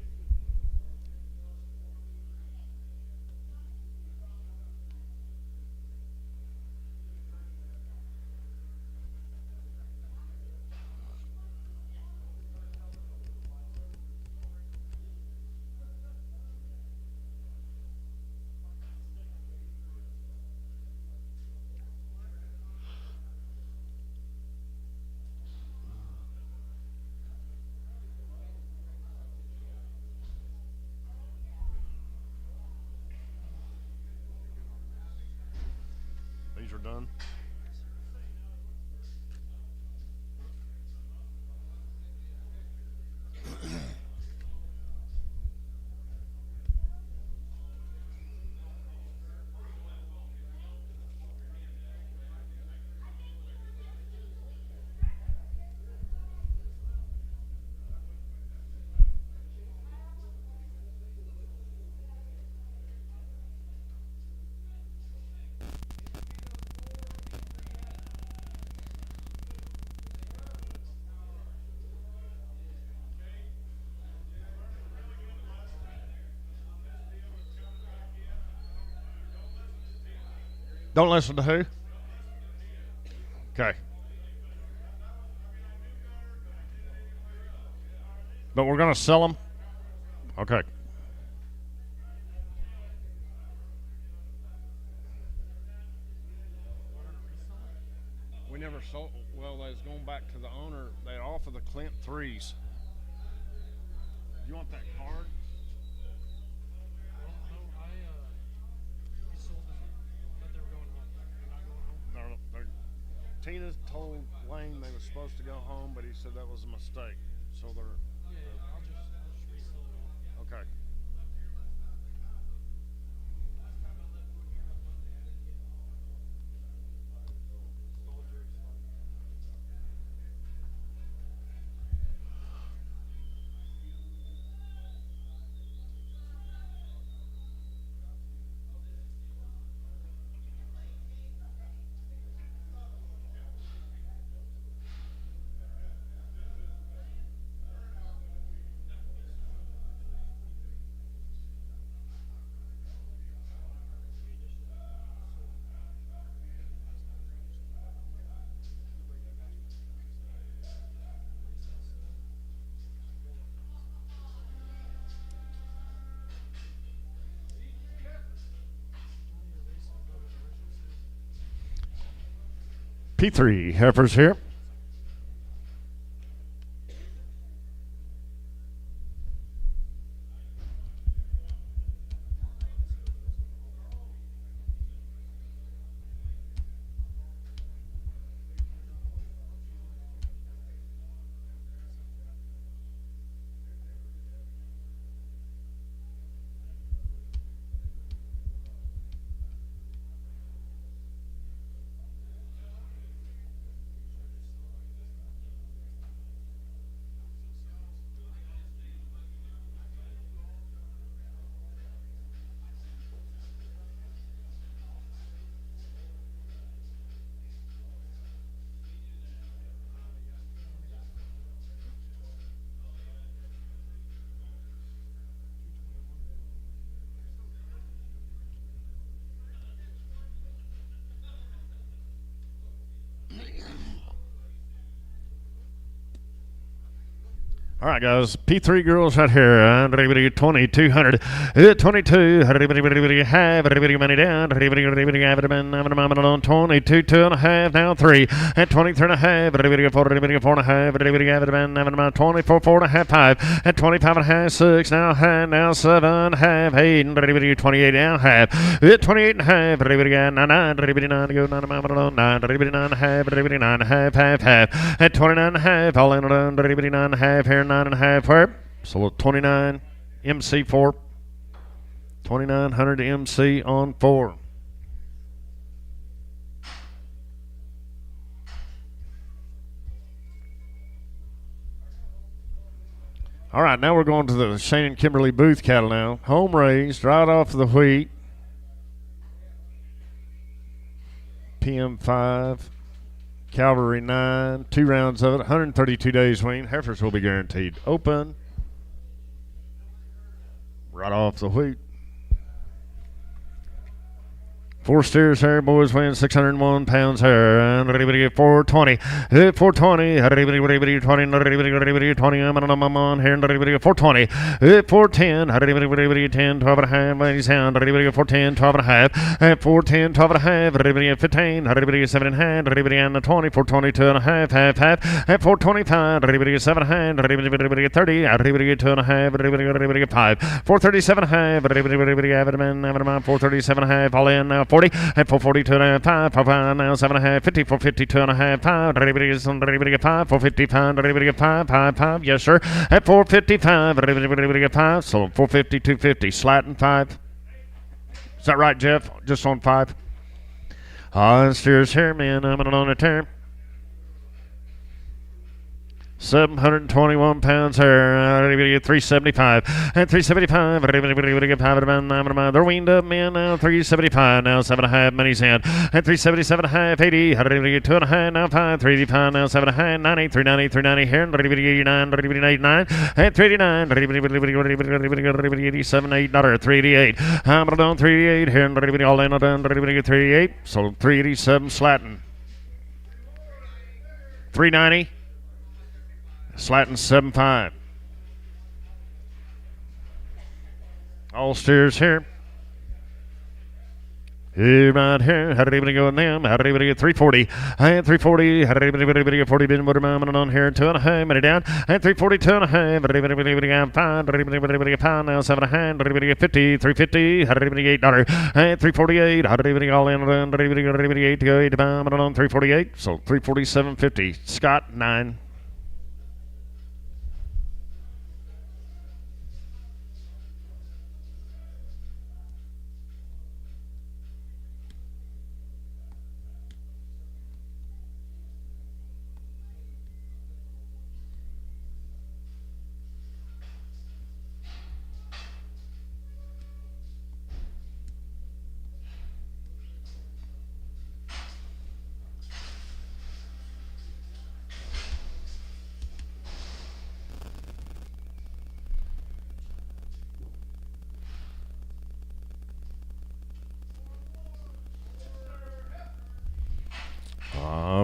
These are done. Don't listen to who? Okay. But we're going to sell them? Okay. We never sold. Well, they was going back to the owner. They offered the Clint 3s. You want that card? He sold them, but they were going home. They're not going home. Tina told Wayne they were supposed to go home, but he said that was a mistake. So they're Yeah, I'll just resell it all. okay. P3 heifers here. All right, guys. P3 girls right here. 2200. 22. Have money down. 22, 2.5. Now 3. At 23 and a half. 4 and a half. 24, 4.5. 5. At 25 and a half. 6. Now half. Now 7. Half. 8. 28 now half. At 28 and a half. 9. 9. Go 9. 9. Half. 9. Half. Half. At 29 and a half. All in on 9 and a half here. 9.5 where? So 29 MC 4. 2900 MC on 4. All right, now we're going to the Shane and Kimberly Booth cattle now. Home raised, right off the wheat. PM 5. Cavalry 9, 2 rounds of it, 132 days wean. Heifers will be guaranteed. Open. Right off the wheat. 4 steers here, boys weighing 601 pounds here. And 420. 420. 20. 20. I'm on here. 420. 410. 10. 12 and a half. Ladies hand. 410. 12 and a half. 410. 12 and a half. 15. 7 and a half. And 20. 422 and a half. Half. 425. 7 and a half. 30. 2 and a half. 5. 437 and a half. 437 and a half. All in now. 40 at 442 and a half, 5 now 7 and a half, 50, 452 and a half, 5, 455, 5, yes sir, at 455, 5, so 450, 250, slatting 5. Is that right, Jeff? Just on 5. Steers here, man, I'm on a turn. 721 pounds here, 375, and 375, they're weaned up, man, now 375, now 7.5, money's hand, and 377.5, 80, 2.5, now 5, 385, now 7.5, 90, 390, 390 here, 389, 389, and 389, 87, $8, 388, I'm down 388 here, all in, done, 388, so 387 slatting, 390. Slatting 7.5. All steers here. Here, right here. How did anybody go in them? How did anybody get 340? And 340. How did anybody get 40? Been what am I on here? 2.5. Minute down. And 340, 2.5. How did anybody get 5? How did anybody get 5? Now 7.5. How did anybody get 50? 350. How did anybody get $8? And 348. How did anybody all in? How did anybody get 8 to go? 8 to pound on 348. So 347.50. Scott 9.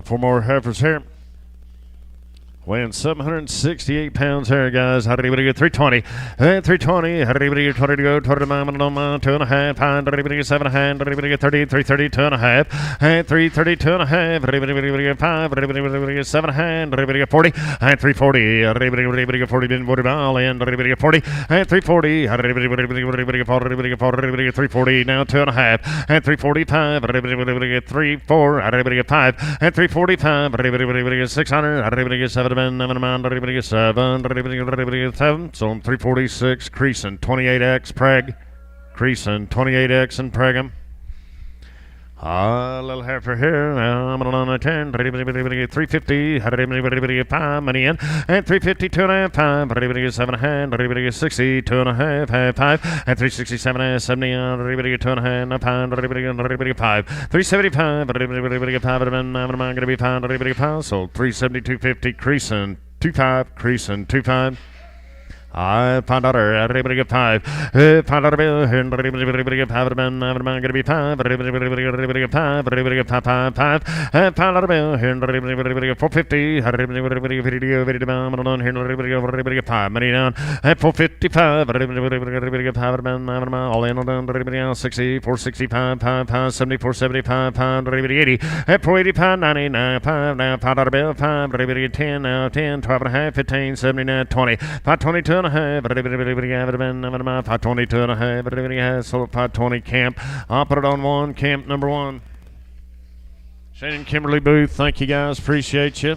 Four more heifers here. Weighing 768 pounds here, guys. How did anybody get 320? And 320. How did anybody get 20 to go? 20 to mile, 2.5. Pound. Did anybody get 7.5? Did anybody get 30? 330, 2.5. And 330, 2.5. Did anybody get 5? Did anybody get 7.5? Did anybody get 40? And 340. Did anybody get 40? Didn't 40 mile. And did anybody get 40? And 340. How did anybody get 40? Did anybody get 40? Did anybody get 340? Now 2.5. And 345. Did anybody get 3, 4? How did anybody get 5? And 345. Did anybody get 600? How did anybody get 7? Everybody get 7. Everybody get 7. So I'm 346. Creasing 28X Preg. Creasing 28X and Preg'em. A little heifer here. I'm on a 10. Everybody get 350. How did everybody get 5? Money in. And 350, 2.5. 5. Everybody get 7.5. Everybody get 60. 2.5. Half 5. And 367. 70. Everybody get 2.5. Pound. Everybody get 5. 375. Everybody get 5. I'm going to be pound. Everybody get 5. So 372.50. Creasing 2.5. Creasing 2.5. $5. Everybody get $5. $5 bill. Everybody get $5. Going to be $5. Everybody get $5. Everybody get $5. $5 bill. Everybody get $4.50. Everybody get $5. Money down at $4.55. Everybody get $5. All in on everybody else. 60, $4.65, $5, 70, $4.75, everybody 80. At $4.85, 99, $5 now. $5 bill. $5. Everybody get 10 now. 10, 12 and a half, 15, 79, 20. $5.22 and a half. Everybody have it been $5.22 and a half. Everybody has sold $5.20 camp. I'll put it on one. Camp number one. Shane and Kimberly Booth, thank you guys. Appreciate you.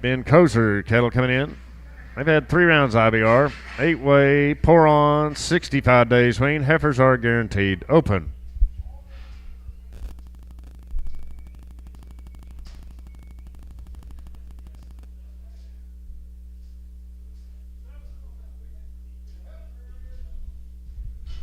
Ben Kozer, cattle coming in. They've had 3 rounds IBR. 8-way, pour on, 65 days wean. Heifers are guaranteed. Open.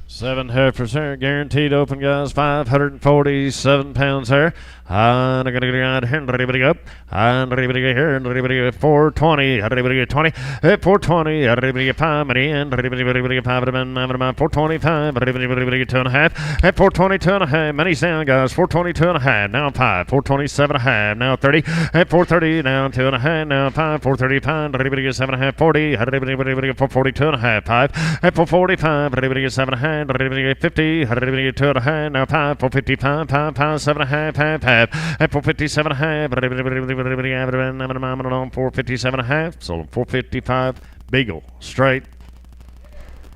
Seven heifers here, guaranteed open, guys. 547 pounds here. And I'm going to get everybody up. And everybody get here. And everybody get 420. Everybody get 20. At 420. Everybody get 5 money in. Everybody get 5 425. Everybody get 2.5. At 422 and a half. Money sound, guys. 422 and a half. Now 5. 427 and a half. Now 30. At 430. Now 2.5. Now 5. 435. Everybody get 7.5. 40. Everybody get 442 and a half. 5. At 445. Everybody get 7.5. Everybody get 50. Everybody get 2.5. Now 5. 455. 5. 7.5. 5. At 457 and a half. Everybody have it on 457 and a half. So 455 Beagle straight.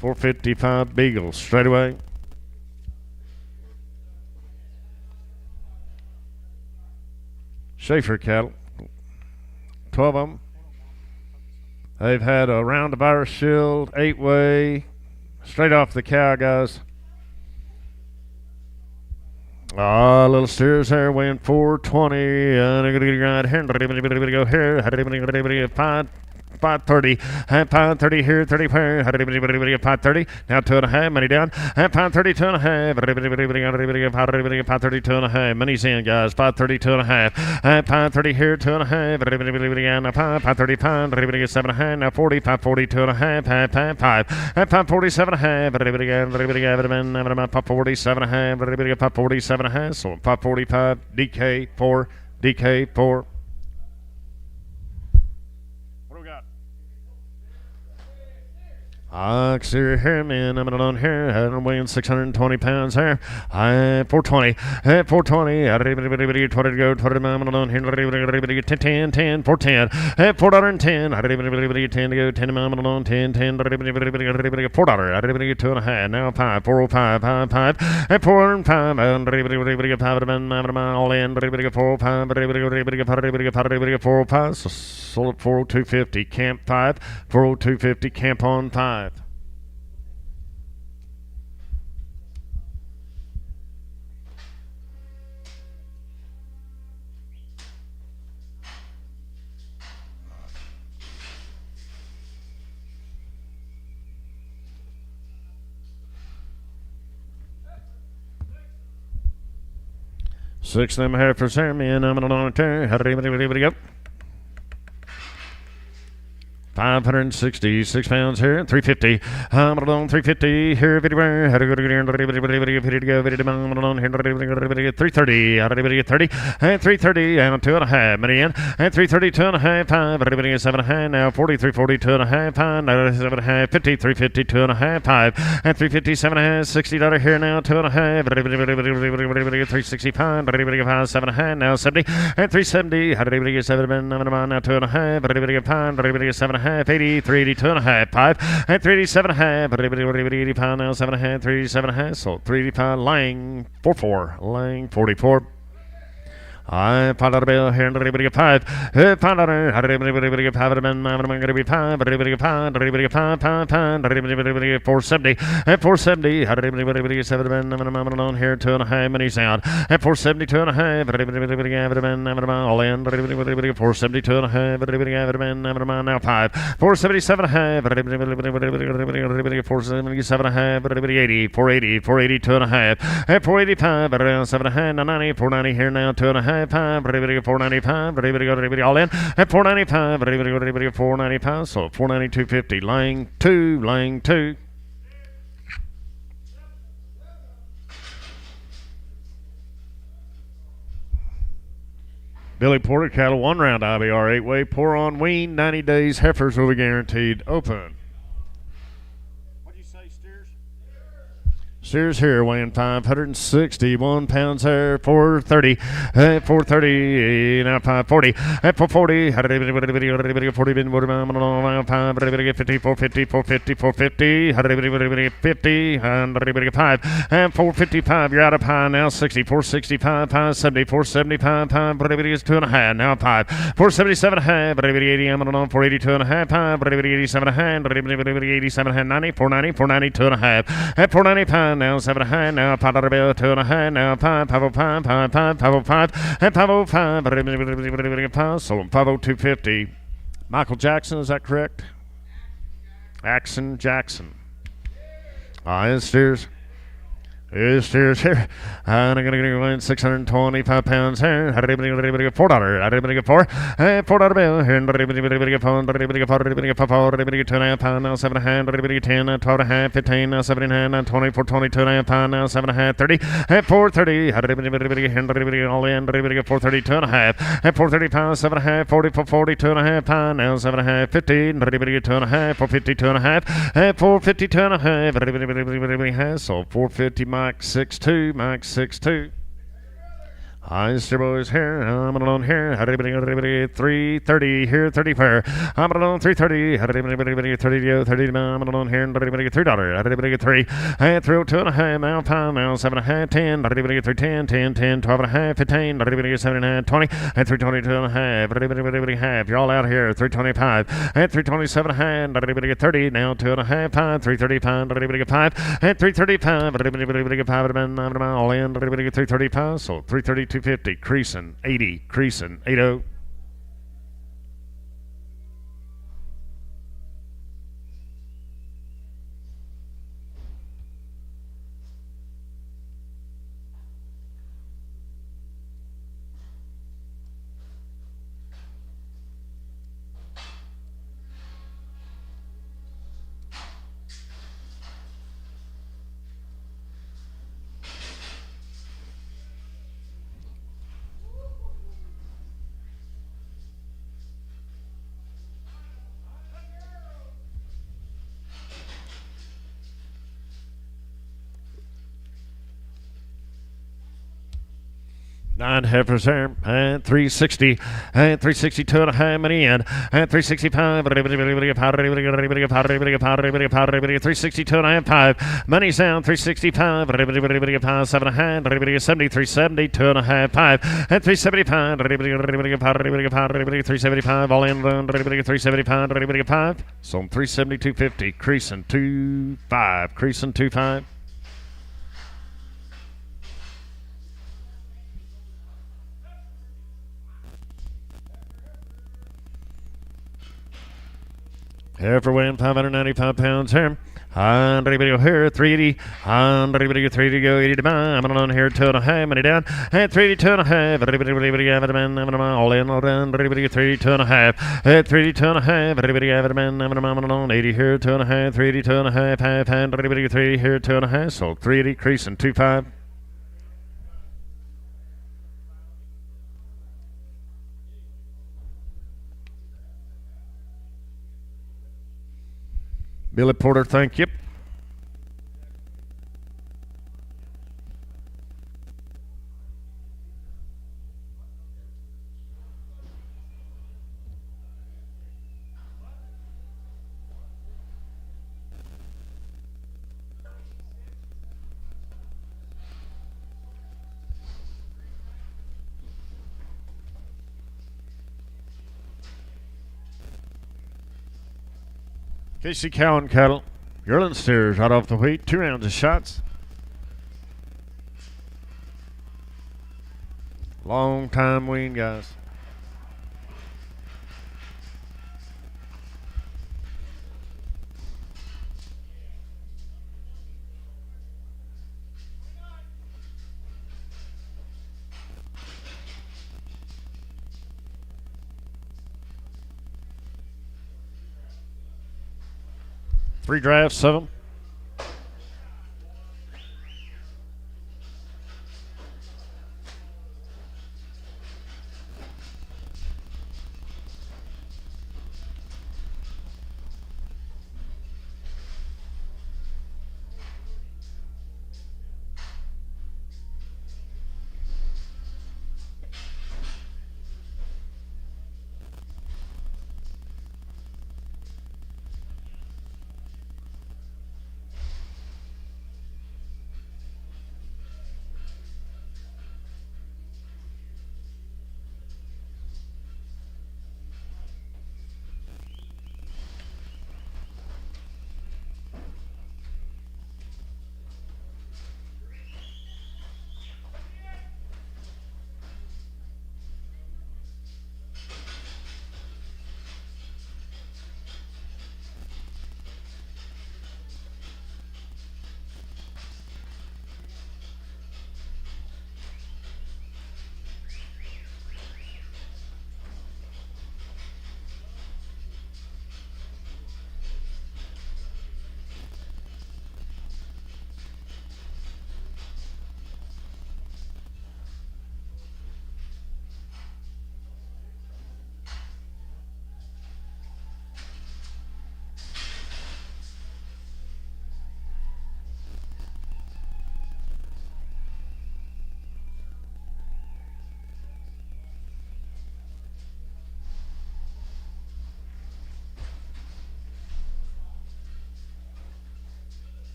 455 Beagle straight away. Schaefer cattle. 12 of them. They've had a round of Irish Shield, 8-way, straight off the cow, guys. Little steers there weighing 420. And I'm going to get right here. Everybody go here. Everybody 530. 530 here. 30 here. Everybody 530. Now 2.5. Money down. 530. 2.5. Everybody 532 and a half. Money's in, guys. 532 and a half. 530 here. 2.5. Everybody now 535. Everybody 7.5. Now 40. 542 and a half. 547 and a half. Everybody 547 and a half. Everybody 547 and a half. So 545. DK4. DK4. Exterior here, man. I'm on here. I'm weighing 620 pounds here. 420. 420. Everybody 20 to go. 20 I'm on here. Everybody 10, 10, 410. $4.10. Everybody 10 to go. 10 I'm on 10, 10. Everybody $4. Everybody 2.5. Now 5. 405. 5. 405. Everybody 5. All in. Everybody 405. Everybody 405. So sold at 402.50. Camp 5. 402.50. Camp on 5. Six of them heifers here, man. I'm on a turn. Everybody go. 566 pounds here, 350. I'm on 350 here, everywhere. How to go to everybody go, 330. Everybody get 30. And 330 and 2.5. Money in. And 330, 2.5. 5. Everybody get 7.5. Now 40, 340, 2.5. 5. 7.5. 50, 350, 2.5. 5. And 350, 7.5. $60 here now, 2.5. Everybody get 365. Everybody get 5, 7.5. Now 70. And 370. Everybody get 7. Now 2.5. Everybody get 5. Everybody get 7.5. 80, 380, 2.5, 5, and 387 and a half. Everybody 85 now, 7.5, 387 and a half. So 385, Lang 44, Lang 44. $5 bill here, and everybody get 5. $5, everybody get 5. I'm going to be 5. Everybody get 5. Everybody get 5. Everybody get 470. At 470, everybody get 7. I'm on here, 2.5 money sound. At 470, 2.5. Everybody get all in. Everybody get 472 and a half. Everybody get now 5. 477 and a half. Everybody get 477 and a half. Everybody 80. 480, 482 and a half. At 485, around 7.5. Now 90, 490 here now, 2.5. half, 5, 495, all in at 495, 495, so 492.50, laying 2. Billy Porter cattle 1 round IBR 8-way, pour on wean, 90 days, heifers will be guaranteed open. What'd you say, steers? Steers here weighing 561 pounds there, 430, 430, now 540, at 440, 40, 50, 450, 450, 450, 50, and 5, and 455, you're out of high now, 60, 465, 570, 475, 5, but everybody is 2.5, now 5, 477, half, 80, I'm on 482 and a half, 5, 87 hand, 87 hand, 90, 490, 490, 2.5, at 495, now 7.5, now 2.5, now 505, 505, and 505, sold 502.50. Michael Jackson, is that correct? Jackson. His steers. His steers here. I'm going to win 625 pounds here. $4. $4 bill here. £2.5 now 7 hand. 10, 12 and a half, 15, 17, 24, 22 and a half pound now 7 and a half, 30. At 430, all in. 432 and a half. At 435, 7 and a half, 40 for 42 and a half pound now 7 and a half, 15, 2 and a half, 452 and a half. At 452 and a half. So 450. Mike 6'2". Hi, Steer Boys here. I'm alone here. 330 here, 30 fair. I'm alone 330. 30 I'm alone here. $3. $3 and 302 and a half. Now 5 now 7 and a half. 10. 310 10 12 and a half. 15. 7 and a half. 20 and 322 and a half. You're all out here. 325 and 327 and a half. 30 now 2 and a half. 5 335 and 335 all in 335. So 332. 50, creasing 80, creasing 80. Nine heifers there, and 360, and 362 and a half money in, and 365, 362 and a half, 5, money's down, 365, 7 and a half, 70, 370, 2 and a half, 5, and 375, 375, all in, 375, 5, so 372.50, creasing 2.5, creasing 2.5. Heifer weighing 595 pounds here. Here, 380. 380 go, 80 to buy. I'm on here, 2 and a half, money down. And 382 and a half. All in, all down. 382 and a half. 382 and a half. 80 here, 2 and a half. 382 and a half. Half hand. 3 here, 2 and a half. So 380, creasing 2.5. Billy Porter, thank you. Casey Cowan cattle. Yearling steers right off the wheat. 2 rounds of shots. Long time wean, guys. 3 drafts, 7.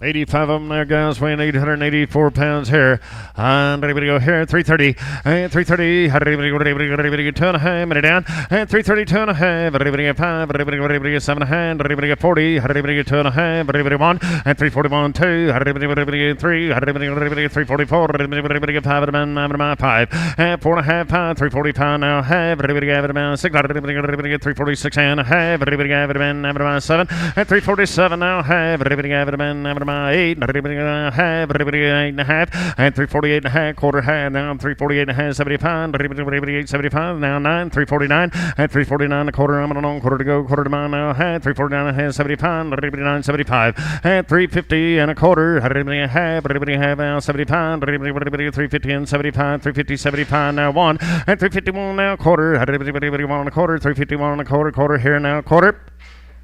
$85 of them there, guys, weighing 884 pounds here. And everybody go here, 330, and 330, everybody get 2.5, minute down, and 330, 2.5, everybody get 5, everybody get 7.5, everybody get 40, everybody get 2.5, everybody 1, and 341, 2, everybody get 3, everybody get 344, everybody get 5, 5, and 4.5, 345 now, have, everybody get 6, everybody get 346 and a half, everybody get 7, and 347 now, have, everybody get 8, everybody half, everybody 8.5, and 348.5, quarter half, now 348.5, 75, everybody 875, now 9, 349, and 349 a quarter, I'm on quarter to go, quarter to mile now, half, 349.5, 75, everybody 975, and 350 and a quarter, everybody have now 75, everybody 350 and 75, 350, 75 now 1, and 351 now quarter, everybody 1 and a quarter, 351 and a quarter, quarter here now quarter,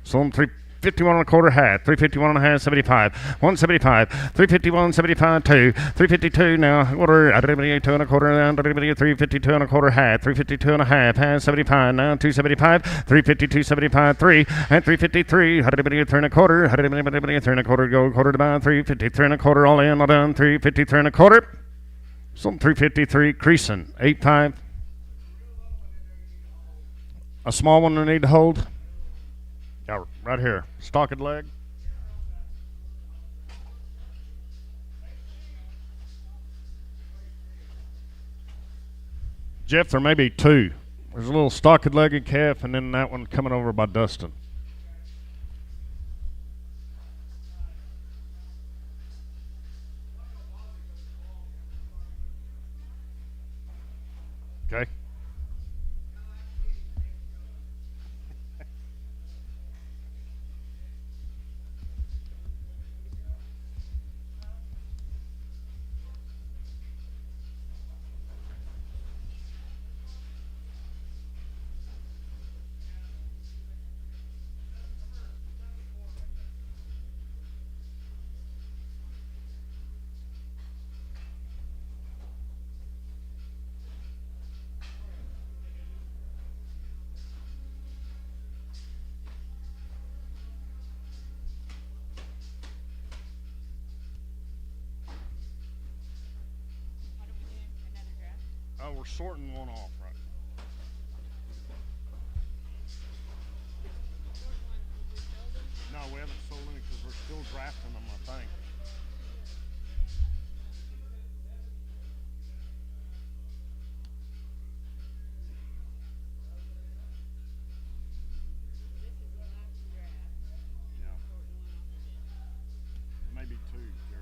so I'm 351 and a quarter half, 351 and a half, 75, 175, 351, 75, 2, 352 now, quarter, everybody 2 and a quarter, and everybody 352 and a quarter half, 352 and a half, 75, now 275, 352, 75, 3, and 353, everybody 3 and a quarter, everybody 3 and a quarter, go quarter to buy, 353 and a quarter, all in, all done, 353 and a quarter, some 353, creasing, 8.5, a small one we need to hold. Yeah, right here, stocked leg. Jeff, there may be 2. There's a little stocked legged calf, and then that one coming over by Dustin. Okay. Oh, we're sorting one off, right? No, we haven't sold any because we're still drafting them, I think. Yeah. Maybe 2.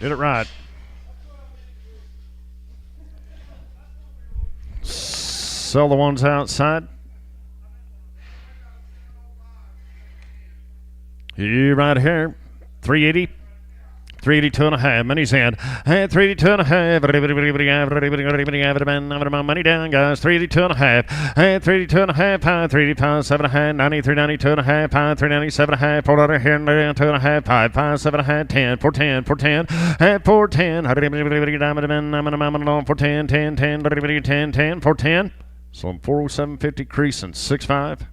Hit it right. Sell the ones outside. You right here. 380. 382 and a half. Money's in. 382 and a half. Money down, guys. 382 and a half. 382 and a half. 385, 7 and a half. 93, 92 and a half. 397 and a half. $4 here and 2 and a half. 5, 7 and a half. 10, 410, 410. 410. 410, 10, 10, 10, 10, 410. So I'm 407.50 creasing. 6.5.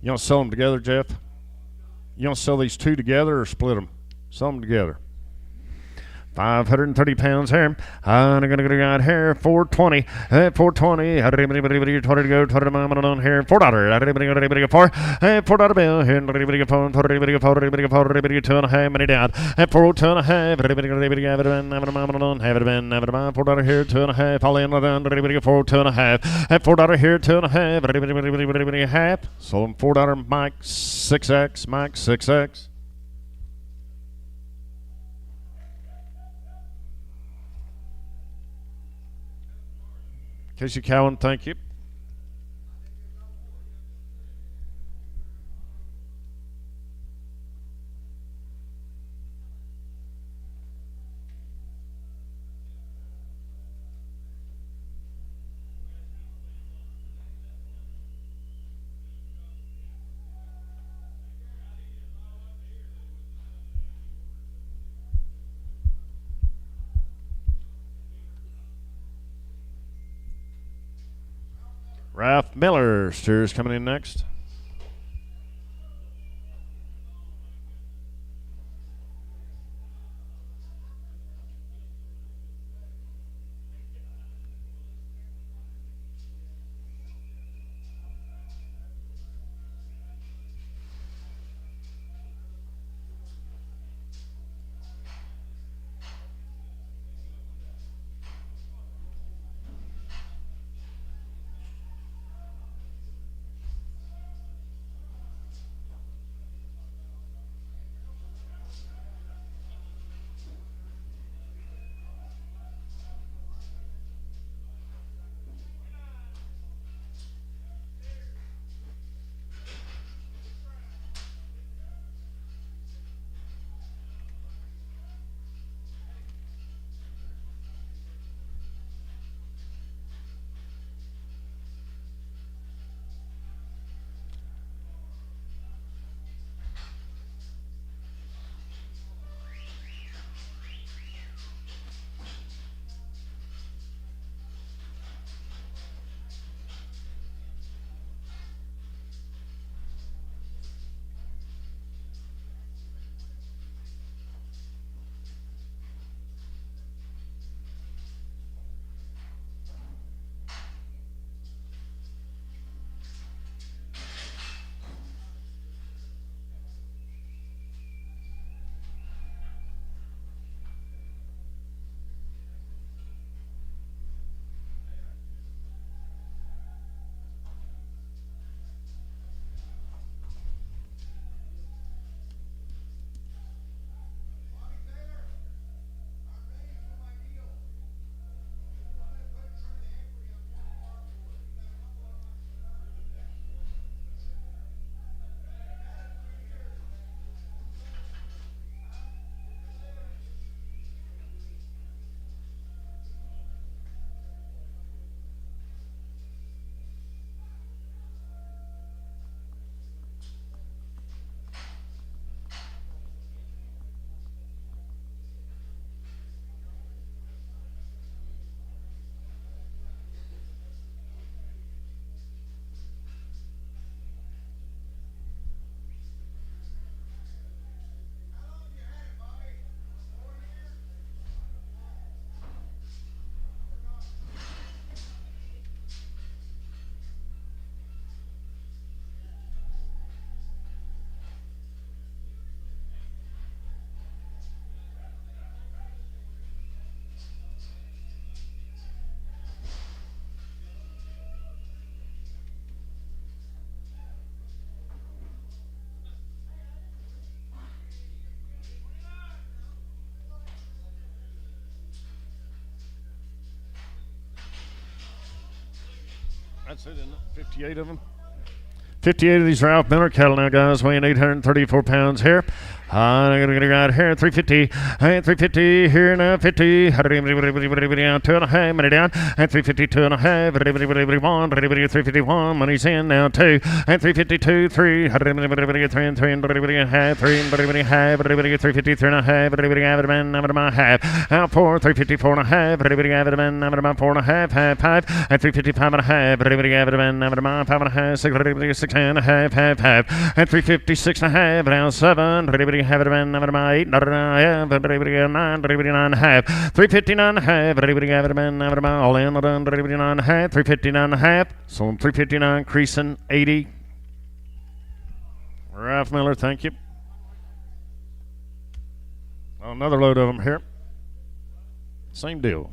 You want to sell them together, Jeff? You want to sell these two together or split them? Sell them together. 530 pounds here. I'm going to go out here. 420. 420. How did anybody 20 to go? 20 on here. $4. How did anybody go for? $4 bill here. Anybody go for? $4 go for? $4 go for? $2 and a half. Money down. 402 and a half. Anybody have it been? Have it been? Have it been? $4 here. 2 and a half. All in. Anybody go for? 2 and a half. $4 here. 2 and a half. Anybody half. Sold them $4. Mike 6X. Mike 6X. Casey Cowan, thank you. Ralph Miller steers coming in next. That's it, isn't it? 58 of them. 58 of these Ralph Miller cattle now, guys, weighing 834 pounds here. I'm going to go right here, 350, and 350 here now, 50, 2.5, money down, and 350, 2.5, 351, money's in now, 2, and 352, 3, 3, and 3, and 3, and half, 3, and 350, 3.5, half, out 4, 354 and a half, 4.5, half, 5, and 355 and a half, 5.5, 6 and a half, and 356 and a half, down 7, have it been 8, 9, 9.5, 359 and a half, all in, 359 and a half, 359 and a half, so 359, creasing 80. Ralph Miller, thank you. Another load of them here. Same deal.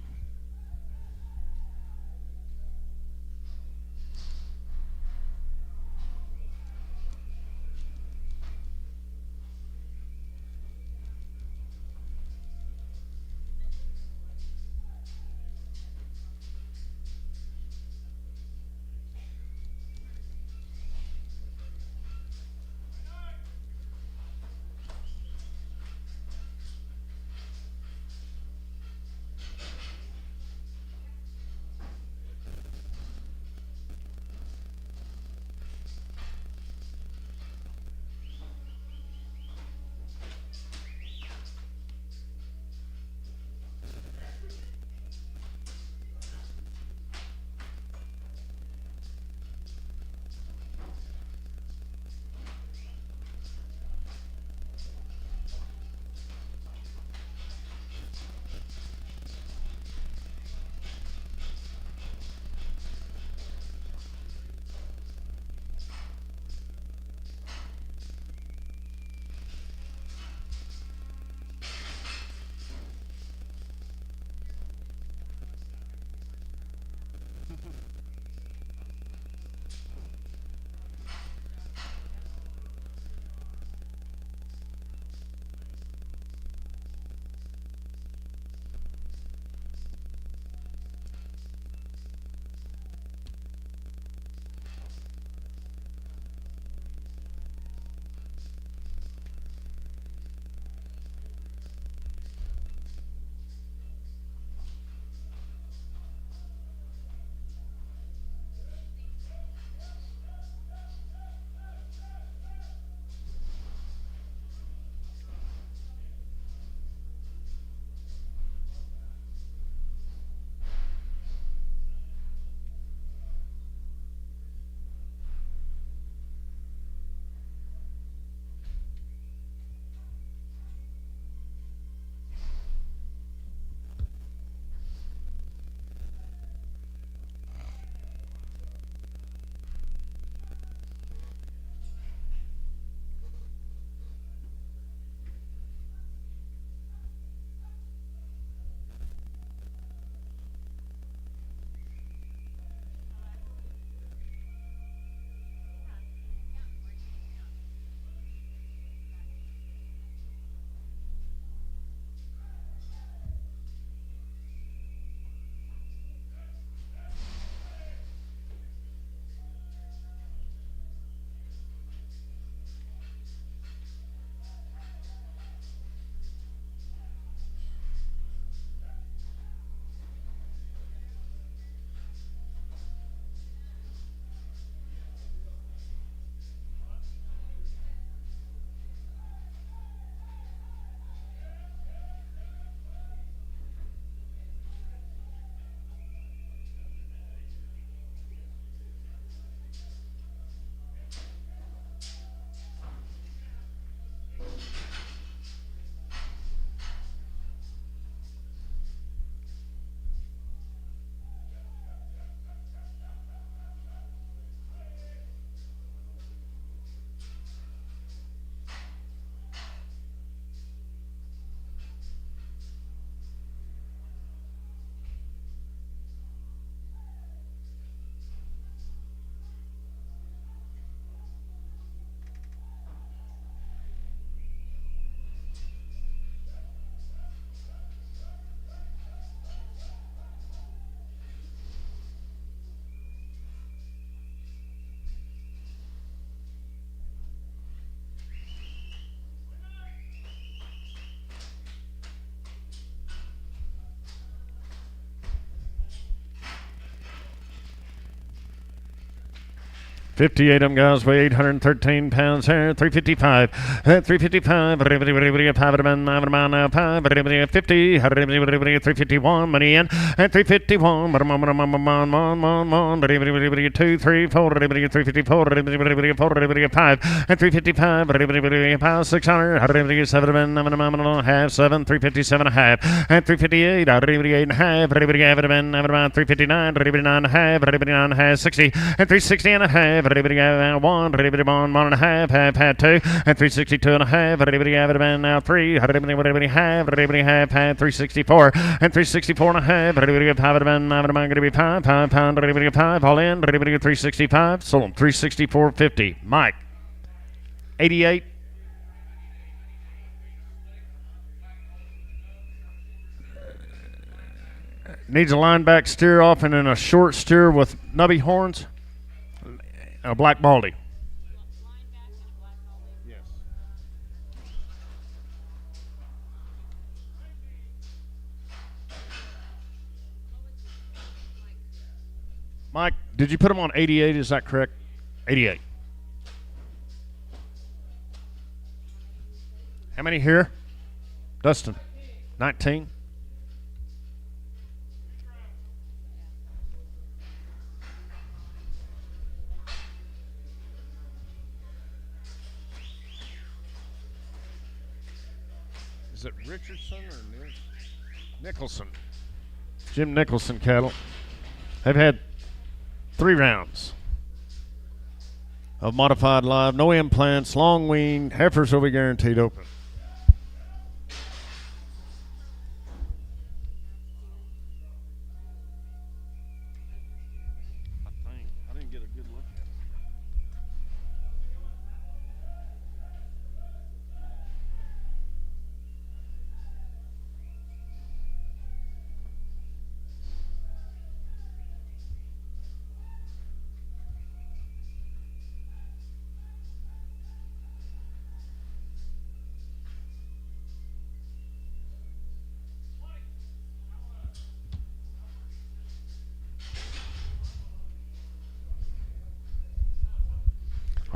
58 of them guys weigh 813 pounds here. 355. 355. 50. 351. Money in. 351. 2, 3, 4. 354. 5. 355. 600. 7. Half. 7. 357 and a half. 358. 8 and a half. 359. 9 and a half. 60. 360 and a half. 1 and a half, half 2, and 362 and a half, now 3, half, 364, and 364 and a half, going to be 5, all in, 365, sold them 364.50. Mike, 88. Needs a line back steer off and then a short steer with nubby horns. A black baldy. Yes. Mike, did you put them on 88? Is that correct? 88. How many here? Dustin. 19. Is it Richardson or Nicholson. Jim Nicholson cattle have had 3 rounds of modified live, no implants, long weaned, heifers will be guaranteed open. I didn't get a good look at it.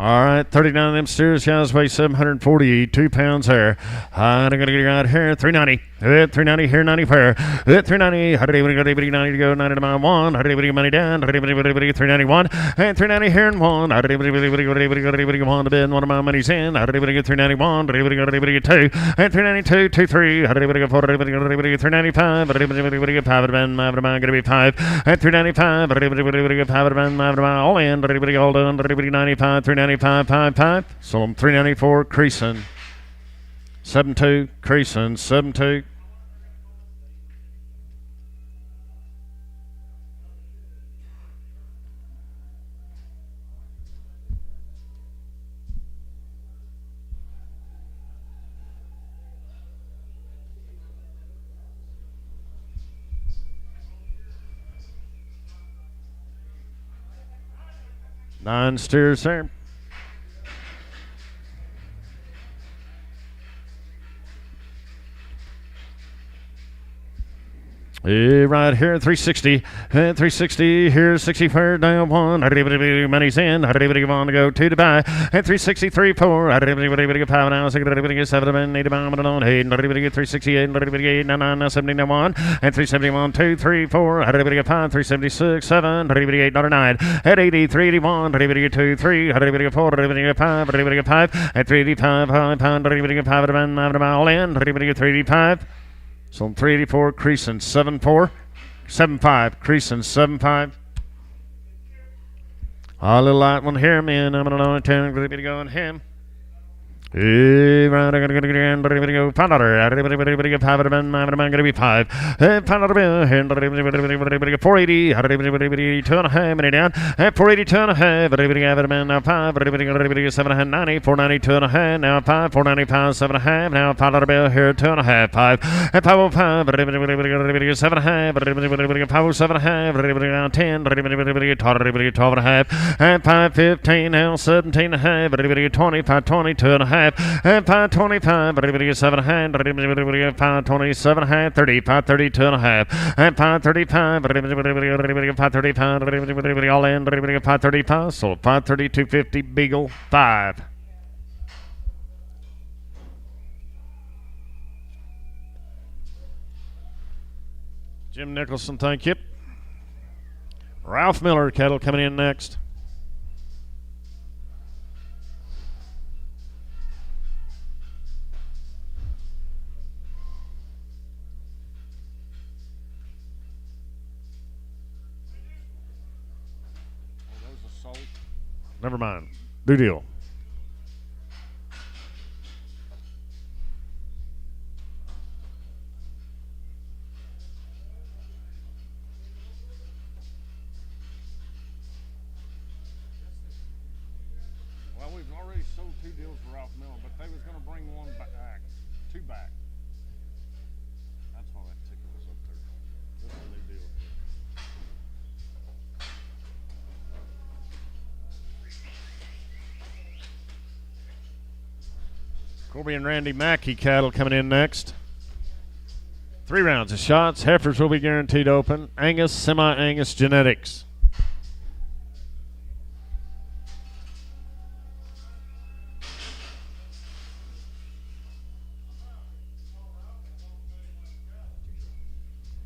All right, 39 of them steers, guys, weigh 742 pounds here. I'm going to get right here, 390. 390 here, 90 fair. 390, 90 to go, 90 to mile 1. Money down, 391. And 390 here and 1. 1 to bid, 1 of my money's in. 391, 2. And 392, 2, 3. 4, 395. 5 of them, going to be 5. And 395, 5 of them, all in. All done, 95, 395, 5. So I'm 394, creasing. 7-2, creasing, 7-2. Nine steers there. Right here, 360. 360 here, 64 down 1. Money's in. On to go 2 to buy. And 363, 4. 5 now. 7 8 about 8. 368, 9 71. And 371, 2, 3, 4. 5, 376, 7. 8, 9. At 80, 381. 2, 3. 4. 5. At 385, 5. All in. 385. So I'm 384, creasing 7-4, 7-5, creasing 7-5. A little light one here, man. I'm going to 10, going to go on him. Right, I'm going to go $5. 5 I'm going to be 5. $5 480. 2.5 minute down. 482.5. 5. 790. 492.5. Now 5. 495. 7.5. Now $5 bill here. 2.5. 5. 505. 7.5. 507.5. 10. 12.5. 515. Now 17.5. 20. 520. 2.5. 525, and 525, 7.5, 527.5, 30, 532.5, and 535, 535, all in, 535, sold 532.50, Beagle 5. Jim Nicholson, thank you. Ralph Miller cattle coming in next. Never mind. Do deal. Well, we've already sold 2 deals for Ralph Miller, but they was going to bring 1 back, 2 back. That's why that ticket was up there. This is a new deal. Corby and Randy Mackey cattle coming in next. 3 rounds of shots. Heifers will be guaranteed open. Angus, semi-Angus genetics.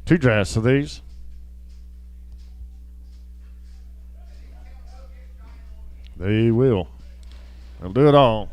Two drafts of these. They will. They'll do it all.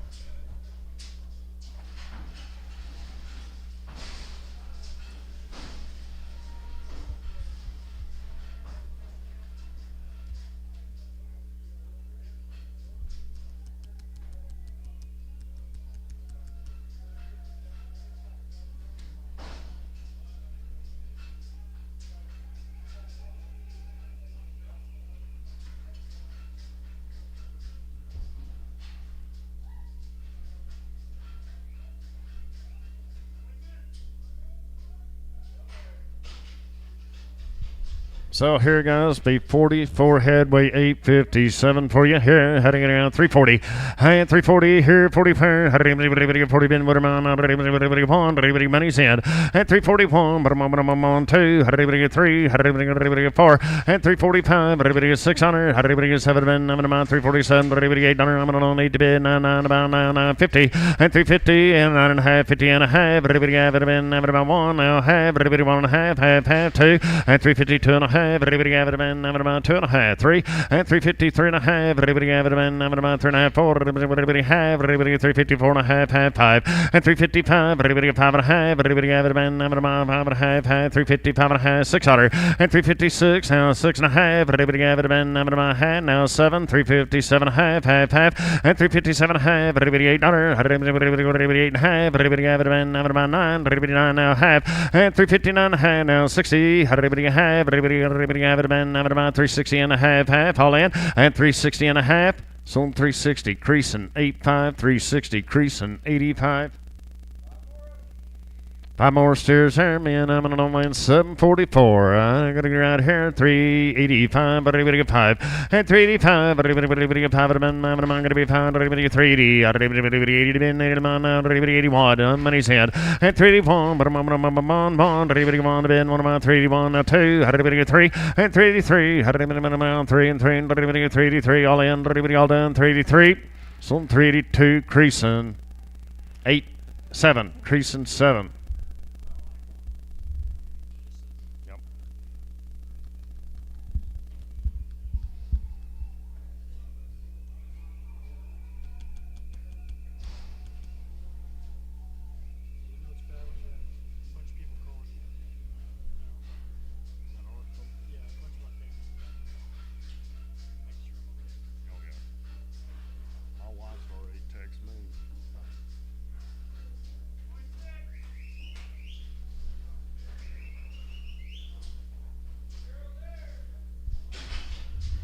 So here guys, be 44 head, weigh 857 for you. Here, heading around 340. High at 340, here 44. 40 bin, what am money's in. At 341, but I'm on 2. 3, 4. At 345, 600. 7 bin, I'm on 347, 8 I'm on 8 to bid, 950. At 350, and 9.5, 50 and a half. Everybody have it been, about 1. Now have, everybody 1.5, half, 2. At 350, 2.5. Everybody have it been, about 2.5, 3. At 350, 3.5. Everybody have it been, about 3.5, 4. Everybody have, everybody 350, 4.5, half, 5. At 355, everybody 5.5. Everybody have it been, about 5.5, half, 350, 5.5, 600. At 356, now 6.5. Everybody have it been, about half, now 7. 357, half, half. At 357, half. Everybody 800. Everybody 8.5. Everybody have it been, about 9. Everybody 9 now half. At 359, half, now 60. Everybody have, everybody have it been, about 360 and a half, all in. At 360 and a half. Sold 360, creasing 85, 360, creasing 85. 5 more steers here, man. I'm going to win 744. I'm going to go out here 385, but everybody get 5. At 385, but everybody get 5. I'm going to be 5, everybody get 380. Everybody 80 to bin, 80 to everybody 81. Money's head. At 381, but I'm on. Everybody 1 to bin, 1 about 381. Now 2. Everybody get 3. At 383, everybody 3 and 3. Everybody get 383. All in, everybody all done. 383. Sold 382, creasing 8, 7. Creasing 7.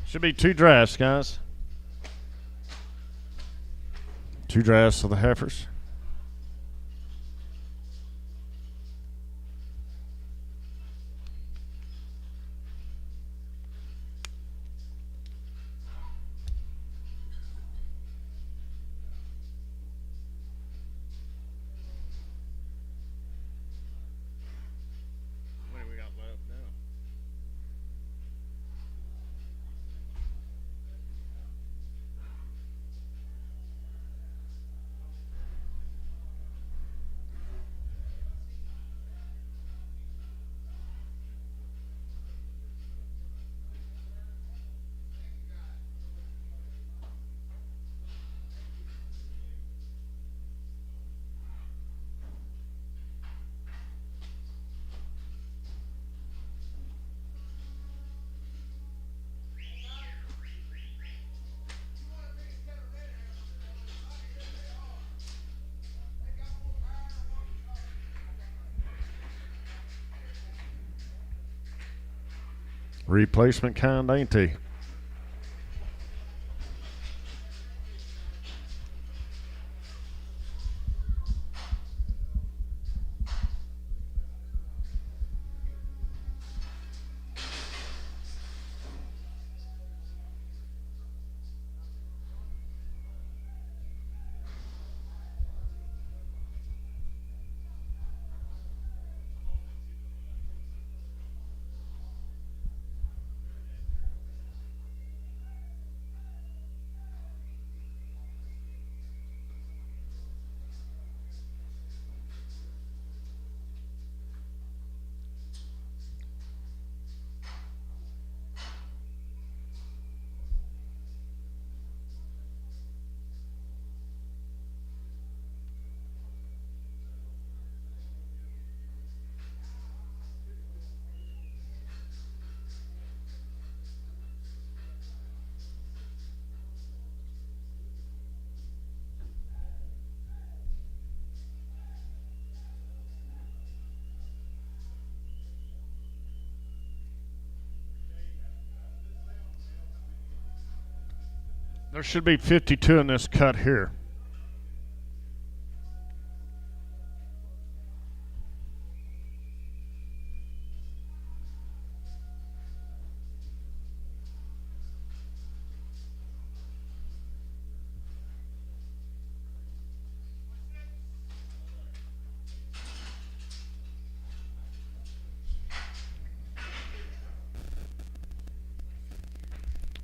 Should be 2 drafts, guys. 2 drafts of the heifers. Replacement kind, ain't he? There should be 52 in this cut here.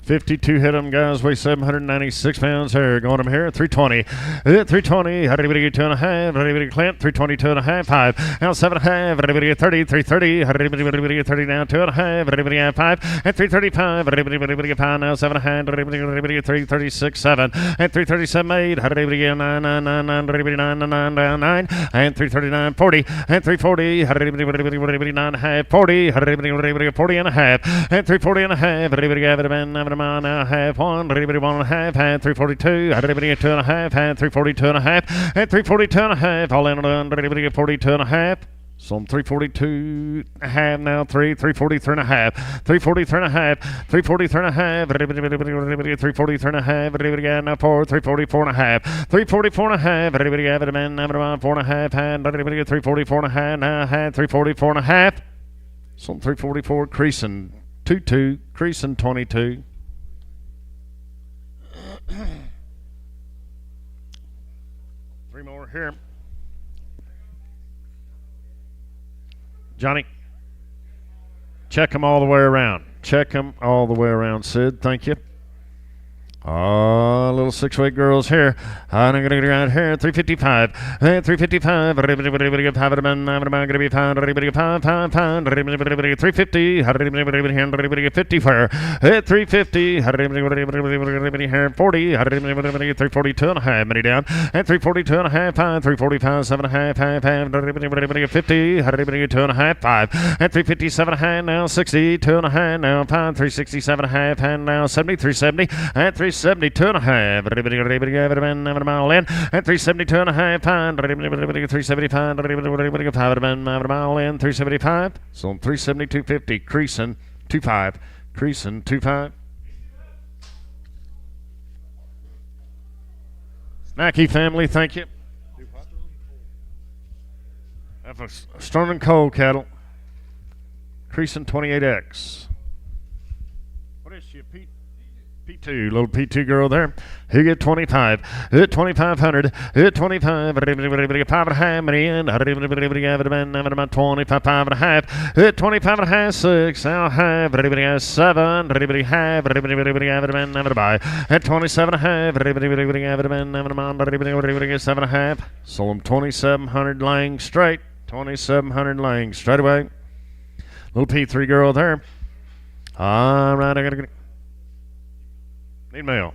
$52 hit him, guys. Weigh 796 pounds here. Going him here. 320. 320. How did anybody get 2.5? How did anybody Clint? 320, 2.5. 5. Now 7.5. How did anybody get 30? 330. How did anybody get 30 now? 2.5. How did anybody get 5? And 335. How did anybody get 5 now? 7.5. How did anybody get 336? 7. And 337. 8. How did anybody get 9? 9. 9. 9. How did anybody 9? 9. 9. 9. And 339. 40. And 340. How did anybody 9.5? 40. How did anybody get 40 and a half? And 340 and a half. How did anybody have it? Now half 1, had anybody 1.5, had 342, had anybody get 2.5, had 342 and a half, and 342 and a half, all in on, did anybody get 42 and a half? Some 342 and a half now, 343 and a half, 343 and a half, 343 and a half, 343 and a half, everybody got now 344 and a half, 344 and a half, everybody got it, man, 4.5, had everybody get 344 and a half, now had 344 and a half, some 344, creasing 22, creasing 22. Three more here. Johnny, check them all the way around. Check them all the way around, Sid. Thank you. Oh, little 6-weight girls here. I'm going to get around here. 355. 355. Everybody get 5. I'm going to be 5. Everybody get 5. 350. Everybody get 50 for 350. Everybody here. 40. Everybody get 342 and a half. Many down. And 342 and a half. 5. 345. 7.5. 5. Everybody get 50. Everybody get 2.5. 5. And 357 and a half. Now 60. 2.5. Now 5. 367 and a half. And now 70. 370. And 372 and a half. Everybody have a mile in. And 372 and a half. 375. Everybody get 5 a mile in. 375. So 372.50. Creasing 2.5. Creasing 2.5. Snacky family, thank you. That's a Stern and Cold cattle. Creasing 28X. What is she, Pete? P2, little P2 girl there. Who get 25? Hit 2,500. Hit 25. Everybody get 5.5 money in. Everybody have it about 25, 5.5. Hit 25 and a half, 6. I'll have. Everybody has 7. Everybody have. Everybody have it about buy. At 27 and a half. Everybody have it about everybody get 7.5. Sold them 2,700 laying straight. 2,700 laying straight away. Little P3 girl there. All right, I gotta get. Need mail.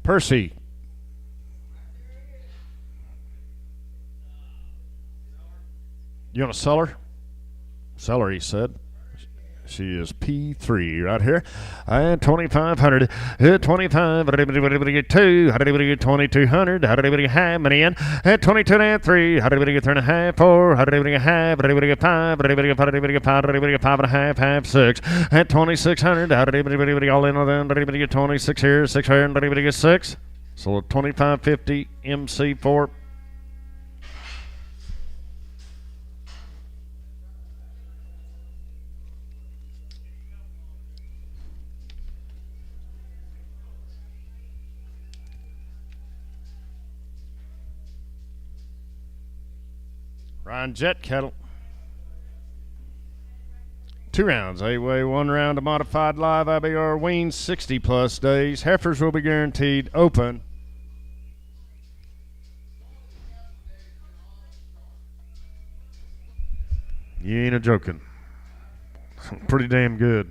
Percy. You want to sell her? Sell her, he said. She is P3 right here. And 2,500. 25. How did anybody get 2? How did anybody get 2,200? How did anybody get half money in? At 22 and 3. How did anybody get 3.5? 4. How did anybody get half? How did anybody get 5? How did anybody get 5? How did anybody get 5? How did anybody get 5.5? Half 6. At 2,600. How did anybody all in on them? Did anybody get 26 here? 6 here. And did anybody get 6? So 25.50 MC4. Ryan Jet Kettle. 2 rounds. 8-way, 1 round of modified live IBR wean 60 plus days. Heifers will be guaranteed open. You ain't a joking. Pretty damn good.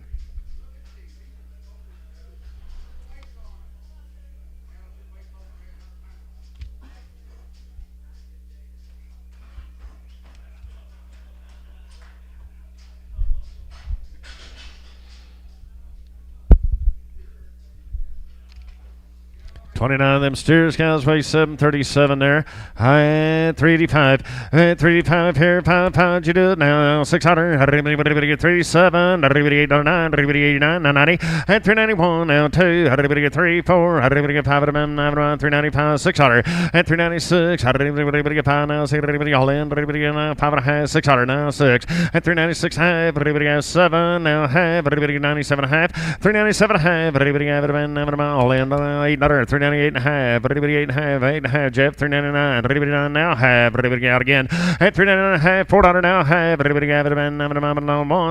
$29 of them steers, cows weigh 737 there. At 385. At 385 here, 5 you do it now. 600. How did anybody get 37? How did anybody get 9? How did anybody get 89? 990. At 391 now 2. How did anybody get 3? 4. How did anybody get 5 of them? 395. 600. At 396. How did anybody get 5 now? 6. Did anybody all in? Did anybody get 5.5? 600 now 6. At 396 half. Did anybody get 7 now half? Did anybody get 97 half? 397 half. Did anybody have it all in? 800. 398 and a half. Everybody 8 and a half. 8 and a half. Jeff 399. Everybody 9 now half. Everybody out again. At 399 and a half. $4 now half. Everybody have it. 1.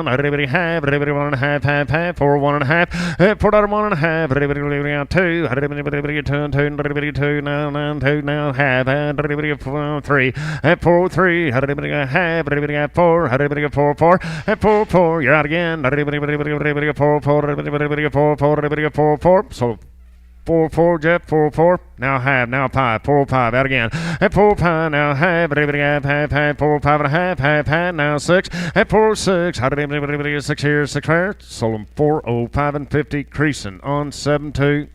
Everybody have. Everybody 1 and a half. Half. 4 1 and a half. $4 1 and a half. Everybody out 2. Everybody get 2 and 2. Everybody get 2 now 2 now half. Everybody get 3. At 4 3. Everybody got half. Everybody got 4. Everybody get 4 4. At 4 4. You're out again. Everybody get 4 4. Everybody get 4 4. Everybody get 4 4. So 4 Jeff 4 now half now 5 4 5 out again at 4 5 now half everybody half 4 5 and a half now 6 at 4 6 how did everybody get 6 here 6 here sold them 405 and 50 creasing on 7-2.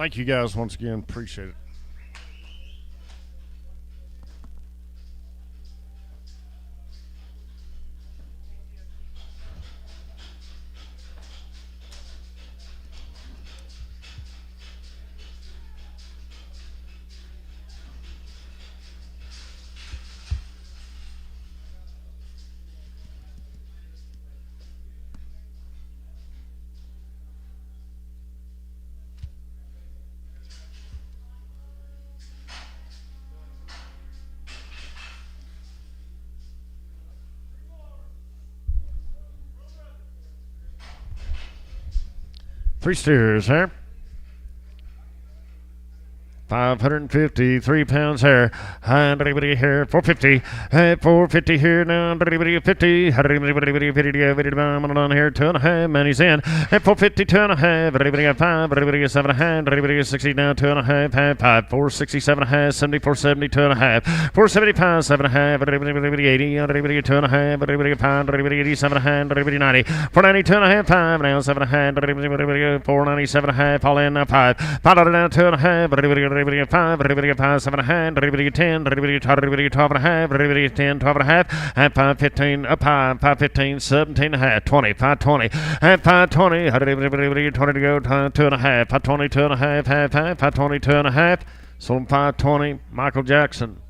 Thank you guys once again. Appreciate it. Three steers here. 553 pounds here. And everybody here, 450. 450 here now. Everybody 50. Everybody 50 on here, 2.5. And he's in. At 450, 2.5. Everybody got 5. Everybody got 7.5. Everybody got 60 now, 2.5. 5. 467.5. 74, 70, 2.5. 475, 7.5. Everybody 80. Everybody got 2.5. Everybody got 5. Everybody 87.5. Everybody 90. 490, 2.5. 5 now, 7.5. Everybody 497.5. All in now, 5. 5 now, 2.5. Everybody get 5, everybody get 5, 7.5, everybody get 10, everybody get 12.5, everybody get 10, 12.5, and 5.15, up high, 5.15, 17.5, 20, 5.20, and 5.20, everybody get 20 to go, 2.5, 5.20, 2.5, 5.20, 2.5, so 5.20, Michael Jackson.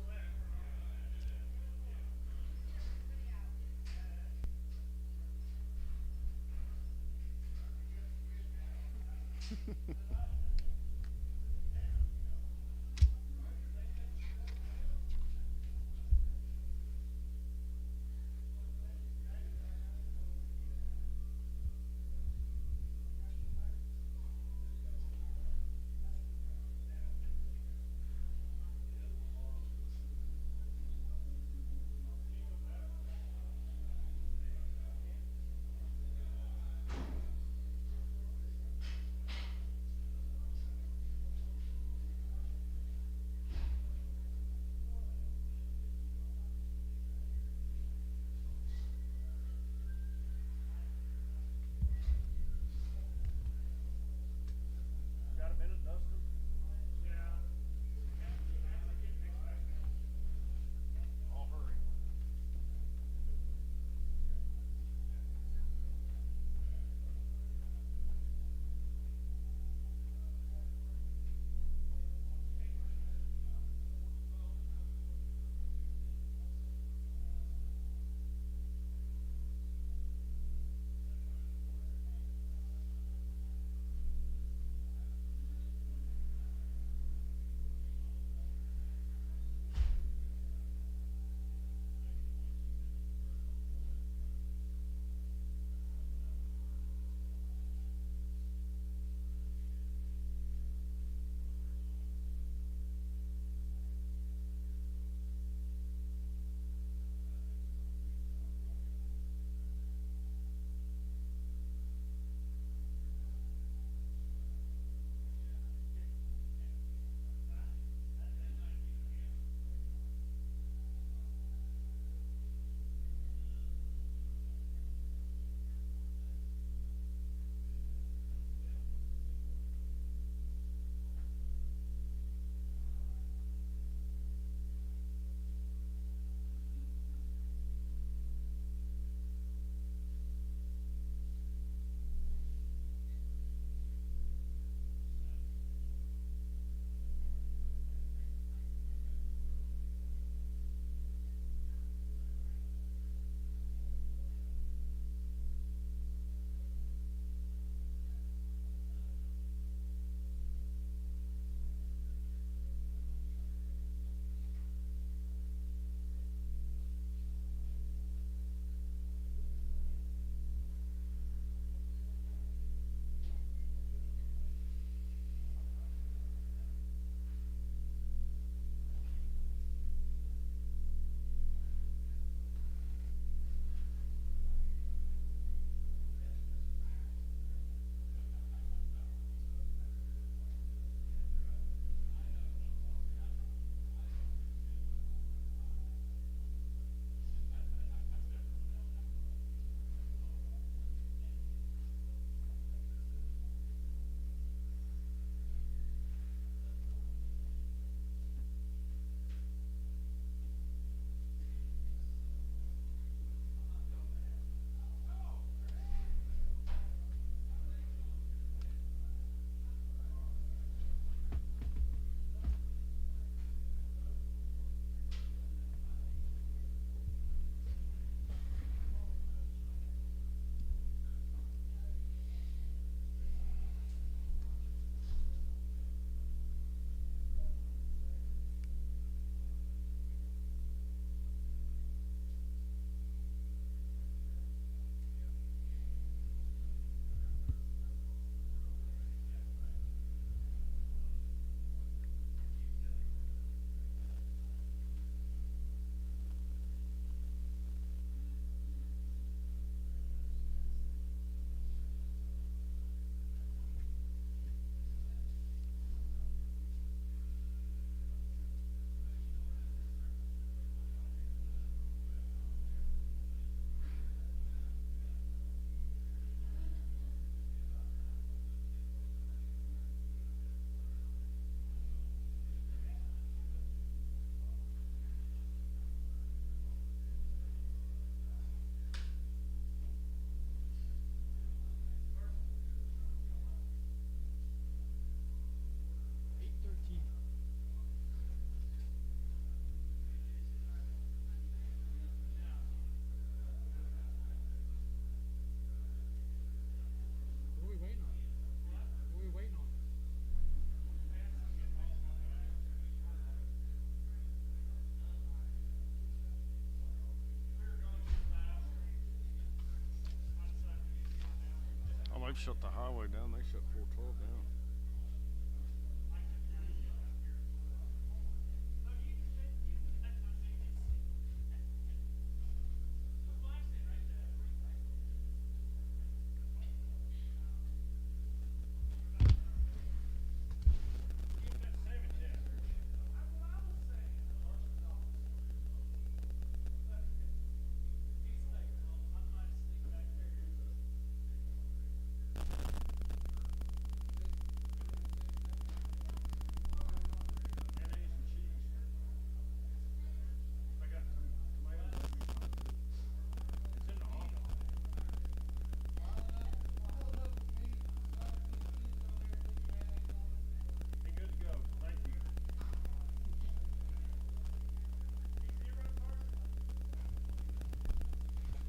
they've shut the highway down. They shut 412 down.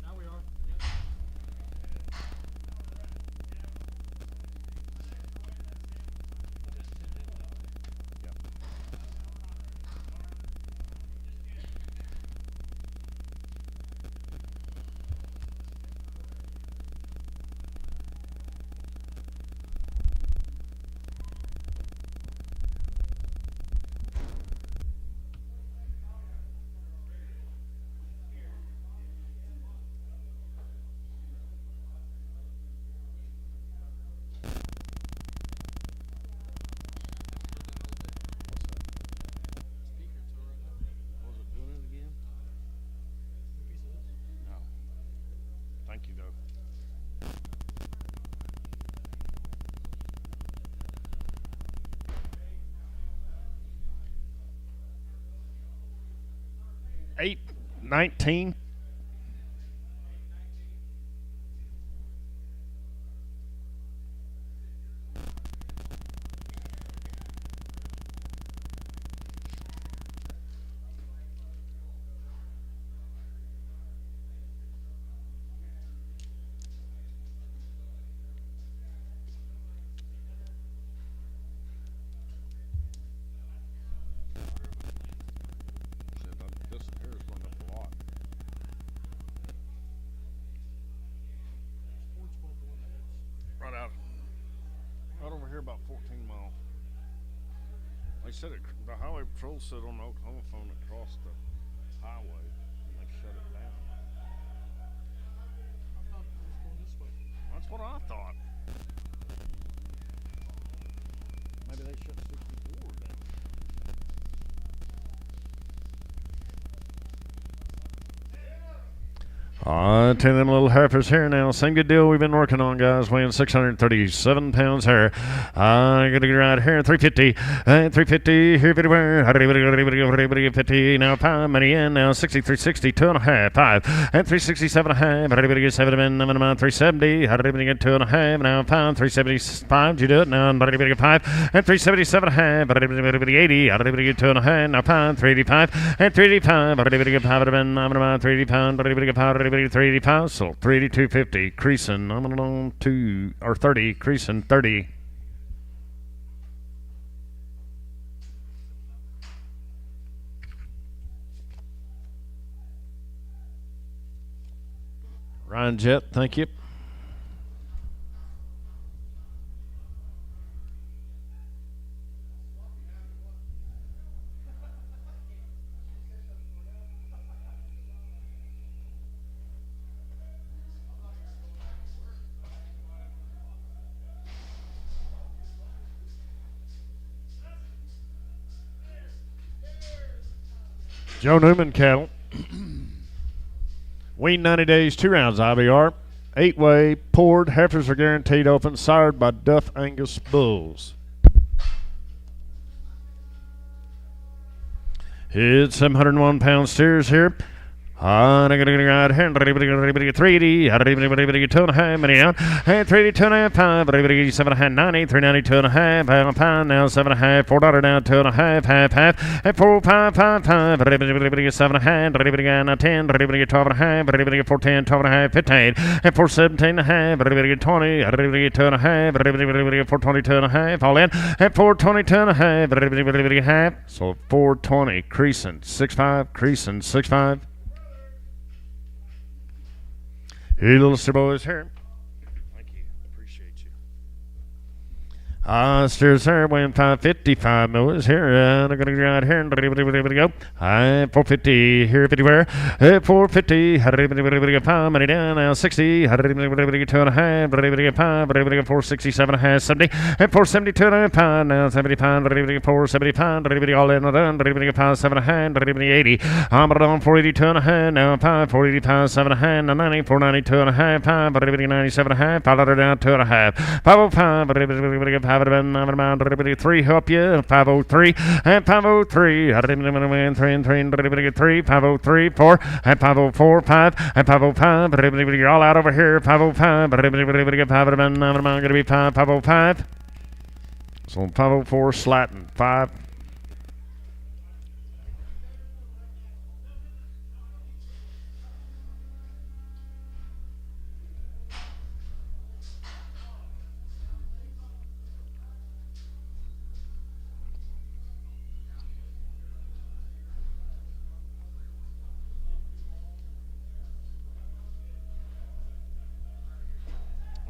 Now we are. Was it doing it again? No. Thank you, though. Eight 19. Shit, this here is going up a lot. Right out. Right over here, about 14 miles. They said the highway patrol said on the Oklahoma phone it crossed the highway and they shut it down. I thought it was going this way. That's what I thought. Maybe they shut 64 down. Ten of them little heifers here now. Same good deal we've been working on, guys. Weighing 637 pounds here. Gonna get right here. 350. 350 here everywhere. 50 now. 5 money in now. 63.60. 2.5. 5 and 367.5. Everybody get 7 in. 370. Everybody get 2.5 now. 5 375. You do it now. Everybody get 5 and 377.5. Everybody 80. Everybody get 2.5 now. 5 385 and 385. Everybody get 5 in. 385. Everybody get 5. 385, so 382.50, creasing. I'm on 2 or 30, creasing 30. Ryan Jett, thank you. Joe Newman cattle. Wean 90 days, 2 rounds IBR. 8-way, poured, heifers are guaranteed open, sired by Duff Angus bulls. It's 701-pound steers here. Right here, 380, 2.5, many out, and 380, 2.5, 5, 7.5, 90, 390, 2.5, pound, now 7.5, $4 down, 2.5, half, and 4, 5, 5, 5, 7.5, now 10, 12.5, 410, 12.5, 15, and 417.5, 20, 2.5, 422.5, all in, and 422.5, half, so 420, creasing, 6.5, creasing, 6.5. Hey, little sir boys here. Thank you. Appreciate Steers there, weighing 555 moves here. They're going to go out here and go. 450 here, 50 where? 450. Pound money down now 60. 2.5. 467.5. 70. 472 pound now 70 pound. 470 pound. All in and done. Pound 7.5. 80. I'm on 482.5 now 480 pound 7.5. 90. 492.5 pound. 97.5. Pound down 2.5. 505. 3 help you 503 and 503 3 503 4 and 504 5 and 505 you're all out over here 505 going to be 505 so 504 slatting 5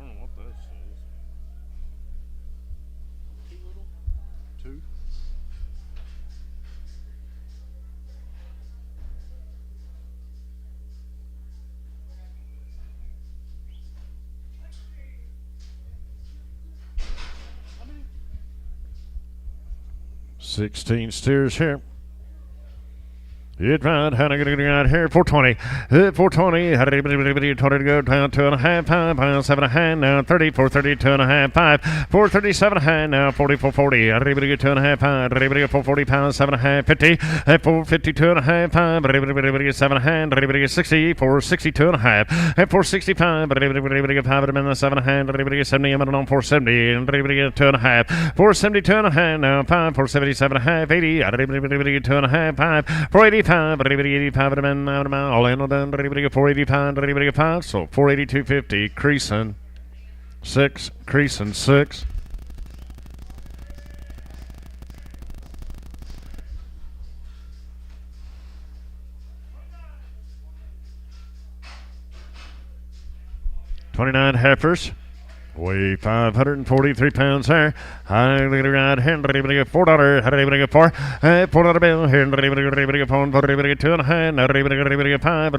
I don't know what this is. Two. 16 steers here. It's right, how to get out here? 420. 420. How to go down 2.5 pound, 7.5 now 30, 430, 2.5 5, 437.5 now 4440. How to get 2.5 pound, 440 pounds, 7.5 50, 452.5 pound, 7.5, 60, 462.5, 465, 7.5, 70, I'm on 470, 2.5, 472.5 now 5, 477.5, 80, 2.5 5, 485. 85 all in done 485 so 482.50 creasing 6 creasing 6 29 heifers weigh 543 pounds there. I'm going to ride here. $4. How do you get $4? $4 bill here. $2.5. Now $5. $7.5.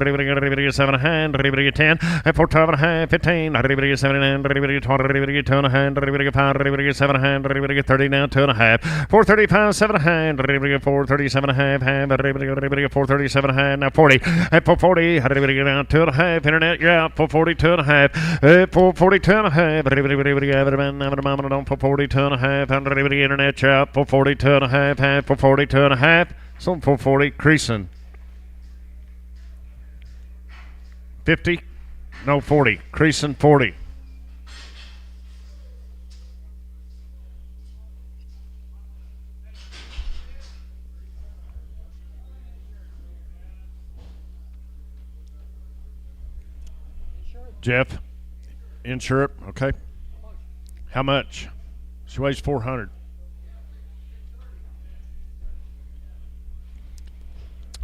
$10. $4.5. $15. $79. $2.5. $7.5. $30 now. $2.5. $4.35. $7.5. $4.37.5. $4.37.5. Now $40. $4.40. How do you get out? $2.5. Internet, you're out. $4.40. $2.5. $4.42.5. For 42 and a half, internet chop for 42 and a half, for 42 and a half, some for 40, creasing 50, no 40, creasing 40. Jeff, insure it, okay. How much? She weighs 400.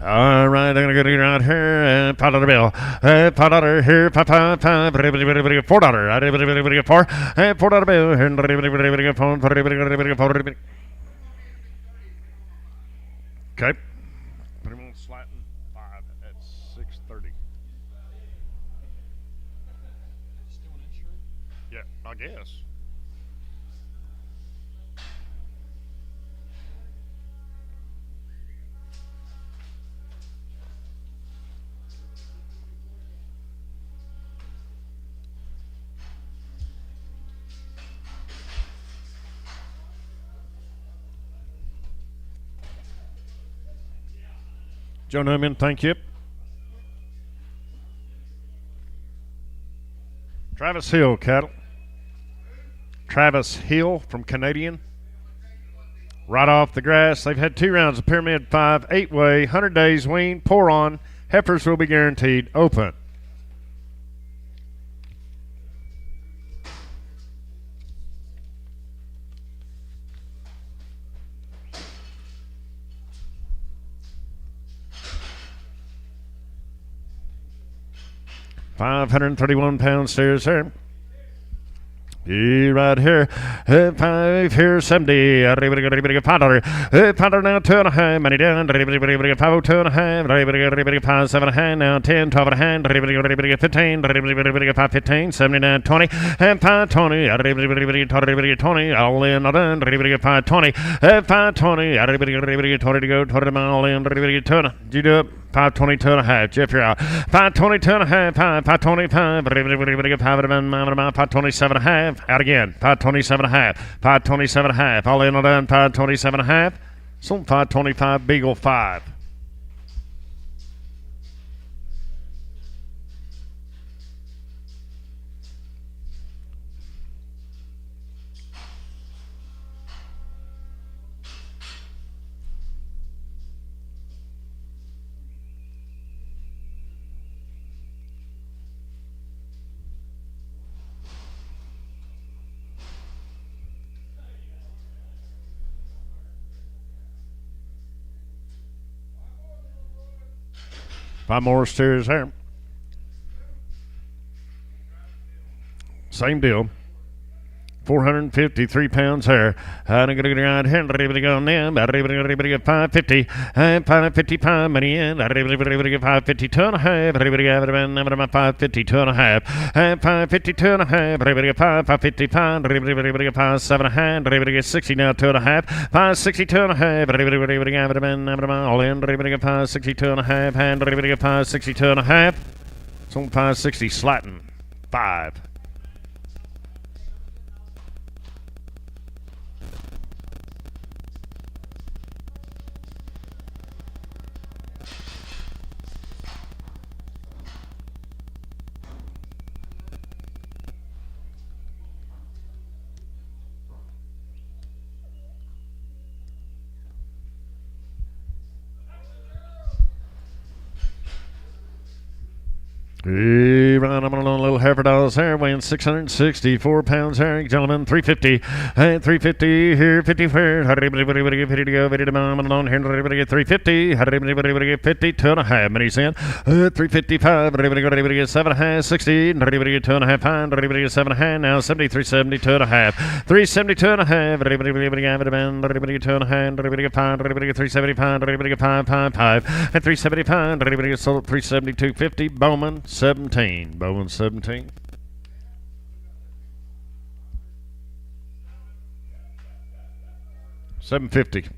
All right, I'm gonna get out here and $5 bill. $5 here, $5, $4. $4 bill here. Okay. Put him on slatting 5 at 630. Still uninsured? Yeah, I guess. Joe Newman, thank you. Travis Hill, cattle. Travis Hill from Canadian. Right off the grass. They've had 2 rounds of Pyramid 5, 8-way, 100 days wean, pour on. Heifers will be guaranteed. Open. £531 steers there. Right here, 5 here, 70. $5 now, 2.5. Money down. 5, 2.5. 5, 7.5. Now 10, 12.5. 15. 5, 15. 79, 20. And 5, 20. 20. All in, all done. 5, 20. 5, 20. 20 to go. 20 all in. 20. Did you do it? 520, 2.5. Jeff, you're out. 520, 2.5. 525. 527.5. Out again. 527.5. 527.5. All in, all done. 527.5. So 525. Beagle 5. Five more steers there. Same deal. 453 pounds here. I'm going to go right here. Everybody go now. Everybody get 550. 555 money in. Everybody get 552 and a half. Everybody get 552 and a half. 552 and a half. Everybody get 555. Everybody get 57 and a half. Everybody get 60 now, 2 and a half. 562 and a half. Everybody get all in. Everybody get 562 and a half. And everybody get 562 and a half. It's on 560 slatting. 5. Hey, Ron, I'm on a little heifer dollars here, weighing 664 pounds here, gentlemen, 350, and 350 here, 50 here, everybody get 50 to go, 50 to mom, and on here, everybody get 350, everybody get 50, 2.5, money's in, 355, everybody get 7.5, 60, everybody get 2.5 pound, everybody get 7.5, now 70, 370, 2.5, 370, 2.5, everybody get 2.5, everybody get 5, everybody get 370 pound, everybody get 5, and 370 pound, everybody get sold at 370, 250, Bowman, 17. Bowman 17. $750.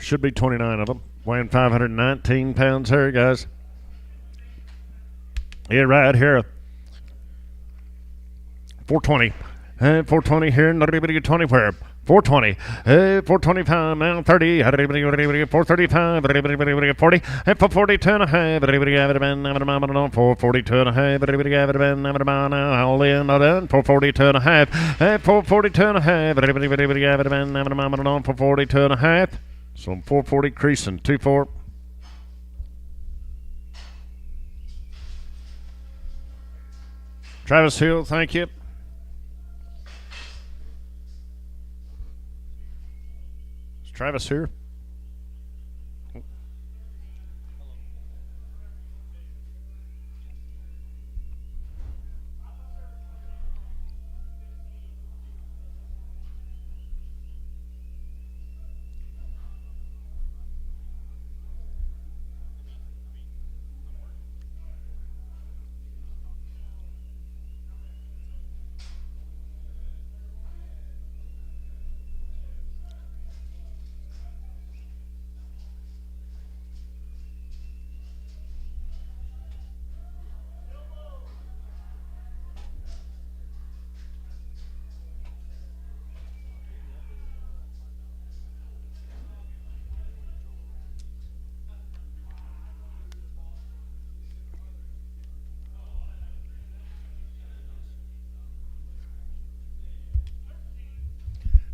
Should be 29 of them. Weighing 519 pounds here, guys. Yeah, right here. 420. 420 here, not everybody get 20 where? 420. 425, now 30. Everybody get 435. Everybody get 40. 442 and a half. Everybody have it been 442 and a half. Everybody have it been all in, not done. 442 and a half. 442 and a half. Everybody have it been 442 and a half. So 440 creasing, 2-4. Travis Hill, thank you. Is Travis here?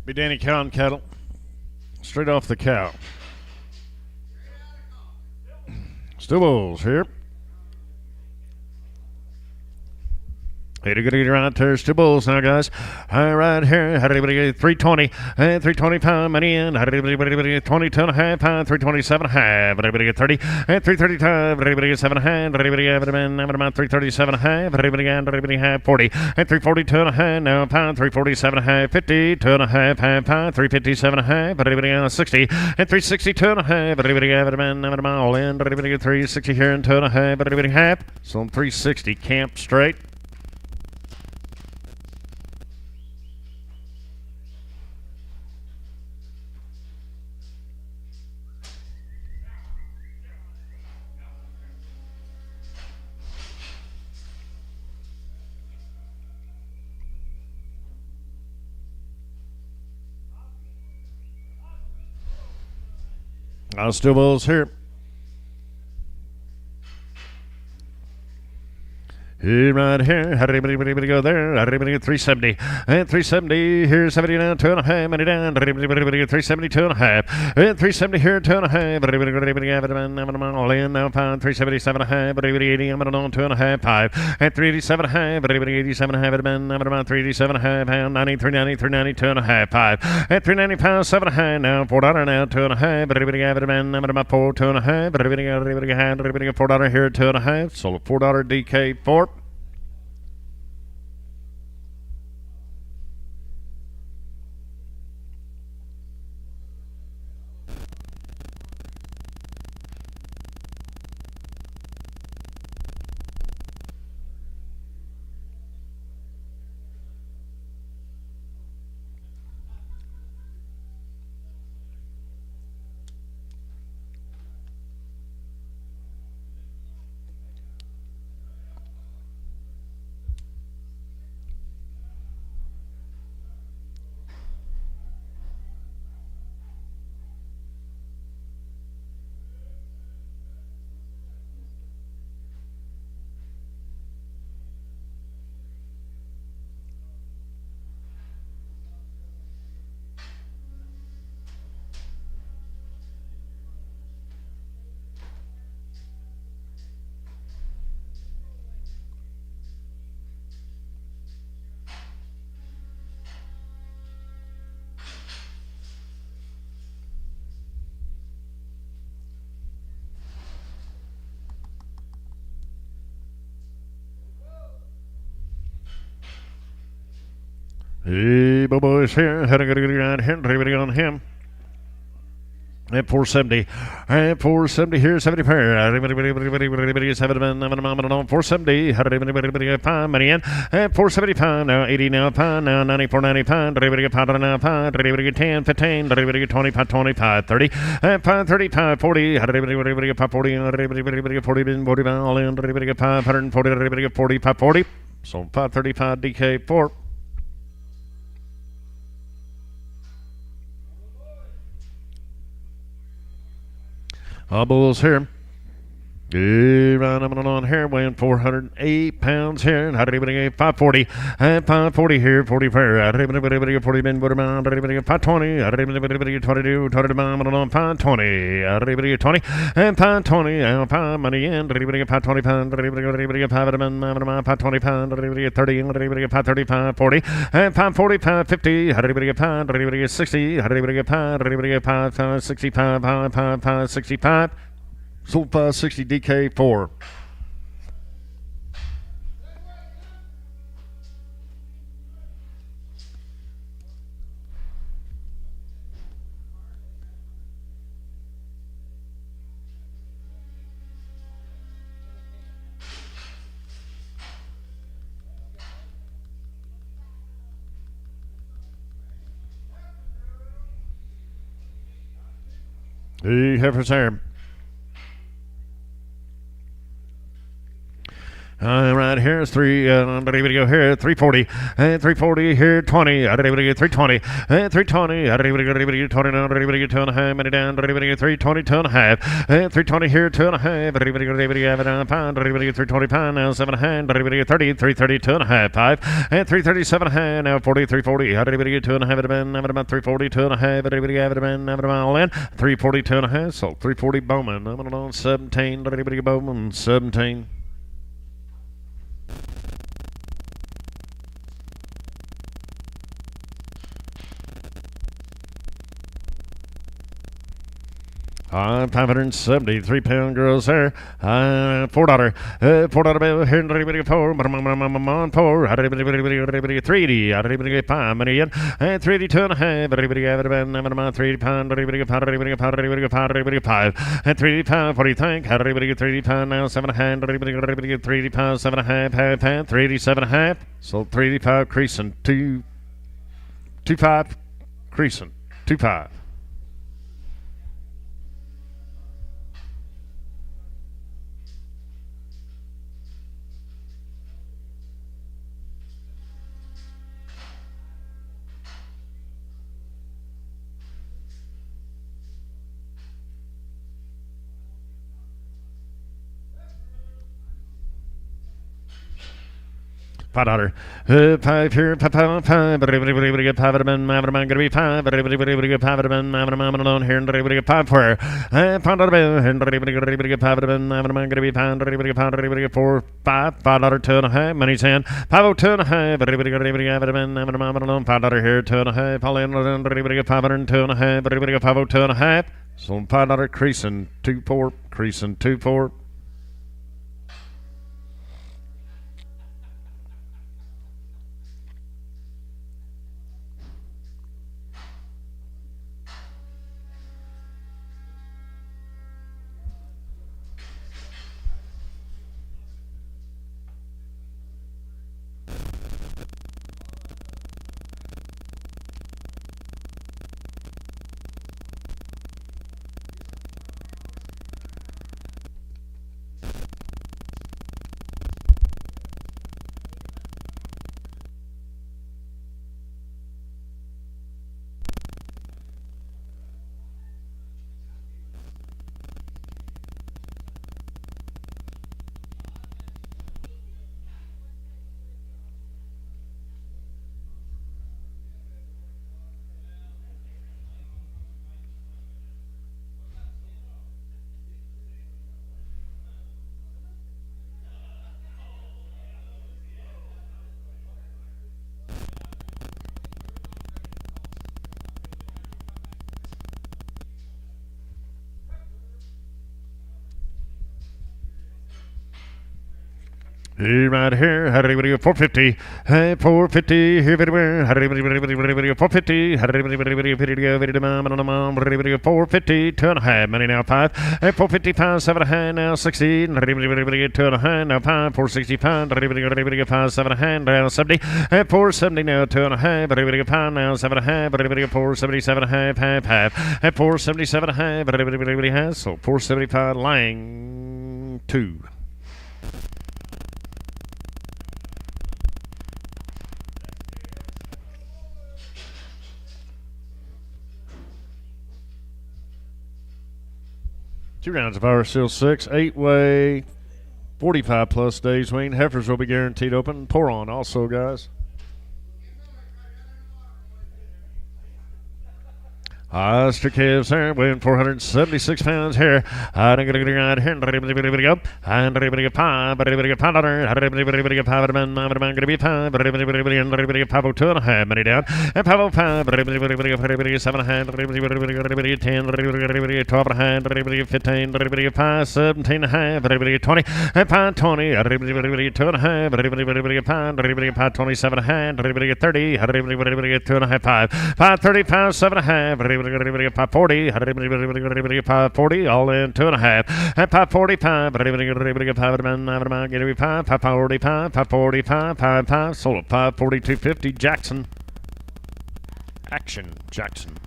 Be Danny Cow and cattle. Straight off the cow. Still bulls here. Hey, to get around there's two bulls now, guys. Right here, how did anybody get 320 and 325 money in? How did anybody get 22 and a half, 327 and a half? Anybody get 30 and 335? Anybody get 7 and a half? Anybody have about 337 and a half? Anybody have 40 and 342 and a half? Now, pound 347 and a half, 52 and a half, pound 357 and a half. Anybody got 60 and 362 and a half? Anybody have about all in? Anybody get 360 here and 2 and a half? Anybody have? So 360 camp straight. Still bulls here. Right here, how did anybody go there? How did anybody get 370? And 370 here, 70 down, 2 and a half, money down. How did anybody get 372 and a half? And 370 here, 2 and a half. But anybody have it all in now, pound 377 and a half. But anybody 80, I'm on 2 and a half, 5. And 387 and a half. But anybody 87 and a half, I'm about 387 and a half, pound 90, 390, 390, 2 and a half, 5. And 390 pounds, 7 and a half now, $4 now, 2 and a half. But anybody have it, I'm about 4, 2 and a half. But everybody got $4 here, 2 and a half. So $4 DK4. Hey, boys here. Had a good around here. Everybody on him. At 470. At 470 here, 70 pair. Everybody is having on 470. How did anybody get pound money in? At 475 now, 80 now, pound now, 94, 90 pound. Everybody get pound now, pound. Everybody get 10, 15. Everybody get 20, pound 25, 30. At pound 30, pound 40. How did everybody get pound 40? Everybody get 40, 40 pound all in. Everybody get pound 140. Everybody get 40, pound 40. So 535 DK4. Bulls here. Right on here, weighing 408 pounds here. How did anybody get 540? And 540 here, 40 fair. How did anybody get 40 bin, butter pound? How did anybody get 520? How did anybody get 22? 20 pound on 520. How did anybody get 20? And 520. And 5 money in. Did anybody get 520 pound? Did anybody get 5 520 pound? Did anybody get 30? Did anybody get 530 pound? 40. And 540 pound 50. How did anybody get pound? Did anybody get 60? How did anybody get pound? Did anybody get pound 65? Pound 65. Sold 560 DK4. Hey, heifers there. Right here is 3. Everybody go here. 340. 340 here. 20. Everybody get 320. 320. Everybody get 20. Everybody get 2.5. Money down. Everybody get 320. 2.5. 320 here. 2.5. Everybody have it on a pound. Everybody get 320 pound. Now 7.5. Everybody get 30. 330. 2.5. 5. 337.5. Now 40. 340. Everybody get 2.5. Have it about 340. 2.5. Everybody have it all in. 340. 2.5. So 340 Bowman. I'm on 17. Everybody get Bowman. 17. $573 girls there. $4. $4 here. Everybody get 4. 4. Everybody get 3. Everybody get 5. Money in. 3 2.5. Everybody have it about 3 pound. Everybody get pound. Everybody get pound. Everybody get pound. Everybody get 5. 3 pound. What do you think? Everybody get 3 pound now. 7.5. Everybody get 3 pound. 7.5. Pound. 3 7.5. So 3 pound creasing 2 5 creasing 2 5. $5. 5 here. 5. Everybody get 5. Gonna be 5. Everybody get 5. Alone here. Everybody get 5 for pound out of bed. Everybody get 5. Gonna be pound. Everybody get pound. Everybody get 4. 5. $5. 2.5. Money's in. 502.5. Everybody have it. Alone. $5 here. 2.5. All in. Everybody get 502.5. Everybody get 502.5. So $5 creasing 2 4. Creasing 2 4. Right here, everybody get 450. 450 here everywhere. Everybody get 450. Everybody get 450. 2.5. Money now 5. 450 pounds. 7.5 now 60. Everybody get 2.5 now 5. 460 pounds. Everybody get 5. 7.5 now 70. 470 now 2.5. Everybody get pound now 7.5. Everybody get 477.5. Half. 477.5. Everybody has so 475 lying 2. Two rounds of Irish Seal 6, 8-way, 45 plus days wean. Heifers will be guaranteed open. Pour on also, guys. Oster calves there, weighing 476 pounds here. I'm going to go. And everybody get 5. Everybody get 5. Everybody get 5. I'm going to be 5. Everybody get 502.5. Money down. And 505. Everybody get 7.5. Everybody get 10. Everybody get 12.5. Everybody get 15. Everybody get 5. 17.5. Everybody get 20. And 520. Everybody get 2.5. Everybody get 5. Everybody get 527.5. Everybody get 30. Everybody get 2.5. 5. 530. 7.5. Everybody get 540. Everybody get 540. All in 2.5. And 545. Everybody get 5. Get every 5. 545. 545. 55. Sold at 542.50. Jackson. Action, Jackson.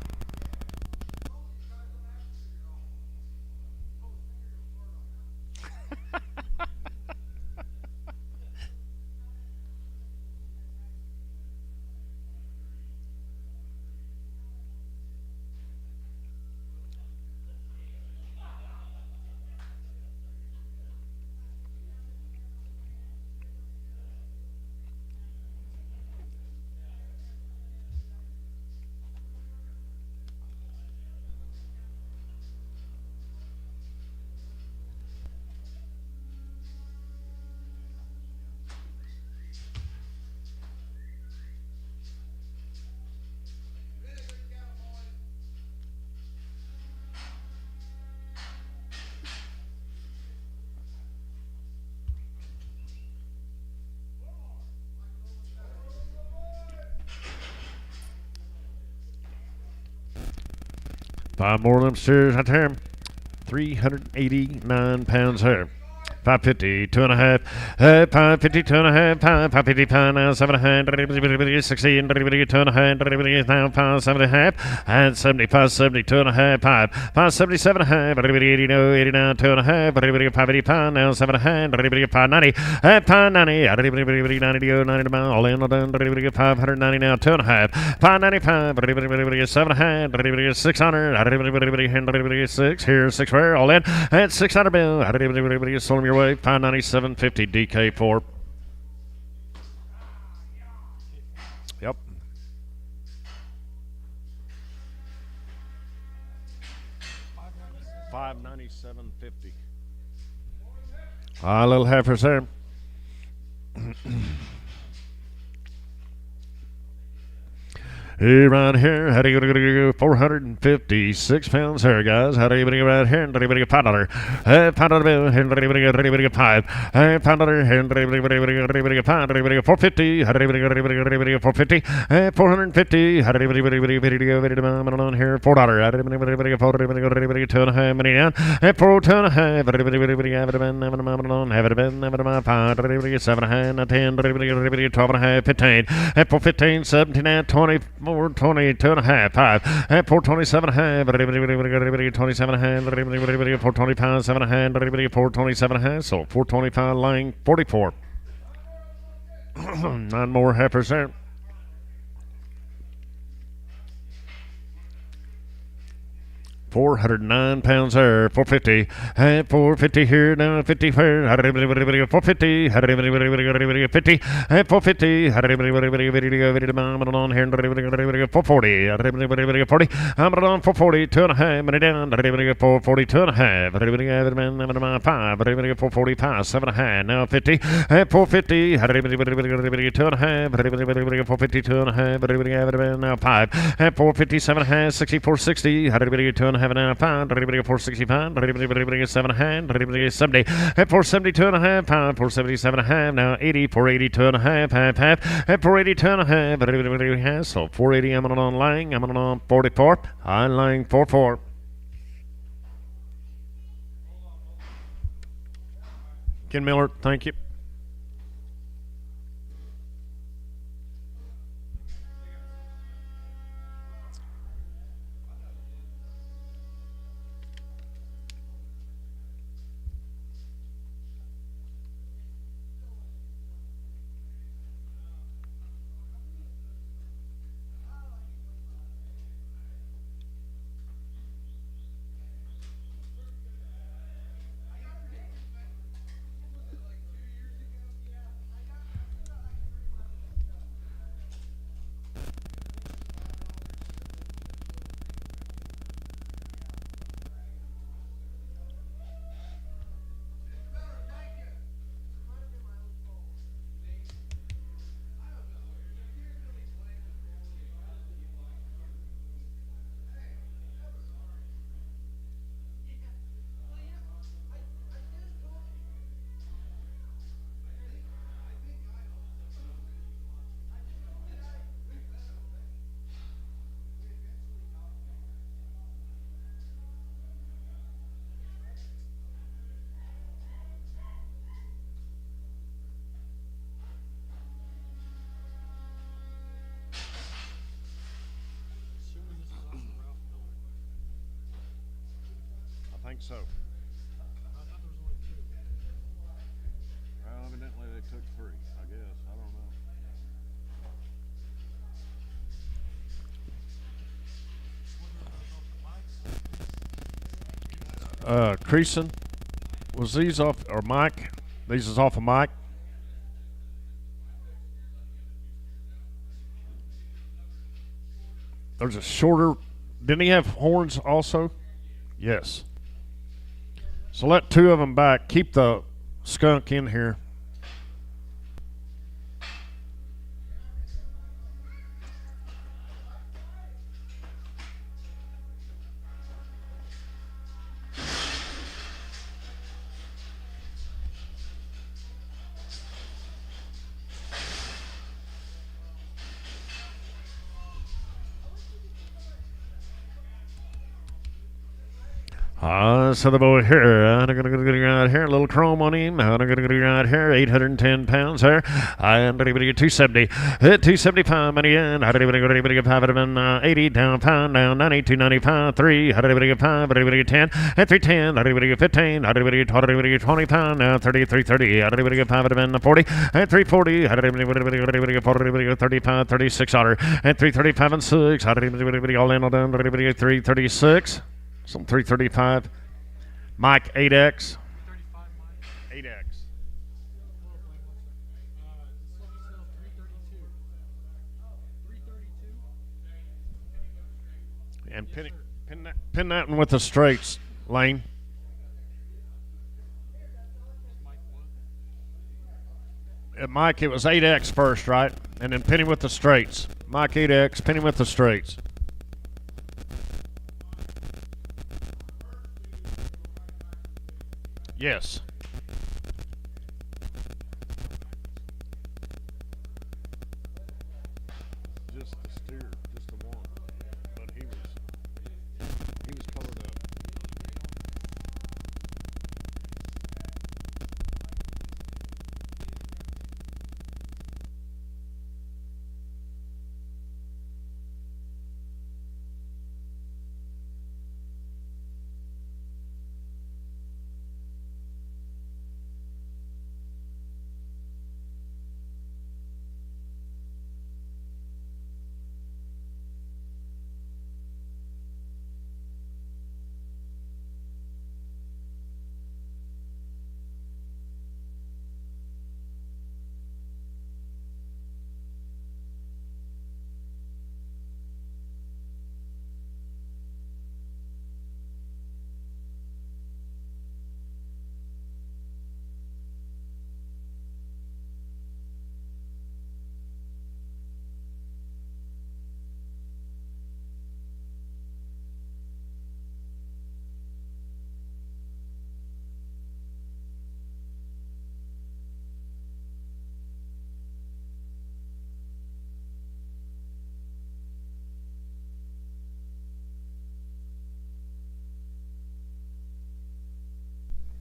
5 more of them steers right there. 389 pounds here. 550, 2.5, 550, 2.5, 550 pound now, 7.5, 60, 2.5, now 570.5, and 75, 70, 2.5, 577 half, 80, no, 89, 2.5, 580 pound now, 7.5, 590, 590, 90, all in, done, 590 now, 2.5, 595, 7.5, 600, 6 here, 6 where, all in, and 600 bill, sold him your way, 597.50 DK4. Yep. $597.50. Little heifers there. Right here, how do you go? 456 pounds here, guys. How do you go right here? $5. $5 bill, $5. $5. 450. How do you go? 450. 450. How do you go? Here, $4. $2.5 money down. $4.2.5. Have it been 7.5, 10, 12.5, 15. 415, 17, 20. 422 and a half, 5, at 427 and a half, 27 and a half, 420 pounds, 7 and a half, 427 and a half, so 425 line 44. 9 more heifers there. $409 there, 450, and 450 here, now 50 where, 450, 50, and 450, on here, 440, 40, I'm on 440, 2.5, money down, 440, 2.5, 5, 445, 7.5, now 50, and 450, 2.5, 450, 2.5, now 5, and 450, 7.5, 64, 60, 2.5, have an hour pound, 465, 7 hand, 70, 472 and a half pound, 477 and a half, now 80, 482 and a half, half, 482 and a half, so 480, I'm on lying, I'm on 44, I'm lying 44. Ken Miller, thank you. I think so. I thought there was only 2. Well, evidently they took 3, I guess. I don't know. Creason, was these off, or Mike? These is off of Mike. There's a shorter, didn't he have horns also? Yes. So let 2 of them back. Keep the skunk in here. So the boy here, I'm going to go right here, a little chrome on him. I'm going to go right here, 810 pounds here. I'm going to get 270, 275 money in. I'm going to get 5 80 down, pound down, 90, 295, 3. I'm going to get 5, I'm going to get 10, and 310. I'm going to get 15, I'm going to get 20 pound now, 30, 330. I'm going to get 5, 40, and 340. I'm going to get 40, 35, 36 order, and 335 and 6. I'm going to get all in all down, I'm going to get 336. Some 335. Mike 8X. 8X. And pin that one with the straights, Lane. Mike, it was 8X first, right? And then pin him with the straights. Mike 8X, pin him with the straights. Yes. Just the steer, just the one. But he was colored up.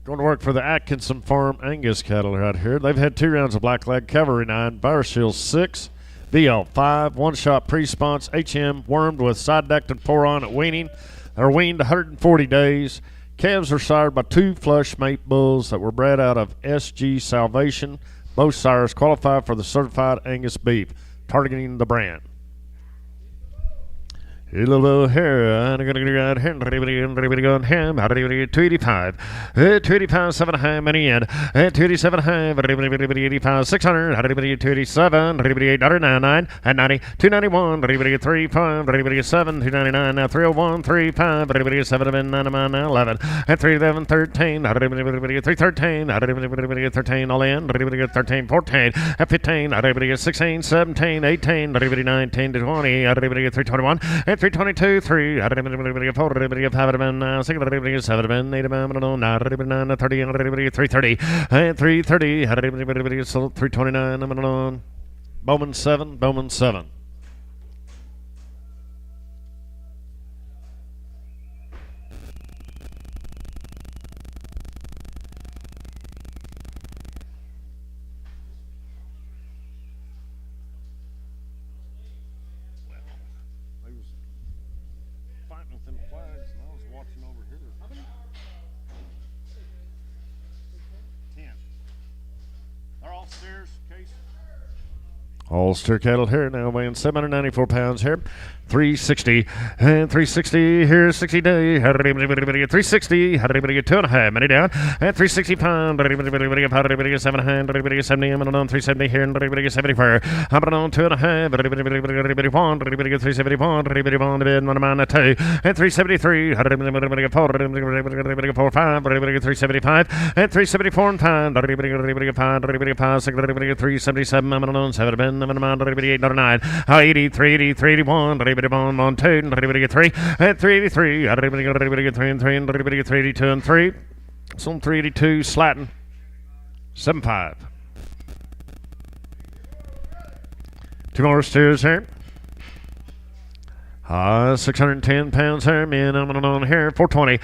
Going to work for the Atkinson Farm Angus cattle right here. They've had 2 rounds of blackleg, cavalry 9, virus shield 6, VL 5, one-shot pre-sponse, HM wormed with side-ducted pour-on at weaning. They're weaned 140 days. Calves are sired by 2 flush mate bulls that were bred out of SG Salvation. Both sires qualify for the certified Angus beef, targeting the brand. Hello here, I'm going to go right here, everybody going ham, 285, 285, 7 high, many in, 287 high, 85, 600, 287, 899, and 90, 291, 35, 7, 299, now 301, 35, 7, 99, 11, and 311, 13, 313, 13, all in, 13, 14, 15, 16, 17, 18, 19, 20, 321, and 322, 3, 4, 5, 6, 7, 8, 9, 30, 330, and 330, 329, Bowman 7, Bowman 7. All steer cattle here now weighing 794 pounds here. 360 and 360 here, 60 day. 360, 2.5 many down, and 360 pound. 700, 70 on 370 here, and 74. I'm on 2.5, 370 pound, 2, and 373, 4, 5, 375, and 374 and pound. 377, I'm on 7, I'm on 88, 9, 83, 83, 81, 1, 2, 3, and 383, everybody get 3 and 3, and everybody get 382 and 3. Some 382, Slatton, 7.5. 2 more steers here. 610 pounds here, man. I'm on here. 420.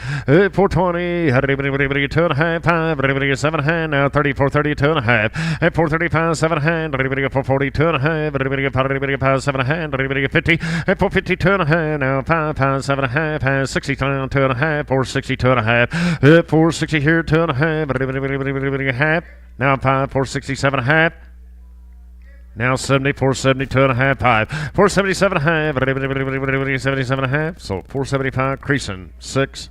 420. 2.5. 5. 7.5. Now 30. 430. 2.5. At 435. 7.5. 440. 2.5. 7.5. 50. At 450. 2.5. Now 5. 7.5. 60. 2.5. 460. 2.5. 460 here. 2.5. Half. Now 5. 460. 7.5. Now 70, 470, 2.5, 5. 477 half, 77 half. So 475, creasing, 6.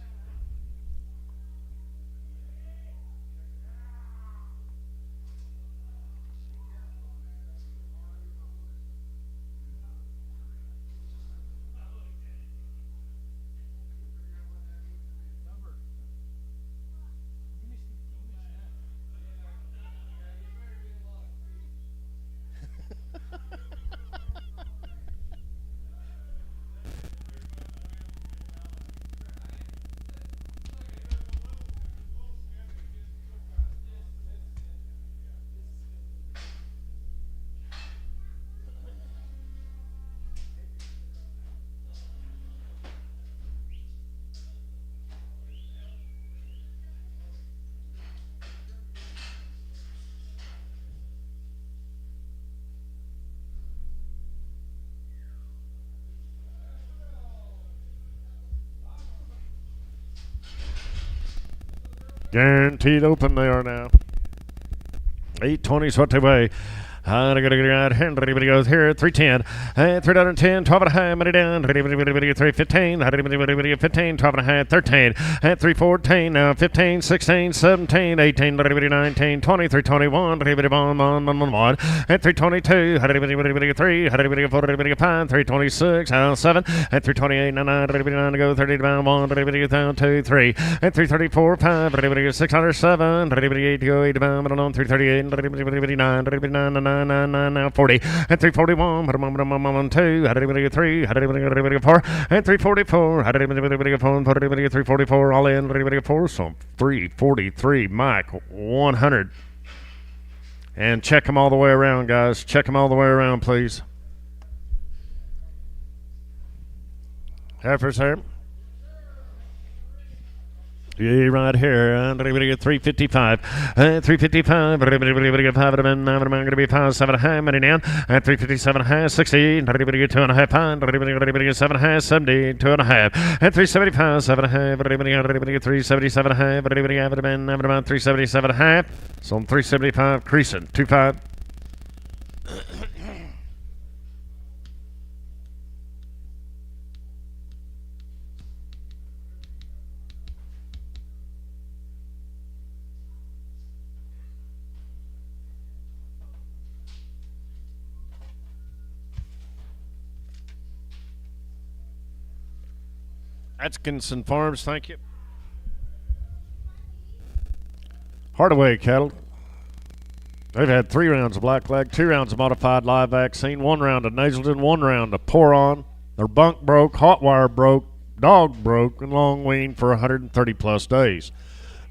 Guaranteed open they are now. 820 is what they weigh. Everybody goes here. 310. 310. 12 and a half. Money down. 315. 15. 12 and a half. 13. 314. 15. 16. 17. 18. 19. 20. 321. 1. 322. 3. 5. 326. 7. 328. 9. To go. 30 down. 1. 2. 3. 334. 5. 607. 8 to go. 8 down. 338. 9. Now 40 and 341, 2, 3, 4, and 344, 344, all in, 4, so 343, Mike, 100. And check them all the way around, guys. Check them all the way around, please. Heifers here. Yeah, right here. 355. 355. 5 I'm going to be 5, 7 high, money down. 357 high, 60. 2.5 pound. 7 high, 70. 2.5. 375, 7 high. 377 high. 377 high. So 375, creasing. 25. Atkinson Farms, thank you. Hardaway cattle. They've had 3 rounds of blackleg, 2 rounds of modified live vaccine, 1 round of Nasalton, 1 round of Poron. Their bunk broke, hot wire broke, dog broke, and long weaned for 130 plus days.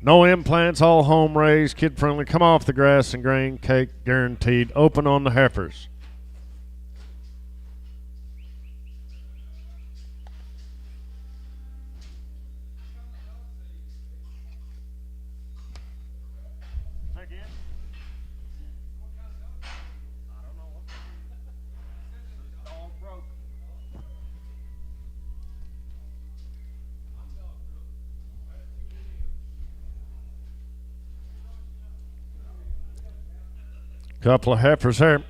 No implants, all home raised, kid friendly. Come off the grass and grain, cake guaranteed. Open on the heifers. Couple of heifers there.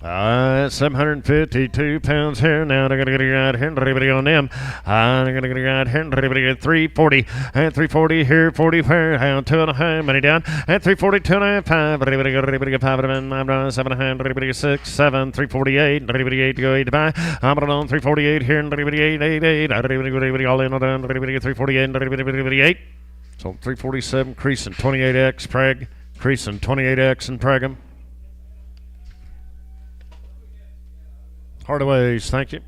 752 pounds here. Now they're going to get out here. Everybody on them. They're going to get out here. Everybody at 340. And 340 here. 40 here. 2.5. Money down. And 340. 2.5. 5. Everybody get 5. 7.5. Everybody get 6. 7. 348. Everybody 8 to go 8 to buy. I'm on 348 here. Everybody 8. 8. 8. Everybody all in on them. Everybody get 348. Everybody 8. So 347. Creasing 28X. Preg. Creasing 28X and Preg'em. Hardaways, thank you.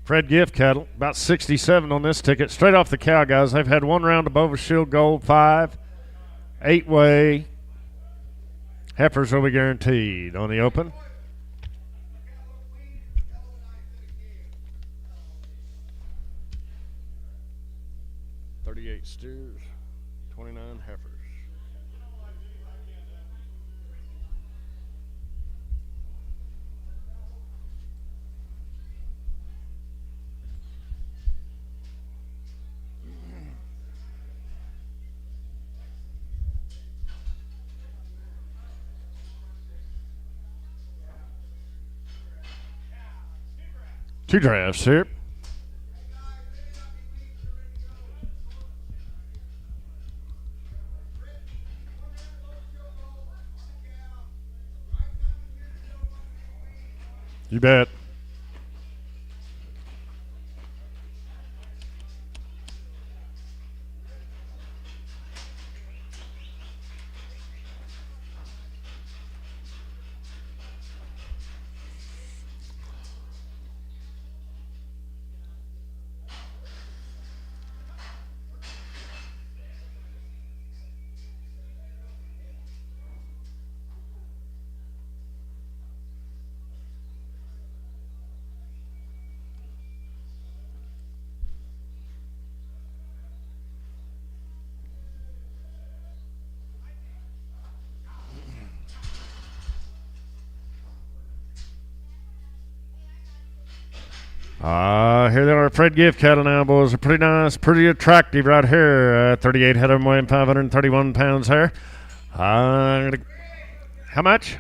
Fred Gift cattle, about 67 on this ticket. Straight off the cow, guys. They've had one round of Bova Shield Gold 5, 8-way. Heifers will be guaranteed on the open. $38 steers, 29 heifers. Two drafts here. You bet. Here they are, Fred Gift cattle now, boys. Are pretty nice, pretty attractive right here. 38 head of them weighing 531 pounds here. How much?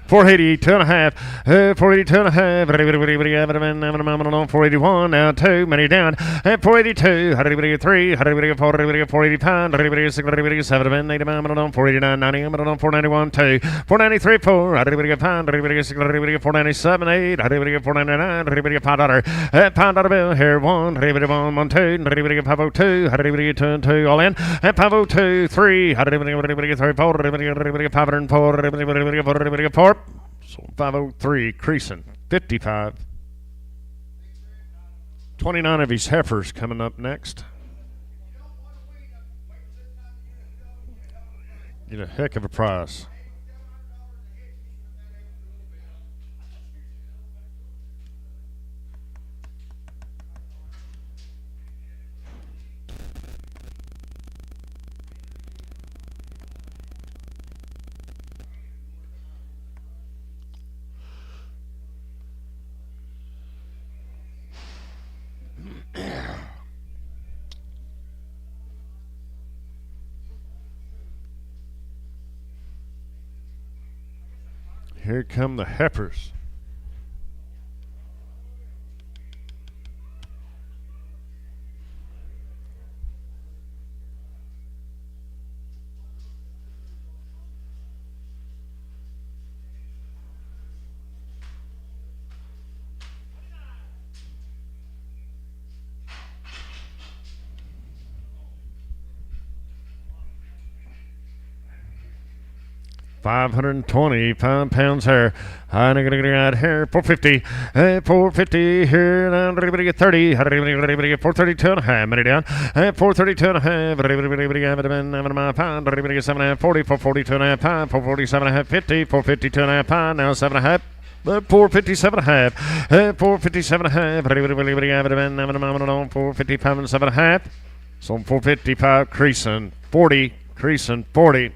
480, 2.5, 482 and a half, 481, now 2, many down, 482, 3, 480 pound, 6, 7, 8, 489, 90, 491, 2, 493, 4, pound, 6, 497, 8, 499, pound dollar bill, here 1, 1, 2, 502, 2, all in, 502, 3, 3, 4, 504, 4. So 503, creasing, 55. 29 of his heifers coming up next. Get a heck of a price. Here come the heifers. £525 here. I'm going to get here. 450. 450 here. Now, everybody get 30. Everybody get 432 and a half. Minute down. 432 and a half. Everybody get pound. Everybody get 7.5. 40. 442 and a half pound. 447 and a half. 50. 452 and a half pound. Now 7.5. 457 and a half. 457 and a half. Everybody have it in 455 and 7.5. So 455 creasing 40. Creasing 40.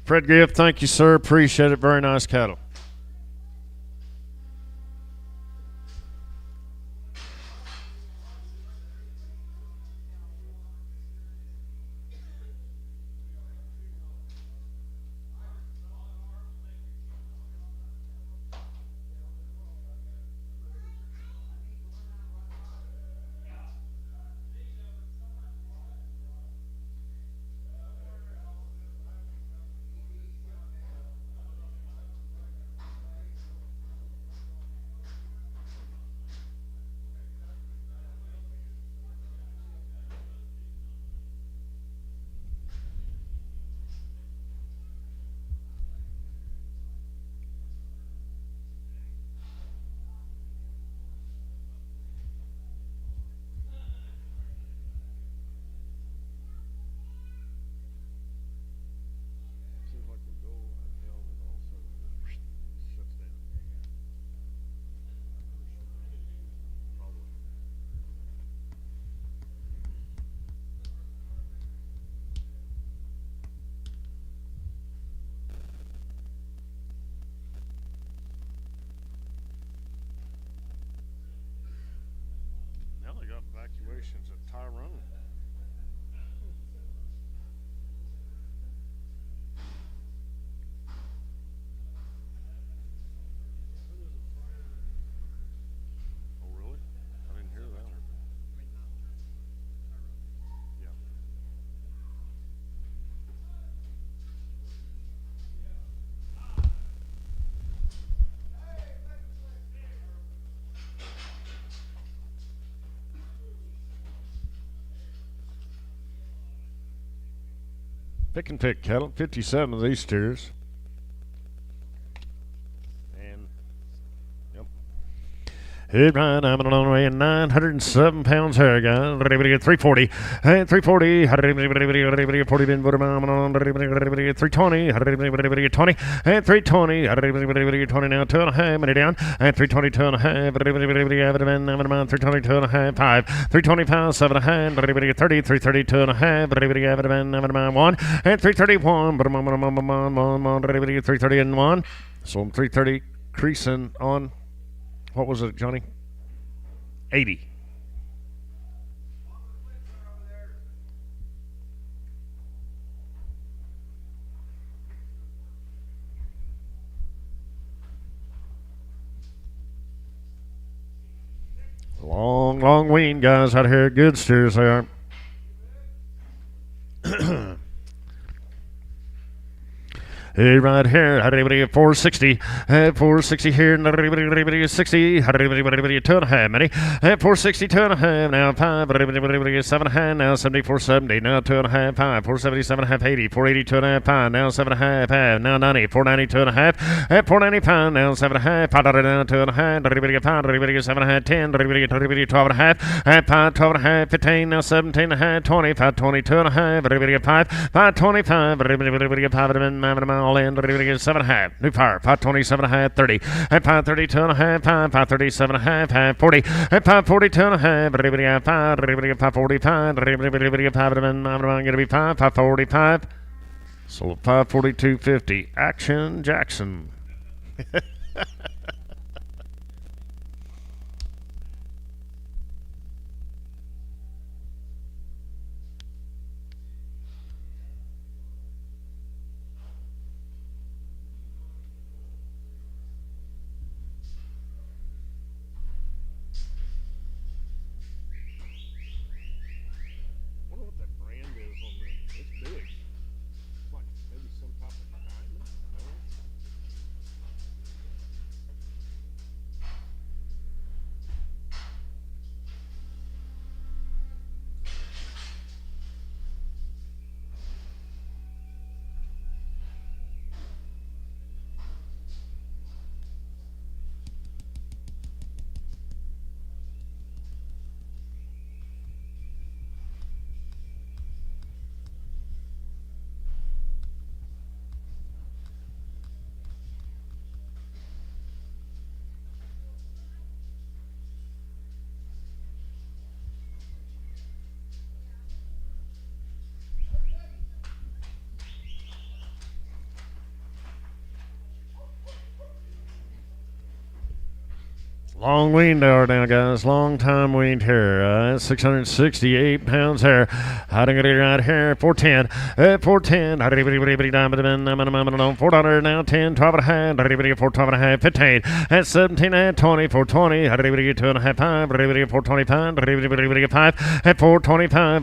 Fred Gift, thank you, sir. Appreciate it. Very nice cattle. Pick and pick cattle, 57 of these steers. And, yep. Hey, right, I'm on the way, 907 pounds here, guys. 340. Hey, 340. 40 been put on 320. 20. And 320. 20 now, 2.5 minute down. And 320, 2.5. 320, 2.5. 5. 325, 7.5. 30, 330, 2.5. 1. And 331. 330 and 1. So I'm 330 creasing on. What was it, Johnny? 80. Long, long wean guys out here. Good steers they are. Hey, right here, 460, 460 here, 60, 2.5 many, 460, 2.5, now 5, 7.5, now 74, 70, now 2.5, 5, 470, 7.5, 80, 480, 2.5, 5, now 7.5, 5, now 90, 490, 2.5, 495, now 7.5, 5, now 2.5, 5, 7.5, 10, 12.5, 5, 12.5, 15, now 17.5, 20, 520, 2.5, 5, 525, 5, all in, 7.5. New fire, 527.5, 30. At 530, 2.5, 537.5, 40. At 540, 2.5, 545, going to be 545. So 542.50. Action Jackson. Long weaned hour now, guys. Long time weaned here. 668 pounds here. Hiding it right here. 410. 410. 400 now. 10. 12 and a half. 412 and a half. 15. At 17 and 20. 420. 2 and a half. 5. 425. 5. At 425.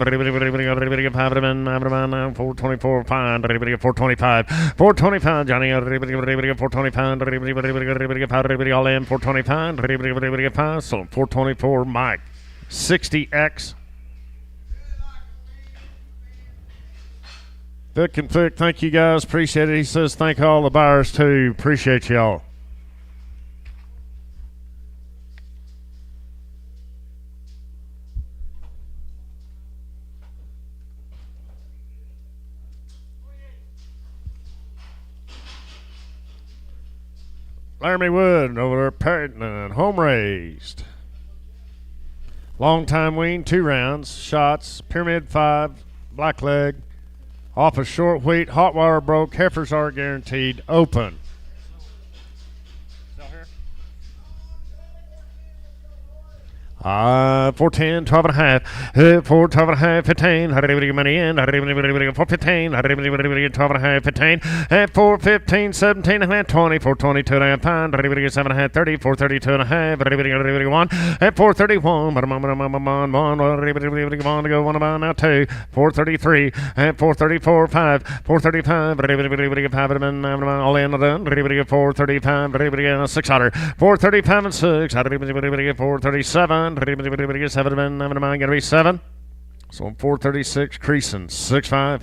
424. 5. 425. 425. Johnny. 425. All in. 425. So 424 Mike 60X Vic and Vic, thank you guys, appreciate it. He says thank all the buyers too, appreciate y'all. Laramie Wood over there, Perryton, home raised. Long time wean, 2 rounds, shots, Pyramid 5, black leg, off a short wheat, hot wire broke, heifers are guaranteed, open. 410, 12 and a half, 4, 12 and a half, 15, money in, 415, 12 and a half, 15, 415, 17 and a half, 20, 422 and a half, pound, 7 and a half, 30, 432 and a half, 1, 431, to go 1 about now 2, 433, 434, 5, 435, all in, 435, 600, 435 and 6, 437, 7, gonna be 7. So 436 creasing 6-5.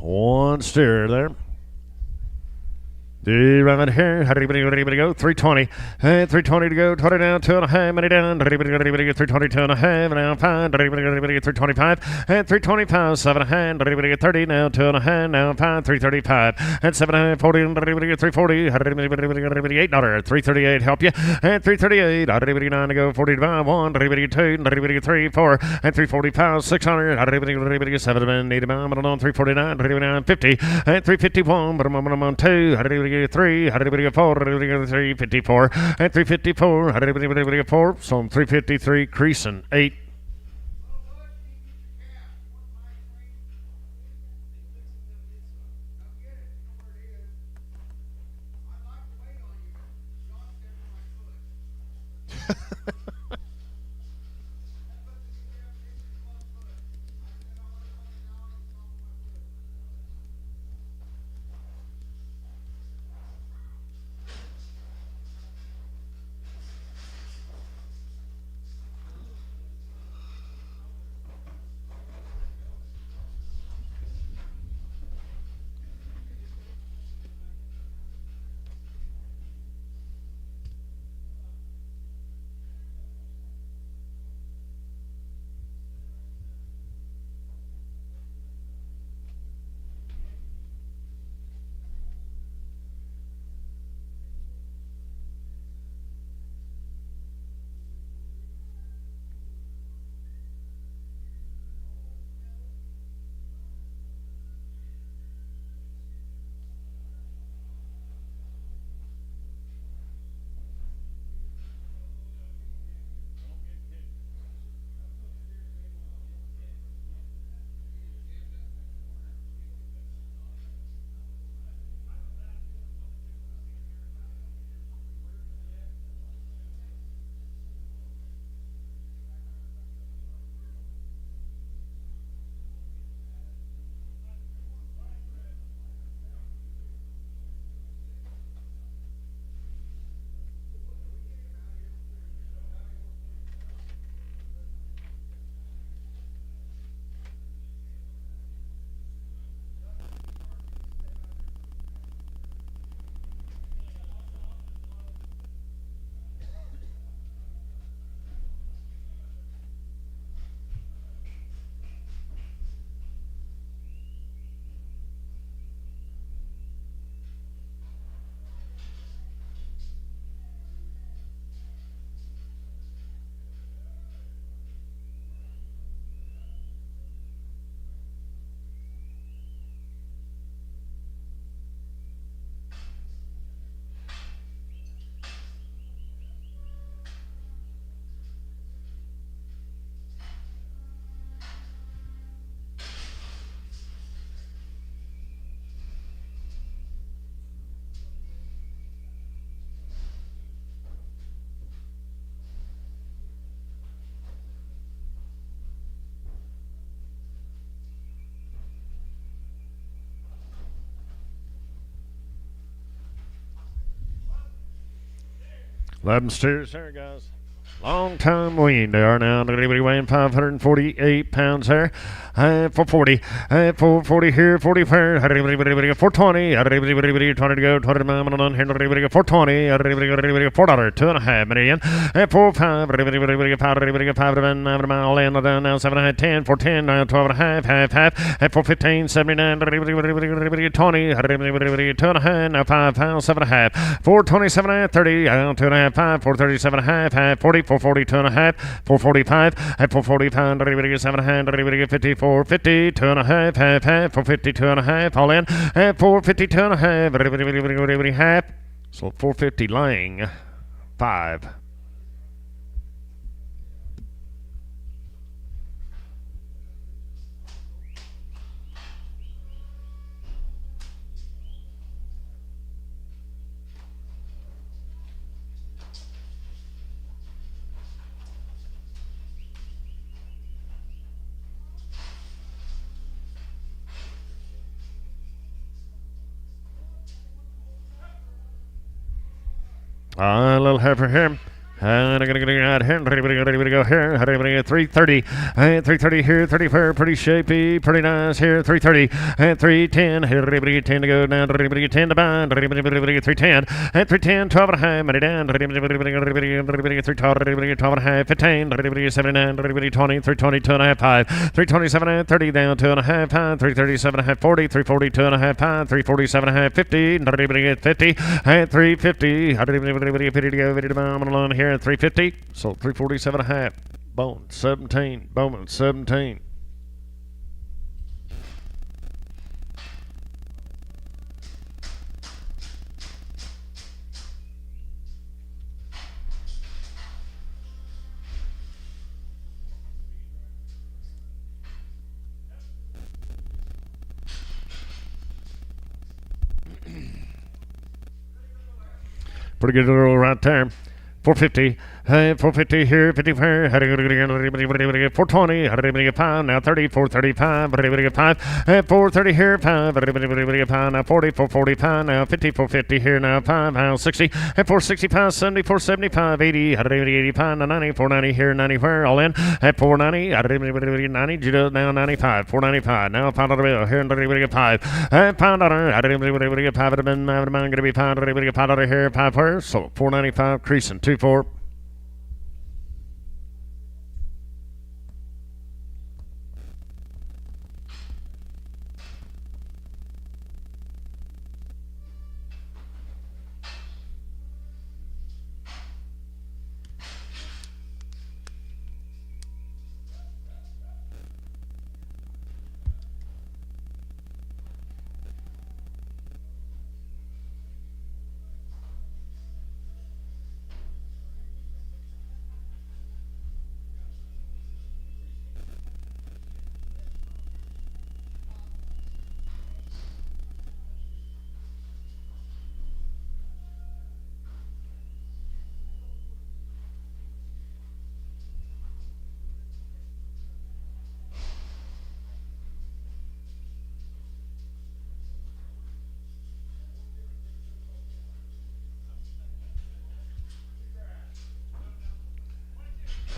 One steer there. Right here, everybody go, 320, and 320 to go, 20 down, 2.5, money down, 320, 2.5, now 5, 325, and 325, 7.5, 30, now 2.5, now 5, 335, and 7.5, 40, 340, $8, 338, help you, and 338, 9 to go, 45, 1, 2, 3, 4, and 345, 600, 7, 8, 349, 50, and 351, but I'm on 2, 3, 4, 354, and 354, 4, so I'm 353, creasing 8. Eleven steers there, guys. Long time weaned. They are now weighing 548 pounds there. 440. 440 here, 40 here. 420. 20 to go. 20 miles on here. 420. $4. 2.5 million. 45. 5 mile in. Now 7.5. 10. 410. 12.5. Half. 415. 79. 20. 2.5. Now 5 pounds. 7.5. 427. 30. 2.5. 5. 437.5. 40. 440, 2.5, 445, at 445, 7.5, 54, 50, 2.5, half, 450, 2.5, all in, at 450, 2.5, half, so 450 laying, 5. A little heifer here. Everybody go here. Everybody at 330. 330 here. 34. Pretty shapy. Pretty nice here. 330. And 310. Everybody get 10 to go down. Everybody get 10 to bind. Everybody get 310. And 310. 12 and a half. Money down. Everybody get 312. Everybody get 12 and a half. 15. Everybody get 79. Everybody 20. 320. 2 and a half. 5. 327 and 30 down. 2 and a half. 337 and a half. 40. 340. 2 and a half. 347 and a half. 50. Everybody get 50. And 350. Everybody get 50 to go. 50 to bind. I'm alone here at 350. So 347 and a half. Bowman 17. Bowman 17. Pretty good little right there. 450. 450 here, 54, 420, 5, now 30, 435, 5, 430 here, 5, 5, now 40, 445, now 50, 450 here, now 5, now 60, 465, 70, 475, 80, 85, now 90, 490 here, 90 where, all in, at 490, 90, Judah, now 95, 495, now $5 bill here, 5, $5, $5, would have been going to be $5 here, 5 where, so 495, creasing, 2-4.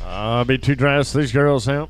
I'll be too dressed these girls out.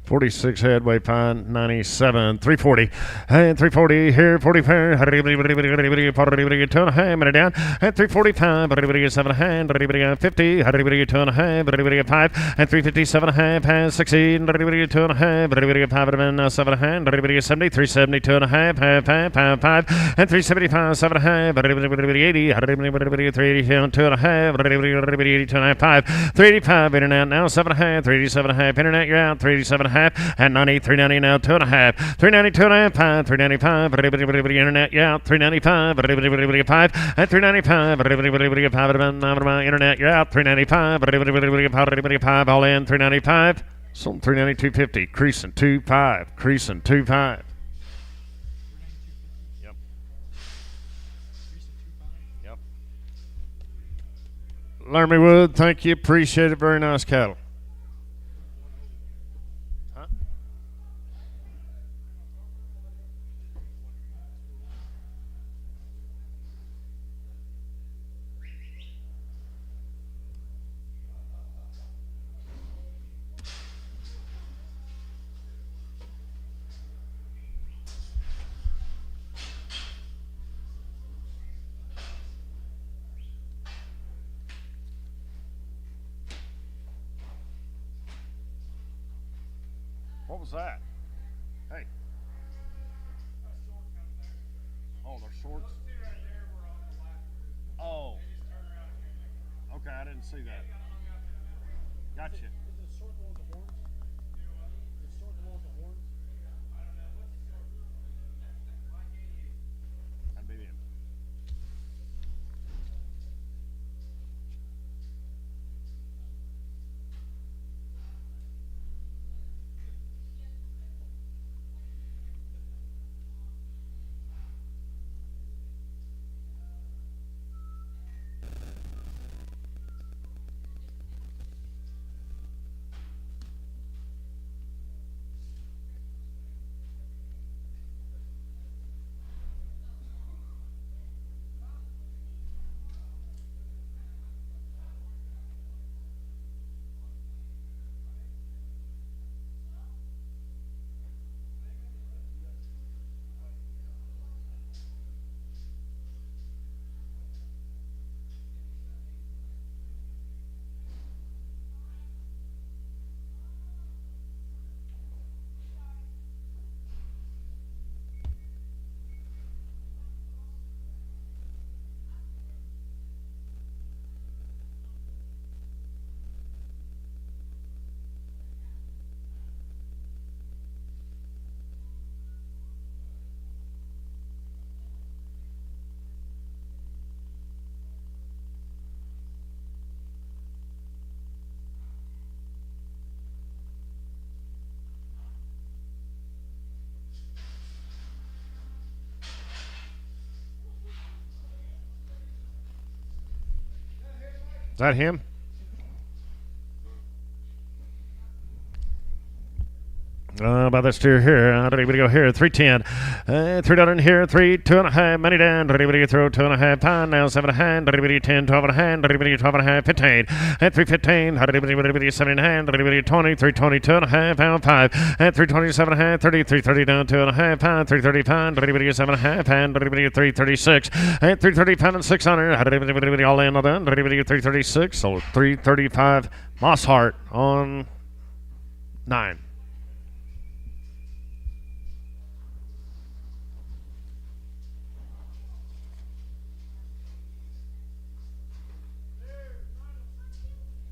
$46 headway pine, 97, 340, and 340 here, 44, 2.5, minute down, and 345, 7.5, 50, 2.5, 5, and 357.5, 60, 2.5, 5, 7.5, 70, 370, 2.5, 5, and 375, 7.5, 80, 380, 2.5, 82.5, 5, 385, internet now, 7.5, 387.5, internet, you're out, 387.5. And 90, 390 now, 2.5, 390, 2.5, 5, 395, internet, yeah, 395, 5, and 395, 5, internet, yeah, 395, 5, all in, 395, so 390, 250, creasing 2.5, creasing 2.5. Yep. Yep. Laramie Wood, thank you, appreciate it, very nice cattle. 4 What was that? Hey. Oh, they're shorts. Oh. Okay, I didn't see that. Gotcha. Is it short the one with the horns? Is it short the one with the horns? That'd be them. Is that him? About that steer here. Ready to go here. 310. $3 in here. 3, 2.5. Money down. Ready to throw 2.5 pound. Now 7.5. Ready 10, 12.5. Ready 12.5. 15. At 315. Ready 7.5. Ready 20. 320. 2.5 pound 5. At 327.5. 30. 330 down 2.5 pound. 330 pound. Ready 7.5 pound. Ready 336. At 330 pound and 600. Ready all in all done. Ready 336. So 335. Moss Hart on 9.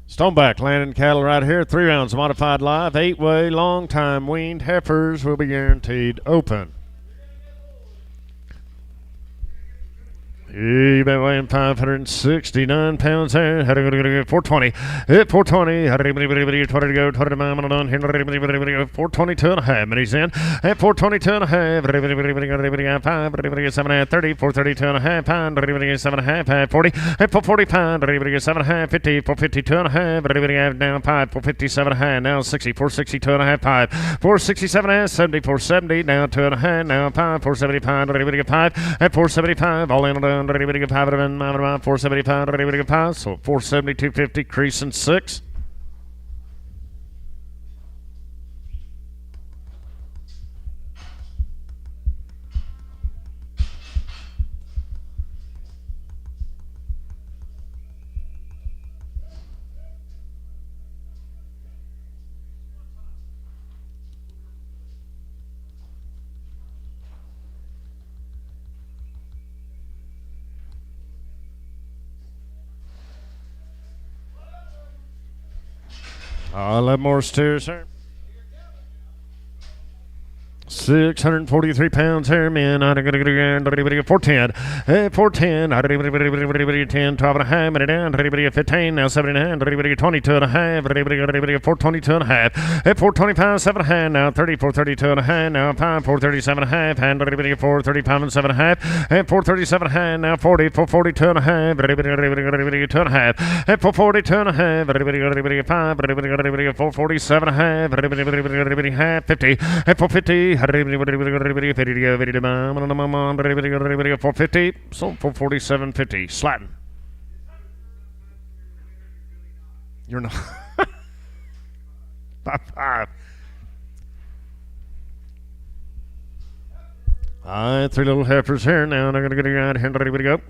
Stoneback landing cattle right here. 3 rounds modified live. 8-way, long time weaned heifers will be guaranteed open. You've been weighing 569 pounds there. 420. Hit 420. 20 to go. 20 to mile on here. 422 and a half. Minutes in. At 422 and a half. 5. 7.5. 30. 432 and a half pound. 7.5. 40. At 440 pound. 7.5. 50. 452 and a half. Down 5. 457 and a half. Now 60. 462 and a half. 5. 467 and a half. 70. 470. Now 2 and a half. Now 5. 470 pound. 5. At 475. All in on 475, ready to go 5. So 470, 250, creasing 6. I'll let more steers, sir. 643 pounds here, men. I'm going to get 410. 410. 10, 12 and a half. Minute down. 15. Now 79. 22 and a half. 422 and a half. 425, 7 and a half. Now 30. 432 and a half. Now 5. 437 and a half. And 435 and 7 and a half. And 437 and a half. Now 40. 442 and a half. 2 and a half. And 442 and a half. 5. 447 and a half. 50. And 450. 450, so 447.50. Slatton. You're not. 5. All right, 3 little heifers here. Now they're going to get around here. Ready to go.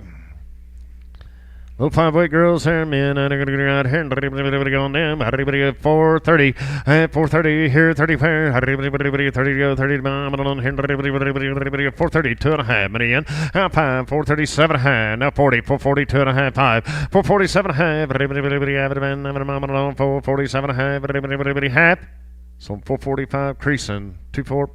Little 5 weight girls here, men, and I'm going to go out here and everybody going down. Everybody at 430. At 430 here, 30 pair. Everybody 30 to go, 30 to bomb. On here, everybody at 430, 2.5. Many in. Out 5, 437 high. Now 40, 440, 2.5, 5. 447 high. Everybody have it, man. 447 high. Everybody half. So 445 creasing. 2-4.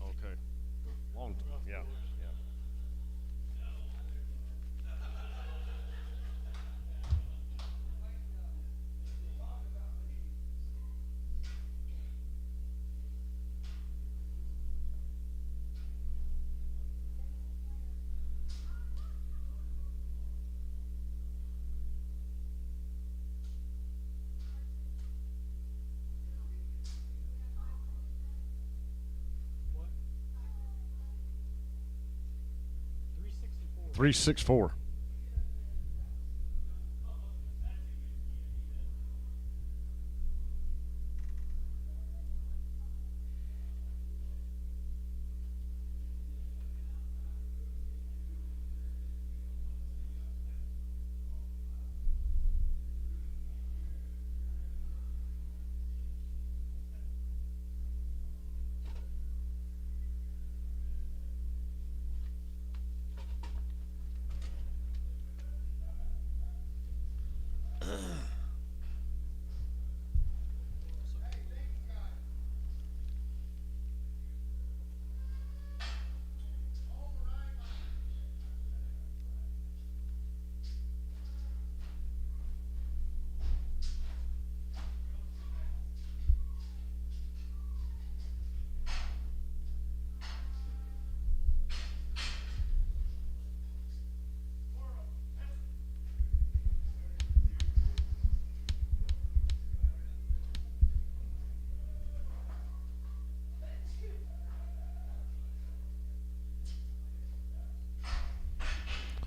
Okay. Long time. Yeah. Yeah. What? 364. 364.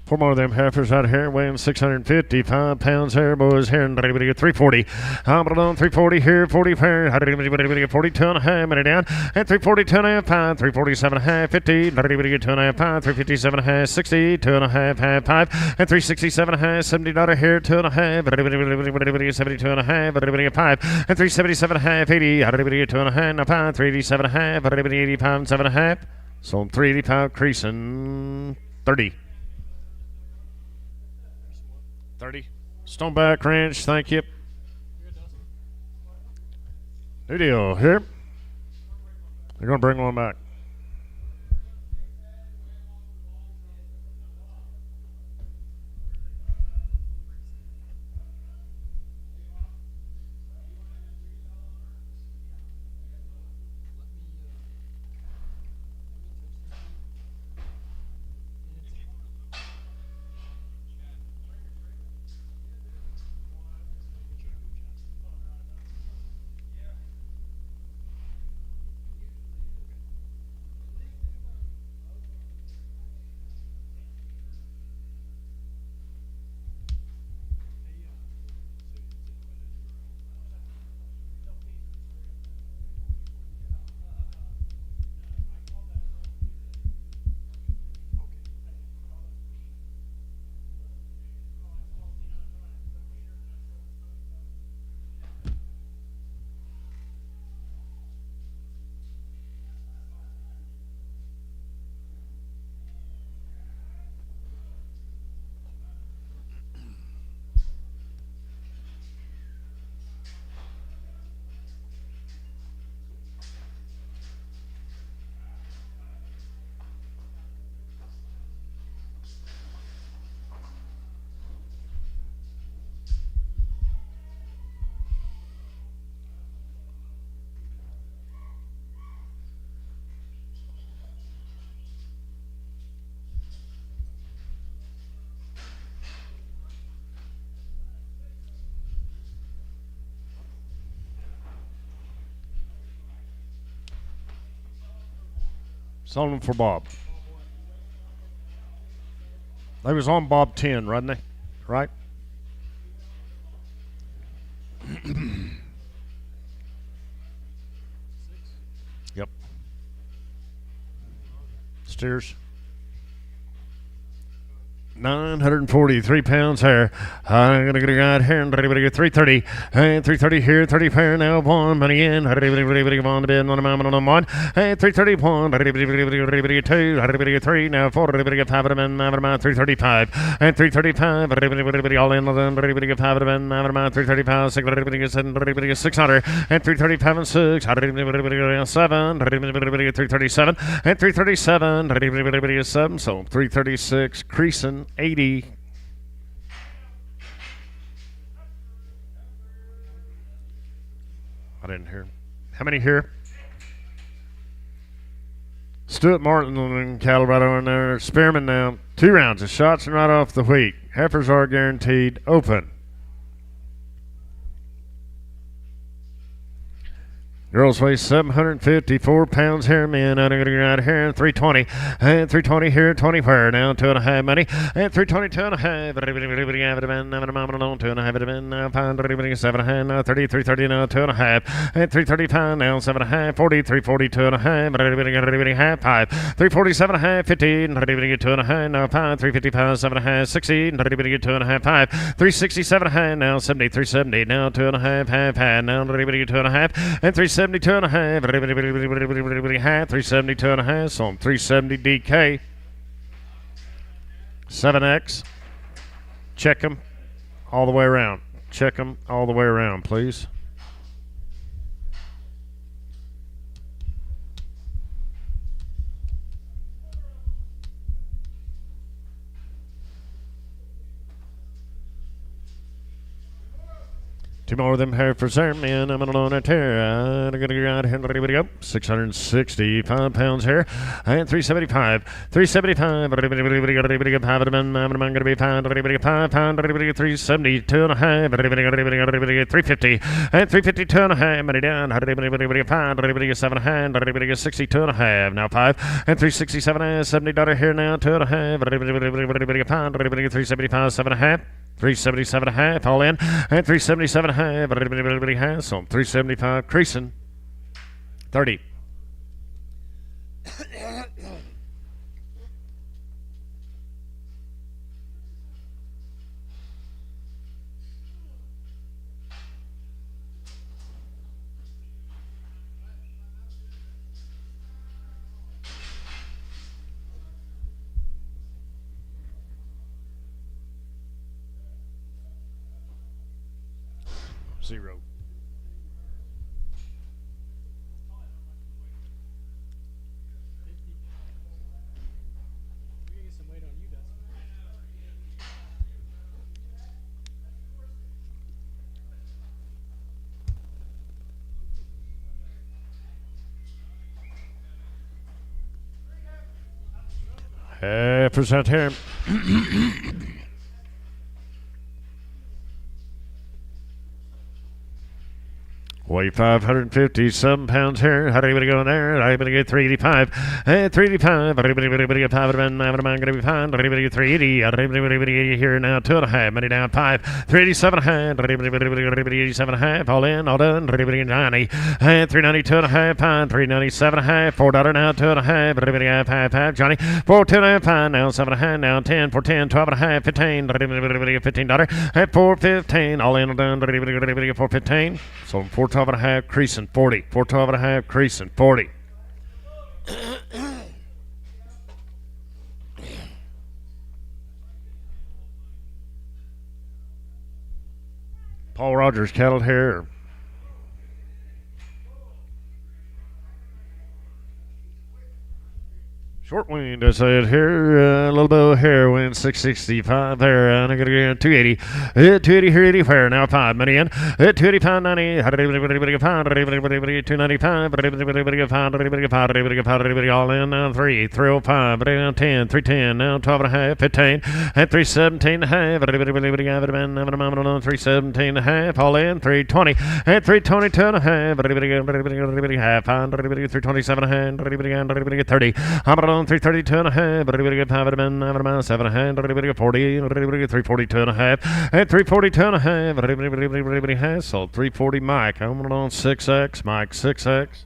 Four more of them heifers out here weighing 655 pounds here, boys. Here and everybody at 340. I'm on 340 here, 40 pair. Everybody get 42 and a half minute down. At 342 and a half, 5, 347 and a half, 50. Everybody get 2 and a half, 5, 357 and a half, 60, 2 and a half, 5. At 367 and a half, $70 here, 2 and a half. Everybody get 72 and a half. Everybody get 5. At 377 and a half, 80. Everybody get 2 and a half, now 5, 387 and a half. Everybody 85 and 7 and a half. So 385 creasing 30. 30. Stoneback Ranch, thank you. New deal here. They're going to bring one back. Sold them for Bob. They was on Bob 10, wasn't they? Right? Yep. Steers. 943 pounds here. I'm going to get a guy here and everybody get 330. And 330 here, 30 pair now. One money in. Everybody on the bid on the moment on one. And 331. Everybody get two. Everybody get three. Now four. Everybody get five of them in. 335. And 335. Everybody all in. Everybody get five of them in. 335. Six. Everybody get seven. Everybody get 600. And 335 and six. Everybody get seven. Everybody get 337. And 337. Everybody get seven. So 336. Creasing. 80. I didn't hear. How many here? Stuart Martin and cattle right over there. Spearman now. 2 rounds of shots and right off the wheat. Heifers are guaranteed. Open. Girls weigh 754 pounds here, men. I'm going to go right here, 320. And 320 here, 20 where? Now 2.5 money. And 320, 2.5. Everybody have it been, I'm alone, 2.5 it been. Now pound, everybody 7.5. Now 30, 330, now 2.5. And 335, now 7.5. 40, 340, 2.5. Everybody half 5. 347.5, 15. Everybody get 2.5. Now 5, 355, 7.5, 60. Everybody get 2.5, 5. 367.5, now 70, 370. Now 2.5, half. Now everybody get 2.5. And 372 and a half. 372 and a half. So I'm 370 DK. 7X. Check them all the way around. Check them all the way around, please. Two more of them heifers there, man. I'm on a tear. I'm going to go out here. Everybody go. 665 pounds here. And 375. 375. Everybody get 5 of them. I'm going to be 5. Everybody get 5 pounds. Everybody get 372 and a half. Everybody get 350. And 352 and a half. Money down. Everybody get 5. Everybody get 7 and a half. Everybody get 62 and a half. Now 5. And 367 and $70 here now. 2 and a half. Everybody get 5. Everybody get 375. 7 and a half. 377 and a half, all in, and 377 and a half. Everybody has some. 375 creasing. 30. Zero. We get some weight on you, Dustin. Present here. Weigh 557 pounds here. How do you go in there? Everybody get 385. And 385. Everybody get 5 of them. I'm going to be fine. Everybody get 380. Everybody here now. 2.5. Money down 5. 387 and a half. Everybody 87 and a half. All in, all done. Everybody get 90. And 392 and a half. Pound. 397 and a half. $4 now. 2 and a half. Everybody half. Johnny. 4 2 and a half. Pound now. 7 and a half. Now 10 for 10. 12 and a half. 15. Everybody get $15. And 4.15. All in, all done. Everybody get 4.15. So 4.12 and a half, creasing 40. 4.12 and a half, creasing 40. Paul Rogers cattle here. Short wind, I said here, a little bit of hair, wind 665 there, and I'm going to get 280. 280 here, 80 fair, now 5 money in. 285, 90, 295, all in, now 3, 305, now 10, 310, now 12 and a half, 15, and 317 and a half, 317 and a half, all in, 320, and 322 and a half, 327 and a half, 30. I'm on 332 and a half, 7 hand, 40, 342 and a half, and 342 and a half, has sold 340 Mike. I'm on 6X, Mike 6X.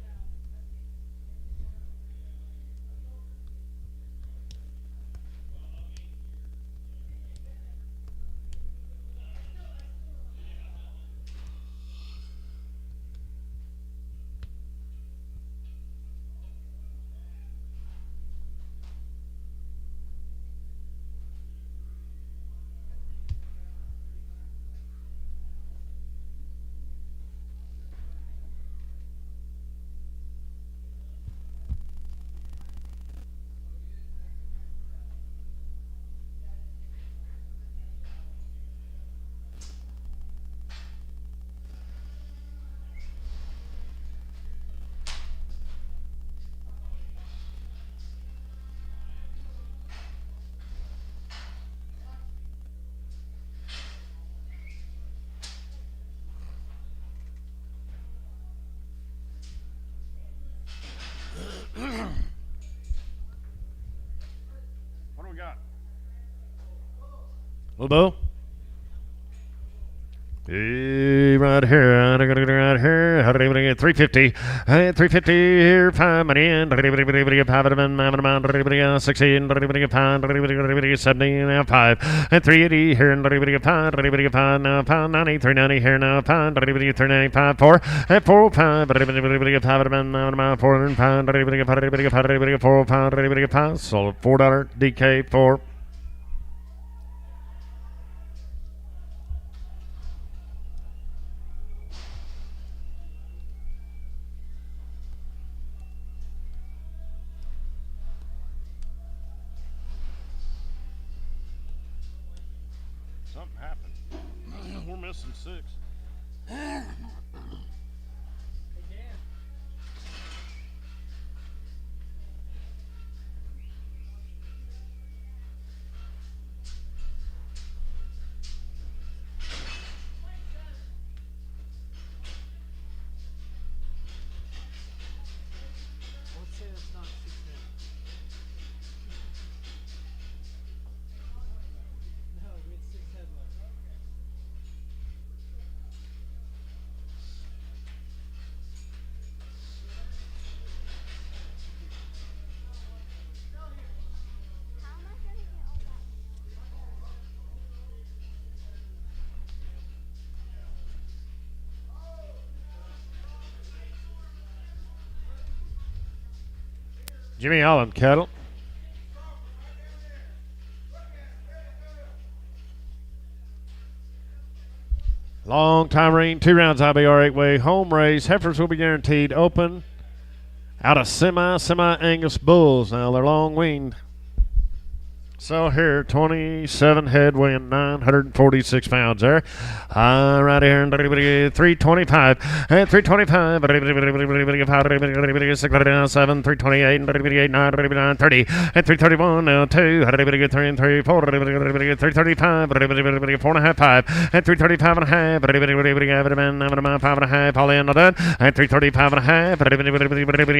What do we got? Little Bo? Right here, I'm gonna get right here. How did anybody get 350? 350 here, 5 money in. 16, 17, now 5. And 380 here, and 5, now 590, 390 here, now 5, 395, 4, and 405, 405, so $4 DK 4. Something happened. We're missing 6. Let's say it's not 6 No, we had 6 head left. Jimmy Allen cattle. Long time rain, 2 rounds IBR 8-way home race. Heifers will be guaranteed open out of semi-Angus bulls. Now they're long weaned. So here, 27 head weighing 946 pounds there. Right here, 325. And 325. 7, 328, 9, 30. And 331, now 2. 3 and 3, 4. 335, 4.5, 5. And 335 and a half. 5 and a half, all in, all done. And 335 and a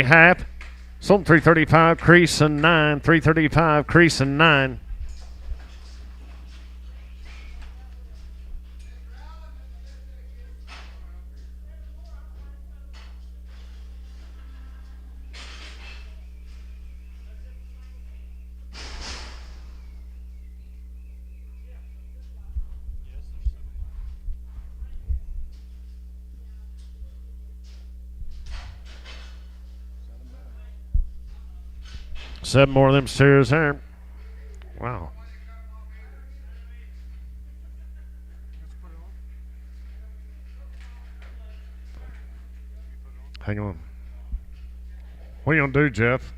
half. Sold 335, crease and 9. 335, crease and 9. Seven more of them steers there. Wow. Hang on. What are you going to do, Jeff?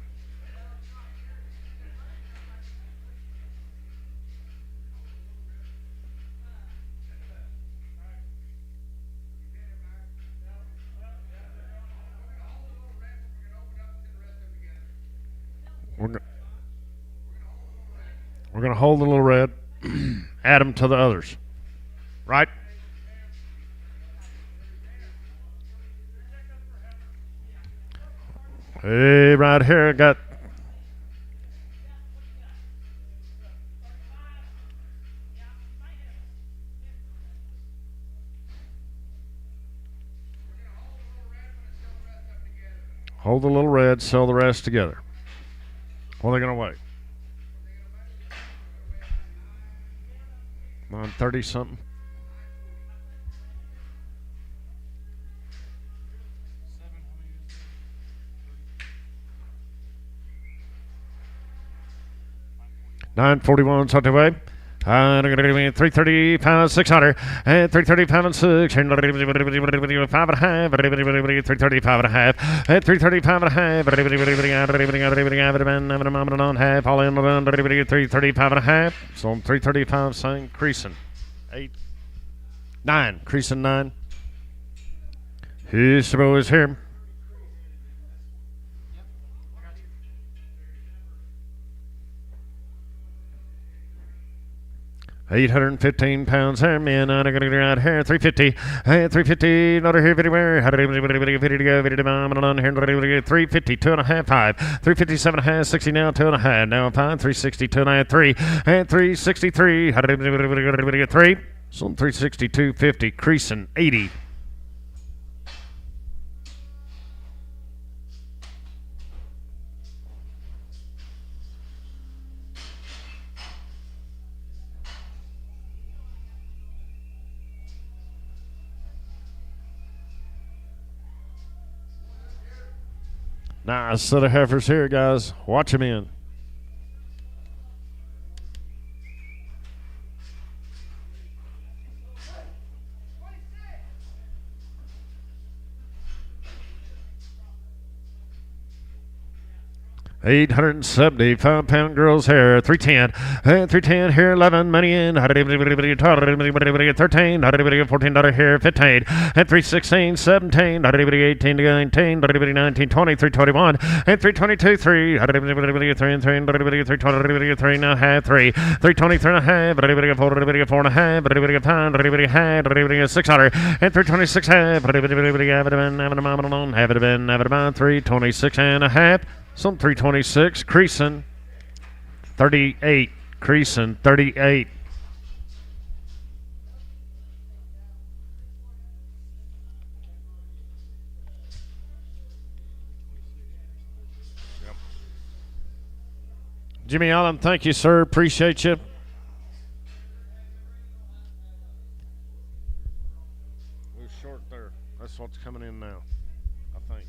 We're gonna hold the little red, add them to the others, right? Hey, right here, got hold the little red, sell the rest together. What are they gonna weigh? 930 something. $941 something way. 330 pounds 600 and 330 pounds 6 and 5 and a half 330 5 and a half and 330 5 and a half half all in 330 5 and a half so 335 sign creasing 8 9 creasing 9 his boy is here. £815 here, man. I'm gonna get out here. 350, 350. Not here, anywhere. 350, 2.5, 5. 357 and a half, 60 now, 2.5. Now 5, 360, 2.5, 3, and 363. 3. So 362, 50, creasing 80. Nice set of heifers here, guys. Watch them in. £875 girls here, 310, and 310 here, 11 money in, 13, $14 here, 15, and 316, 17, 18, 19, 19, 20, 321, and 322, 3, 3 and a half, 3, 323 and a half, 4 and a half, 5, 600, and 326 half, have it been 326 and a half. Some 326, creasing 38, creasing 38. Yep. Jimmy Allen, thank you, sir. Appreciate you. We're short there. That's what's coming in now, I think.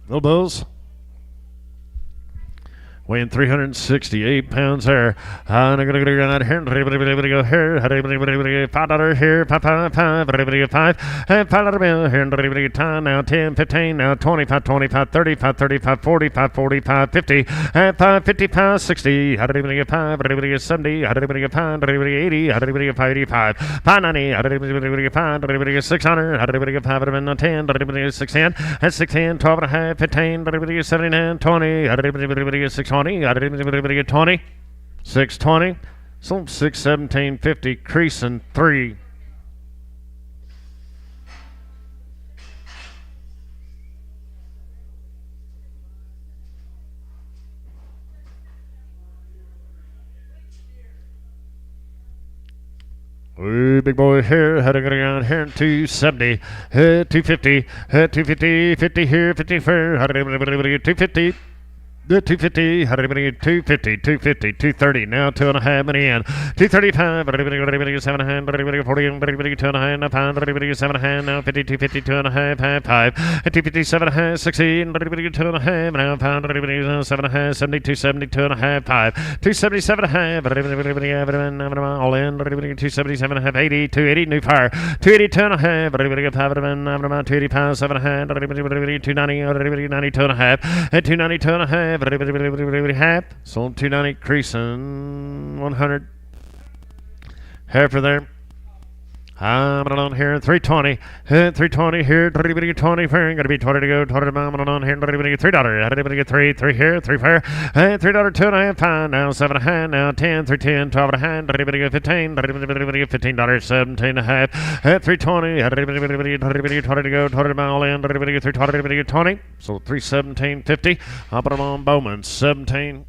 Little Bulls. Weighing 368 pounds here. I'm going to go out here. Everybody go here. $5 here. $5. And $5 bill here. Everybody time now. 10, 15, now 25, 25, 35, 35, 45, 45, 50. And 5, 55, 60. Everybody get 5. Everybody get 70. Everybody get 5. Everybody get 80. Everybody get 585. 590. Everybody get 5. Everybody get 600. Everybody get 5. Everybody 10. Everybody get 610. And 610, 12 and a half, 15. Everybody get 79, 20. Everybody get 620. Everybody get 20, 620, so 617, 50, creasing 3. Ooh, big boy here, heading around here, 270, 250, 250, 50 here, 50 here, 250. The 250, 250, 250, 230, now 2.5 minute in. 235, 7 hand, 40, 2.5, pound, 7 hand, now 50, 250, 2.5, 5, 257 hand, 16, 2.5, now pound, 7 hand, 70, 270, 2.5, 5, 277 hand, all in, 277 half, 80, 280, new fire, 280, 2.5, 280 pounds, 7 hand, 290, 90, 2.5, 290, 2.5. Half. Sold 290, creasing 100. Heifer there. I'm on here, 320. 320 here, 20 fair. Gotta be 20 to go, 20 to mom on here, $3. 3 here, 3 fair. $3, 2.5 pound. Now 7 a hand, now 10, 310, 12 a hand, 15, $15, 17 and a half. 320, 20 to go, 20 to mile in, 320, 20. So 317.50. I'll put them on Bowman, 17.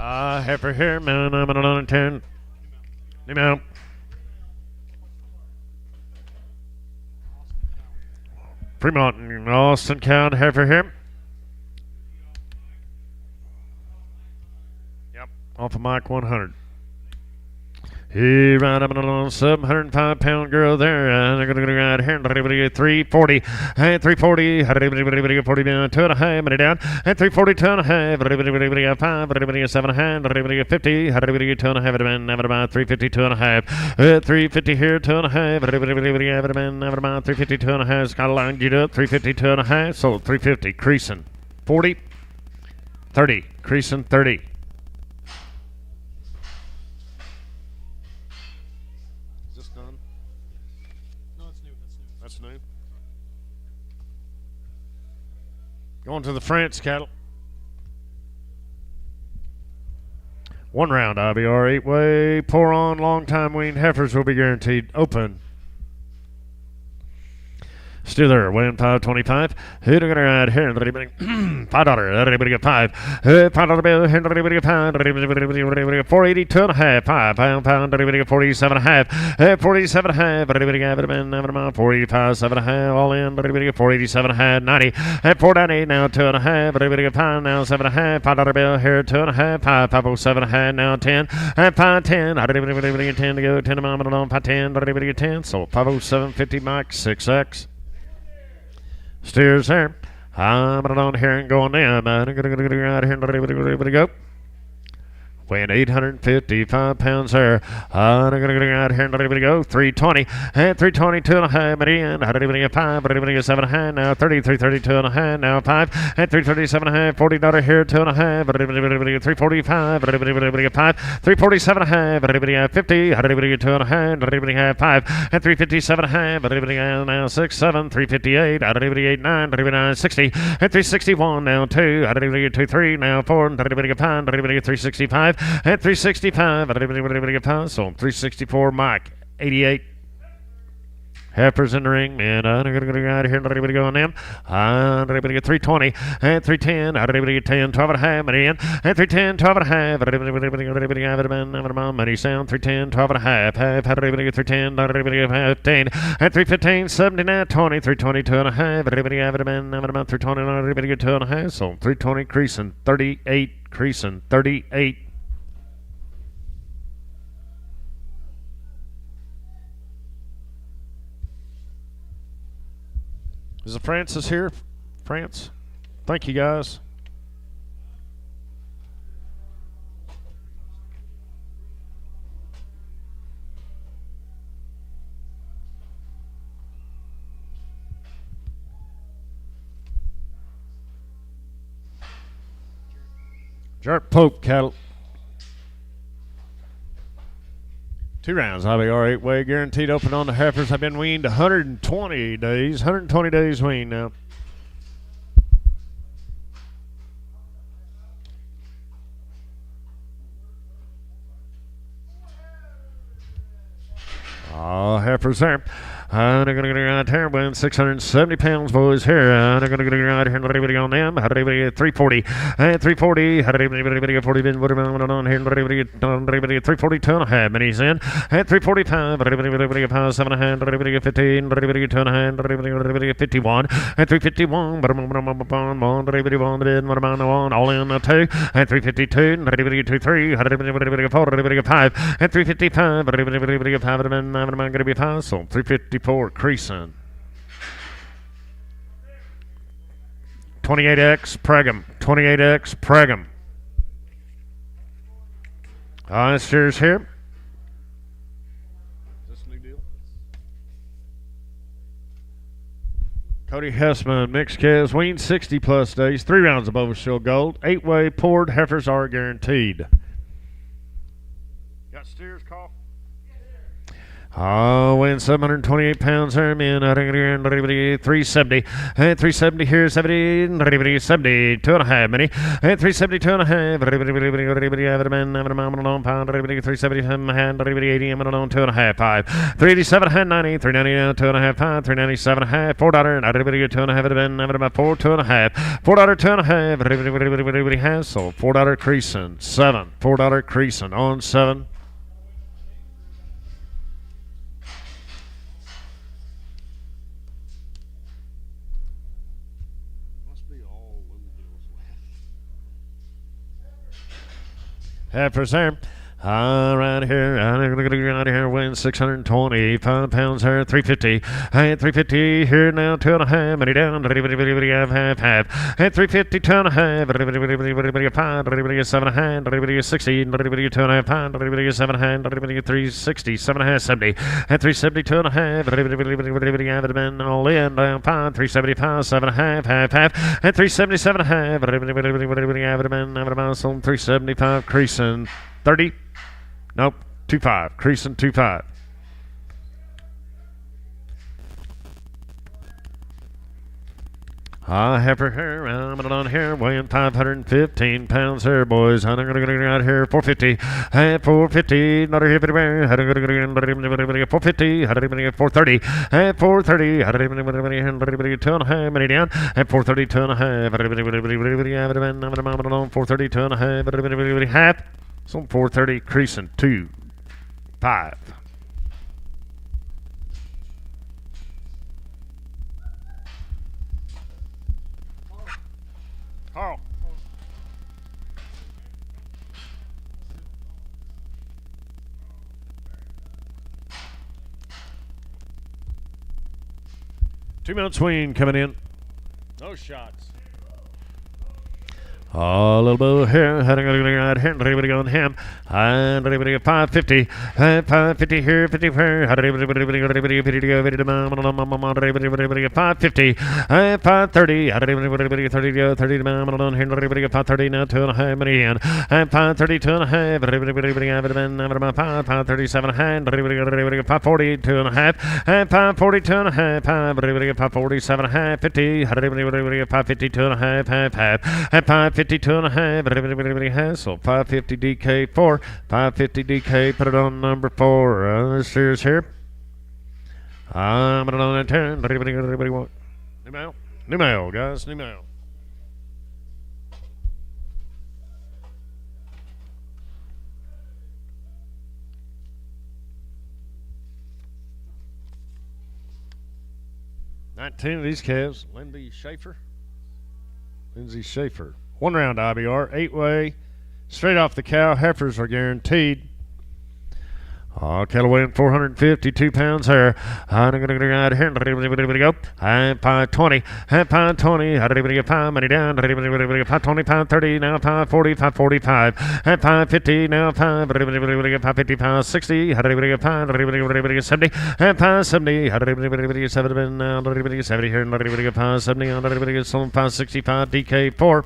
Heifer here, man, I'm on 10. Out. Fremont, Austin County, heifer here. Yep, off of Mike 100. He right up on a 705 pound girl there. They're going to go right here. 340. 340. 40 down. 2.5 minute down. 340. 2.5. 5. 7 hand. 50. 2.5. About 350. 2.5. 350 here. 2.5. 350. 2.5. Got a line. Get up. 350. 2.5. Sold 350. Creasing 40. 30. Creasing 30. Going to the France cattle. One round IBR 8-way. Pour on long time weaned heifers will be guaranteed open. Still there, weighing 525. Who's going to ride here? $5. Everybody get 5. $5 bill. Everybody get 5. 480, 2.5. 5 pound. Everybody get 47.5. 47.5. Everybody get 45, 7.5. All in. Everybody get 487.5. 90. 498 now 2.5. Everybody get 5 now 7.5. $5 bill here 2.5. 507.5 now 10. 510. Everybody get 10 to go. 10 to mom and on 510. Everybody get 10. So 507.50 Mike 6X. Steers there. I'm on here and going down. I'm going to go right here and go. Weighing 855 pounds there. I'm going to go right here and go. 320. 320, 2.5 minute in. Everybody get 5. Everybody get 7.5. Now 30. 330, 2.5. Now 5. 337.5. $40 here. 2.5. Everybody get 345. Everybody get 5. 347.5. Everybody get 50. Everybody get 2.5. Everybody get 5. 357.5. Everybody get now 6, 7. 358. Everybody get 9. Everybody get 60. 361 now 2. Everybody get 2, 3. Now 4. Everybody get 5. Everybody get 365. At 365, everybody get pounds. So 364, Mike, 88. Heifers in the ring, man. I'm going to go out of here and everybody go on them. Everybody get 320. And 310. Everybody get 10, 12.5. Money in. And 310, 12.5. Everybody have it. Money sound. 310, 12.5. Half. Everybody get 310. Everybody get 15. And 315, 79, 20. 320, 2.5. Everybody have it. 320. Everybody get 2.5. So 320 creasing 38. Creasing 38. Is the Francis here? France? Thank you, guys. Jarrett Pope cattle. 2 rounds, IBR 8-way, guaranteed open on the heifers. Have been weaned 120 days. 120 days weaned now. Heifers there. I'm going to get out here, win 670 pounds, boys, here. I'm going to get out here, everybody on them. 340. 340. 40 been what on here, 340, 2.5 minis in. 345. 7.5. 15. 2.5. 51. 351. All in the 2. 352. 3. 4. 5. 355. 5. I'm going to be fast. So 354 creasing. 28X Pregum. 28X Pregum. Steers here. Is this a new deal? Cody Hessman, mixed calves, weaned 60 plus days, 3 rounds of overshield gold, 8-way poured heifers are guaranteed. Got steers, call? Weighing 728 pounds here, man. 370. 370 here, 70. 70, 2.5 mini. 370, 2.5. 370, 80, 2.5. 5. 387, 90. 390, 2.5. 5. 397, $4. 2.5. 4, 2.5. $4, 2.5. Hassle. $4 creasing. 7. $4 creasing on 7. Heifers there. Right here, I'm going to get out of here, win 625 pounds here, 350. 350 here now, 2.5, money down, half. 350, 2.5, 5, 7.5, 60, 2.5 pound, 7.5, 360, 7.5, 70, 370, 2.5, all in, down 5, 375, 7.5, half, 377, half, 375, creasing, 30. Nope, 2.5. Creasing 2.5. Heifer here, I'm on here, weighing 515 pounds here, boys. I'm going to get out here, 450. 450, not a hip anywhere. 450, 430. 430, 2.5, many down. 430, 2.5. 430, 2.5, half. So 430, creasing 2.5. Carl. Two-mount swing coming in. No shots. A little bit here, everybody on him, and everybody at 550, 550 here, 50 here, everybody at 550, 530, everybody 30 go, 30 on here, everybody at 530 now, 2.5 many in, and 530, 2.5, everybody have it been 537 hand, everybody at 540, 2.5, and 540, 2.5, everybody at 547, half, 50, everybody at 550, 2.5, half, and 550, 2.5, everybody has, so 550 DK4, 550 DK, put it on number 4, steers here. I'm going to on that turn, everybody want. New mail, guys, new mail. $19 of these calves, Lindsay Schaefer. 1 round IBR, 8-way, straight off the cow. Heifers are guaranteed. Cattle weighing 452 pounds here. I'm going to go out here. Everybody go. And 520. And 520. Everybody get 5 money down. Everybody get 520, 530. Now 540, 545. And 550. Now 5. Everybody get 550, 560. Everybody get 5. Everybody get 70. And 570. Everybody get 70. Now everybody get 70 here. Everybody get 570. Everybody get 565. DK4.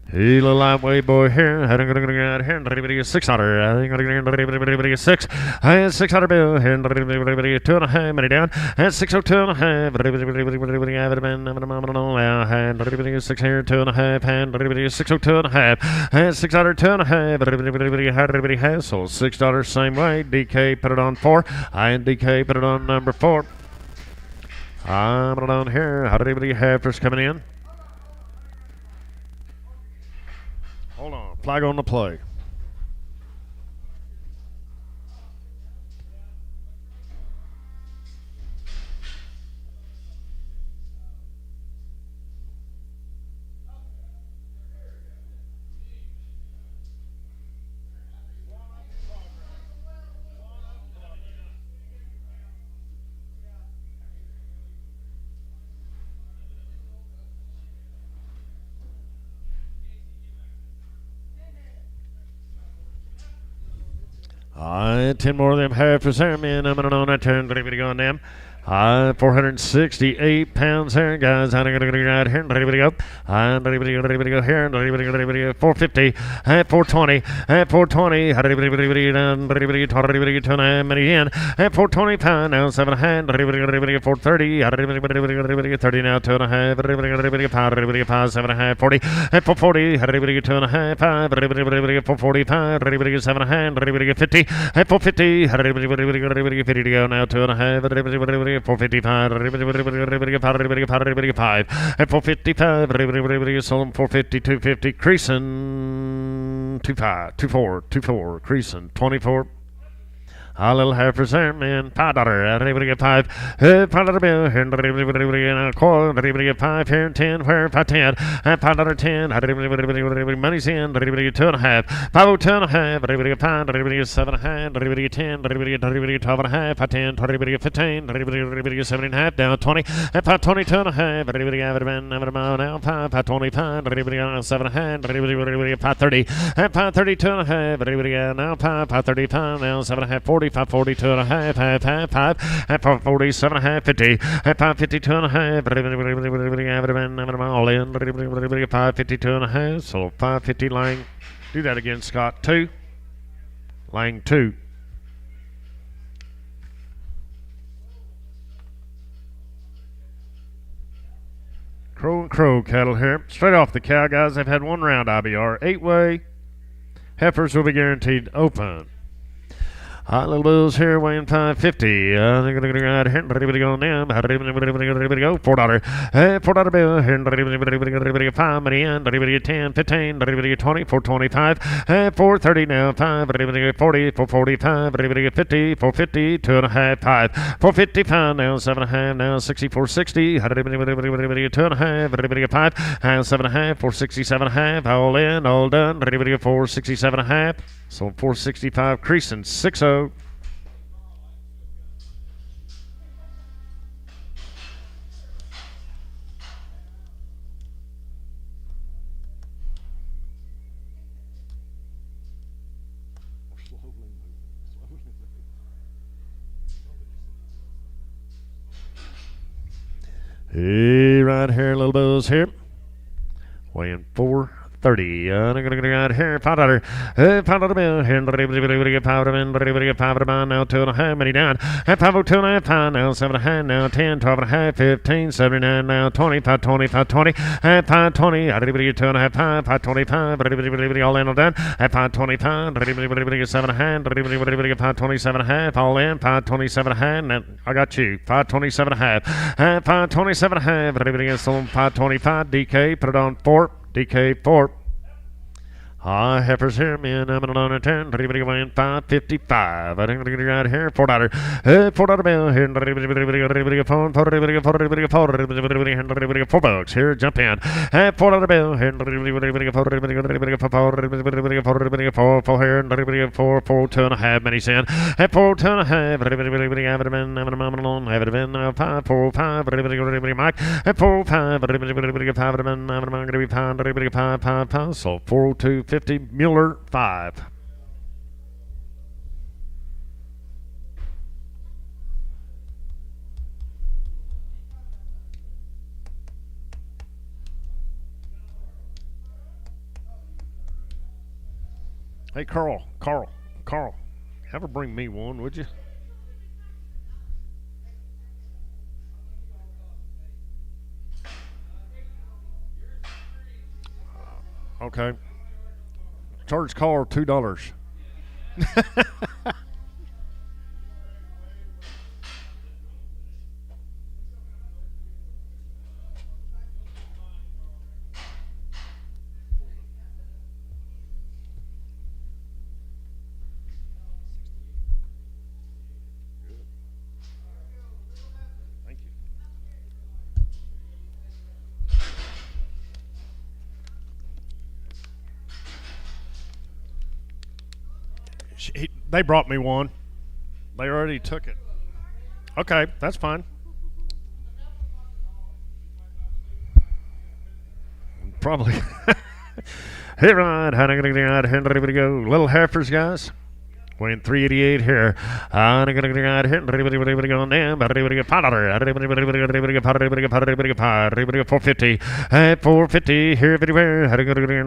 Hey, little lightweight boy here. I think I'm going to get out here. Everybody is 600. I think I'm going to get everybody is 6. I had 600 bill here. Everybody 2.5. Money down. At 602.5. Everybody have it been. Everybody is 6 here. 2.5. And everybody is 602.5. At 600. 2.5. Everybody has. So $6 same way. DK put it on 4. I and DK put it on number 4. I'm down here. How did everybody have first coming in? Hold on. Flag on the play. All right, 10 more of them heifers there, man. I'm on that turn. Everybody going them. 468 pounds here, guys. I'm going to go right here. Everybody go. Everybody go here. Everybody go. 450. 420. 420. Everybody turn many in. 420 pound now. 7 hand. Everybody 430. Everybody 30 now. 2.5. Everybody pound. Everybody pound. 7.5. 40. 440. Everybody 2.5. 5. Everybody 445. Everybody 7 hand. Everybody 50. 450. Everybody 50 to go now. 2.5. Everybody 455, everybody 5, at 455, everybody sold them 450, 250, creasing 25, 24, 24, creasing 24. A little heifers there, man. $5. Everybody get 5. $5 bill. Everybody get a coil. Everybody get 5 here and 10. Where? $5.10. $5.10. Everybody money's in. Everybody get 2.5. 5.02.5. Everybody get 5. Everybody get 7.5. Everybody get 10. Everybody get 12.5. 5.10. Everybody get 15. Everybody get 7.5. Down 20. 5.22.5. Everybody have it been now. 5.25. Everybody got 7.5. Everybody get 5.30. 5.32.5. Everybody got now 5.35. Now 7.5. 40. 542.5, 5, at 547.5, 50, at 552.5, everybody all in, 552.5, so 550 Lang. Do that again, Scott. 2, Lang 2. Crow and Crow cattle here. Straight off the cow, guys. They've had one round IBR. 8-way. Heifers will be guaranteed open. Hot little bulls here weighing 550. They're going to go out here. Everybody going down. Everybody go. $4. $4 bill. Everybody 5 money in. Everybody 10, 15. Everybody 20. 425. 430 now. 5. Everybody 40. 445. Everybody 50. 450. 2.5. 5. 455 now. 7.5 now. 6460. Everybody 2.5. Everybody 5. 7.5. 467.5. All in. All done. Everybody 467.5. So 465 creasing 6-0. Hey, right here, little bulls here. Weighing 430. I'm going to go out here. $5. $5 bill. Everybody get 5 of them. Everybody get 5 of them. Now 2.5. Many down. 502.5. 5 now. 7.5 now. 10. 12.5. 15. 79 now. 20. 520. 520. 520. Everybody get 2.5. 5. 525. Everybody all in all done. 525. Everybody get 7.5. Everybody get 527.5. All in. 527.5. I got you. 527.5. 527.5. Everybody gets sold 525. DK. Put it on 4. DK 4. Heifers here, man. I'm on a 10. Everybody weighing 555. I think I'm going to go out here. $4. $4 bill. Here, everybody get phone. Everybody get $4 here. Jump in. $4 bill. Here, everybody get $4 here. Everybody get 4, 2.5. Many cents. 4, 2.5. Everybody have it been. Have it been 5, 4, 5. Everybody Mike. 4, 5. Everybody get 5. I'm going to be pound. Everybody get 5. So 402. 50 Mueller 5. Hey, Carl. Have her bring me one, would you? Okay. Charge caller $2. Thank you. They brought me one. They already took it. Okay, that's fine. Probably. Hey, Rod. How to go? Little heifers, guys. Weighing 388 here. Everybody going down. Everybody get pot out. Everybody get 450. At 450 here everywhere. Everybody get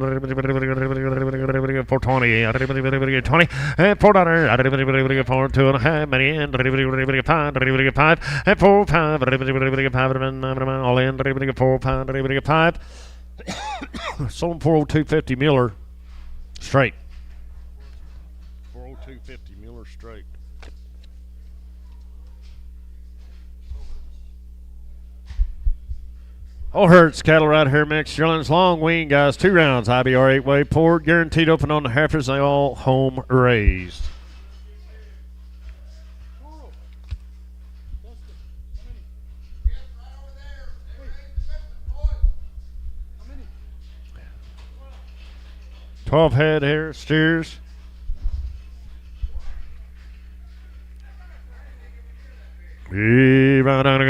420. Everybody get 20. At $4. Everybody get 4, 2.5. Many in. Everybody get 5. Everybody get 5. At 4, 5. Everybody get 5. All in. Everybody get 4, 5. Everybody get 5. Sold 402.50 Mueller straight. 402.50 Mueller straight. All Hertz cattle right here, mixed yearlings, long wean, guys. 2 rounds, IBR 8-way poured, guaranteed open on the heifers. They all home raised. Dustin, how many? 12 head here, steers. Right on, right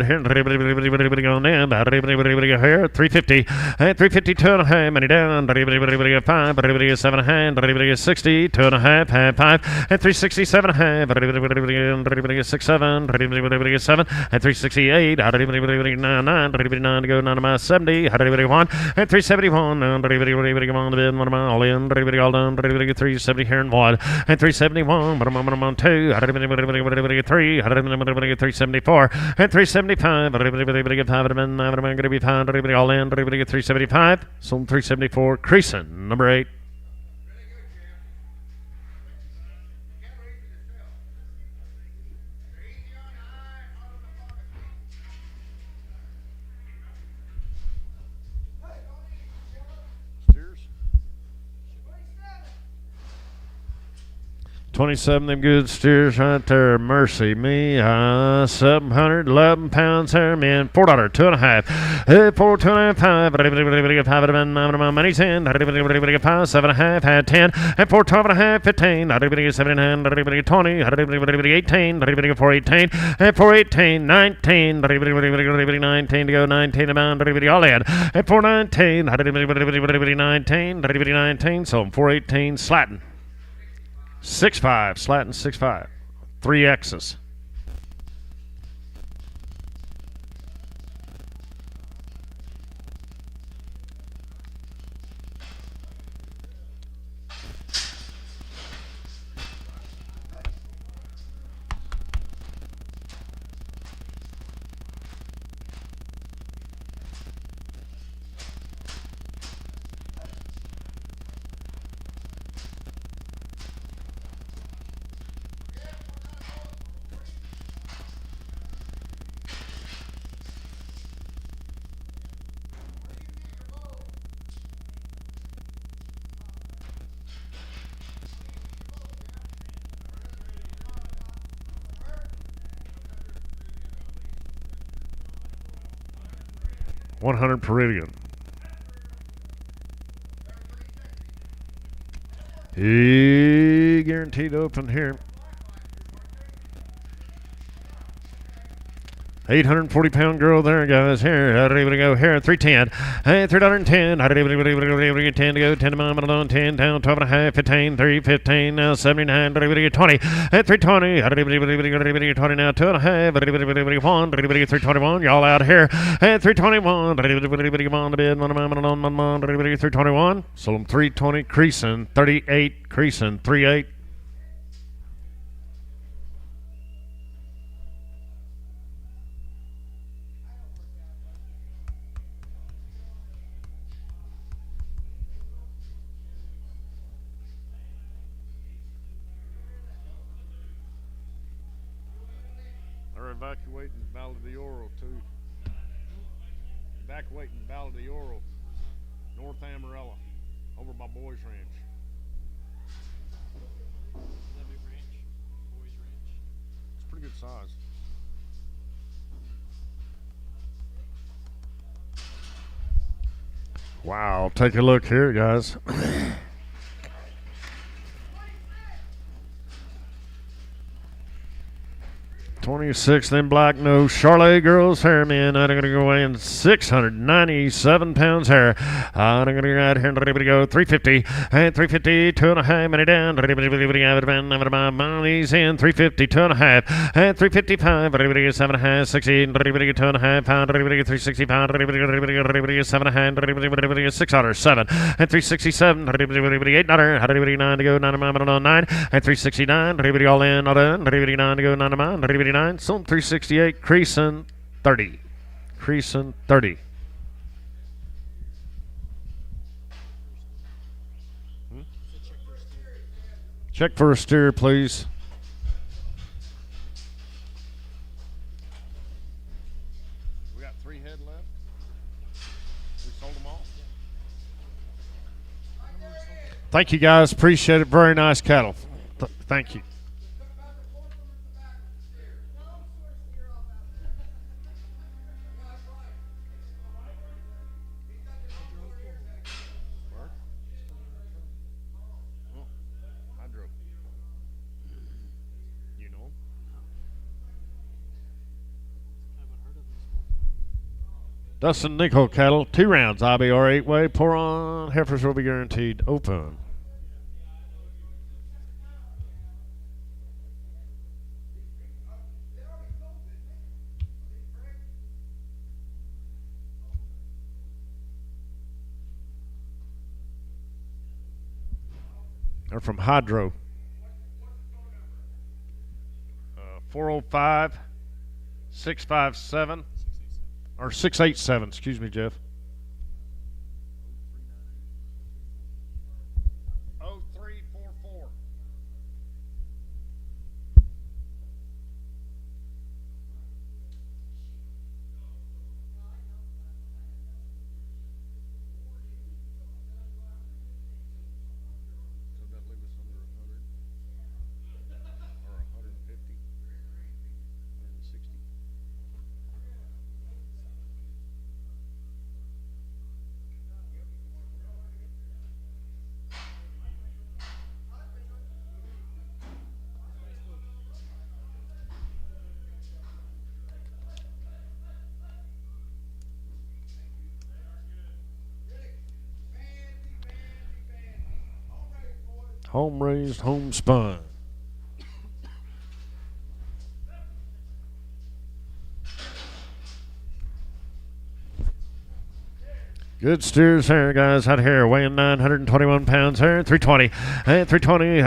here. Everybody going down. Everybody here. 350. And 350, 2.5. Money down. Everybody get 5. Everybody get 7.5. Everybody get 60. 2.5. Half 5. And 360, 7.5. Everybody get 6, 7. Everybody get 7. And 368. Everybody 9, 9. Everybody 9 to go. 9 to my 70. Everybody 1. And 371. Everybody come on the bid. 1 of my all in. Everybody all done. Everybody get 370 here and 1. And 371. But I'm on 2. Everybody get 3. Everybody get 374 and 375. Everybody get 5. Everybody going to be 5. Everybody all in. Everybody get 375. Sold 374. Creason, number 8. Steers. 27, them good steers right there. Mercy me. 711 pounds here, man. $4, 2.5. 4, 2.5, 5. Everybody get 5. Money's in. Everybody get 5. 7.5. Had 10. And 4, 12.5. 15. Everybody get 7.5. Everybody get 20. Everybody 18. Everybody get 418. And 418. 19. Everybody 19 to go. 19 about. Everybody all in. And 419. Everybody 19. Everybody 19. So 418. Slatting. 6.5, Slatton 6.5, 3 X's. $100 Peridian. He guaranteed open here. 840-pound girl there, guys. Here, everybody go. Here, 310. Hey, $310. Everybody 10 to go. 10 to mom, 10 down, 12 and a half, 15, 315, now 79. Everybody 20. At 320. Everybody 20 now, 2 and a half. Everybody 1. Everybody 321. Y'all out here. At 321. Everybody on the bed. Everybody 321. Sold them 320. Creasing 38. Creasing 38. Evacuating Valley de Oro too. Evacuating Valley de Oro, North Amarella, over by Boys Ranch. Levy Ranch, Boys Ranch. It's pretty good size. Wow, take a look here, guys. 26, then black nose Charlotte girls hair men. I'm gonna go in 697 pounds hair. I'm gonna go out here and everybody go 350 and 350, 2.5 minute down. Everybody have it man, these in 350, 2.5 and 355. Everybody is 7.5, 60. Everybody get 2.5 pound. Everybody get 360 pound. Everybody is 7.5. Everybody is 607 and 367. Everybody 800. Everybody 9 to go 9 9 and 369. Everybody all in, all done. Everybody 9 to go 9 everybody 9, some 368, creasing 30. Creasing 30. Check for a steer, please. We got 3 head left. We sold them all. Thank you, guys. Appreciate it. Very nice cattle. Thank you. Dustin Nickel cattle, 2 rounds, IBR 8-way, pour on, heifers will be guaranteed open. They're from Hydro. 405 657 or 687, excuse me, Jeff. 0344. So that leave us under 100 or 150, 160. Home raised, home spun. Good steers here, guys. Out here, weighing 921 pounds here, 320. And 320.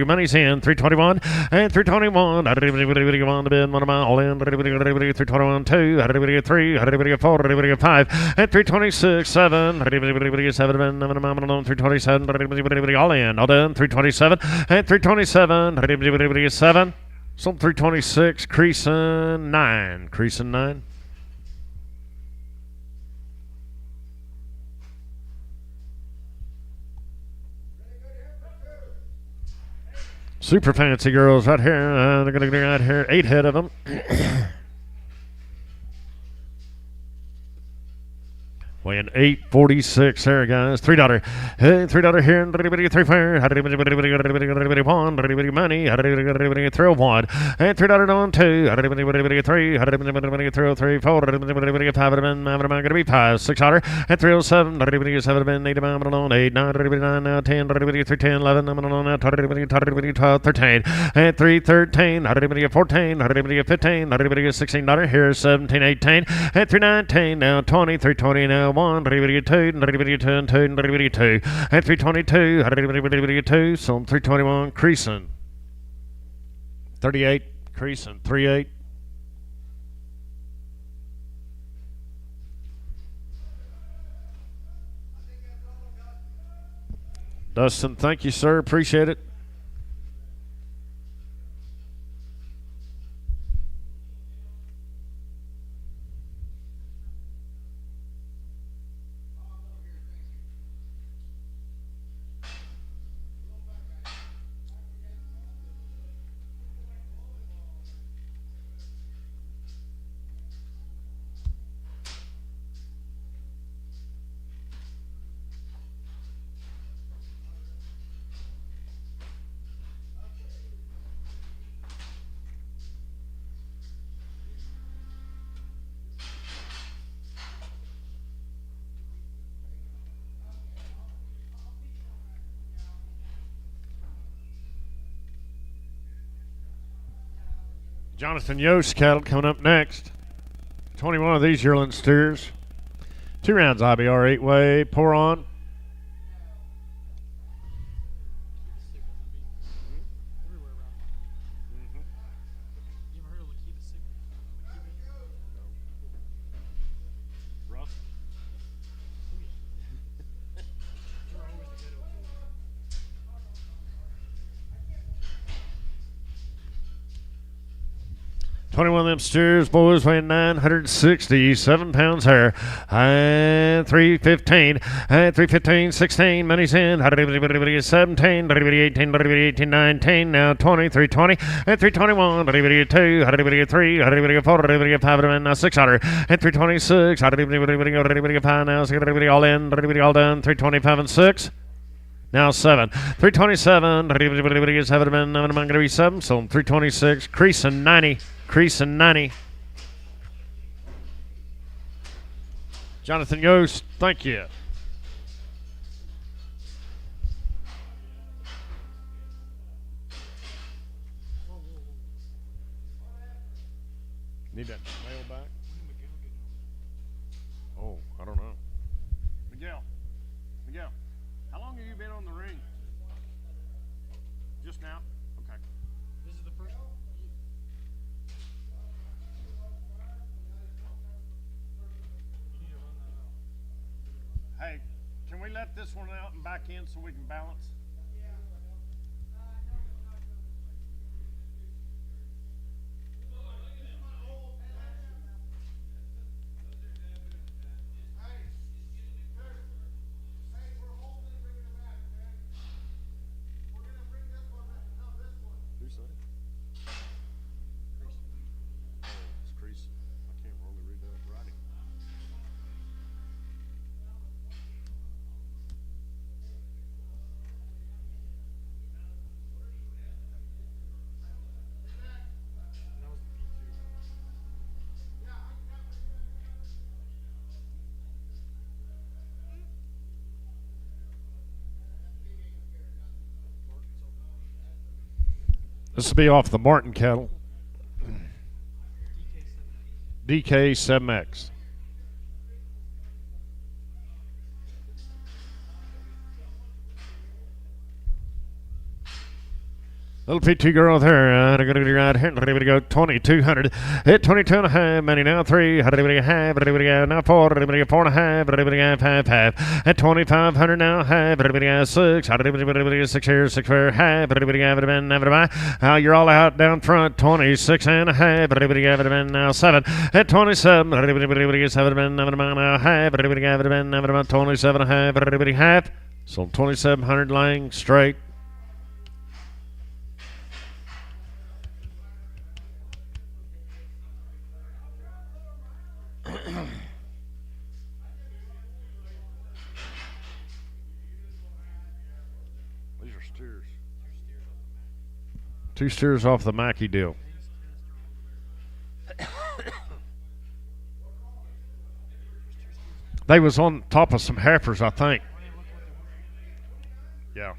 Money's in, 321. And 321. On the bid, 1 mile in. 321, 2. 3. 4. 5. And 326, 7. 7. 327. All in. All done. 327. And 327. 7. Some 326. Creasing 9. Creasing 9. Super fancy girls right here. They're going to be right here. 8 head of them. Weighing 846 there, guys. $3. Hey, $3 here. And $3 fair. One. Money. Thrill one. And $3 on two. Three. Thrill three. Four. Five. I'm going to be five. $6. And thrill seven. 7. 8. I'm on 8. 9. Now 10. 3. 10. 11. I'm on now 12. 13. And 3. 13. 14. 15. $16. Here's 17. 18. And 3. 19. Now 20. 3. 20. Now 1, 2, 2, 2, 2, and 322, 2, so 321, creasing. 38, creasing, 38. Dustin, thank you, sir. Appreciate it. Jonathan Yost cattle coming up next. 21 of these yearling steers. 2 rounds IBR 8-way. Pour on. Rough. 21 of them steers, boys, weighing 967 pounds here. And 315. And 315, 16. Money's in. 17. 18. 19. Now 20. 320. And 321. 2. 3. 4. 5. And now 600. And 326. 5. Now all in. All done. 325 and 6. Now 7. 327. 7. I'm going to be 7. So 326. Creasing 90. Creasing 90. Jonathan Yost, thank you. Need that mail back? Oh, I don't know. Miguel, how long have you been on the ring? Just now? Okay. This is the first one. You need to run that out. Hey, can we let this one out and back in so we can balance? Who said? Oh, it's creasing. I can't really read that writing. That was the P2. This will be off the Martin cattle. DK7. DK7X. Little P2 girl there. Going to right here. Ready to go 2,200. Hit 22 and a half. Money now 3. Ready to half. Ready to go now 4. Ready to go 4 and a half. Ready to go half. At 2,500 now half. Ready to go 6. Ready to go 6 here. 6 for half. Ready to go never buy. You're all out down front. 26 and a half. Ready to go now 7. At 27. Ready to go 7. Never now half. Ready to go never 27 and a half. Ready to go half. So 2,700 laying straight. 2 steers off the Mackey deal. They was on top of some heifers, I think. Yeah.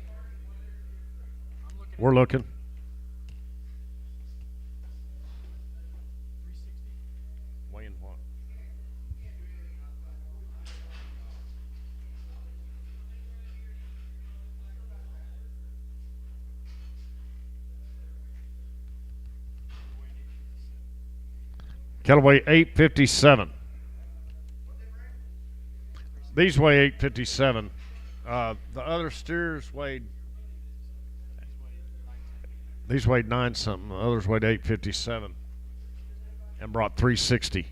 We're looking. Weighing what? Cattle weigh 857. These weigh 857. The other steers weighed. These weighed 9 something. The others weighed 857, and brought 360.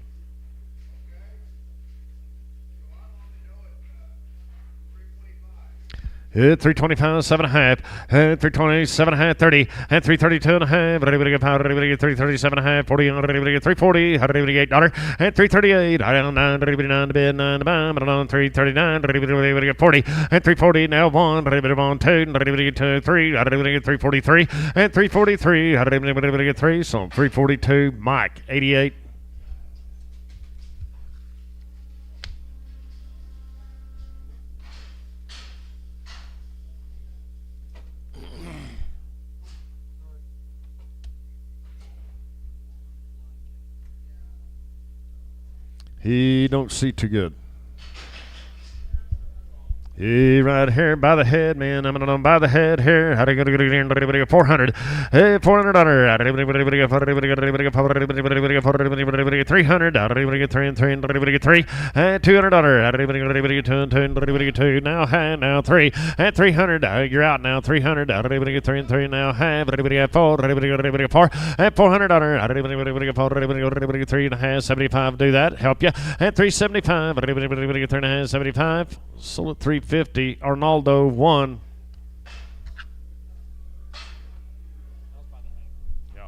At 325, 7.5, at 320, 7.5, 30, at 332 and a half, ready to get power, ready to get 337 and a half, 40, ready to get 340, ready to get $8, at 338, down, ready to 9 to bid, 9 to buy, but on 339, ready to get 40, at 340, now 1, ready to on 2, ready to get 2, 3, ready to get 343, at 343, ready to get 3, so 342, Mike, 88. He don't see too good. He right here by the head, man. I'm gonna by the head here. How do you get 400? Hey, $400. 300. 3. $200. 2. Now high, now 3. At 300. You're out now. 300. 3 now high. 4. At $400. 3 and a half. 75. Do that. Help you. At 375. 3 and a half. 75. Sold at 350. Arnaldo won. Yeah.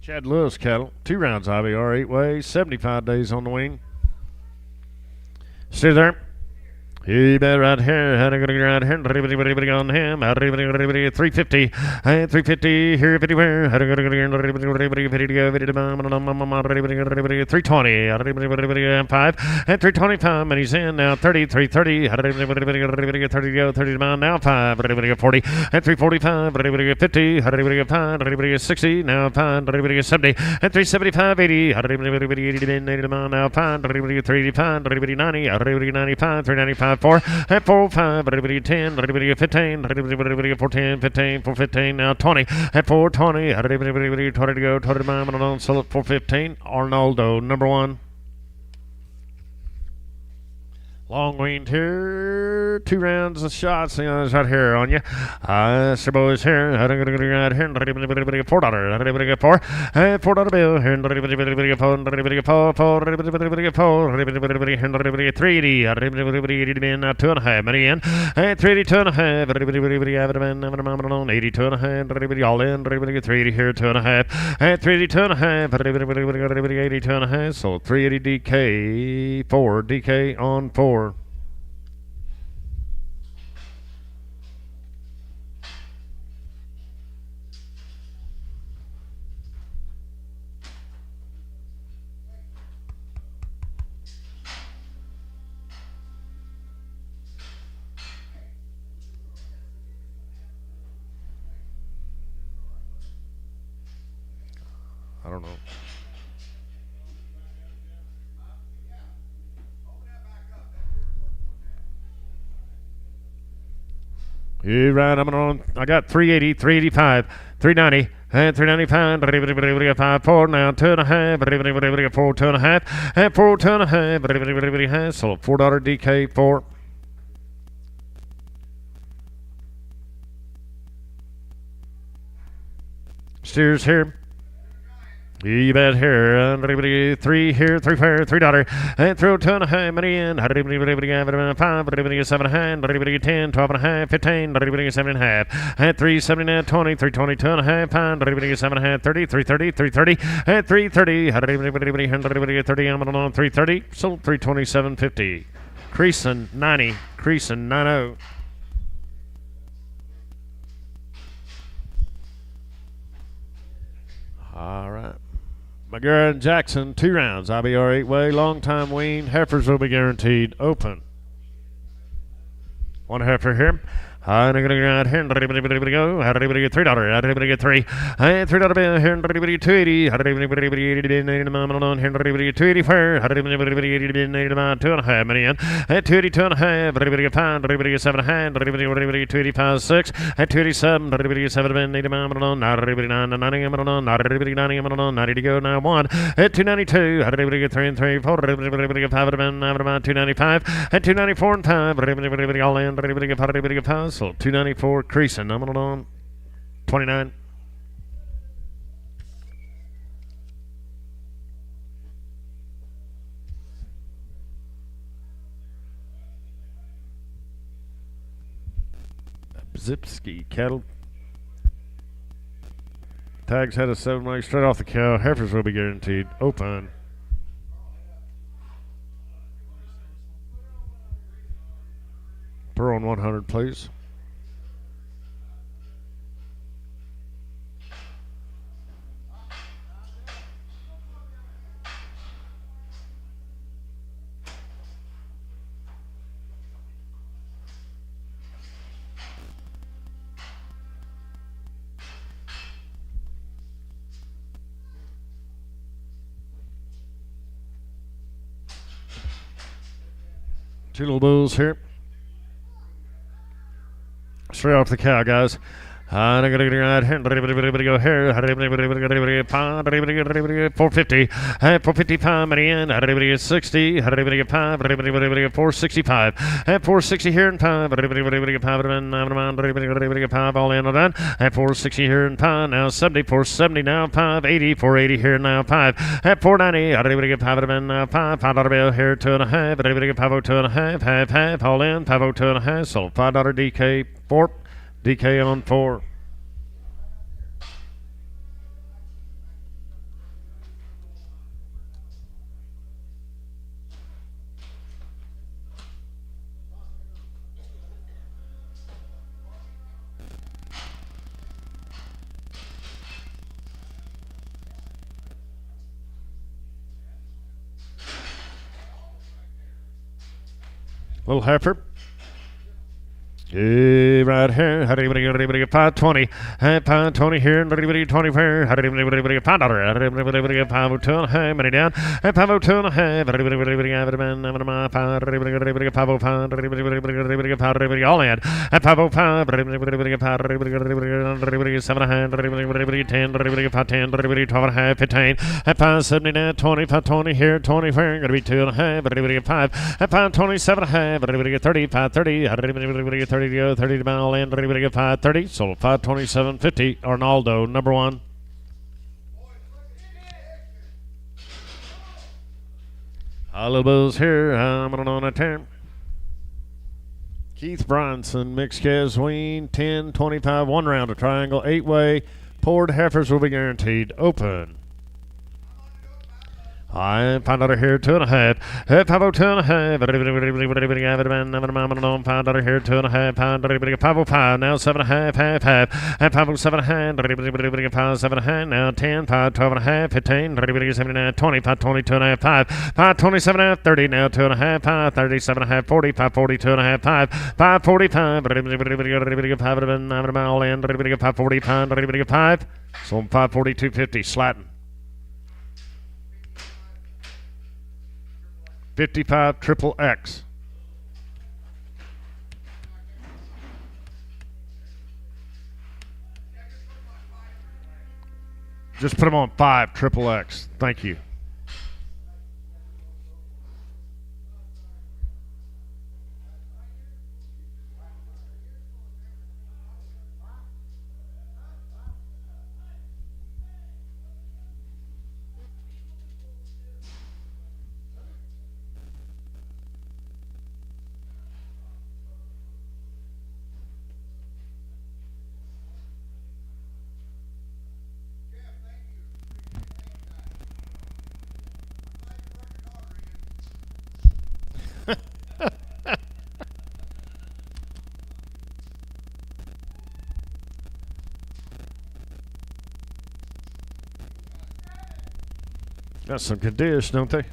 Chad Lewis cattle, 2 rounds IBR, 8 ways, 75 days on the wing. Stay there. He bet right here. How to go right here? On him. 350. 350 here, 50 where? How to go 320. 5 and 325. And he's in now. 30. 330. 30 go. 30 mile now. 5. 40 and 345. 50. 5. 60 now. 5. 70 and 375. 80. 80 mile now. 5. 385. 90. 95. 395. 4 at 405, 10, 15, 14, 15, 415, now 20 at 420, 20 to go, 20 to mile, and on sell at 415. Arnaldo, number 1. Long winged here, 2 rounds of shots. Right here on you. Sir boys here. Right here. $4. $4 bill here. $4. 380. 2.5. Money in. 380. 2.5. 82 and a half. All in. 380 here. 2.5. 380. 2.5. 82 and a half. So 380 DK. 4 DK on 4. I don't know. You're right. I got 380, 385, 390, and 395. 4 now. 2.5. 4 2.5. And 4 2.5. So $4 DK 4. Steers here. You bet here. Three here, three fair, three daughter. And throw 2.5 money in. 5, 7.5, 10, 12.5, 15, 7.5. And 379, 20, 320, 2.5 pound. 7.5, 30, 330, 330, and 330. 30, I'm on 330. Sold 327.50. Creasing 90, creasing 90. All right. McGurr and Jackson, 2 rounds. IBR 8-way, long time wean. Heifers will be guaranteed open. One heifer here. I'm going to go out here and go. How did anybody get $3? How did anybody get 3? And $3 bill here and anybody get 280. How did anybody get 80 bid here and anybody get 280 fair? How did anybody get 80 bid 2.5 money in? And 280, 2.5. Anybody get 5? Anybody get 7.5? Anybody get 285, 6. And 287. Anybody get 7 bid 80 not everybody 9 90 not everybody 90 90 to go now 1. At 292. How did anybody get 3 and 3? 4. Anybody get 5 about 295. And 294 and 5. Anybody all in. Anybody get 5. Anybody get 5. So 294 creasing. I'm on 29. Zipski cattle. Tags had a 7-way straight off the cow. Heifers will be guaranteed open. Per on 100, please. Two little bulls here. Straight off the cow, guys. I'm going to go here. 450. 455 money in. 60. 465. 460 here and 5. 5 all in on that. 460 here and 5. Now 70. 470 now 5. 80. 480 here now 5. 490. 5 $5 bill here 2.5. 502.5. Half all in. 502.5. Sold $5 DK 4. DK on 4. Little heifer. Right here. How did anybody get 520? 520 here and anybody 20 fair. How did anybody get $5? How did anybody get 502.5 money down? 502.5. How did anybody get 505? Anybody get 5? All in. 505. Anybody get 5? Anybody get 7.5? Anybody get 10? Anybody get 510? Anybody 12.5? 15. 570 now 20. 520 here 20 fair. Going to be 2.5. Anybody get 5? 527.5. Anybody get 30? 530. How did anybody get 30 to go? 30 to mile in. Anybody get 530? Sold 527.50. Arnaldo, number 1. Little Bulls here. I'm on a 10. Keith Bronson, mixed calves wean, 10, 25, 1 round, a triangle, 8-way. Poured heifers will be guaranteed open. I find out here 2.5. 502.5. Everybody have it, man. Find out here 2.5. Pound. Everybody 505. Now 7.5. Half. 507 hand. Everybody 5.7 now 10. 512.5. 15. Everybody 79. 20. 522.5. 5. 527.5. 30. Now 2.5. 537.5. 40. 542.5. 5. 545. Everybody 5 all in. Everybody 540 pound. Everybody 5. So 542.50. Slatton. 55 triple X. Just put them on 5 triple X. Thank you. Got some good dish, don't they?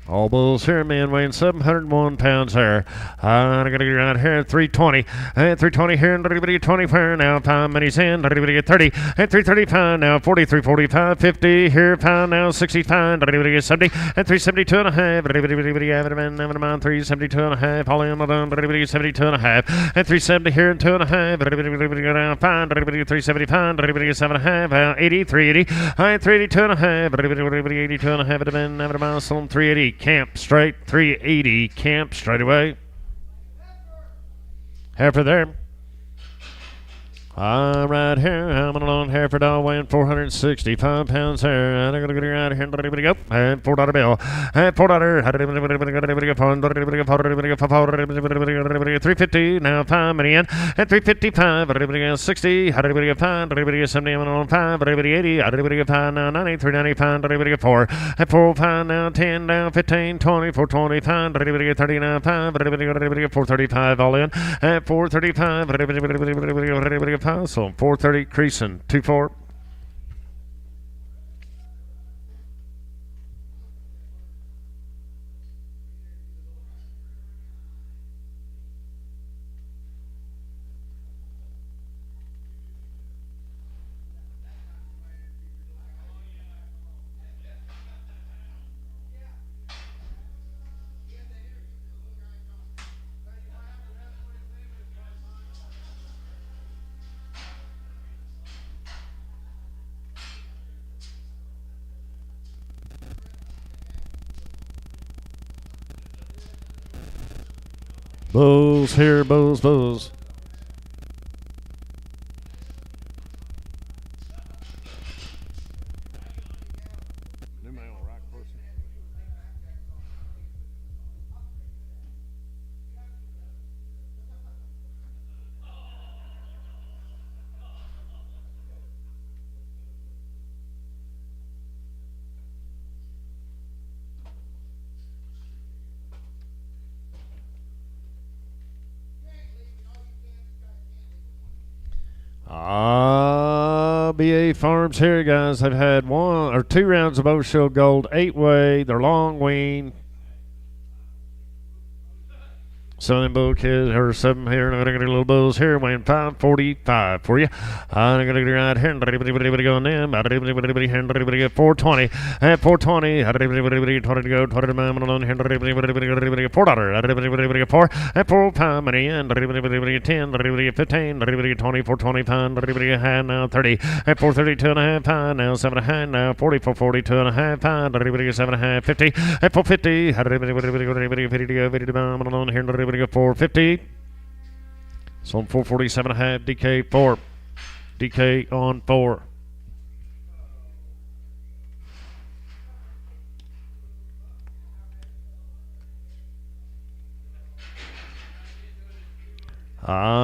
All bulls here, man, weighing 701 pounds here. I'm going to get right here at 320. At 320 here, and everybody get 20 pound now. Pound money's in, everybody get 30. At 330 pound now, 43, 45, 50 here, pound now, 60 pound, everybody get 70. At 372 and a half, everybody have it in, 372 and a half. All in, everybody get 72 and a half. At 370 here, and 2 and a half, everybody go down pound, everybody get 370 pound, everybody get 7 and a half. 80, 380. At 382 and a half, everybody 82 and a half, sold 380. Camp straight, 380. Camp straight away. Heifer there. Right here, I'm on heifer dog weighing 465 pounds here. And I'm going to get right here and everybody go. And $4 bill. And $4. 350 now 5 money in. And 355. Everybody got 60. Everybody got 5. Everybody got 70. I'm on 5. Everybody 80. Everybody got 5 now 90. 390 pound. Everybody got 4. And 4 pound now 10 now 15 20 420 pound. Everybody got 30 now 5. Everybody got 435 all in. And 435. Everybody got 5. So 430 creasing 2-4. Bulls here, bulls, bulls. New man on rack person. BA Farms here, guys. I've had 1 or 2 rounds of Osho Gold 8-way. They're long wean. Southern Bull Kids, or 7 here, and I'm going to get a little bulls here, weighing 545 for you. I'm going to get right here, and everybody going in. Everybody here, and everybody get 420. At 420, everybody 20 to go, 20 to mom, and everybody get $4. Everybody get 4. At 4 pound money in, everybody get 10, everybody get 15, everybody get 20, 420 pound, everybody get high now 30. At 432 and a half pound, now 7 and a half, now 40, 442 and a half pound, everybody get 7 and a half, 50. At 450, everybody 50 to go, 50 to mom, and here, everybody get 450. So on 447 and a half, DK 4. DK on 4.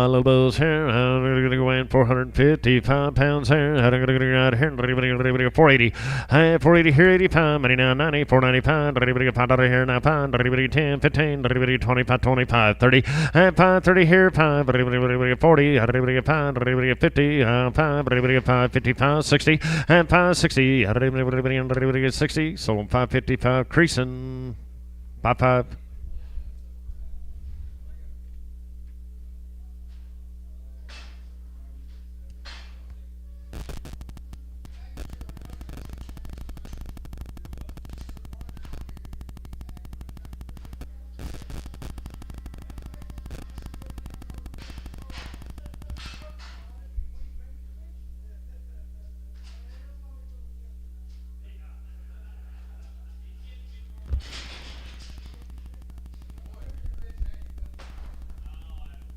Little bulls here. I'm going to go in 455 pounds here. I'm going to go right here. Everybody 480. 480 here, 80 pound. Money now 90, 490 pound. Everybody $5 here now pound. Everybody 10, 15. Everybody 25, 25, 30. 530 here, 5. Everybody 40. Everybody pound. Everybody 50. 5. Everybody 5, 55, 60. And 560. Everybody get 60. So 555 creasing. 5.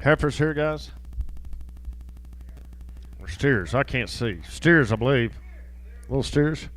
Heifers here, guys. Or steers. I can't see. Steers, I believe. Little steers.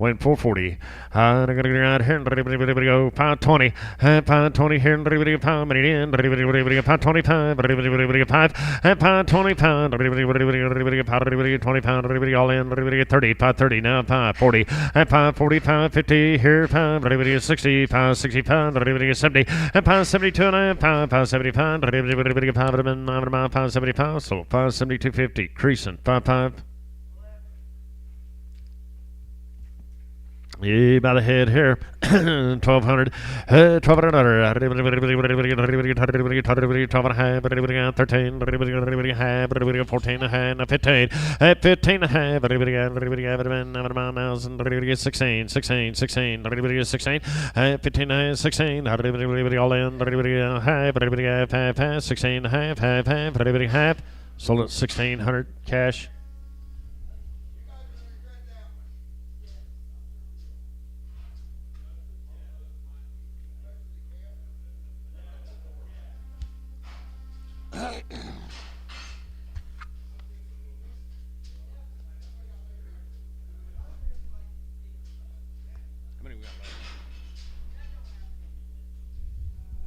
Weighing 440. I'm going to get right here. Everybody go 520. 520 here. Everybody go 5 minute in. Everybody go 525. Everybody go 5. 520 pound. Everybody get 20 pound. Everybody all in. Everybody get 30. 530 now. 540. 540. 550 here. 5. Everybody get 60. 560 pound. Everybody get 70. 572 and a half. 570 pound. Everybody get 570 pounds. So 572.50. Creasing. 5. Yeah, by the head here, 1,200, 1,200, 12 and a half, 13, 14 and a half, 15, 15 and a half, 16, 16, 16, 16, 15 and a half, 16, all in, half, 16 and a half, half, sold at 1,600 cash.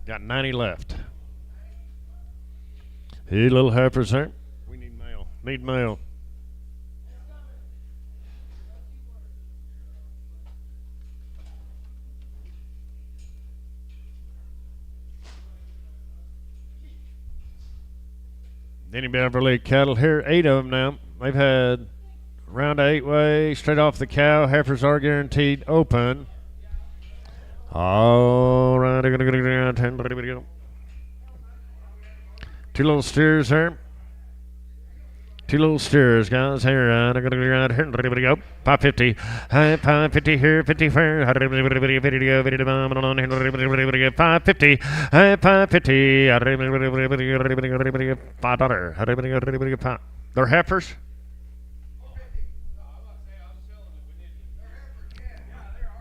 Got 90 left. Hey, little heifers there. We need mail. Need mail. Denny Beverly cattle here, 8 of them now. They've had round of 8-way, straight off the cow. Heifers are guaranteed open. All right, 10, 2 little steers there. 2 little steers, guys. Here, I'm going to go around here. Everybody go. 550. 550 here. 50 fair. 550. 550. $5. They're heifers.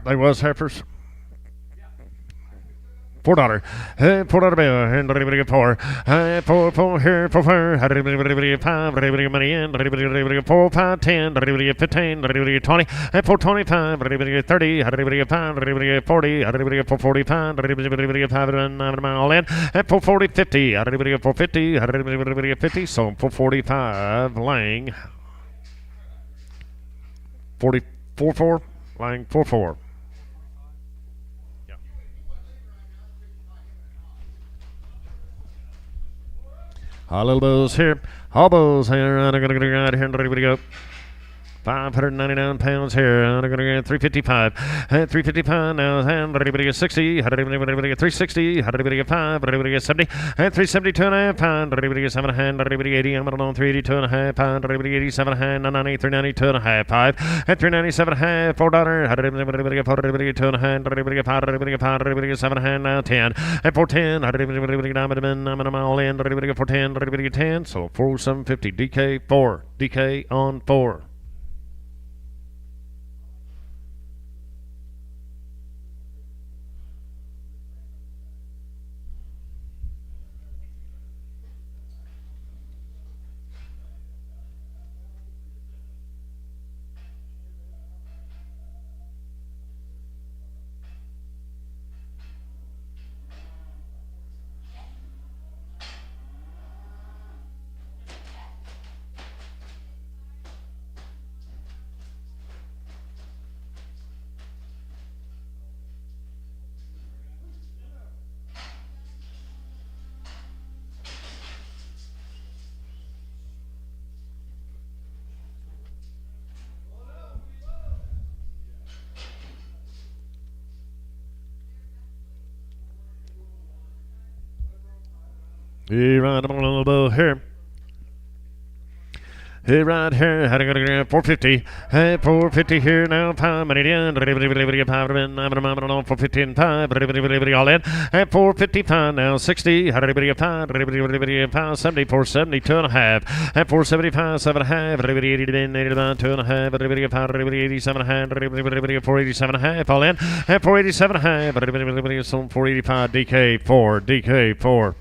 They was heifers. $4. $4 bill. And everybody get 4. 4 here. 4. Everybody get 5. Everybody get money in. Everybody get 4, 5, 10. Everybody get 15. Everybody get 20. 425. Everybody get 30. Everybody get 5. Everybody get 40. Everybody get 445. Everybody get 5 all in. 440, 50. Everybody get 450. Everybody get 50. So 445. Lang. 44. Lang 44. All little bulls here. All bulls here. I'm going to go right here and everybody go. 599 pounds here. I'm going to get 355. 355 now. And everybody get 60. Everybody get 360. Everybody get 5. Everybody get 70. And 372 and a half pound. Everybody get 7 and everybody 80. I'm on 382 and a half pound. Everybody 87 and 90. 392 and a half. 5. And 397 and a half. $4. Everybody get 4. Everybody get 2 and a half. Everybody get 5. Everybody get 5. Everybody get 7 and now 10. And 410. Everybody get I'm all in. Everybody get 410. Everybody get 10. So 4750. DK 4. DK on 4. Here, right on a little bow here. Hey, right here, how to go to 450. Hey, 450 here now. 5 minute in. 450 and 5. All in. Hey, 455 now. 60. How to get 5. 70. 472 and a half. Hey, 475. 7 and a half. 80 in. 80 2 and a half. 5. 87 and a half. 487 and a half. All in. Hey, 487 and a half. 485. DK 4. DK 4.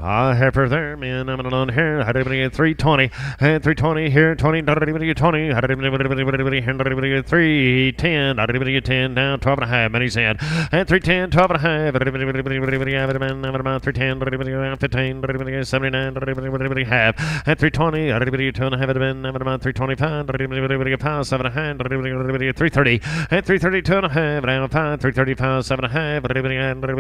Heifer there, man. I'm on here. Everybody get 320. And 320 here. 20. Everybody get 20. Everybody get 310. Everybody get 10. Down 12 and a half. Money's in. And 310. 12 and a half. Everybody have it. 310. Everybody get 15. Everybody get 79. Everybody have. And 320. Everybody get 2 and a half. 325. Everybody get 5. 7 and a half. Everybody get 330. And 330. 2 and a half. Down 5. 335. 7 and a half. Everybody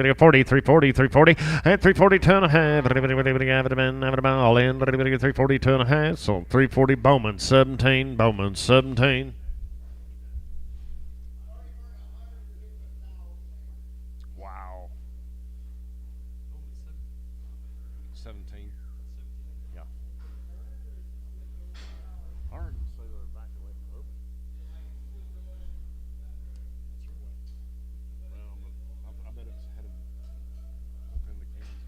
get 40. 340. 340. And 340. 2 and a half. all in, 340, 2.5. So 340 Bowman, 17. Bowman, 17. Wow. 17. Yeah. I heard him say they're evacuating Urban. Well, but I bet it's headed up into Kansas.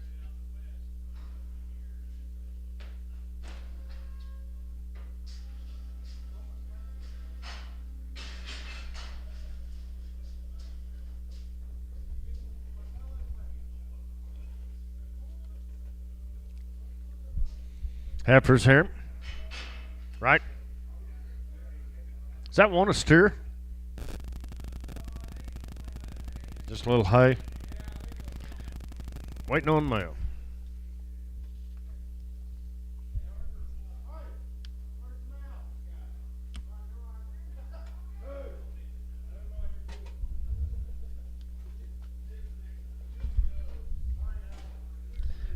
Heifers here. Right. Is that one a steer? Just a little hay. Waiting on mail.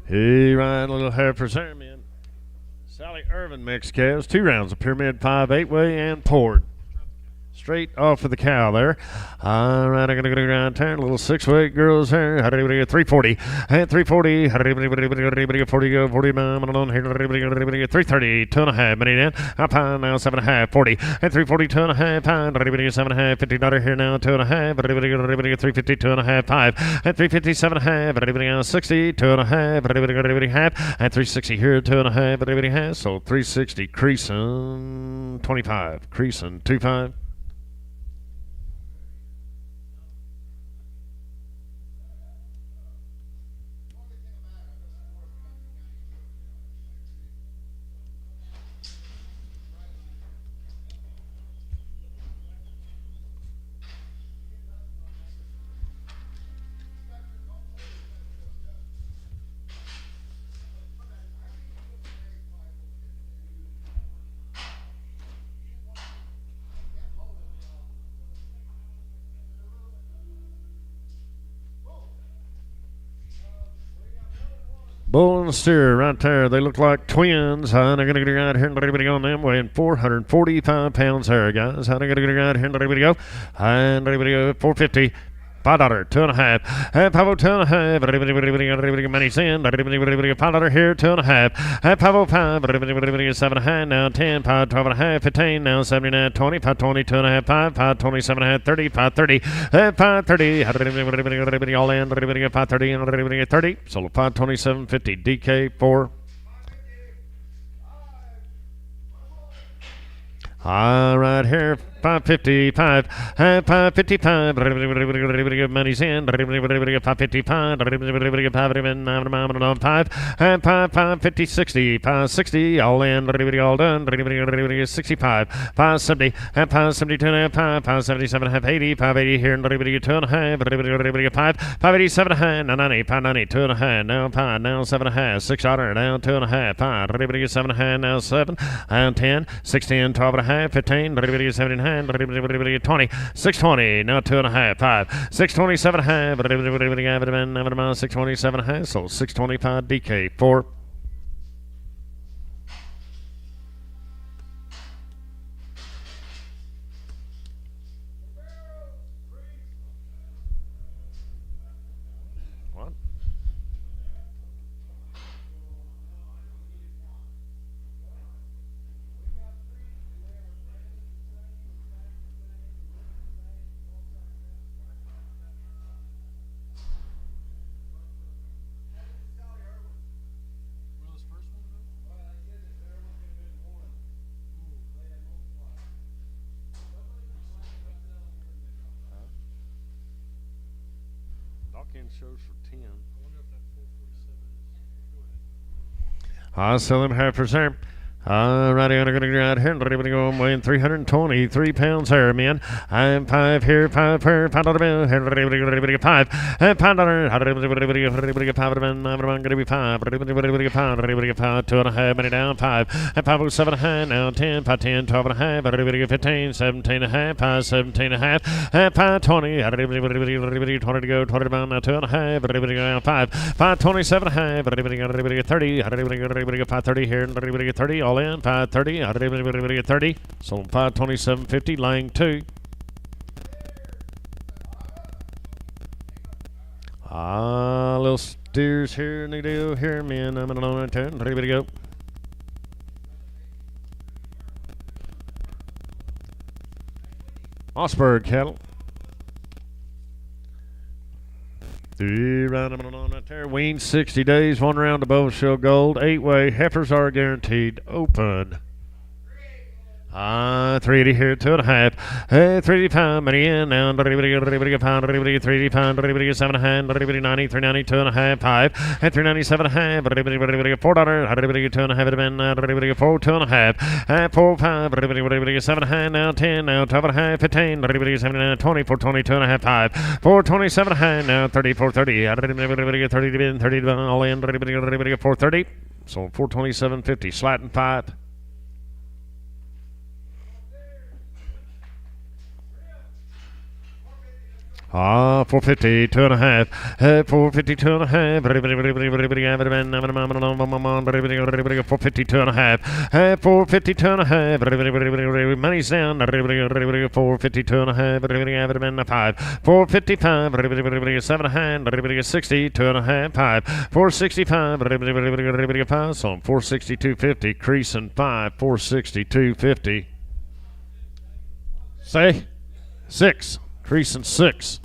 Hey, right, little heifers here, man. Sally Irvin mixed calves, 2 rounds of pyramid 5 8-way and poured. Straight off of the cow there. All right, I'm going to go around turn. Little 6-weight girls here. 340. And 340. 40 go. 40 mile. 330. 2.5. Minute in. Up high now. 7.5. 40. And 340. 2.5. Pound. 7.5. $50 here now. 2.5. 350. 2.5. 5. And 350. 7.5. 60. 2.5. Half. And 360 here. 2.5. Half. So 360. Creasing 25. Creasing 25. Bull and steer right there. They look like twins. They're going to get right here and let everybody go on them, weighing 445 pounds here, guys. They're going to get right here and let everybody go. And everybody go 450. $5, 2.5. And 502.5. Everybody money's in. $5 here, 2.5. And 505. Everybody 7.5. Now 10. 12.5. 15. Now 79. 20. 20. 2.5. 5. 27.5. 30. 30. And 530. Everybody all in. Everybody 530 and everybody 30. So 527.50. DK 4. All right, here, 555, 555, money's in, 555, 550, 60, 560, all in, all done, 65, 570, 572, 577, 80, 580 here, 2.5, 5, 587, 990, 590, 2.5, now 5, now 7.5, $6, now 2.5, 5, 7.5, now 7, and 10, 16, 12.5, 15, 79, 20, 620, now 2.5, 5, 627, 627, so 625 DK 4. What? Where was first one though? Dock-in shows for 10. I wonder if that 447 is. Go ahead. I'll sell them heifers there. Righty, I'm going to go out here and everybody go weighing 323 pounds here, men. I'm 5 here, 5 here, $5 everybody get 5. And $5, everybody get 5, I'm going to be 5, everybody get 5, everybody get 5, 2.5, money down, 5, and 507.5, now 10, 5, 10, 12.5, everybody get 15, 17.5, 5, 17.5, and 520, everybody 20 to go, 20 to bound, now 2.5, everybody go down 5, 527.5, everybody get 30, everybody get 530 here, and everybody get 30, all in 530, everybody get 30, so 527.50, lying 2. Little steers here, and they do here, man. I'm going to turn, everybody go. Mossberg cattle. 3 round on that there. Wean 60 days, 1 round above show gold. 8-way heifers are guaranteed. Open. 380 here, 2.5. 385, money in now. Everybody get pound, everybody get 380 pound, everybody get 7.5, everybody 90, 390, 2.5, 5, and 397.5, everybody get $4, everybody get 2.5, everybody get 4, 2.5, 4, 5, everybody get 7.5, now 10, now 12.5, 15, everybody get 79, 20, 420, 2.5, 5, 427.5, now 30, 430, everybody get 30 to bin, 30 to bin, all in, everybody get 430, so 427.50, slatting 5. 450, 2.5, 450, 2.5, everybody, 450, 2.5, 450, 2.5, everybody, money's down, everybody, 450, 2.5, everybody, 5, 455, everybody, 7.5, everybody, 60, 2.5, 5, 465, everybody, 5, so 462.50, creasing 5, 462.50. Say 6. Creasing 6.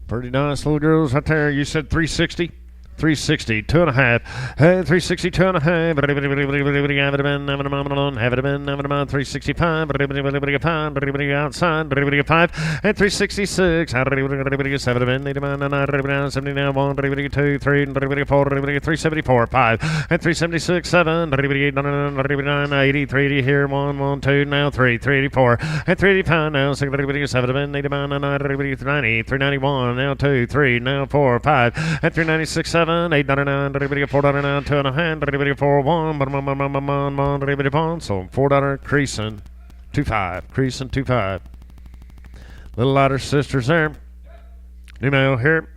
Pretty nice little girls right there. You said 360? 360, 2.5, 360, 2.5, have it been, 365, everybody outside, everybody 5, and 366, everybody 7, 89, 79, 1, everybody 2, 3, everybody 4, everybody 374, 5, and 376, 7, everybody 8, 9, 80, 380 here, 1, 1, 2, now 3, 384, and 385, now 6, everybody 7, 89, everybody 390, 391, now 2, 3, now 4, 5, and 396, 7, 8.99, everybody get $4.99, 2.5, everybody 4.1, everybody pawn, so $4 creasing 2.5, creasing 2.5. Little lighter sisters there. New mail here.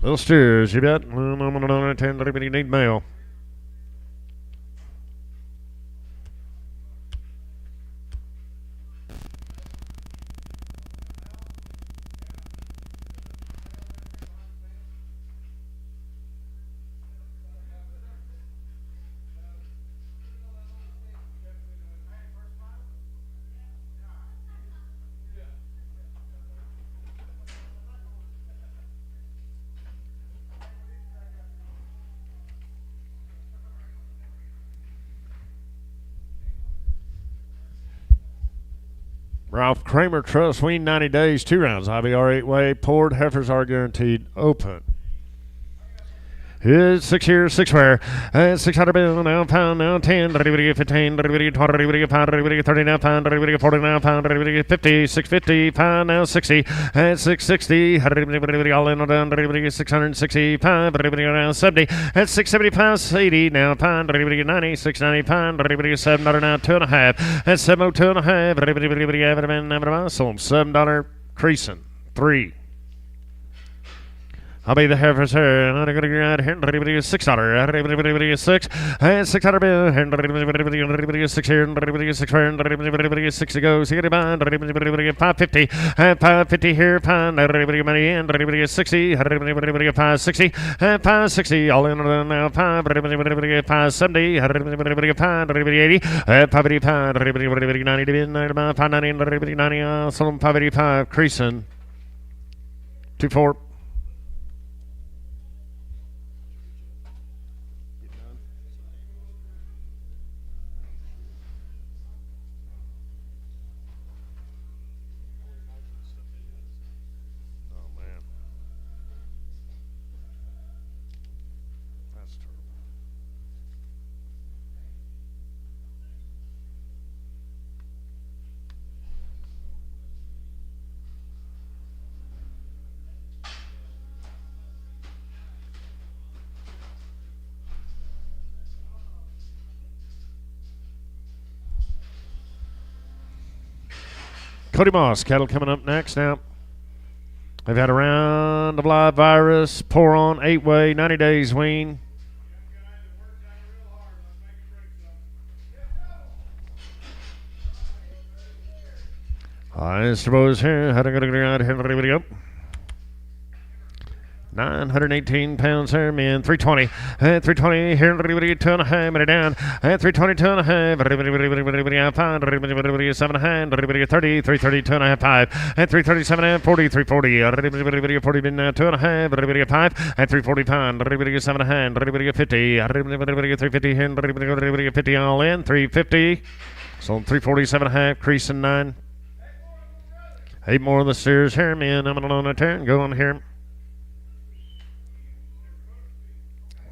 Little steers, you bet. Everybody need mail. Ralph Kramer Trust, wean 90 days, 2 rounds. IBR 8-way, poured, heifers are guaranteed, open. Here's 6 here, 6 where, 600 bill, now pound, now 10, everybody get 15, everybody get 20, everybody get pound, everybody get 30, now pound, everybody get 40, now pound, everybody get 50, 650, pound, now 60, and 660, everybody all in or down, everybody get 660, pound, everybody get down 70, and 670 pounds, 80, now pound, everybody get 90, 690 pound, everybody get $7 now, 2.5, and 702.5, everybody have it in, sold $7 creasing, 3. I'll be the heifers here, and I'm going to get here, 600, 6, and 600 bill, and 6 here, and 6 here, 6 to go, 550, and 550 here, money in, 60, 560, and 560, all in now, 570, 580, 585, 90 to bin, 590, 90, some 585, creasing, 2-4. Cody Moss cattle coming up next now. They've had a round of live virus, pour on, 8-way, 90 days wean. Mr. Boys here, how to go to go. 918 pounds here, men. 320. 320 here. 2.5 minute down. 320, 2.5. 7.5. 30. 330, 2.5. 5. 337, 40. 340. 40 been 2.5. 5. 340 pound. 7.5. 50. 350 here. 50 all in. 350. So 347.5. Creasing 9. 8 more of the steers here, men. I'm on a turn. Go on here.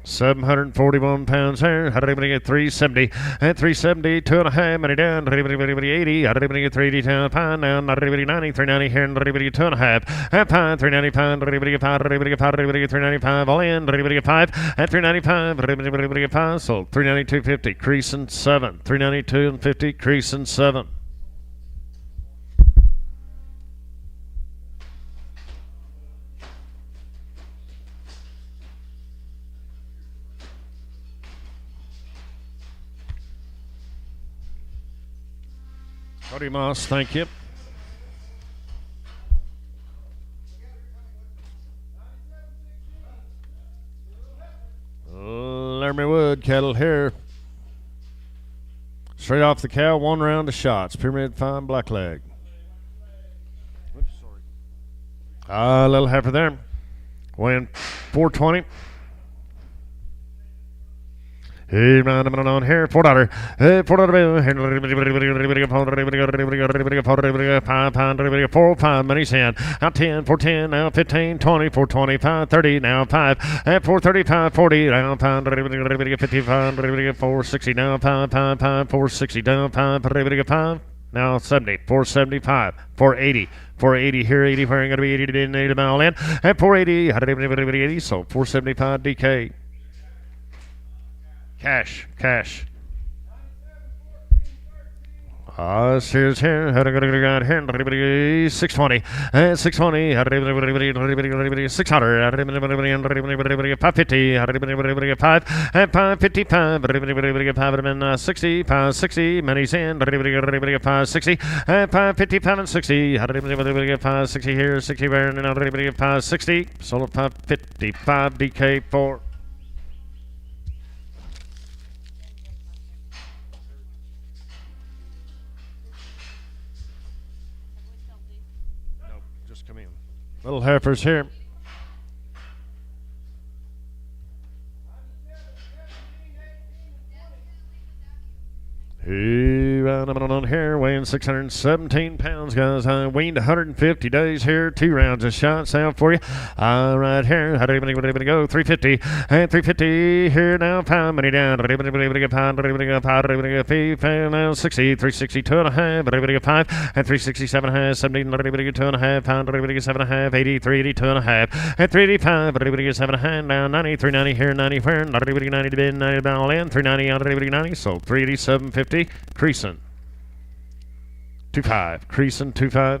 741 pounds here. How did anybody get 370? At 370, 2.5 money down. How did anybody get 80? How did anybody get 380 pound down? Not everybody 90, 390 here. Not everybody get 2.5. At pound, 390 pound. Not everybody get 5. Not everybody get 5. Not everybody get 395 all in. Not everybody get 5. At 395. Not everybody get 5. So 392, 50. Creasing 7. 392 and 50. Creasing 7. Cody Moss, thank you. Laramie Wood cattle here. Straight off the cow, 1 round of shots. Pyramid fine black leg. Oops, sorry. A little heifer there. Weighing 420. Hey, man, I'm on here. $4. $4 bill. 5 pound. 4 5 money's hand. Now 10, 410, now 15, 20, 425, 30, now 5. At 435, 40, now pound. 55, 460, now 5, 460, down 5, 5. Now 70, 475, 480. 480 here, 80 where I'm going to be 80 to 80 mile in. At 480, 80, so 475 DK. Cash. Here's here. How to go to here? 620. 620. 600. 550. 5. 555. 60. 560. Money's in. 560. 555 and 60. 560 here. 60 where? 560. Sold at 555 DK4. Little heifers here. Hey, on here, weighing 617 pounds, guys. I weaned 150 days here. 2 rounds of shots out for you. Right here. How do you go? 350. And 350 here now. Pound money down. Pound. Now 60. 360, 2.5. 5. And 367 half. 70. 2.5. Pound. 7.5. 80. 380, 2.5. And 385. 7.5. Now 90. 390 here. 90 where? 90 to bin. 90 all in. 390 on 90. So 387.50. Creasing 2.5. Creasing 2.5.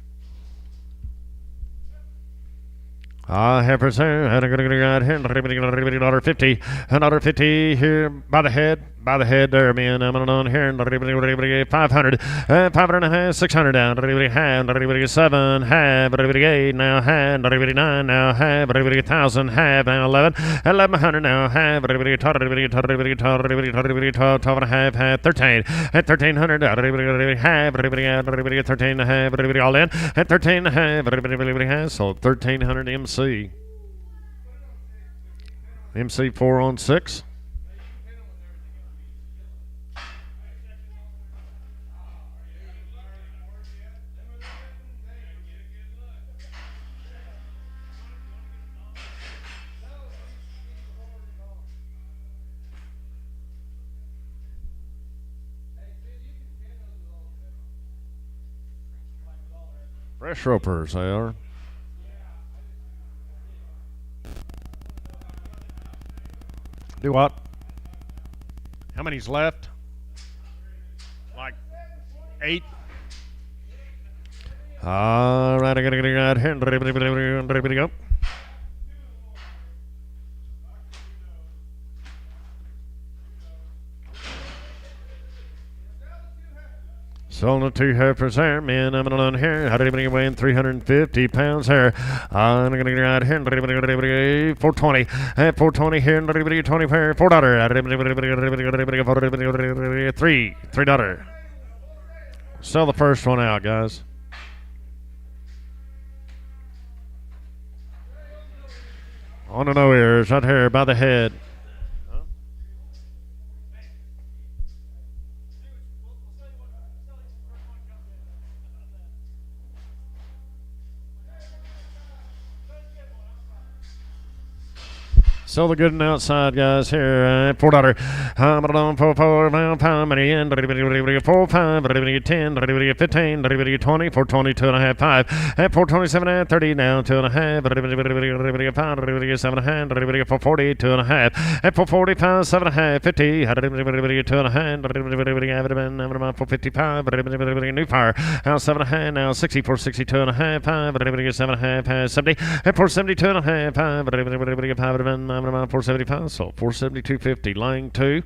Heifers there. Another 50. Another 50 here by the head. By the head there, man. I'm on here. 500. 500 and a half. 600 down. Half. 7. Half. 8. Now half. 9. Now half. 1,000. Half. Now 11. 1,100 now. Half. 12 and a half. Half. 13. At 1,300. Half. 13 and a half. All in. At 13 and a half. So 1,300 MC. MC 4 on 6. Fresh ropers, they are. Do what? How many's left? Like 8. All right, I gotta get out here. Ready to go. Sold the 2 heifers there, man. I'm on here. How did anybody weighing 350 pounds here? I'm going to get out here. 420. 420 here. $24. $3. Sell the first one out, guys. On the no ears, right here by the head. Sell the good and outside, guys. Here, $4. I'm on 4 pound money in. 4 5. 10. 15. 20. 422 and a half 5. At 427 and 30 now 2 and a half. 5. 7 and a half. 440 2 and a half. At 445 7 and a half. 50. 2 and a half. 455. New fire. Now 7 and a half. Now 60. 462 and a half. 5. 7 and a half. 70. At 472 and a half. 5. 475, so 472.50. Line 2.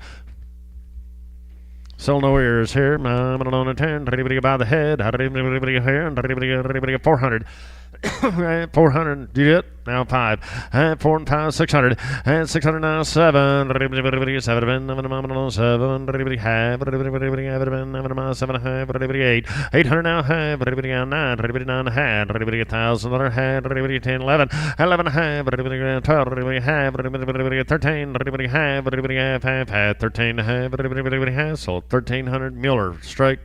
Sell no ears here. I'm on a 10. Everybody by the head. Everybody here. Everybody 400. 400. Do you get? Now 5. 4 and 5. 600. And 600 now 7. 7. 7. Everybody have. Everybody have. 7 half. Everybody 8. 800 now half. Everybody on 9. Everybody 9 half. Everybody 1,000 half. Everybody 10. 11. 11 half. Everybody 12. Everybody half. Everybody 13. Everybody half. Everybody half. 13 half. Everybody has. So 1,300 Mueller straight.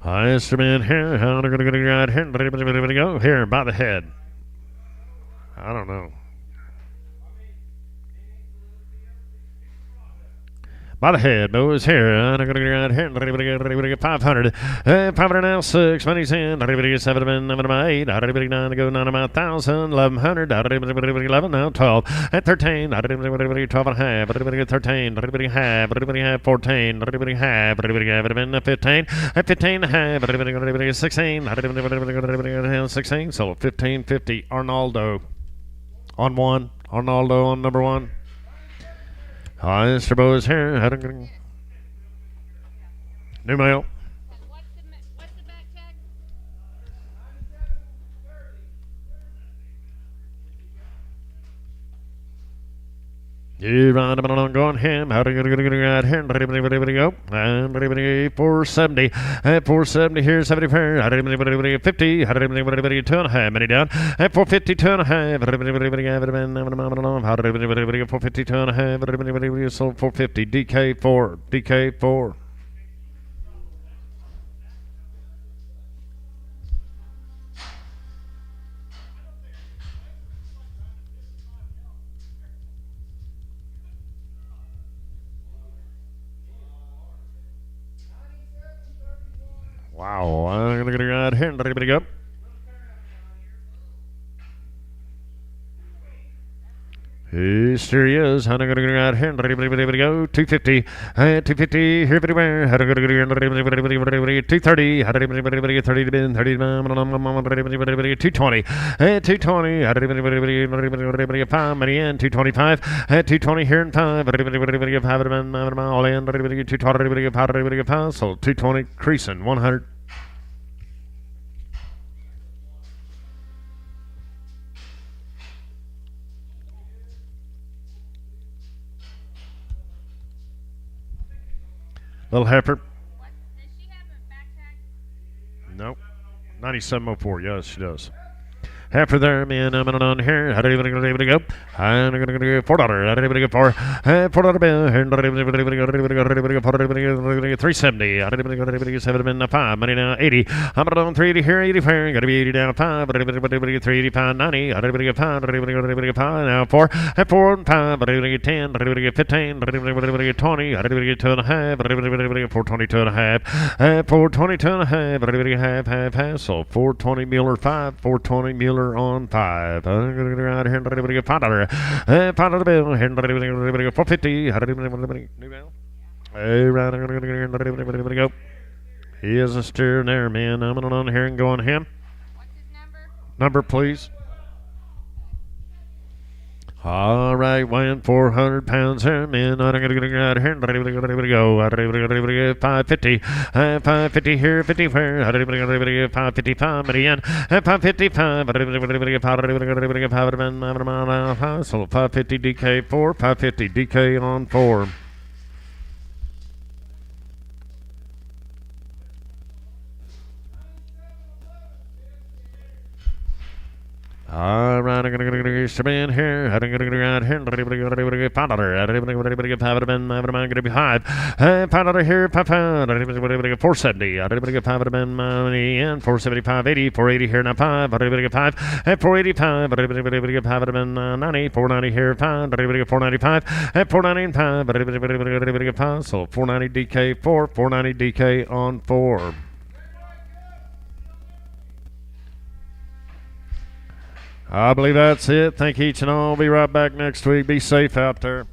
Instrument here. How are going to get right here? Everybody go here by the head. I don't know. By the head, boys, here. I'm going to get right here. Everybody get 500. 500 now, 6. Money's in. Everybody get 7. 8. Everybody 9 to go 9 about 1,000. 1,100. Everybody 11 now, 12. At 13. Everybody 12 and a half. Everybody get 13. Everybody have. Everybody have 14. Everybody have. Everybody have 15. At 15 and a half. Everybody get 16. Everybody 16. So 15.50. Arnaldo on 1. Arnaldo on number 1. Mr. Bo is here. New mail. What's the back tag? You ride him on going him. How do you get right here? Everybody go. And everybody 470. At 470 here, 70 pair. Everybody 50. Everybody 2 and a half. Many down. At 450, 2 and a half. Everybody have it been. How did everybody 450, 2 and a half. Everybody sold 450. DK4. DK4. Wow, I'm going to get right here. Everybody go. Here he is. I'm going to go out here. Ready to go. 250. 250. Here, everywhere. 230. 30 to bin. 30 to 220. 220. 5 money in. 225. 220 here and 5. All in. 220. So 220 creasing. 100. Little heifer. What, does she have a back tag? Nope. 9704. Yes, she does. Heifer there, man. I'm on here. How do you go? I'm going to go $4. How do you go for $4 bill? 370. How do you go? 7 5 money now 80. I'm on 380 here. 84. Got to be 80 down 5. 385 90. How do you go? 5. Now 4. 4 and 5. 10. 15. 20. How do you get 2.5? 420 2.5. 420 2.5. Half. So 420 Mueller 5. 420 Mueller on 5. I'm going to go out here and $5. $5 bill. 450. New bill. Hey, right. I'm going to go. He is a steer there, man. I'm on here and go on him. What's his number? Number, please. All right, weighing 400 pounds here, man. I'm going to go out here and go. 550. 550 here, 50 where? 555, million. 555. So 550 DK 4, 550 DK on 4. All right, I'm going to get some in here. I'm going to get out here. $5. I'm going to be $5. $5 here, $5. 470. I'm going to get $5 money in. 475, 80. 480 here, now 5. I'm going to get 5. 485. I'm going to get $5 90. 490 here, 5. I'm going to get 495. 495. I'm going to get 5. So 490 DK 4. 490 DK on 4. I believe that's it. Thank each and all. Be right back next week. Be safe out there.